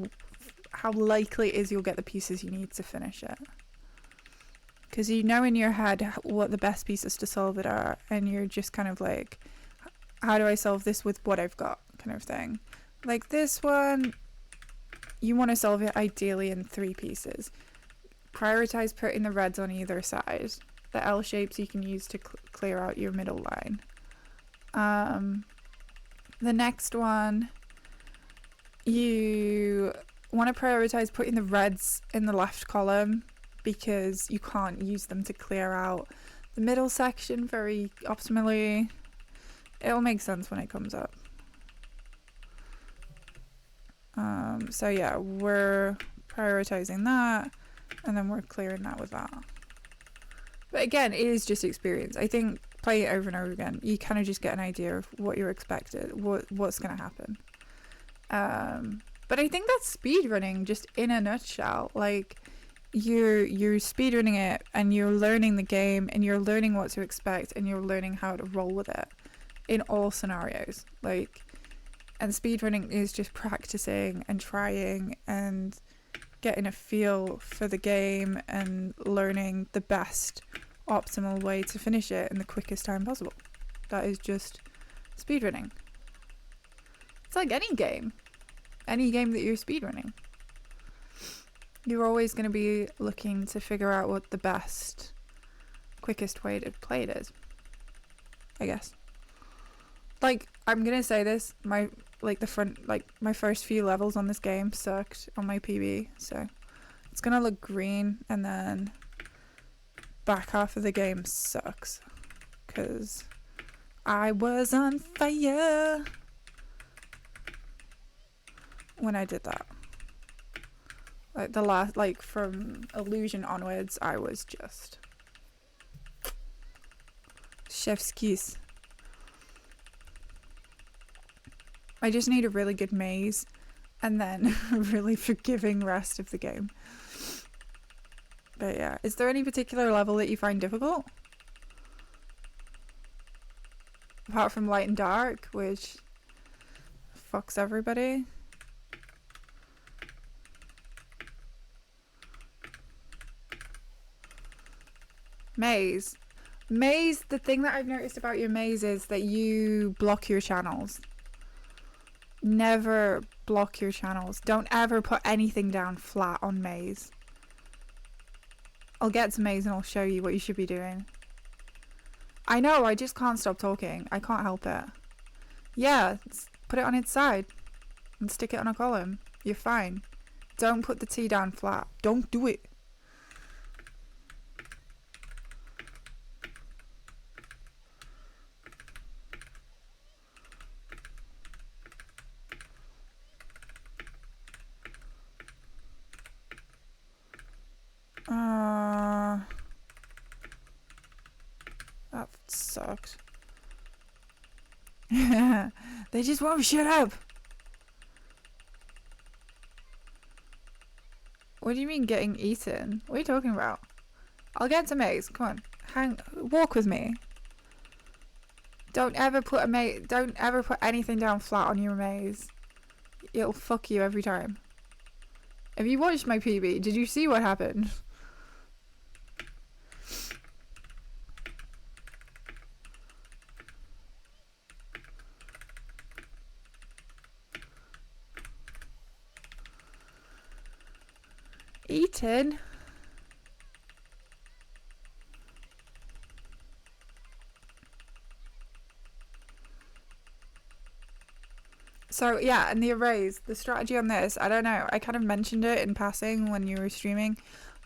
S1: likely it is you'll get the pieces you need to finish it. Because you know in your head what the best pieces to solve it are, and you're just kind of like, how do I solve this with what I've got, kind of thing. Like this one, you want to solve it ideally in 3 pieces. Prioritize putting the reds on either side. The L shapes you can use to clear out your middle line. The next one, you want to prioritize putting the reds in the left column, because you can't use them to clear out the middle section very optimally. It'll make sense when it comes up. So yeah, we're prioritizing that, and then we're clearing that with that. But again, it is just experience. I think play it over and over again, you kind of just get an idea of what you're expected, what's going to happen. But I think that's speedrunning just in a nutshell. Like, you're speedrunning it, and you're learning the game, and you're learning what to expect, and you're learning how to roll with it in all scenarios. Like, and speedrunning is just practicing and trying and getting a feel for the game and learning the best optimal way to finish it in the quickest time possible. That is just speedrunning. It's like any game that you're speedrunning. You're always going to be looking to figure out what the best, quickest way to play it is, I guess. Like, I'm going to say this, my first few levels on this game sucked on my PB, so it's going to look green, and then back half of the game sucks, because I was on fire when I did that. Like, the last, like, from Illusion onwards, I was just chef's kiss. I just need a really good maze, and then a really forgiving rest of the game. But yeah, is there any particular level that you find difficult? Apart from light and dark, which fucks everybody. Maze, the thing that I've noticed about your maze is that you block your channels. Never block your channels. Don't ever put anything down flat on maze. I'll get to maze and I'll show you what you should be doing. I know, I just can't stop talking. I can't help it. Yeah, put it on its side and stick it on a column. You're fine. Don't put the T down flat. Don't do it. That sucks. They just won't shut up. What do you mean getting eaten? What are you talking about? I'll get to maze. Come on, walk with me. Don't ever put anything down flat on your maze. It'll fuck you every time. Have you watched my PB? Did you see what happened? Eaten? So yeah, and the arrays, the strategy on this, I don't know, I kind of mentioned it in passing when you were streaming.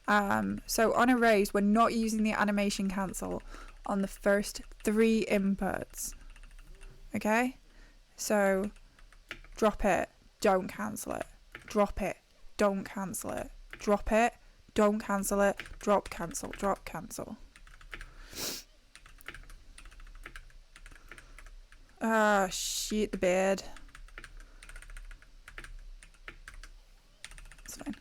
S1: So on arrays, we're not using the animation cancel on the first 3 inputs. Okay? So drop it, don't cancel it. Drop it, don't cancel it. Drop it, don't cancel it. Drop, cancel, drop, cancel. Ah, shit the bed. It's fine.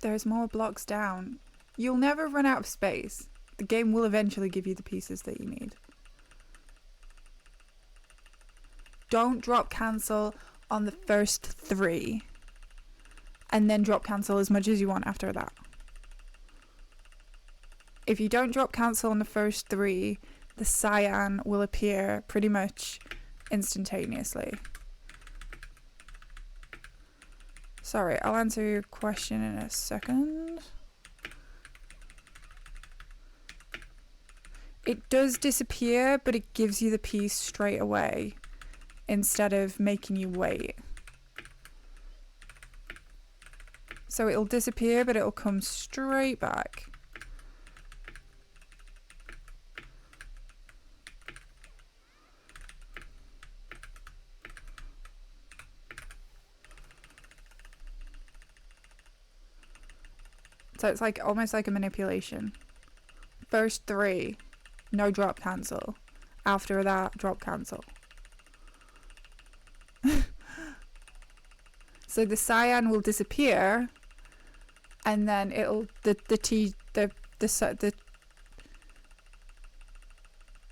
S1: There's more blocks down. You'll never run out of space. The game will eventually give you the pieces that you need. Don't drop cancel on the first 3. And then drop cancel as much as you want after that. If you don't drop cancel on the first 3, the cyan will appear pretty much instantaneously. Sorry, I'll answer your question in a second. It does disappear, but it gives you the piece straight away instead of making you wait. So it'll disappear, but it'll come straight back. So it's like almost like a manipulation. First 3, no drop cancel. After that, drop cancel. So the cyan will disappear, and then it'll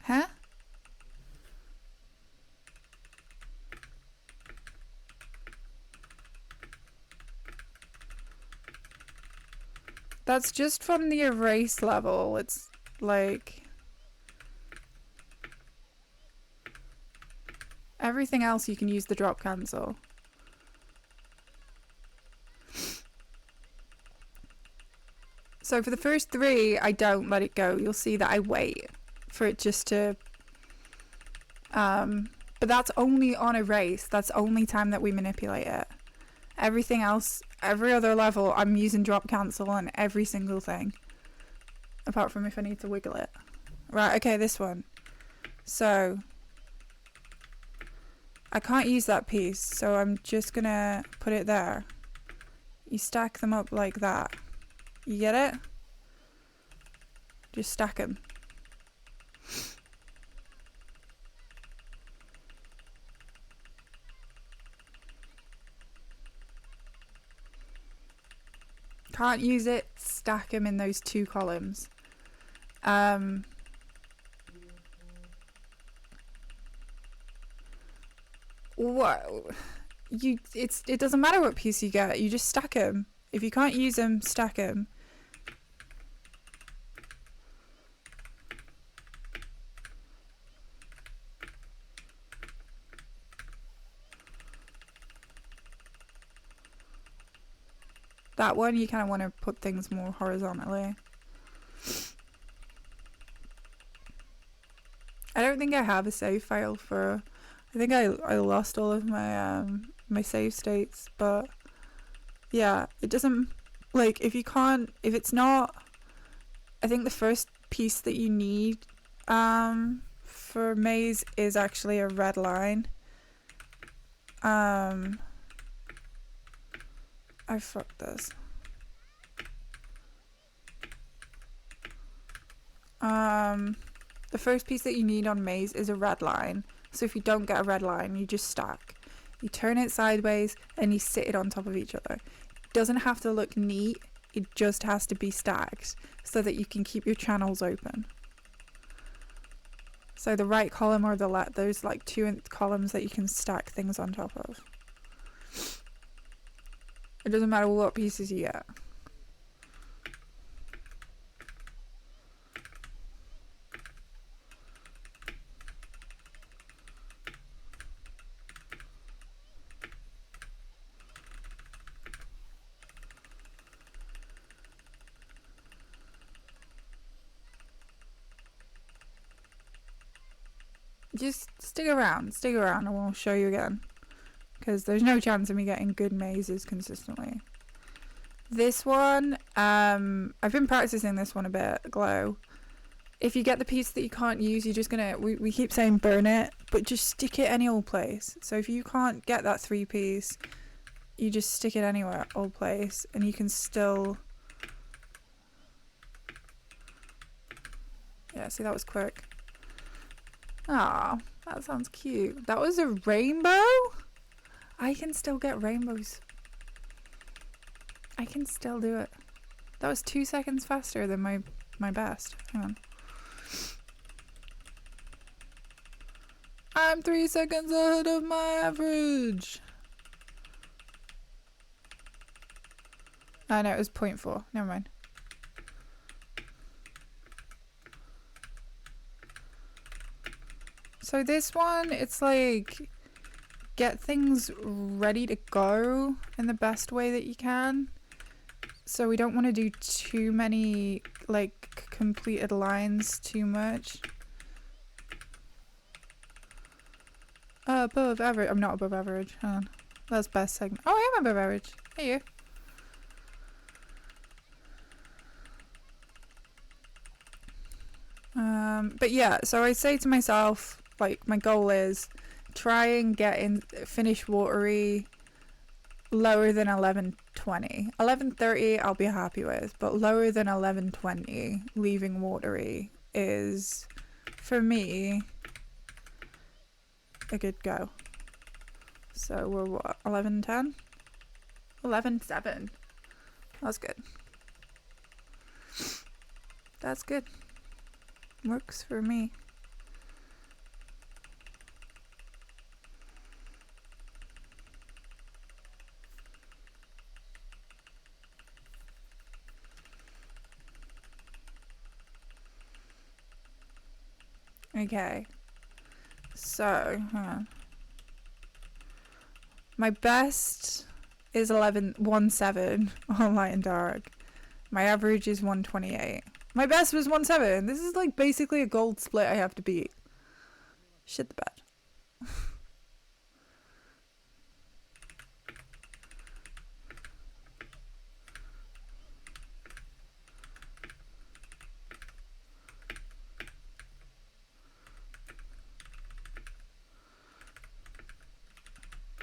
S1: huh? That's just from the erase level. It's like everything else you can use the drop cancel. So for the first 3, I don't let it go. You'll see that I wait for it just to but that's only on erase. That's only time that we manipulate it. Everything else, every other level, I'm using drop cancel on every single thing. Apart from if I need to wiggle it. Right, okay, this one. So, I can't use that piece, so I'm just gonna put it there. You stack them up like that. You get it? Just stack them. Can't use it, stack them in those 2 columns. It doesn't matter what piece you get, you just stack them. If you can't use them, stack them. That one, you kind of want to put things more horizontally. I don't think I have a save file for... I think I lost all of my my save states, but yeah, it doesn't... Like, if it's not... I think the first piece that you need for maze is actually a red line. I fucked this. The first piece that you need on maze is a red line. So if you don't get a red line, you just stack. You turn it sideways and you sit it on top of each other. It doesn't have to look neat. It just has to be stacked so that you can keep your channels open. So the right column or the left, there's like 2 columns that you can stack things on top of. It doesn't matter what pieces you get. Just stick around and we'll show you again. Because there's no chance of me getting good mazes consistently. This one, I've been practicing this one a bit, Glow. If you get the piece that you can't use, you're just gonna, we keep saying burn it, but just stick it any old place. So if you can't get that 3 piece, you just stick it anywhere, old place, and you can still... Yeah, see, that was quick. Ah, that sounds cute. That was a rainbow? I can still get rainbows. I can still do it. That was 2 seconds faster than my best. Hang on. I'm 3 seconds ahead of my average. Oh no, it was 0.4. Never mind. So this one, it's like get things ready to go in the best way that you can. So we don't want to do too many like completed lines too much. Above average. I'm not above average. Hang on. That's best segment. Oh, I am above average. Hey you. But yeah, so I say to myself, like, my goal is try and get in, finish watery lower than 1120. 1130 I'll be happy with, but lower than 1120 leaving watery is, for me, a good go. So we're what, 1110? 11-7. That's good. That's good. Works for me. Okay. So, hang on. My best is 1-7 on light and dark. My average is 128. My best was 1-7. This is like basically a gold split I have to beat. Shit the bed.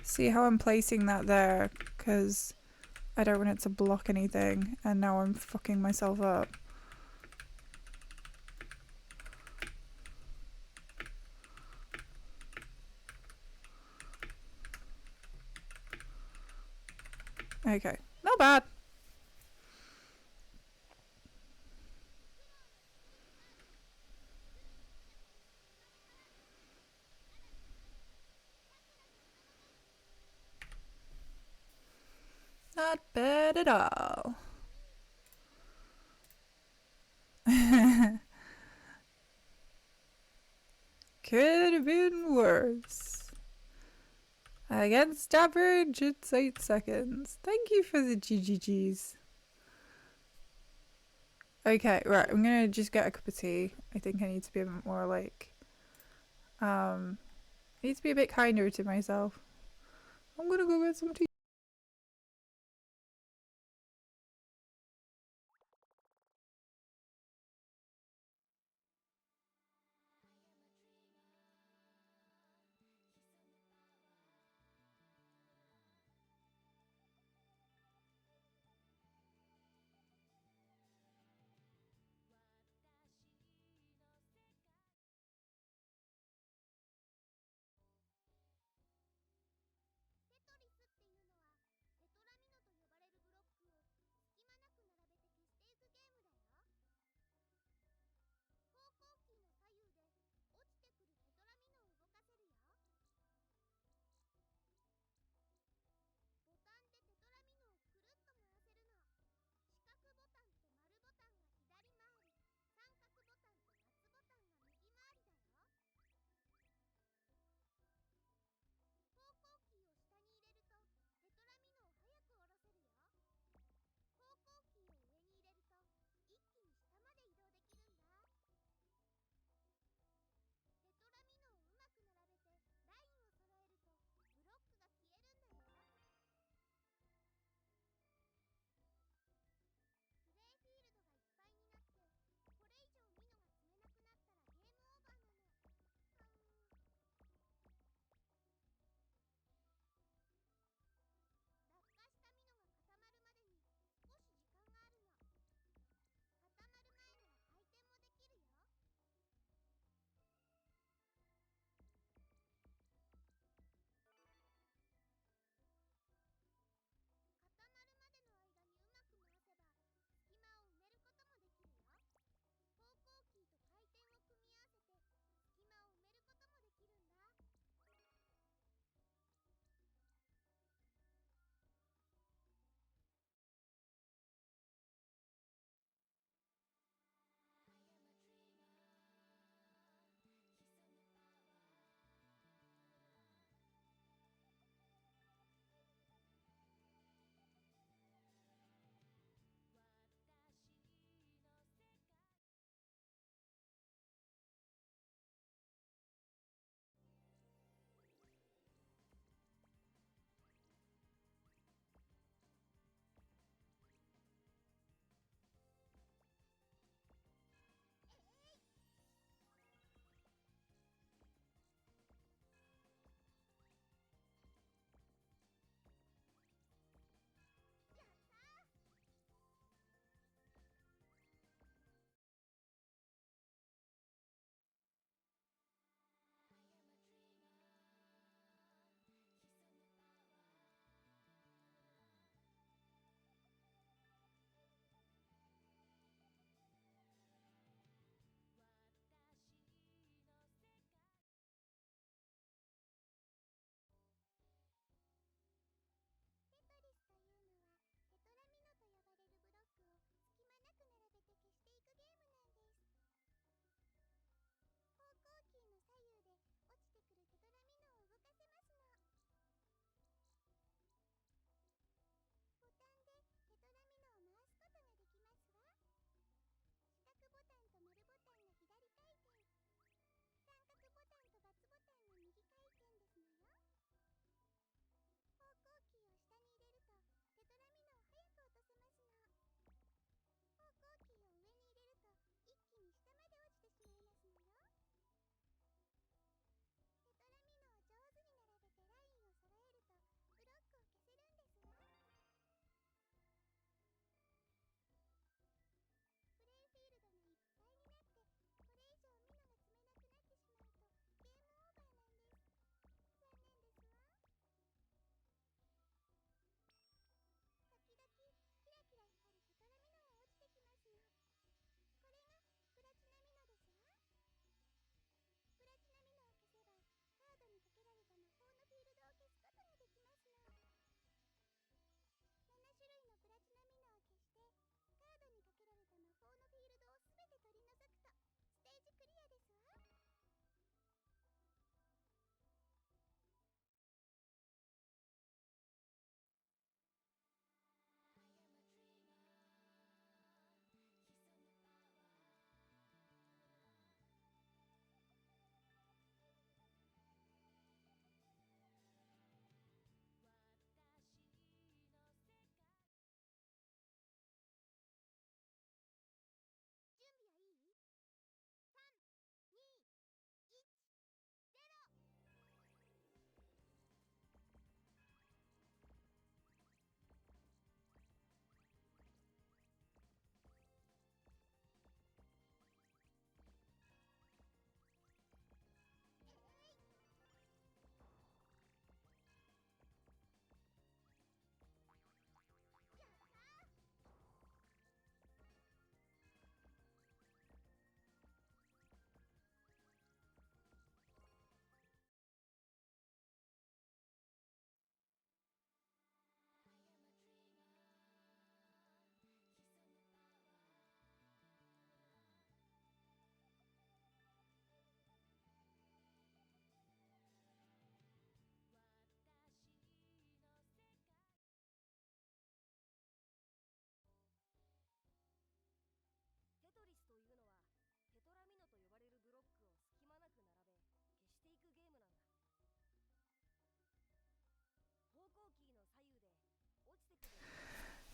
S1: See how I'm placing that there? Because I don't want it to block anything. And now I'm fucking myself up. Okay. Not bad. Not bad at all. Could have been worse. Against average, it's 8 seconds. Thank you for the GGGs. Okay, right, I'm gonna just get a cup of tea. I think I need to be a bit more like... I need to be a bit kinder to myself. I'm gonna go get some tea.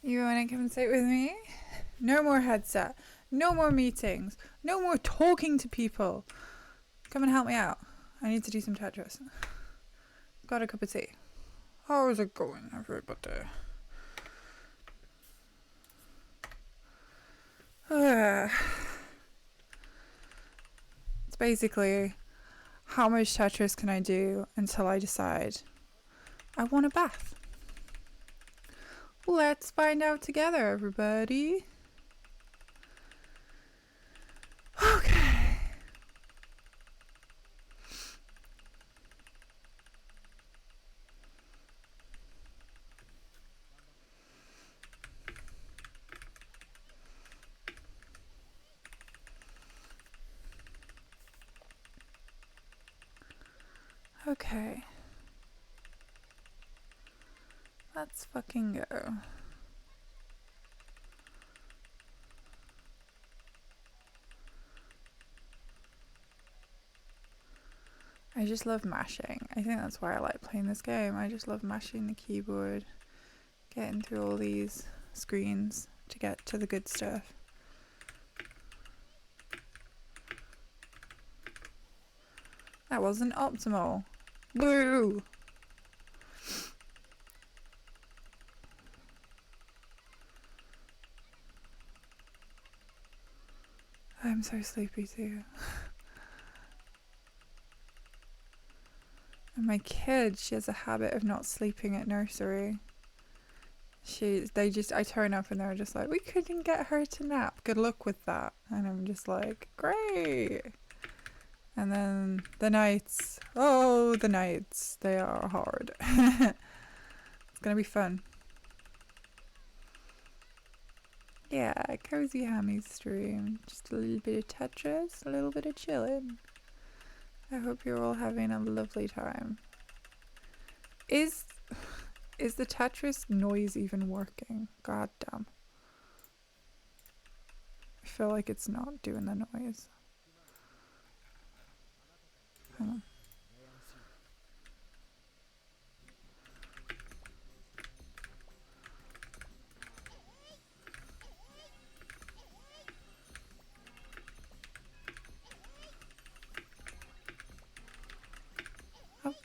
S1: You wanna come and sit with me? No more headset. No more meetings. No more talking to people. Come and help me out. I need to do some Tetris. Got a cup of tea. How's it going, everybody? It's basically, how much Tetris can I do until I decide I want a bath? Let's find out together, everybody. Okay. Okay. Let's fucking go. I just love mashing. I think that's why I like playing this game. I just love mashing the keyboard, getting through all these screens to get to the good stuff. That wasn't optimal. Boo! I'm so sleepy too. And my kid, she has a habit of not sleeping at nursery. I turn up and they're just like, we couldn't get her to nap. Good luck with that. And I'm just like, great. And then the nights, they are hard. It's gonna be fun. Yeah, cozy hammy stream. Just a little bit of Tetris, a little bit of chilling. I hope you're all having a lovely time. Is the Tetris noise even working? God damn. I feel like it's not doing the noise. Hang on.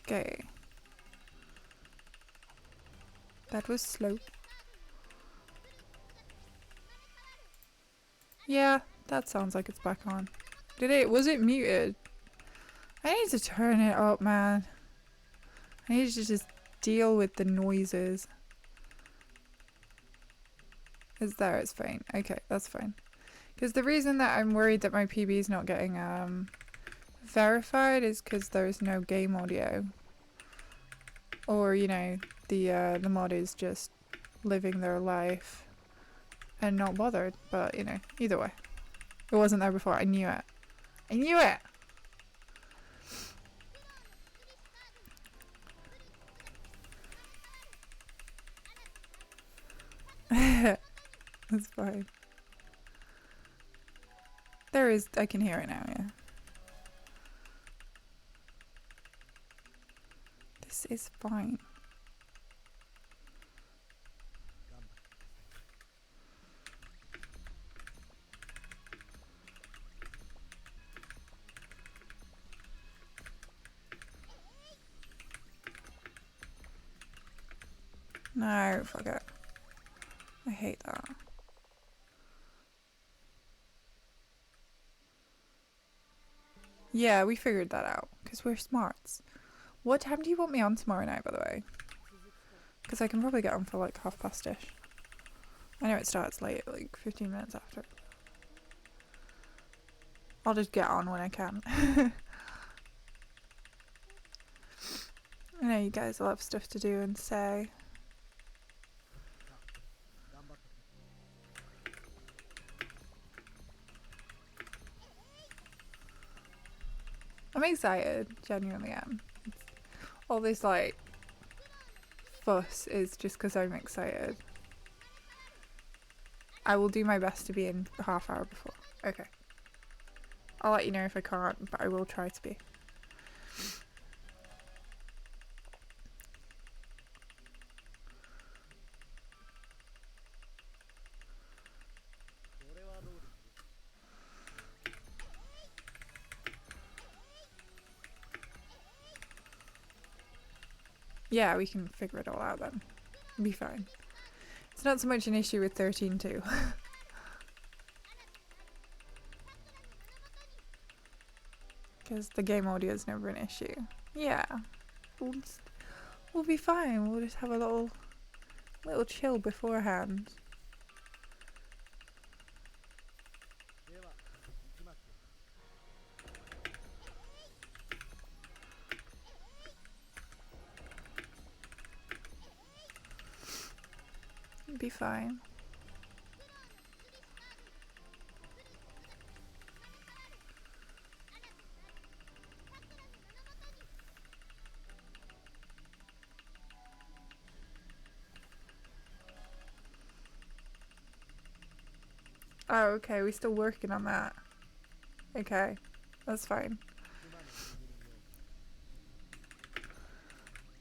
S1: Okay. That was slow. Yeah, that sounds like it's back on. Was it muted? I need to turn it up, man. I need to just deal with the noises. It's there, it's fine. Okay, that's fine. Because the reason that I'm worried that my PB is not getting verified is because there's no game audio. Or, you know, the mod is just living their life and not bothered. But, you know, either way. It wasn't there before. I knew it. I knew it! That's fine. I can hear it now, yeah. This is fine. No, fuck it. I hate that. Yeah, we figured that out, because we're smarts. What time do you want me on tomorrow night, by the way? Because I can probably get on for like 1:30ish. I know it starts late, like 15 minutes after. I'll just get on when I can. I know you guys will have stuff to do and say. I'm excited, genuinely am. All this like fuss is just because I'm excited. I will do my best to be in a half hour before. Okay. I'll let you know if I can't, but I will try to be. Yeah, we can figure it all out then. It'll be fine. It's not so much an issue with 13-2. Because the game audio is never an issue. Yeah. We'll be fine. We'll just have a little chill beforehand. It'll be fine. Oh, okay, we're still working on that. Okay, that's fine.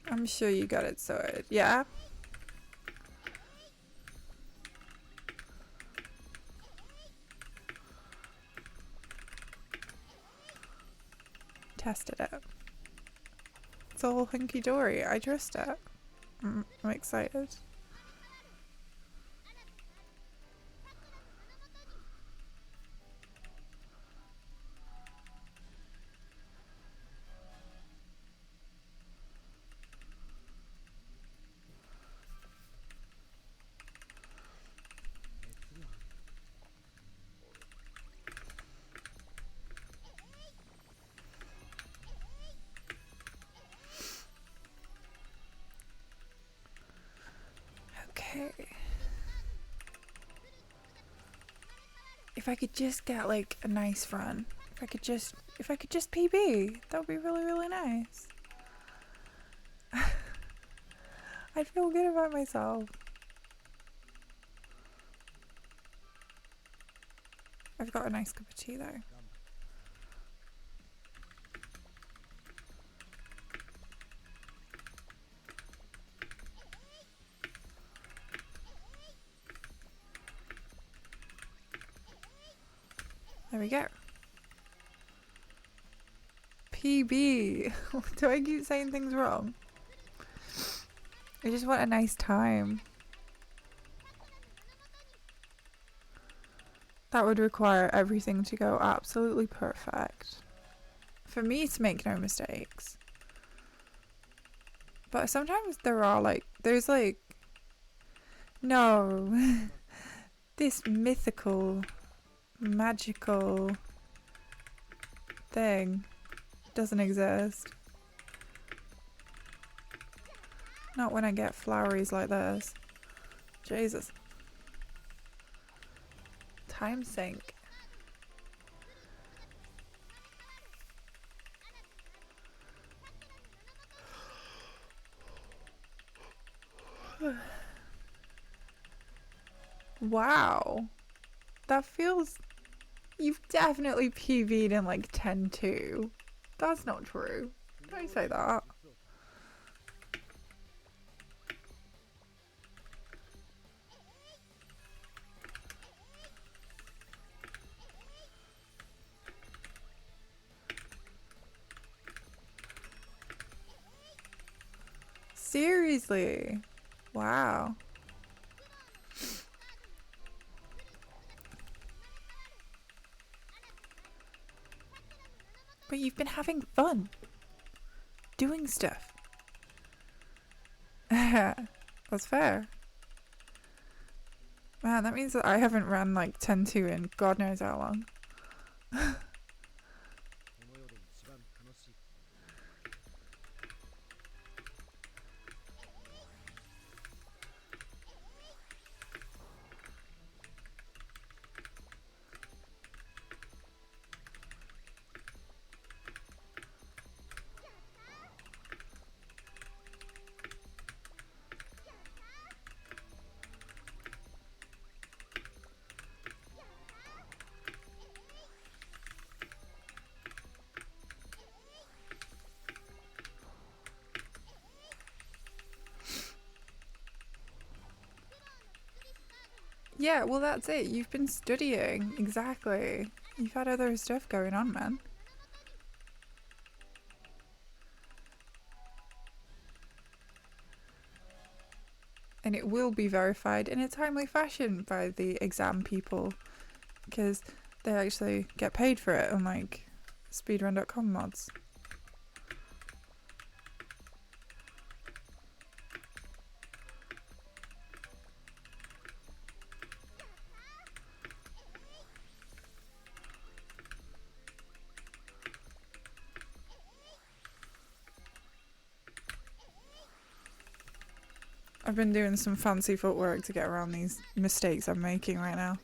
S1: I'm sure you got it sorted. Yeah? Tested it. It's all hunky-dory. I trust it. I'm excited. Okay. If I could just get like a nice run. If I could just PB, that would be really, really nice. I'd feel good about myself. I've got a nice cup of tea though. There we go. PB. Do I keep saying things wrong? I just want a nice time. That would require everything to go absolutely perfect. For me to make no mistakes. But sometimes there are there's no, this mythical, magical thing doesn't exist. Not when I get floweries like this. Jesus. Time sink. Wow. That feels... You've definitely PV'd in 10-2. That's not true. Don't say that. Seriously. Wow. But you've been having fun. Doing stuff. That's fair. Man, that means that I haven't run 10-2 in God knows how long. Yeah, well that's it. You've been studying. Exactly. You've had other stuff going on, man. And it will be verified in a timely fashion by the exam people, because they actually get paid for it, unlike speedrun.com mods. I've been doing some fancy footwork to get around these mistakes I'm making right now.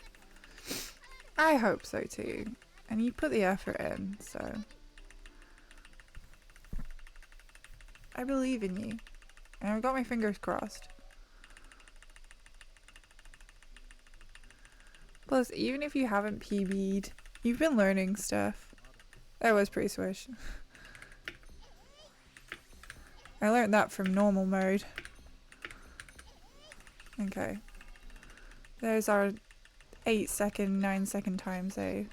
S1: I hope so too. And you put the effort in, so I believe in you. And I've got my fingers crossed. Plus, even if you haven't PB'd, you've been learning stuff. That was pretty swish. I learned that from normal mode. Okay. There's our 8-second, 9-second time save.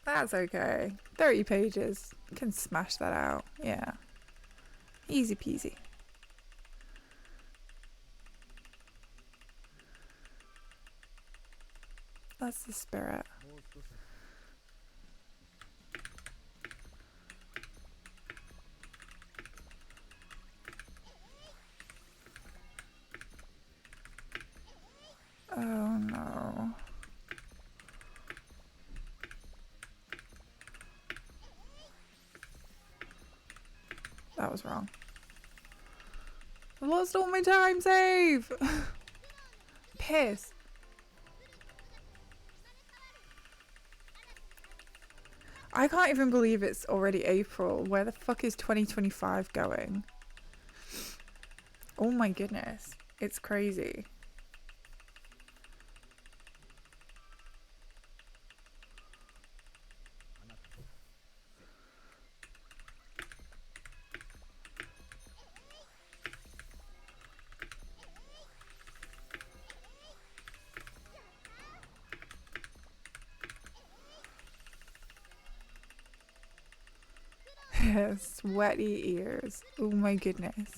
S1: That's okay. 30 pages. Can smash that out. Yeah. Easy peasy. That's the spirit. Oh no. That was wrong. I lost all my time save! Piss. I can't even believe it's already April. Where the fuck is 2025 going? Oh my goodness. It's crazy. Sweaty ears. Oh my goodness.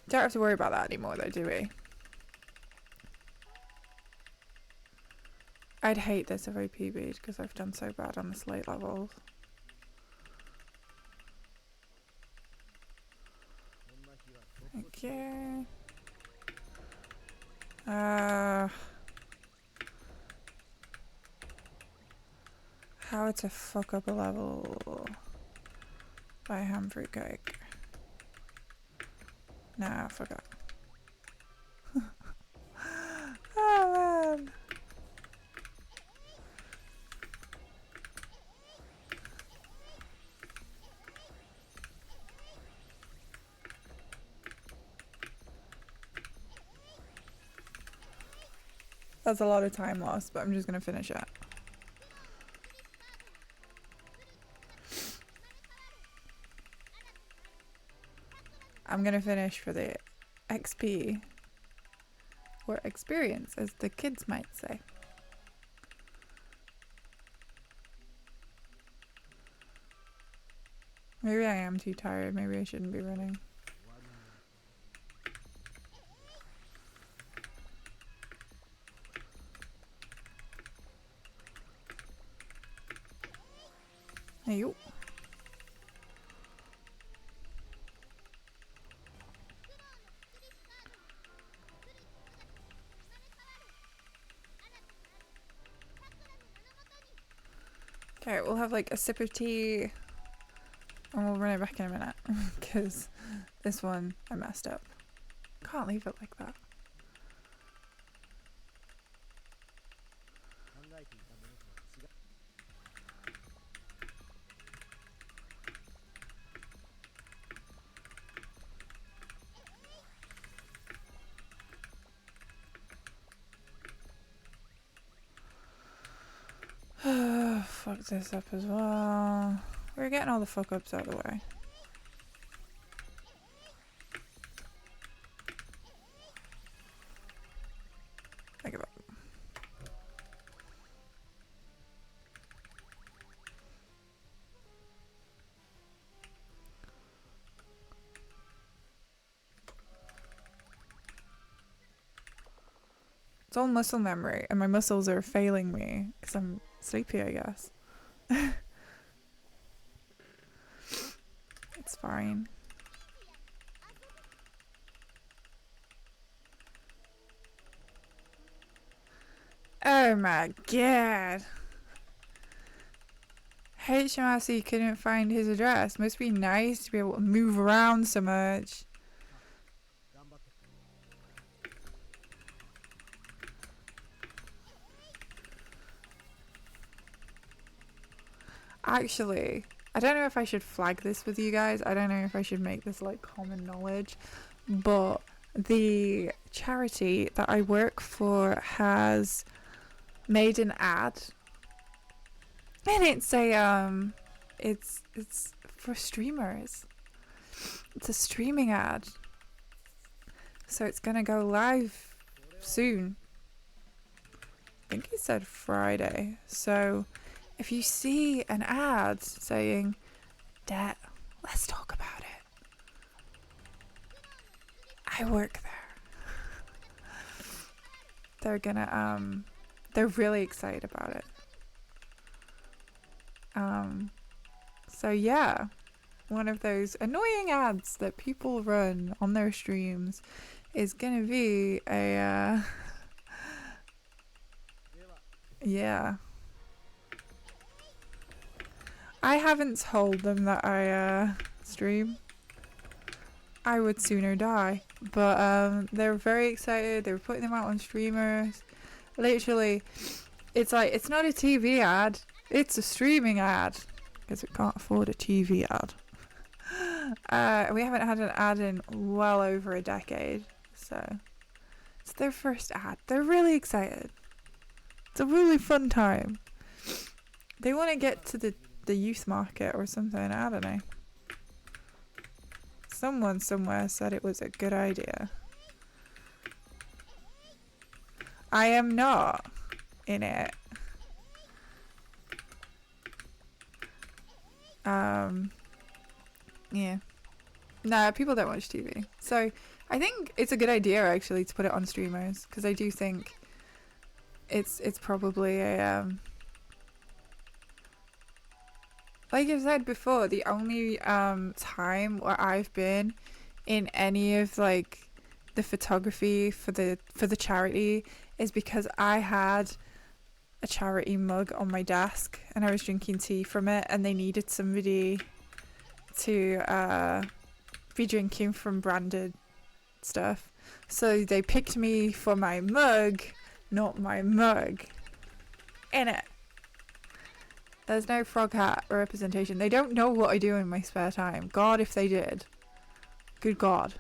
S1: Don't have to worry about that anymore though, do we? I'd hate this if I PB'd because I've done so bad on the late levels. Okay. How to fuck up a level by ham fruitcake. Nah, I forgot. Oh man. That's a lot of time lost, but I'm just gonna finish it. I'm gonna finish for the XP, or experience, as the kids might say. Maybe I am too tired, maybe I shouldn't be running. Hey yo. Okay, we'll have like a sip of tea and we'll run it back in a minute because this one I messed up. Can't leave it like that. Fuck this up as well. We're getting all the fuck ups out of the way. I give up. It's all muscle memory, and my muscles are failing me because I'm sleepy, I guess. It's fine. Oh my god. HMRC couldn't find his address. Must be nice to be able to move around so much. Actually, I don't know if I should flag this with you guys. I don't know if I should make this like common knowledge, but the charity that I work for has made an ad, and it's a it's for streamers. It's a streaming ad, so it's gonna go live soon. I think he said Friday. So if you see an ad saying, "Dad, let's talk about it," I work there. They're gonna they're really excited about it. So yeah, one of those annoying ads that people run on their streams is gonna be a yeah. I haven't told them that I stream. I would sooner die. But they're very excited. They're putting them out on streamers. Literally, it's like, it's not a TV ad. It's a streaming ad. Because we can't afford a TV ad. We haven't had an ad in well over a decade. So, it's their first ad. They're really excited. It's a really fun time. They want to get to the youth market or something. I don't know. Someone somewhere said it was a good idea. I am not in it. Yeah. No, people don't watch TV. So I think it's a good idea actually to put it on streamers, because I do think it's probably a like I've said before, the only time where I've been in any of like the photography for the charity is because I had a charity mug on my desk and I was drinking tea from it, and they needed somebody to be drinking from branded stuff, so they picked me for my mug, not my mug in it. There's no frog hat representation. They don't know what I do in my spare time. God, if they did. Good God.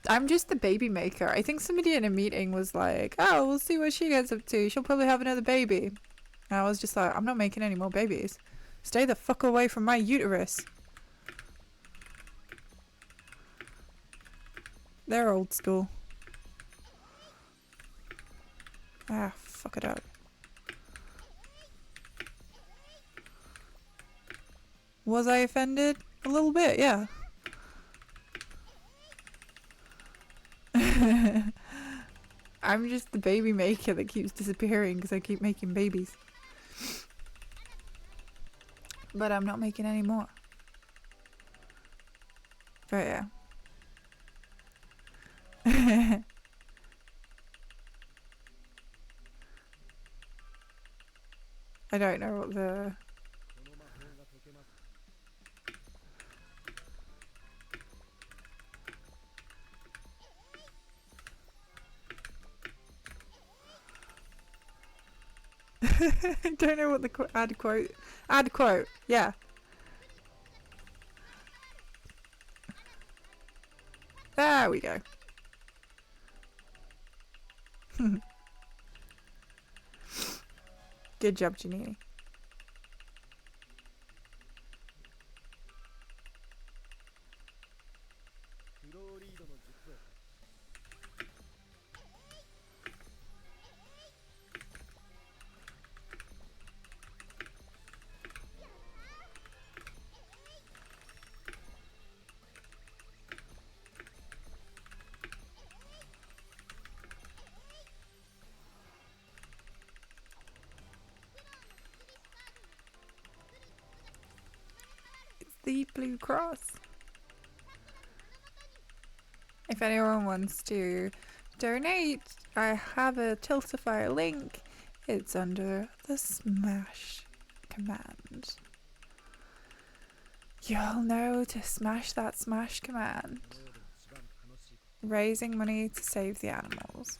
S1: I'm just the baby maker. I think somebody in a meeting was like, oh, we'll see what she gets up to. She'll probably have another baby. And I was just like, I'm not making any more babies. Stay the fuck away from my uterus. They're old school. Ah, fuck it up. Was I offended? A little bit, yeah. I'm just the baby maker that keeps disappearing because I keep making babies. But I'm not making any more. But yeah. I don't know what the... I don't know what the ad quote, yeah. There we go. Good job, Janine. the Blue Cross. If anyone wants to donate, I have a Tiltify link. It's under the smash command. You'll know to smash that smash command. Raising money to save the animals.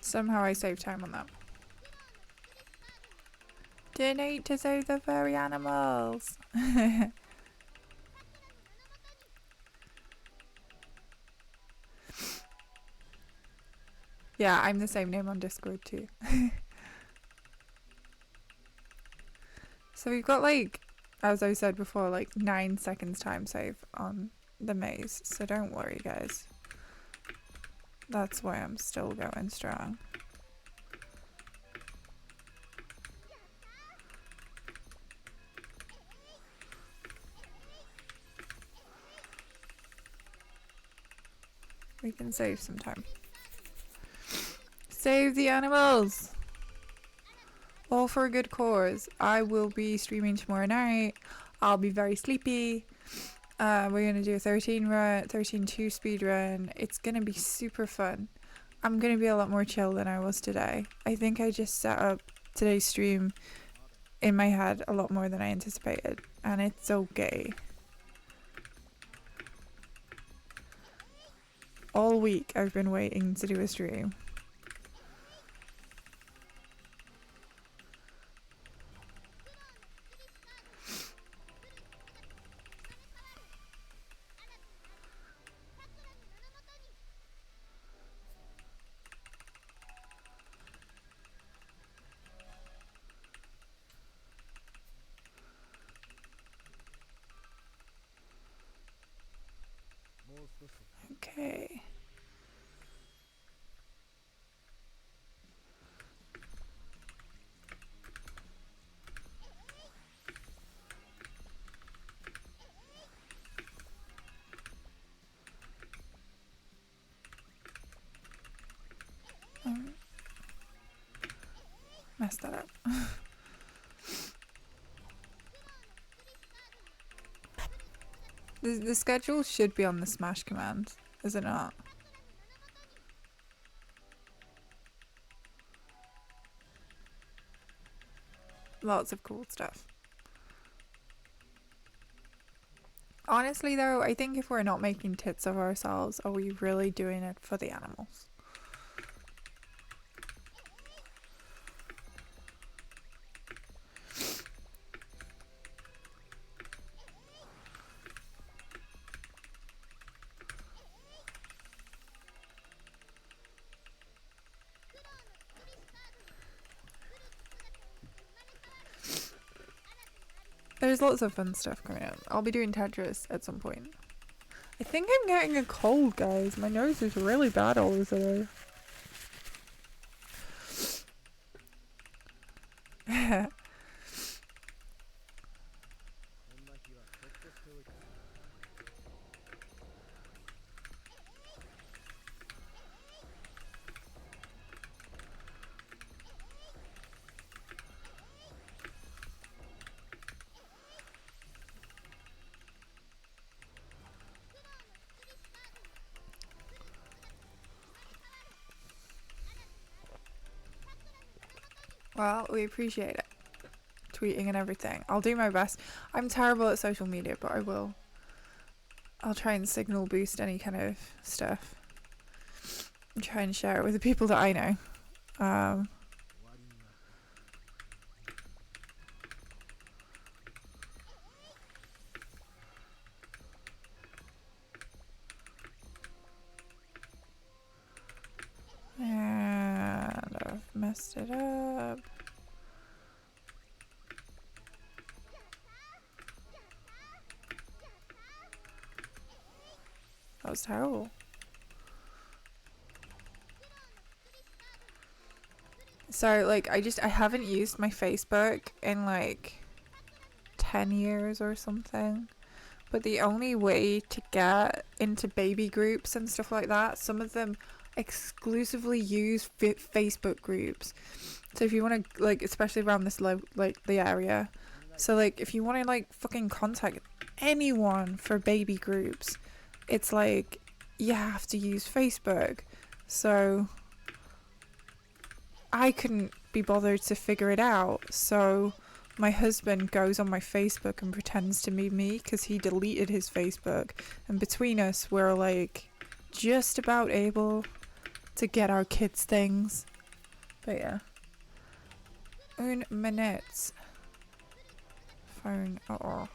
S1: Somehow I saved time on that. Donate to save the furry animals. Yeah, I'm the same name on Discord too. So we've got, like, as I said before, like 9 seconds time save on the maze. So don't worry, guys. That's why I'm still going strong. We can save some time. Save the animals! All for a good cause. I will be streaming tomorrow night. I'll be very sleepy. We're going to do a 13-2 speed run. It's going to be super fun. I'm going to be a lot more chill than I was today. I think I just set up today's stream in my head a lot more than I anticipated. And it's okay. All week I've been waiting to do a stream. Okay. Messed that up. The schedule should be on the smash command, is it not? Lots of cool stuff. Honestly though, I think if we're not making tits of ourselves, are we really doing it for the animals? There's lots of fun stuff coming up. I'll be doing Tetris at some point. I think I'm getting a cold, guys. My nose is really bad all of a sudden. Well, we appreciate it. Tweeting and everything. I'll do my best. I'm terrible at social media, but I will. I'll try and signal boost any kind of stuff. And try and share it with the people that I know. And I've messed it up. was terrible. So like I haven't used my Facebook in like 10 years or something. But the only way to get into baby groups and stuff like that, some of them exclusively use Facebook groups. So if you want to, like, especially around this like the area, so like if you want to like fucking contact anyone for baby groups, it's like you have to use Facebook. So I couldn't be bothered to figure it out, so my husband goes on my Facebook and pretends to be me because he deleted his Facebook, and between us we're like just about able to get our kids things. But yeah, un minute phone. Oh,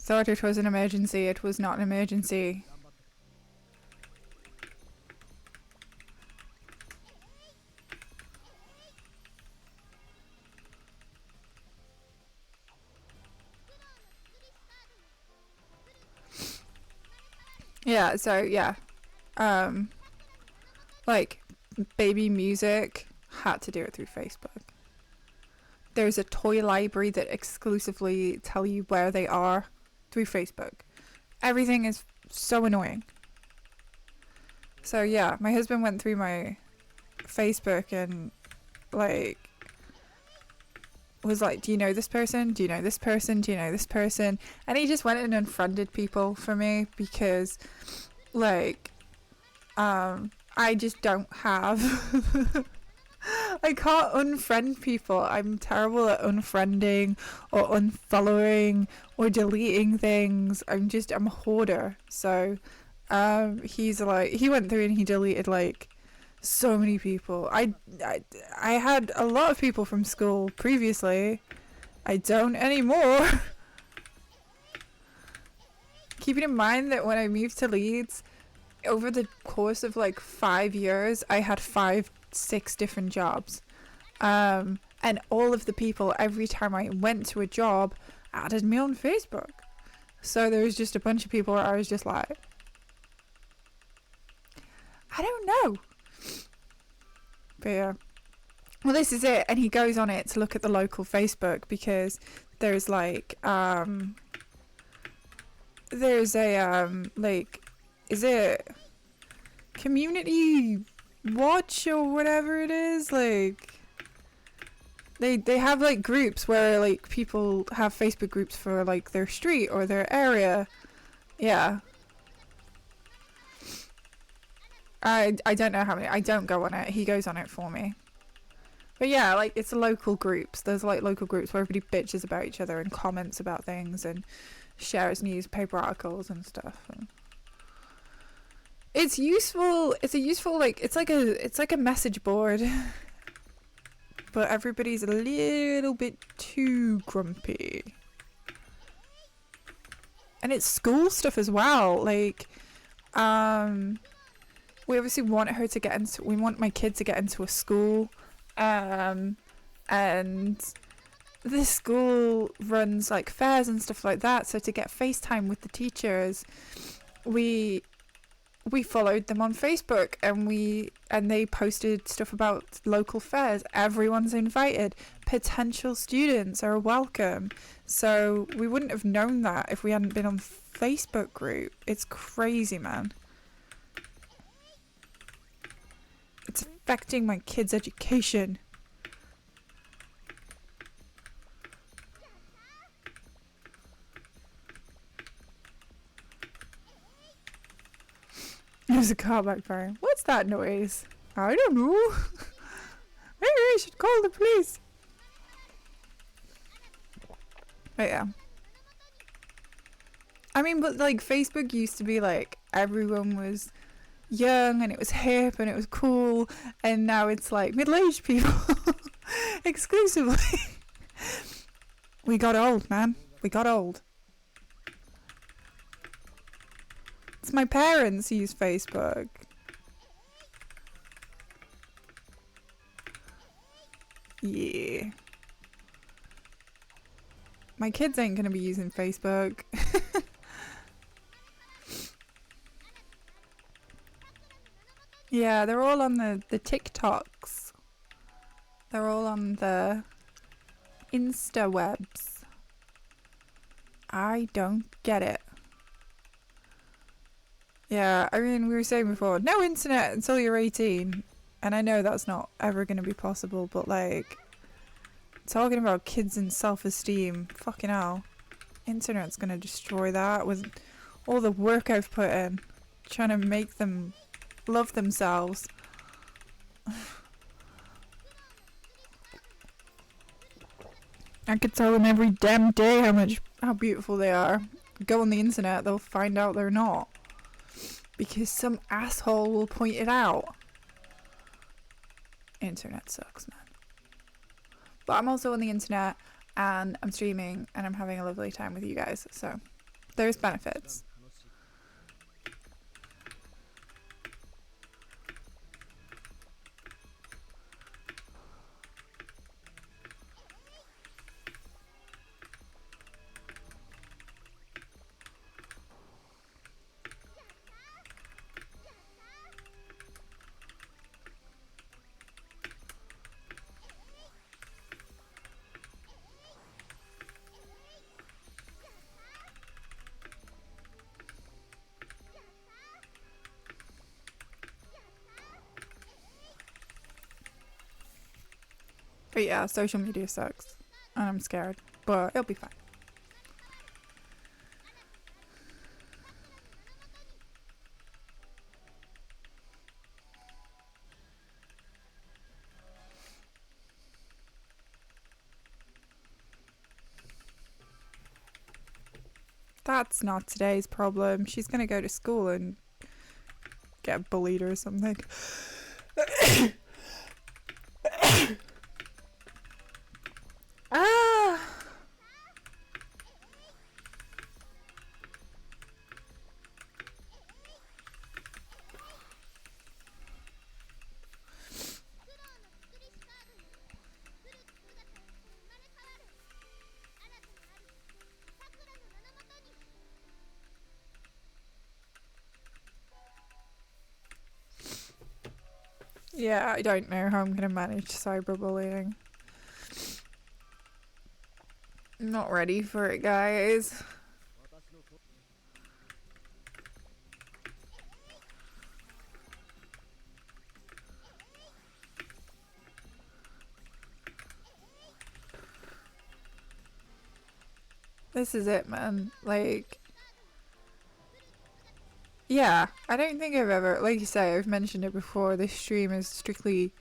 S1: thought it was an emergency. It was not an emergency. Yeah, so yeah. Like baby music, had to do it through Facebook. There's a toy library that exclusively tell you where they are through Facebook. Everything is so annoying. So yeah, my husband went through my Facebook and like was like, do you know this person? Do you know this person? Do you know this person? And he just went and unfriended people for me because like I just don't have I can't unfriend people. I'm terrible at unfriending or unfollowing or deleting things. I'm a hoarder. So he's like, he went through and he deleted like so many people. I had a lot of people from school previously. I don't anymore. Keeping in mind that when I moved to Leeds, over the course of like 5 years, I had 5-6 different jobs. And all of the people, every time I went to a job, added me on Facebook. So there was just a bunch of people where I was just like, I don't know. But yeah. Well, this is it. And he goes on it to look at the local Facebook because there's like, there's a, like, is it Community Watch or whatever it is? Like, they have like groups where like people have Facebook groups for like their street or their area. Yeah. I don't know how many. I don't go on it. He goes on it for me. But yeah, like it's local groups. There's like local groups where everybody bitches about each other and comments about things and shares newspaper articles and stuff. And it's useful. It's a useful like it's like a message board. But everybody's a little bit too grumpy. And it's school stuff as well. Like we obviously want her to get into, we want my kid to get into a school And this school runs like fairs and stuff like that, so to get FaceTime with the teachers, we followed them on Facebook, and they posted stuff about local fairs. Everyone's invited. Potential students are welcome. So we wouldn't have known that if we hadn't been on Facebook group. It's crazy, man. It's affecting my kids' education. There's a car backfiring. What's that noise? I don't know. Maybe I should call the police. But yeah. I mean, but like Facebook used to be like everyone was young and it was hip and it was cool, and now it's like middle-aged people exclusively. We got old, man. We got old. It's my parents who use Facebook. Yeah. My kids ain't gonna be using Facebook. Yeah, they're all on the TikToks. They're all on the Insta webs. I don't get it. Yeah, I mean, we were saying before, no internet until you're 18. And I know that's not ever going to be possible, but like, talking about kids and self-esteem, fucking hell. Internet's going to destroy that with all the work I've put in, trying to make them love themselves. I could tell them every damn day how beautiful they are. Go on the internet, they'll find out they're not. Because some asshole will point it out. Internet sucks, man. But I'm also on the internet and I'm streaming and I'm having a lovely time with you guys. So there's benefits. But yeah, social media sucks. And I'm scared. But it'll be fine. That's not today's problem. She's gonna go to school and get bullied or something. Ah! Yeah, I don't know how I'm gonna manage cyberbullying. I'm not ready for it, guys. This is it, man. Like, yeah, I don't think I've ever, like you say, I've mentioned it before, this stream is strictly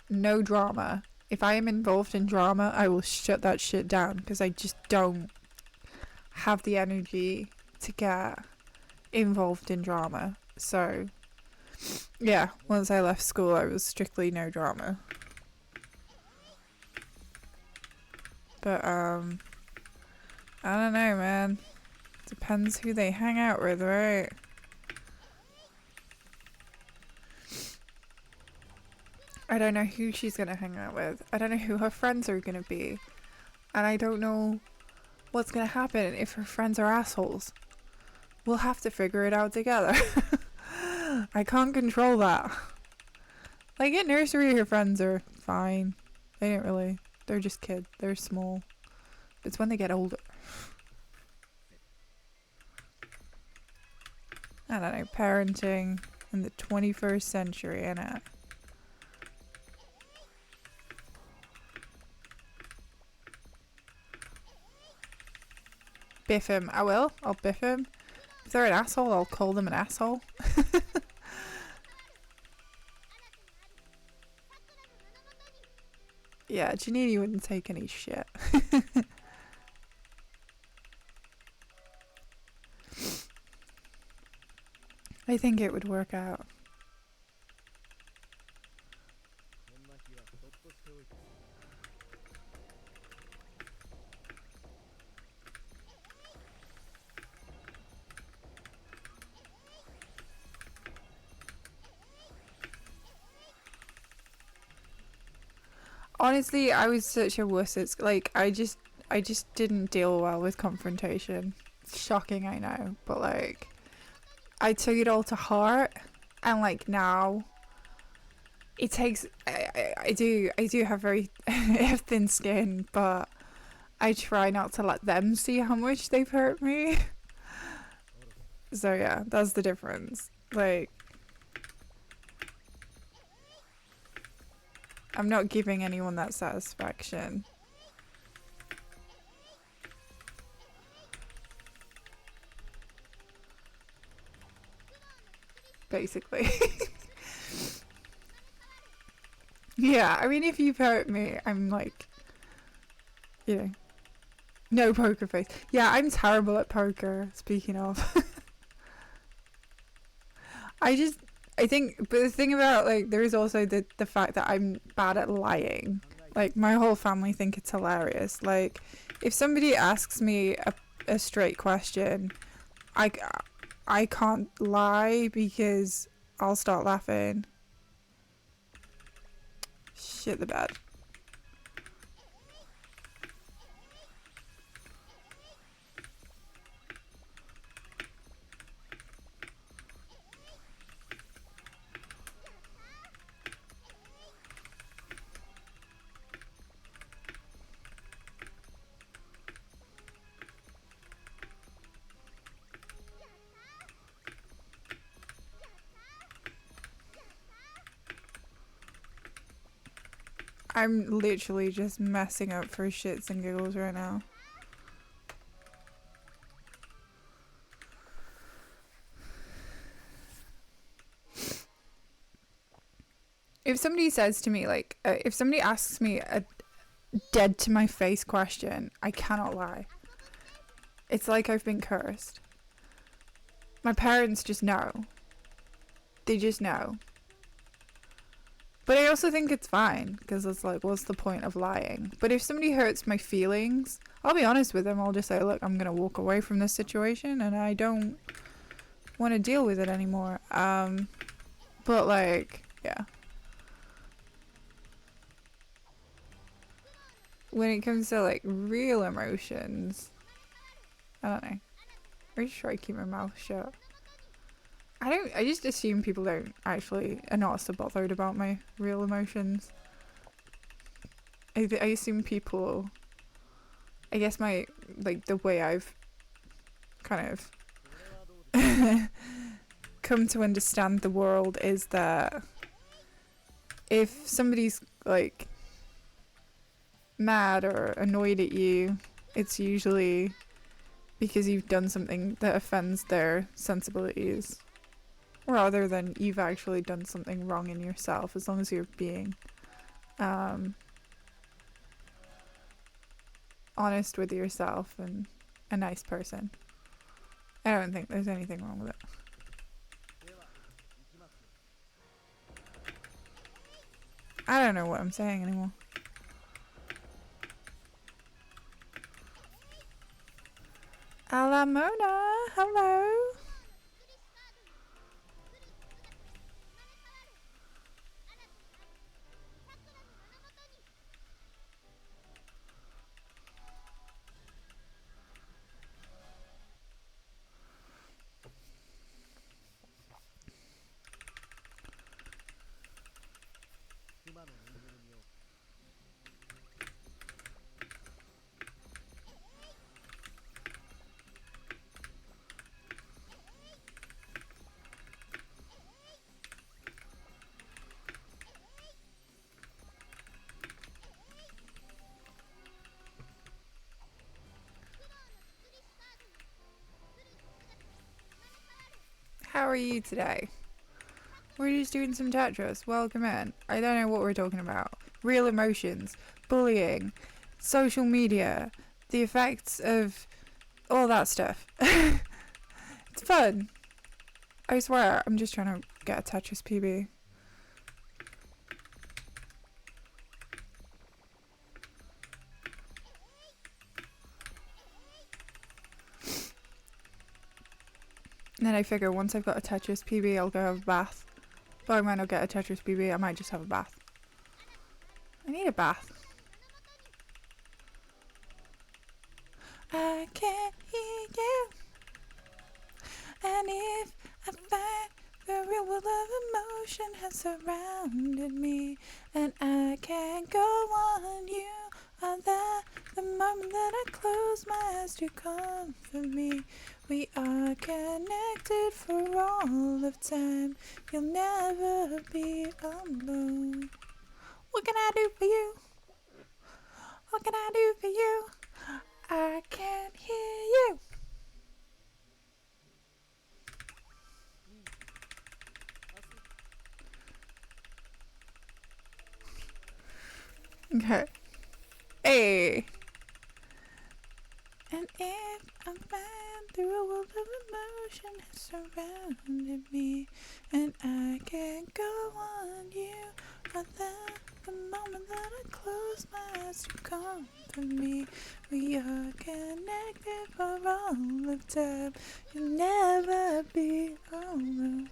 S1: no drama. If I am involved in drama, I will shut that shit down because I just don't have the energy to get involved in drama. So, yeah, once I left school, I was strictly no drama. But, I don't know, man. Depends who they hang out with, right? I I don't know who she's going to hang out with. I don't know who her friends are going to be. And I don't know what's going to happen if her friends are assholes. We'll have to figure it out together. I can't control that. Like at nursery, her friends are fine. They don't really. They're just kids. They're small. It's when they get older. I don't know. Parenting in the 21st century, innit? Biff him. I will. I'll biff him. If they're an asshole, I'll call them an asshole. Yeah, Janini wouldn't take any shit. I think it would work out. Honestly, I was such a wuss. It's like I just didn't deal well with confrontation. It's shocking, I know, but like I took it all to heart, and like now it takes I do have very thin skin, but I try not to let them see how much they've hurt me. So yeah, that's the difference. Like I'm not giving anyone that satisfaction. Basically. Yeah, I mean, if you've hurt me, I'm like, you know, no poker face. Yeah, I'm terrible at poker, speaking of. I think, but the thing about, like, there is also the fact that I'm bad at lying. Like, my whole family think it's hilarious. Like, if somebody asks me a straight question, I can't lie because I'll start laughing. Shit the bed. I'm literally just messing up for shits and giggles right now. If somebody says to me, like, if somebody asks me a dead to my face question, I cannot lie. It's like I've been cursed. My parents just know. They just know. But I also think it's fine, because it's like, what's the point of lying? But if somebody hurts my feelings, I'll be honest with them. I'll just say, look, I'm going to walk away from this situation, and I don't want to deal with it anymore. But like, yeah. When it comes to like real emotions, I don't know. I just try to keep my mouth shut. I just assume people don't actually are not so bothered about my real emotions. I assume people, I guess my, like, the way I've kind of come to understand the world is that if somebody's like mad or annoyed at you, it's usually because you've done something that offends their sensibilities, rather than you've actually done something wrong in yourself, as long as you're being honest with yourself and a nice person. I don't think there's anything wrong with it. I don't know what I'm saying anymore. Alamona, hello. you today? We're just doing some Tetris. Welcome in. I don't know what we're talking about. Real emotions, bullying, social media, the effects of all that stuff. It's fun. I swear, I'm just trying to get a Tetris PB. And then I figure once I've got a Tetris PB, I'll go have a bath. But I might not get a Tetris PB, I might just have a bath. I need a bath. I can't hear you. And if I find the real world of emotion has surrounded me, and I can't go on, you are there. The moment that I close my eyes to comfort me, we are connected for all of time. You'll never be alone. What can I do for you? What can I do for you? I can't hear you. Okay. Hey. And if I'm fine through a world of emotion has surrounded me, and I can't go on, you are there. The moment that I close my eyes to comfort me, we are connected for all of time. You'll never be alone.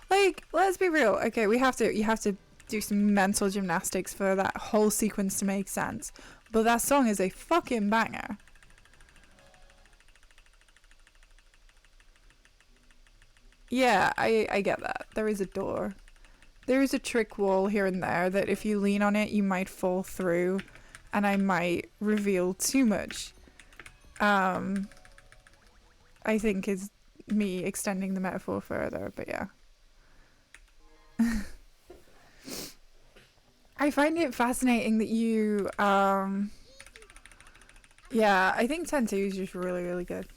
S1: Like, let's be real. Okay, you have to do some mental gymnastics for that whole sequence to make sense. But that song is a fucking banger. Yeah, I get that. There is a door. There is a trick wall here and there that if you lean on it, you might fall through, and I might reveal too much. I think is me extending the metaphor further, but yeah. I find it fascinating that you, yeah, I think 10-2 is just really, really good.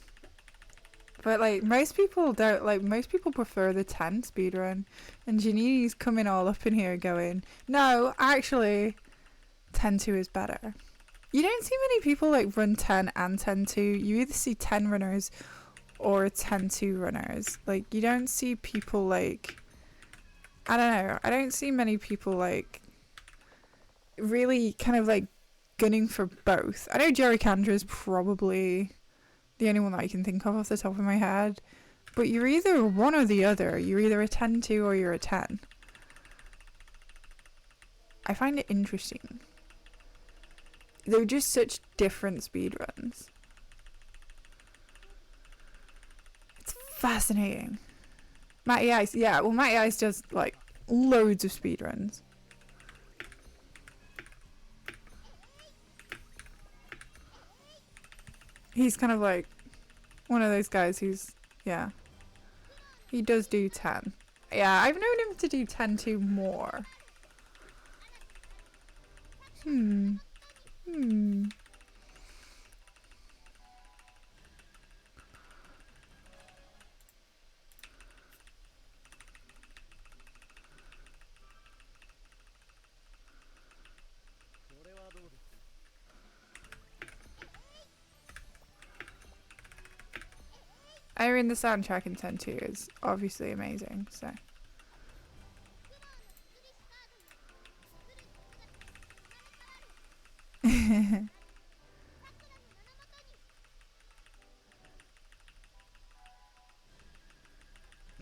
S1: But, like, most people don't, like, most people prefer the 10 speedrun. And Janini's coming all up in here going, no, actually, 10-2 is better. You don't see many people, like, run 10 and 10-2. You either see 10 runners or 10-2 runners. Like, you don't see people, like, I don't know. I don't see many people, like, really kind of, like, gunning for both. I know Jerry Kandra is probably the only one that I can think of off the top of my head. But you're either one or the other. You're either a 10-2 or you're a 10. I find it interesting. They're just such different speedruns. It's fascinating. Matty Ice, yeah, well Matty Ice does like loads of speedruns. He's kind of like one of those guys who's, yeah. He does do 10. Yeah, I've known him to do 10-2 more. I mean, the soundtrack in 10-2 is obviously amazing, so.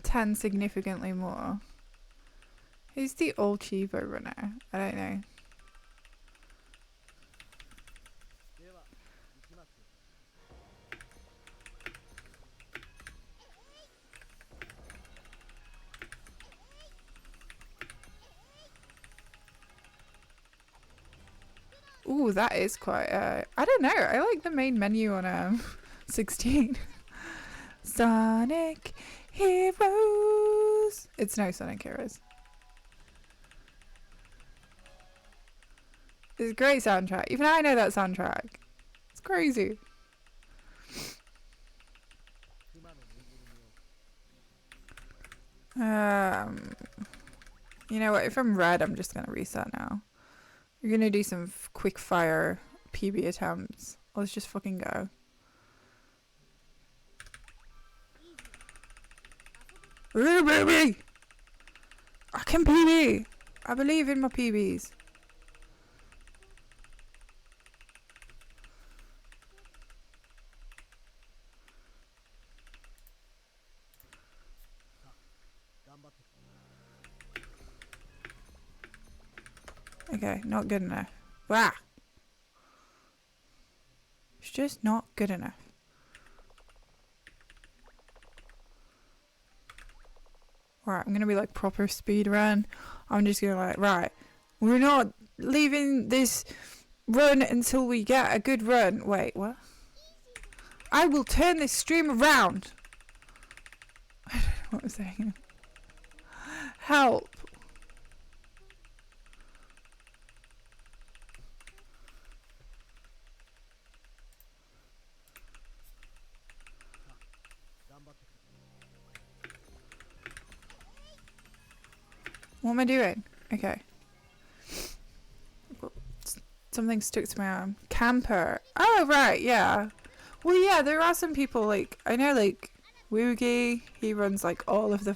S1: Ten significantly more. Who's the old Chivo runner? I don't know. Ooh, that is quite, I don't know. I like the main menu on 16. Sonic Heroes. It's no Sonic Heroes. It's a great soundtrack. Even I know that soundtrack. It's crazy. You know what? If I'm red, I'm just gonna reset now. We're gonna do some quick fire PB attempts. Let's just fucking go. Baby! I can PB! I believe in my PBs. Okay, not good enough. Wow! It's just not good enough. Right, I'm gonna be like proper speed run. I'm just gonna like, right, we're not leaving this run until we get a good run. Wait, what? I will turn this stream around. I don't know what I'm saying. Help. What am I doing? Okay. Something stuck to my arm. Camper. Oh, right, yeah. Well, yeah, there are some people, like, I know, like, Woogie, he runs, like, all of the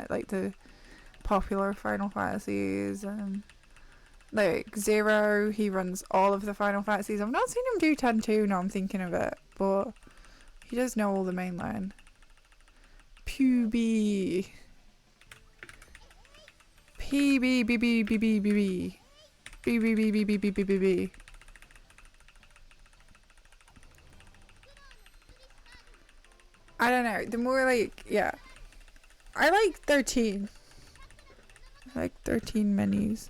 S1: like, the popular Final Fantasies, and, like, Zero, he runs all of the Final Fantasies. I've not seen him do 10-2, now I'm thinking of it, but he does know all the mainline. Puby. PB. I don't know. The more like, yeah. I like 13. I like 13 menus.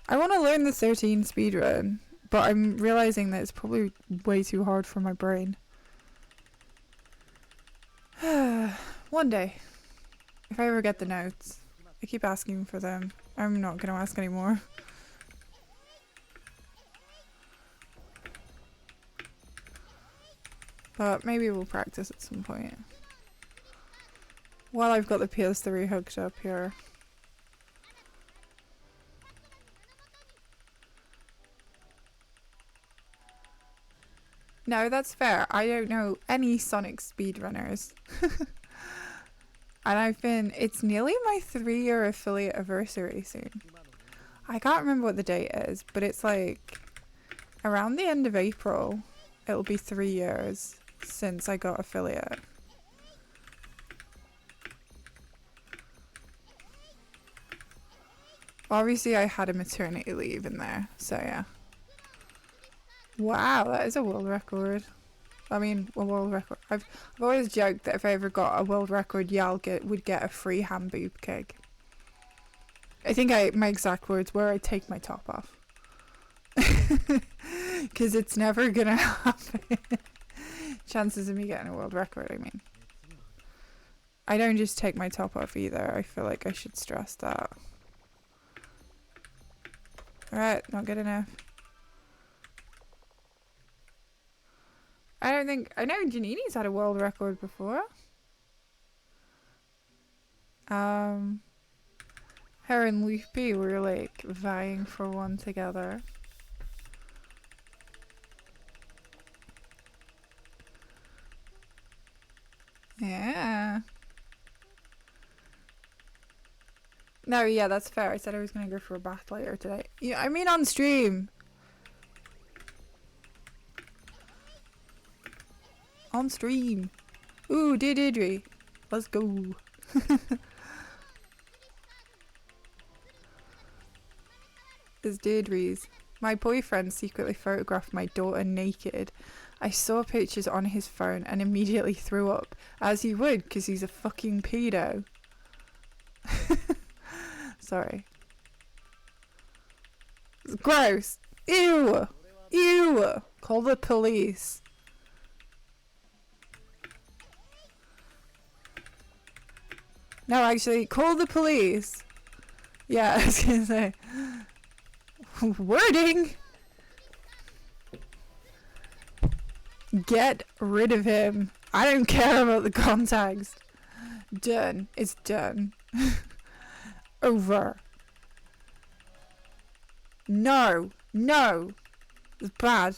S1: I want to learn the 13 speedrun, but I'm realizing that it's probably way too hard for my brain. One day. If I ever get the notes. I keep asking for them. I'm not going to ask anymore. But maybe we'll practice at some point. While I've got the PS3 hooked up here. No, that's fair. I don't know any Sonic speedrunners. And it's nearly my 3-year affiliate anniversary soon. I can't remember what the date is, but it's like around the end of April. It'll be 3 years since I got affiliate. Obviously I had a maternity leave in there, so yeah. Wow, that is a world record. I mean, a world record. I've always joked that if I ever got a world record, Yal would get a free hand boob cake. I think my exact words were, I take my top off. Because it's never gonna happen. Chances of me getting a world record, I mean. I don't just take my top off either. I feel like I should stress that. Alright, not good enough. I know Janini's had a world record before. Her and Loopy were like vying for one together. Yeah. No, yeah, that's fair. I said I was gonna go for a bath later today. Yeah, I mean on stream. On stream. Ooh, Deirdre. Let's go. It's Deirdre's. My boyfriend secretly photographed my daughter naked. I saw pictures on his phone and immediately threw up. As he would, because he's a fucking pedo. Sorry. It's gross. Ew. Ew. Call the police. No, actually, call the police. Yeah, I was gonna say. Wording! Get rid of him. I don't care about the context. Done. It's done. Over. No. No. It's bad.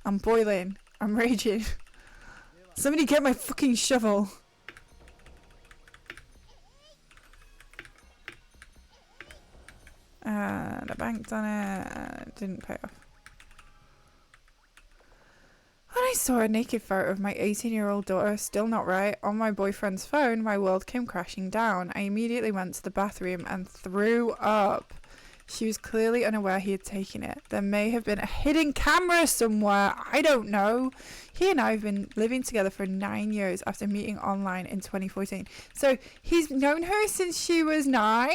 S1: I'm boiling. I'm raging. Somebody get my fucking shovel. And I banked on it. It didn't pay off. When I saw a naked photo of my 18-year-old daughter, still not right, on my boyfriend's phone, my world came crashing down. I immediately went to the bathroom and threw up. She was clearly unaware he had taken it. There may have been a hidden camera somewhere. I don't know. He and I have been living together for 9 years after meeting online in 2014. So he's known her since she was 9?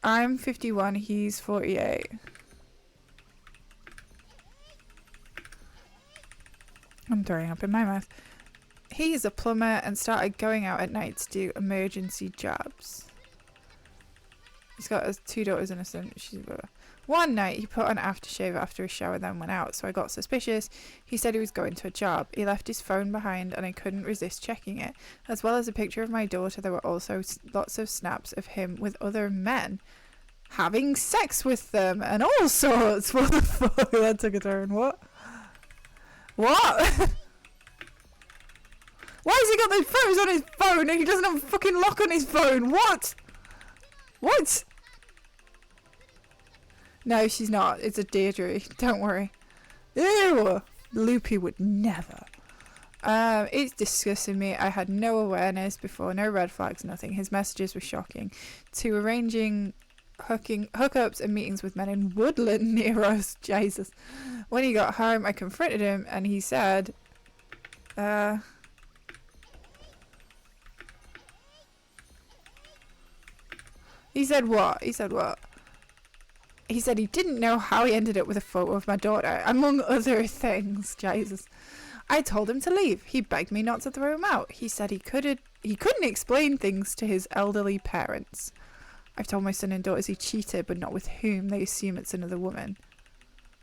S1: I'm 51. He's 48. I'm throwing up in my mouth. He's a plumber and started going out at night to do emergency jobs. He's got 2 daughters and a son. One night he put on aftershave after a shower, then went out, so I got suspicious. He said he was going to a job. He left his phone behind and I couldn't resist checking it. As well as a picture of my daughter, there were also lots of snaps of him with other men, having sex with them and all sorts. What the fuck? That took a turn. What? What? Why has he got those photos on his phone and he doesn't have a fucking lock on his phone? What? What? No, she's not. It's a Deirdre. Don't worry. Ew! Loopy would never. It's disgusting me. I had no awareness before. No red flags, nothing. His messages were shocking. To arranging hookups and meetings with men in Woodland near us. Jesus. When he got home, I confronted him and he said, He said what? He said what? He said he didn't know how he ended up with a photo of my daughter, among other things. Jesus. I told him to leave. He begged me not to throw him out. He said he couldn't explain things to his elderly parents. I've told my son and daughters he cheated, but not with whom. They assume it's another woman.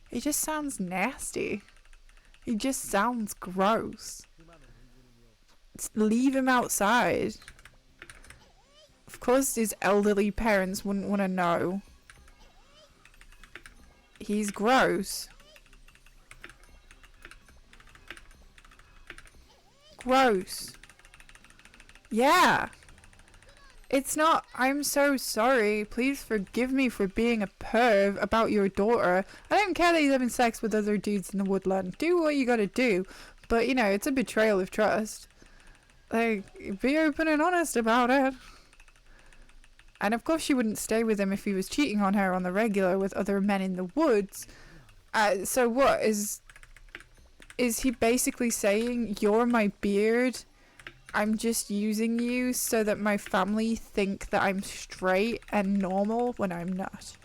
S1: He just sounds nasty. He just sounds gross. Leave him outside. Of course his elderly parents wouldn't want to know. He's gross. Gross. Yeah. It's not, I'm so sorry. Please forgive me for being a perv about your daughter. I don't care that he's having sex with other dudes in the woodland. Do what you gotta do. But, you know, it's a betrayal of trust. Like, be open and honest about it. And of course she wouldn't stay with him if he was cheating on her on the regular with other men in the woods. So what, is he basically saying, you're my beard, I'm just using you so that my family think that I'm straight and normal when I'm not?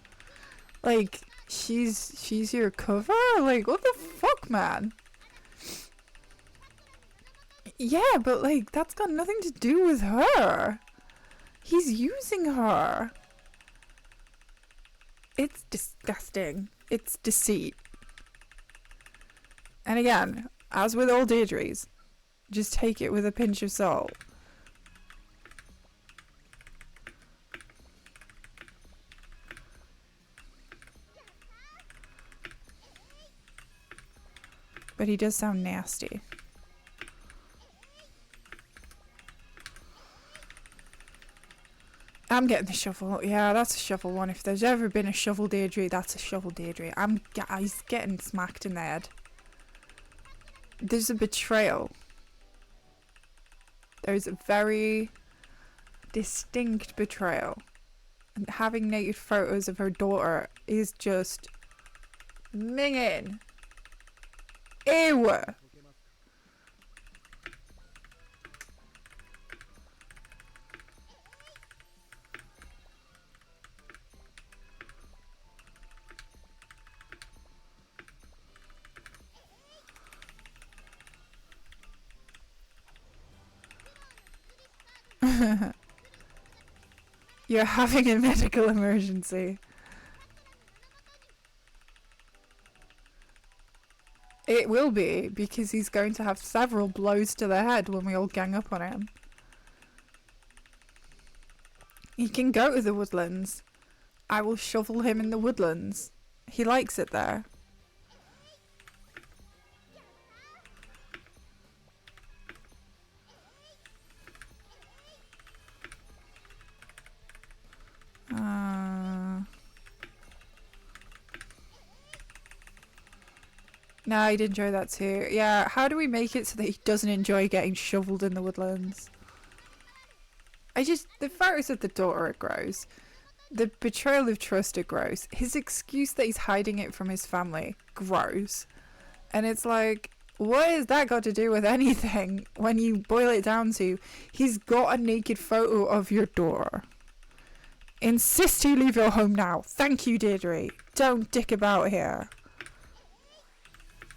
S1: Like, she's your cover? Like, what the fuck, man? Yeah, but like, that's got nothing to do with her. He's using her. It's disgusting. It's deceit. And again, as with all Deirdres, just take it with a pinch of salt. But he does sound nasty. I'm getting the shovel. Yeah, that's a shovel one. If there's ever been a shovel Deirdre, that's a shovel Deirdre. He's getting smacked in the head. There's a betrayal. There's a very distinct betrayal. And having naked photos of her daughter is just minging. Ew! You're having a medical emergency. It will be, because he's going to have several blows to the head when we all gang up on him. He can go to the woodlands. I will shovel him in the woodlands. He likes it there. No, I'd enjoy that too. Yeah, how do we make it so that he doesn't enjoy getting shoveled in the woodlands? The photos of the daughter are gross. The betrayal of trust are gross. His excuse that he's hiding it from his family, gross. And it's like, what has that got to do with anything when you boil it down to, he's got a naked photo of your daughter. Insist you leave your home now. Thank you, Deirdre. Don't dick about here.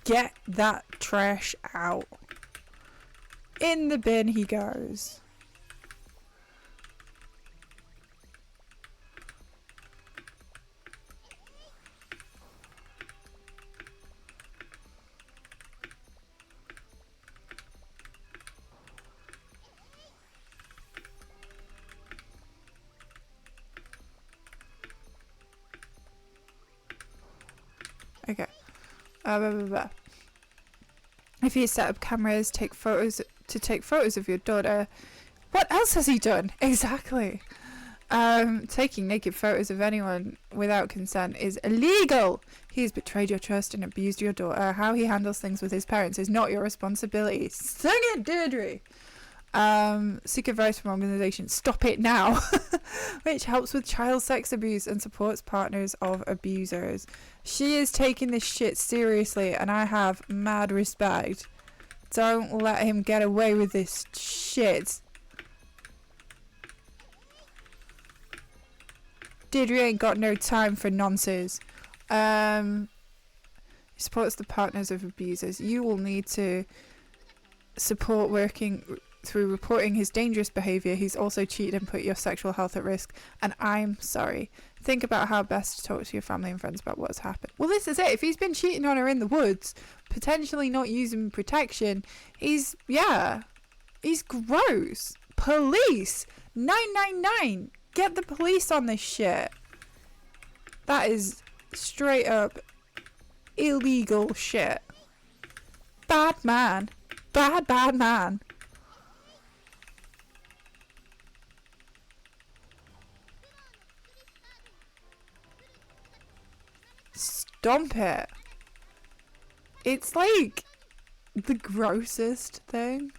S1: Get that trash out. In the bin he goes. Okay. If you set up cameras, take photos of your daughter. What else has he done? Exactly. Taking naked photos of anyone without consent is illegal. He has betrayed your trust and abused your daughter. How he handles things with his parents is not your responsibility. Sing it, Deirdre! Seek advice from organisations. Stop it now. Which helps with child sex abuse and supports partners of abusers. She is taking this shit seriously and I have mad respect. Don't let him get away with this shit. Deirdre ain't got no time for nonsense. Supports the partners of abusers. You will need to support working through reporting his dangerous behaviour. He's also cheated and put your sexual health at risk, and I'm sorry. Think about how best to talk to your family and friends about what's happened. Well, this is it. If he's been cheating on her in the woods, potentially not using protection, he's gross. Police 999, get the police on this shit. That is straight up illegal shit. Bad man. Bad man. Stomp it. It's like the grossest thing.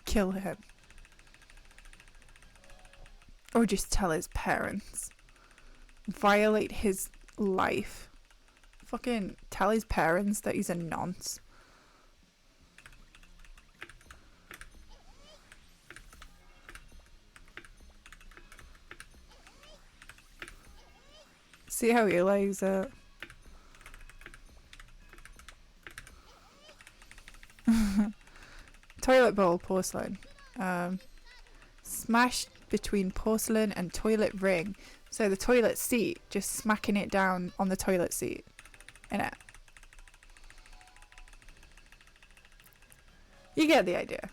S1: Kill him. Or just tell his parents. Violate his life. Fucking tell his parents that he's a nonce. See how he lays it. Toilet bowl porcelain. Smashed between porcelain and toilet ring. So the toilet seat, just smacking it down on the toilet seat. Innit? You get the idea.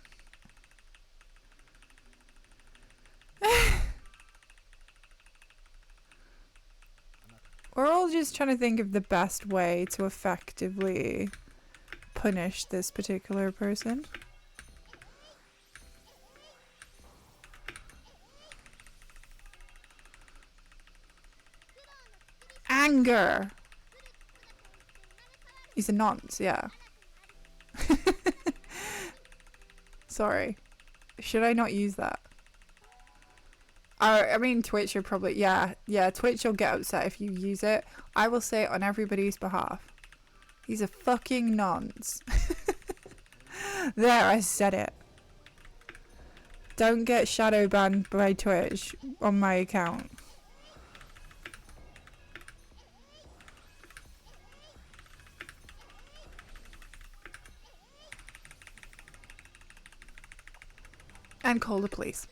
S1: We're all just trying to think of the best way to effectively punish this particular person. Anger. He's a nonce, yeah. Sorry. Should I not use that? I mean, Twitch are probably... Yeah, Twitch will get upset if you use it. I will say it on everybody's behalf. He's a fucking nonce. There, I said it. Don't get shadow banned by Twitch on my account. And call the police.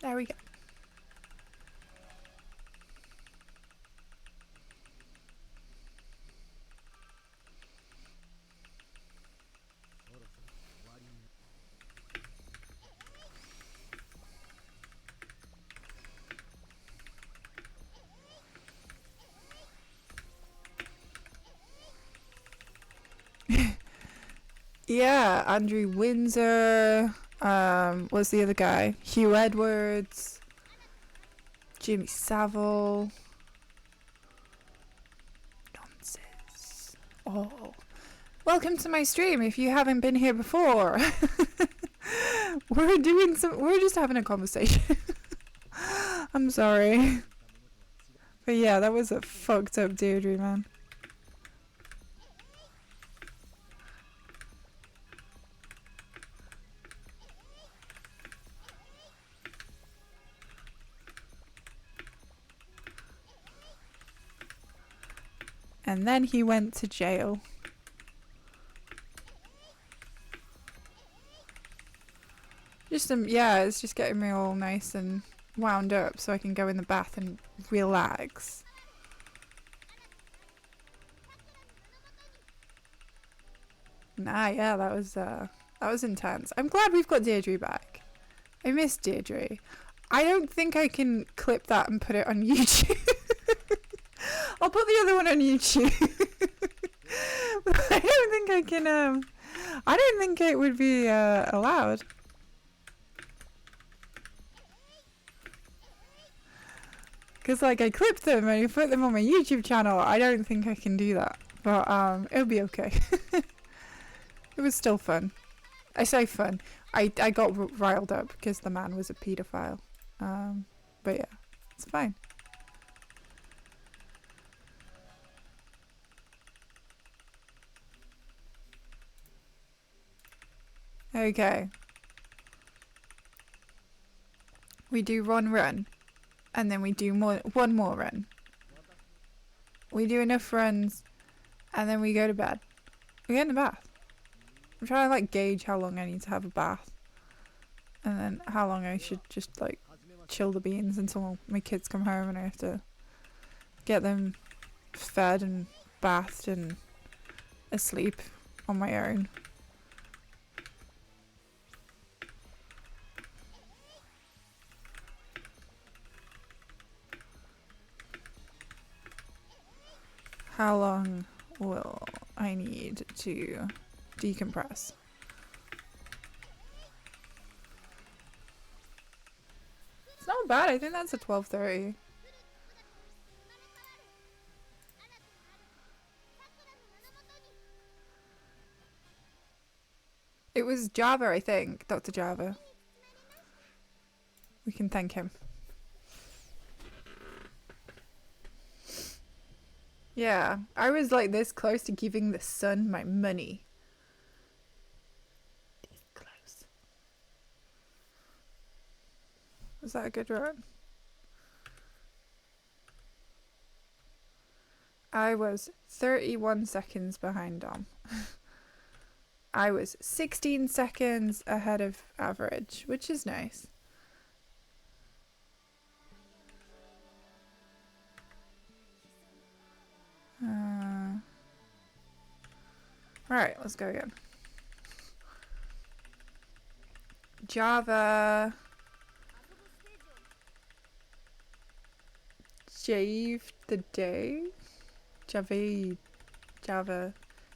S1: There we go. Yeah, Andrew Windsor. What's the other guy? Hugh Edwards. Jimmy Savile. Nonsense. Oh. Welcome to my stream if you haven't been here before. We're just having a conversation. I'm sorry. But yeah, that was a fucked up Deirdre, man. And then he went to jail. Yeah, it's just getting me all nice and wound up so I can go in the bath and relax. Nah, yeah, that was intense. I'm glad we've got Deirdre back. I miss Deirdre. I don't think I can clip that and put it on YouTube. I'll put the other one on YouTube. I don't think I can, I don't think it would be, allowed. Because, like, I clipped them and I put them on my YouTube channel. I don't think I can do that. But, it'll be okay. It was still fun. I say fun. I got riled up because the man was a paedophile. But yeah, it's fine. Okay. We do one run, and then we do one more run. We do enough runs, and then we go to bed. We get in the bath. I'm trying to like gauge how long I need to have a bath, and then how long I should just like chill the beans until my kids come home and I have to get them fed and bathed and asleep on my own. How long will I need to decompress? It's not bad. I think that's a 12:30. It was Java, I think. Dr. Java. We can thank him. Yeah, I was like this close to giving the sun my money. This close. Was that a good run? I was 31 seconds behind Dom. I was 16 seconds ahead of average, which is nice. Alright, let's go again. Java. Jave the day? Java.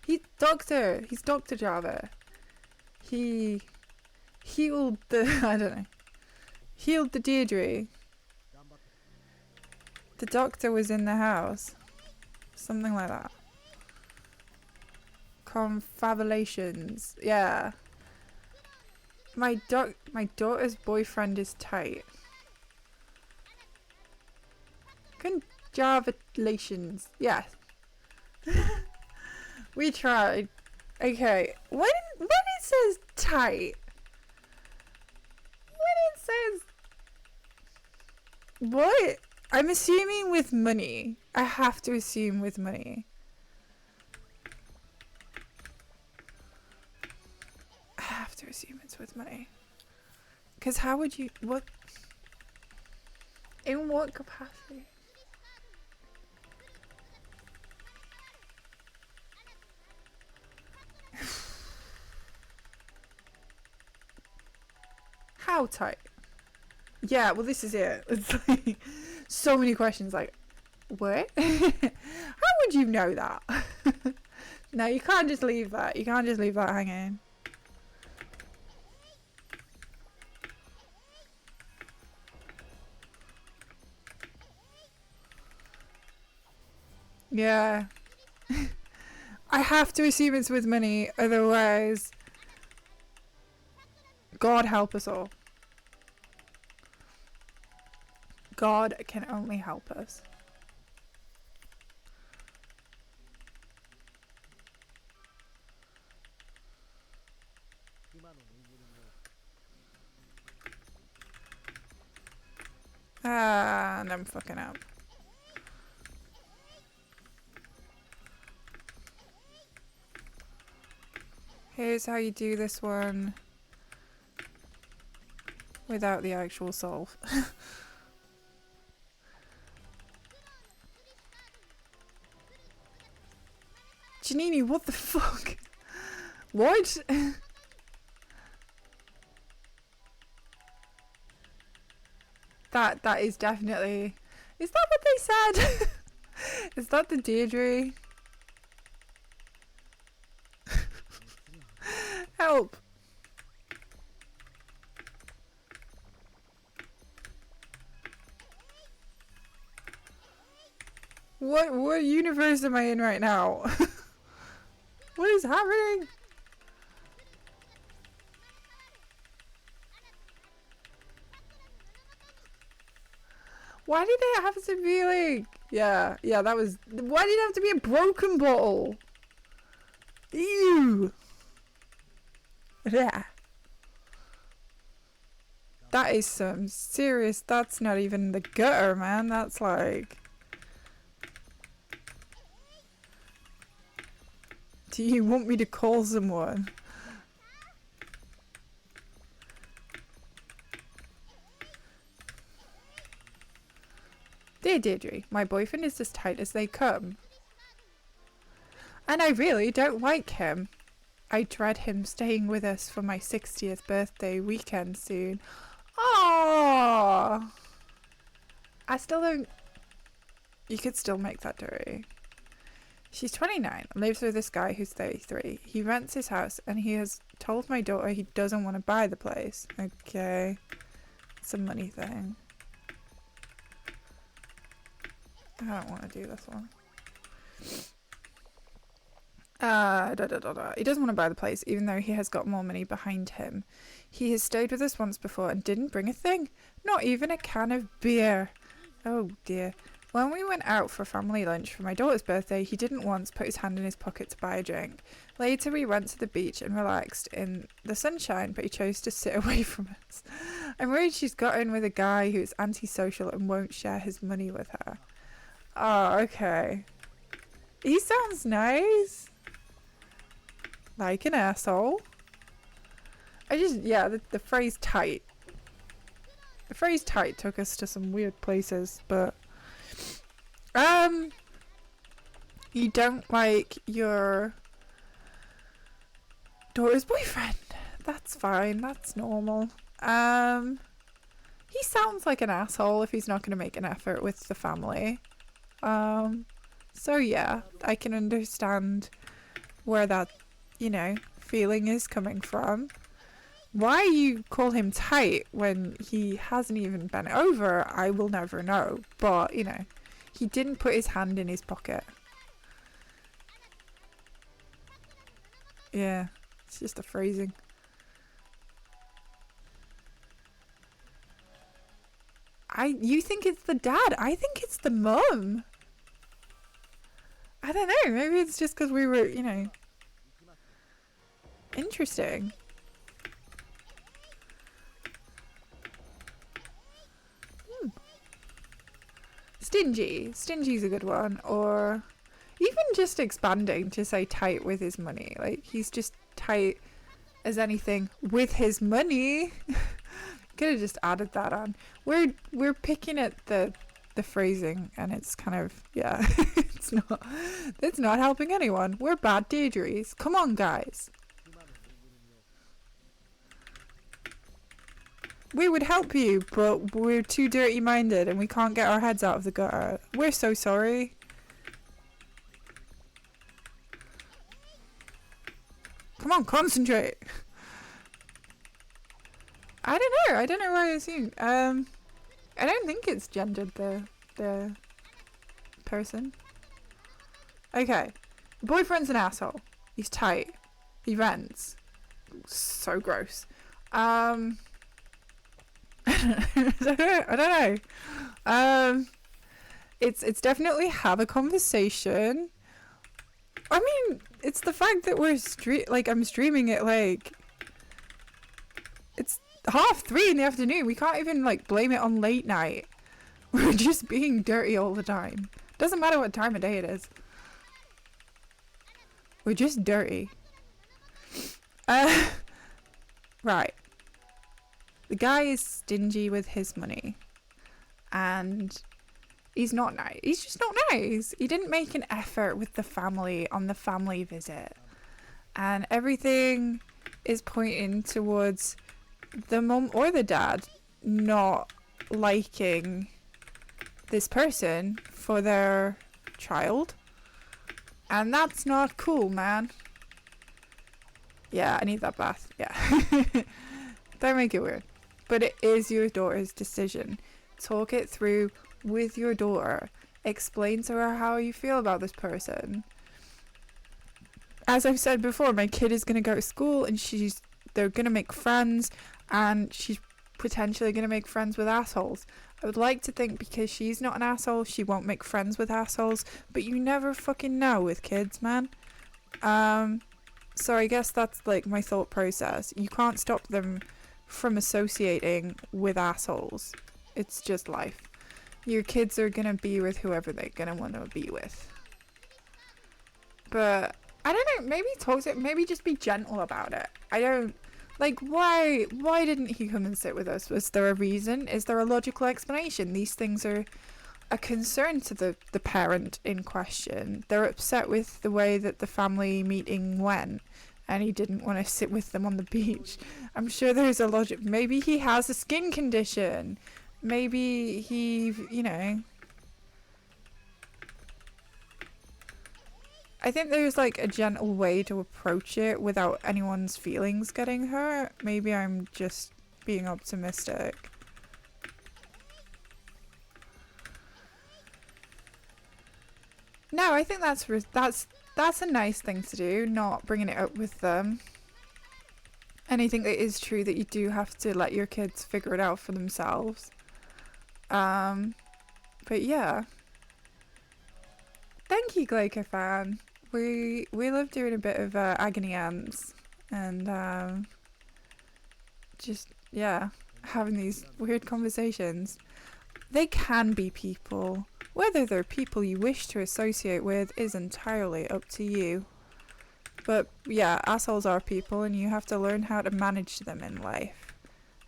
S1: He's Dr. Java. He healed the, I don't know. Healed the Deirdre. The doctor was in the house. Something like that. Confabulations. Yeah. My daughter's boyfriend is tight. Congratulations. Yes. We tried. Okay. When it says tight. When it says what? I'm assuming with money. I have to assume with money. I have to assume it's with money. Because how would you... What? In what capacity? How tight? Yeah, well this is it. It's like so many questions like, what? How would you know that? No, you can't just leave that. You can't just leave that hanging. Yeah. I have to assume it's with money, otherwise God help us all. God can only help us. Ah, and I'm fucking up. Here's how you do this one without the actual solve. Janini, what the fuck? What? That is definitely... Is that what they said? Is that the Deirdre? Help. What universe am I in right now? What is happening? Why did it have to be like... Yeah, that was... Why did it have to be a broken bottle? Ew. Yeah. That is some serious... That's not even the gutter, man. That's like... Do you want me to call someone? Dear Deirdre, my boyfriend is as tight as they come. And I really don't like him. I dread him staying with us for my 60th birthday weekend soon. Oh, I still don't... You could still make that dirty. She's 29 and lives with this guy who's 33. He rents his house and he has told my daughter he doesn't want to buy the place. Okay. It's a money thing. I don't want to do this one. He doesn't want to buy the place even though he has got more money behind him. He has stayed with us once before and didn't bring a thing. Not even a can of beer. Oh dear. When we went out for family lunch for my daughter's birthday, he didn't once put his hand in his pocket to buy a drink. Later we went to the beach and relaxed in the sunshine, but he chose to sit away from us. I'm worried she's got in with a guy who is antisocial and won't share his money with her. Oh, okay. He sounds nice. Like an asshole. Yeah, the phrase tight. The phrase tight took us to some weird places, but... You don't like your daughter's boyfriend. That's fine. That's normal. He sounds like an asshole if he's not going to make an effort with the family. So yeah, I can understand where that, feeling is coming from. Why you call him tight when he hasn't even been over, I will never know. But, he didn't put his hand in his pocket. Yeah, it's just the phrasing. You think it's the dad? I think it's the mum. I don't know. Maybe it's just because we were, interesting. Stingy. Stingy's a good one. Or even just expanding to say tight with his money. Like, he's just tight as anything with his money. Could have just added that on. We're picking at the phrasing, and it's kind of, yeah, it's not helping anyone. We're bad Deirdres. Come on, guys. We would help you, but we're too dirty-minded and we can't get our heads out of the gutter. We're so sorry. Come on, concentrate. I don't know why I assume. I don't think it's gendered, the person. Okay. Boyfriend's an asshole. He's tight. He rents. So gross. I don't know. It's definitely have a conversation. I mean, it's the fact that we're I'm streaming it like it's 3:30 in the afternoon. We can't even like blame it on late night. We're just being dirty all the time. Doesn't matter what time of day it is. We're just dirty. Right. The guy is stingy with his money. And he's not nice. He's just not nice. He didn't make an effort with the family on the family visit. And everything is pointing towards the mum or the dad not liking this person for their child. And that's not cool, man. Yeah, I need that bath. Yeah. Don't make it weird. But it is your daughter's decision. Talk it through with your daughter. Explain to her how you feel about this person. As I've said before, my kid is going to go to school and they're going to make friends, and she's potentially going to make friends with assholes. I would like to think because she's not an asshole, she won't make friends with assholes, but you never fucking know with kids, man. So I guess that's like my thought process. You can't stop them from associating with assholes. It's just life. Your kids are gonna be with whoever they're gonna want to be with. But I don't know, maybe just be gentle about it. I don't like why didn't he come and sit with us? Was there a reason? Is there a logical explanation? These things are a concern to the parent in question. They're upset with the way that the family meeting went, and he didn't want to sit with them on the beach. I'm sure there's a logic. Maybe he has a skin condition. Maybe he, I think there's like a gentle way to approach it without anyone's feelings getting hurt. Maybe I'm just being optimistic. No, I think that's a nice thing to do, not bringing it up with them. And I think it is true that you do have to let your kids figure it out for themselves. But yeah. Thank you, Glycofan. We love doing a bit of agony ants and just having these weird conversations. They can be people. Whether they're people you wish to associate with is entirely up to you. But yeah, assholes are people, and you have to learn how to manage them in life.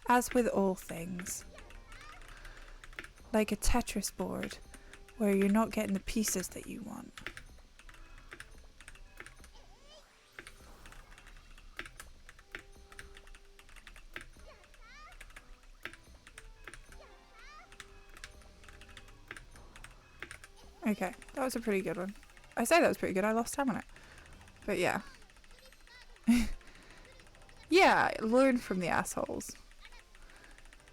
S1: As with all things. Like a Tetris board, where you're not getting the pieces that you want. Okay, that was a pretty good one. I say that was pretty good, I lost time on it. But yeah. Yeah, learn from the assholes.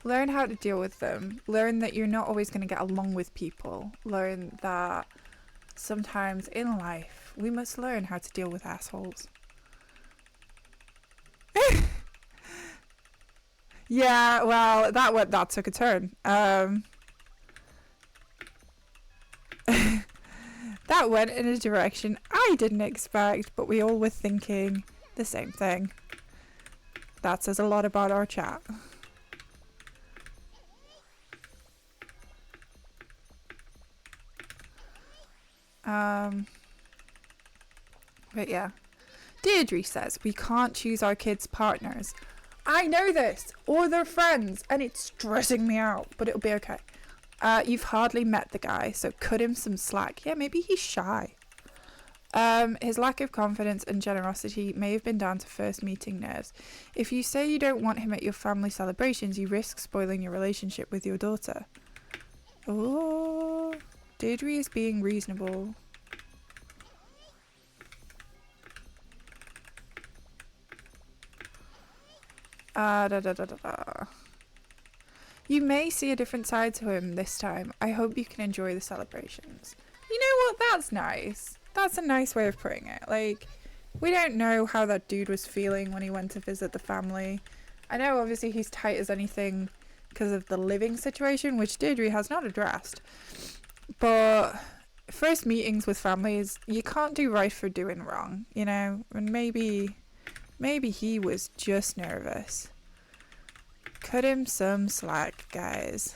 S1: Learn how to deal with them. Learn that you're not always going to get along with people. Learn that sometimes in life, we must learn how to deal with assholes. Yeah, well, that took a turn. That went in a direction I didn't expect, but we all were thinking the same thing. That says a lot about our chat. But yeah. Deirdre says, we can't choose our kids' partners. I know this. Or they're friends, and it's stressing me out, but it'll be okay. You've hardly met the guy, so cut him some slack. Yeah, maybe he's shy. His lack of confidence and generosity may have been down to first meeting nerves. If you say you don't want him at your family celebrations, you risk spoiling your relationship with your daughter. Oh, Deirdre is being reasonable. You may see a different side to him this time. I hope you can enjoy the celebrations. You know what? That's nice. That's a nice way of putting it. Like, we don't know how that dude was feeling when he went to visit the family. I know obviously he's tight as anything because of the living situation, which Deirdre has not addressed. But first meetings with families, you can't do right for doing wrong, you know? And maybe he was just nervous. Cut him some slack, guys.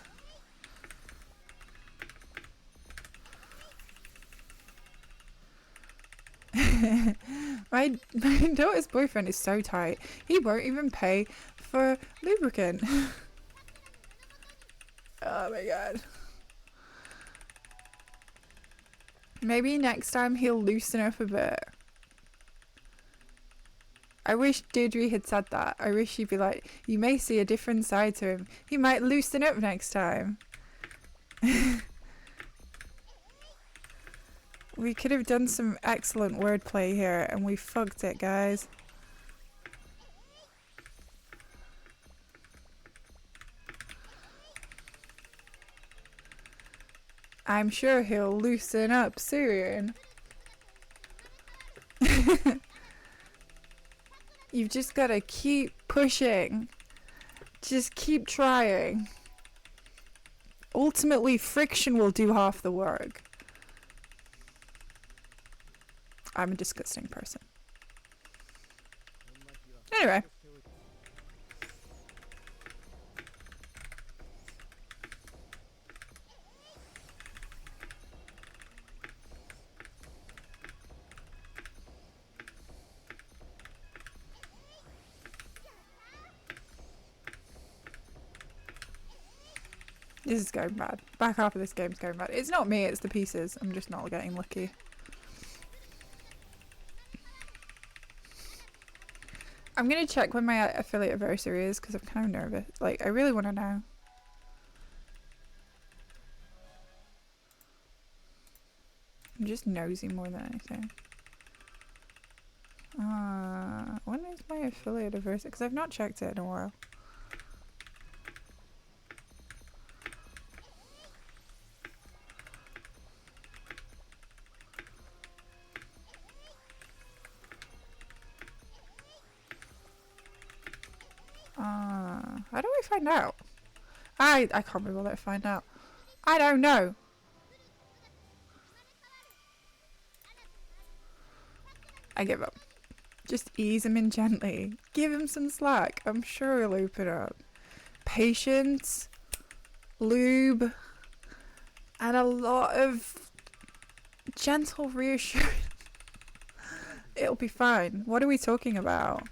S1: my daughter's boyfriend is so tight. He won't even pay for lubricant. Oh my god. Maybe next time he'll loosen up a bit. I wish Deirdre had said that. I wish she'd be like, you may see a different side to him. He might loosen up next time. We could have done some excellent wordplay here and we fucked it, guys. I'm sure he'll loosen up soon. You've just got to keep pushing. Just keep trying. Ultimately, friction will do half the work. I'm a disgusting person. Anyway. This is going bad. Back half of this game's going bad. It's not me, it's the pieces. I'm just not getting lucky. I'm gonna check when my affiliate anniversary is because I'm kind of nervous. Like, I really want to know. I'm just nosy more than anything. When is my affiliate anniversary? Because I've not checked it in a while. How do I find out? I can't be bothered to find out. I don't know. I give up. Just ease him in gently. Give him some slack. I'm sure he'll open up. Patience, lube, and a lot of gentle reassurance. It'll be fine. What are we talking about?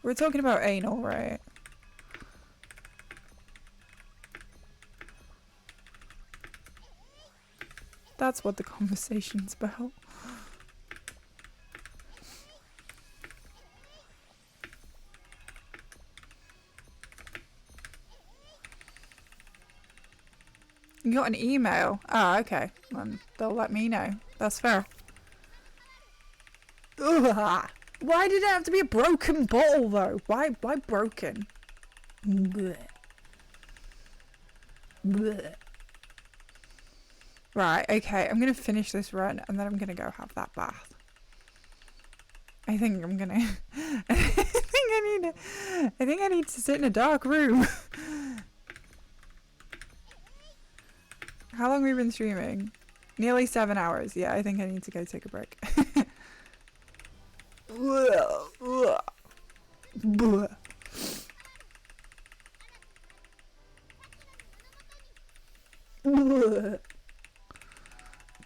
S1: We're talking about anal, right? That's what the conversation's about. You got an email? Ah, okay. They'll let me know. That's fair. Ugh. Why did it have to be a broken bottle, though? Why broken? Blech. Blech. Right, okay. I'm going to finish this run, and then I'm going to go have that bath. I think I'm going to... I think I need to sit in a dark room. How long have we been streaming? Nearly 7 hours. Yeah, I think I need to go take a break.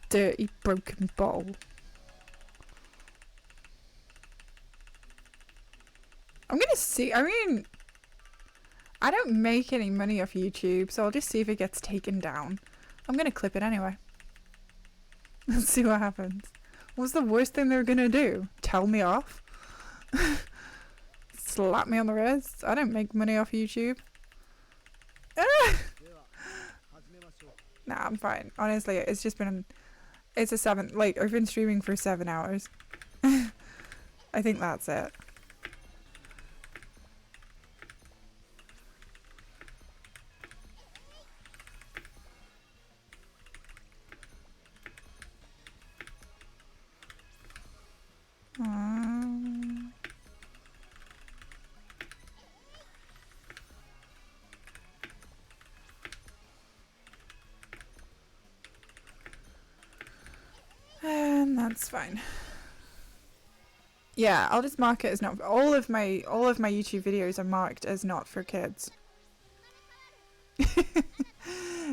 S1: Dirty broken bottle. I'm gonna see. I mean, I don't make any money off YouTube, so I'll just see if it gets taken down. I'm gonna clip it anyway. Let's see what happens. What's the worst thing they're gonna do? Tell me off? Slap me on the wrist? I don't make money off YouTube. Ah! Nah, I'm fine. Honestly, it's just been... It's a 7... Like, I've been streaming for 7 hours. I think that's it. And that's fine. Yeah, I'll just mark it as not. All of my YouTube videos are marked as not for kids.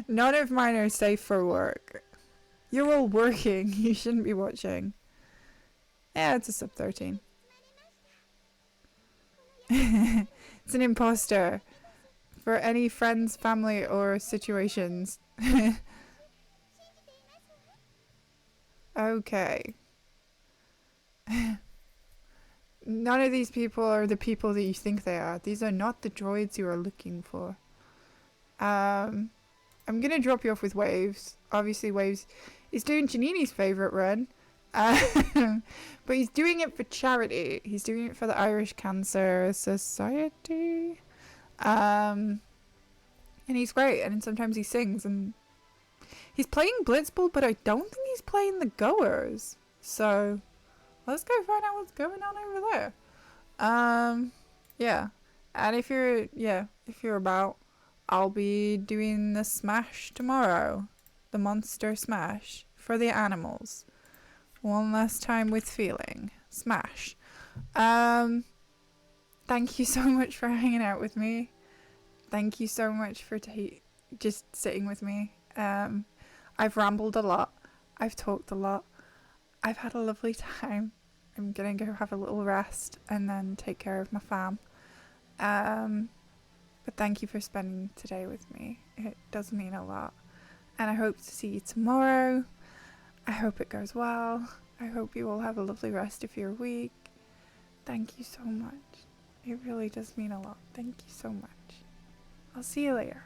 S1: None of mine are safe for work. You're all working. You shouldn't be watching. Yeah, it's a sub 13. It's an imposter for any friends, family, or situations. Okay. None of these people are the people that you think they are. These are not the droids you are looking for. I'm gonna drop you off with Waves. Obviously, Waves is doing Janini's favourite run. But he's doing it for charity. He's doing it for the Irish Cancer Society. And he's great. And sometimes he sings. And he's playing Blitzball, but I don't think he's playing the Goers. So let's go find out what's going on over there. Yeah. And if you're about, I'll be doing the Smash tomorrow. The Monster Smash for the animals. One last time with feeling. Smash. Thank you so much for hanging out with me. Thank you so much for just sitting with me. I've rambled a lot. I've talked a lot. I've had a lovely time. I'm gonna go have a little rest and then take care of my fam. But thank you for spending today with me. It does mean a lot. And I hope to see you tomorrow. I hope it goes well. I hope you all have a lovely rest of your week. Thank you so much. It really does mean a lot. Thank you so much. I'll see you later.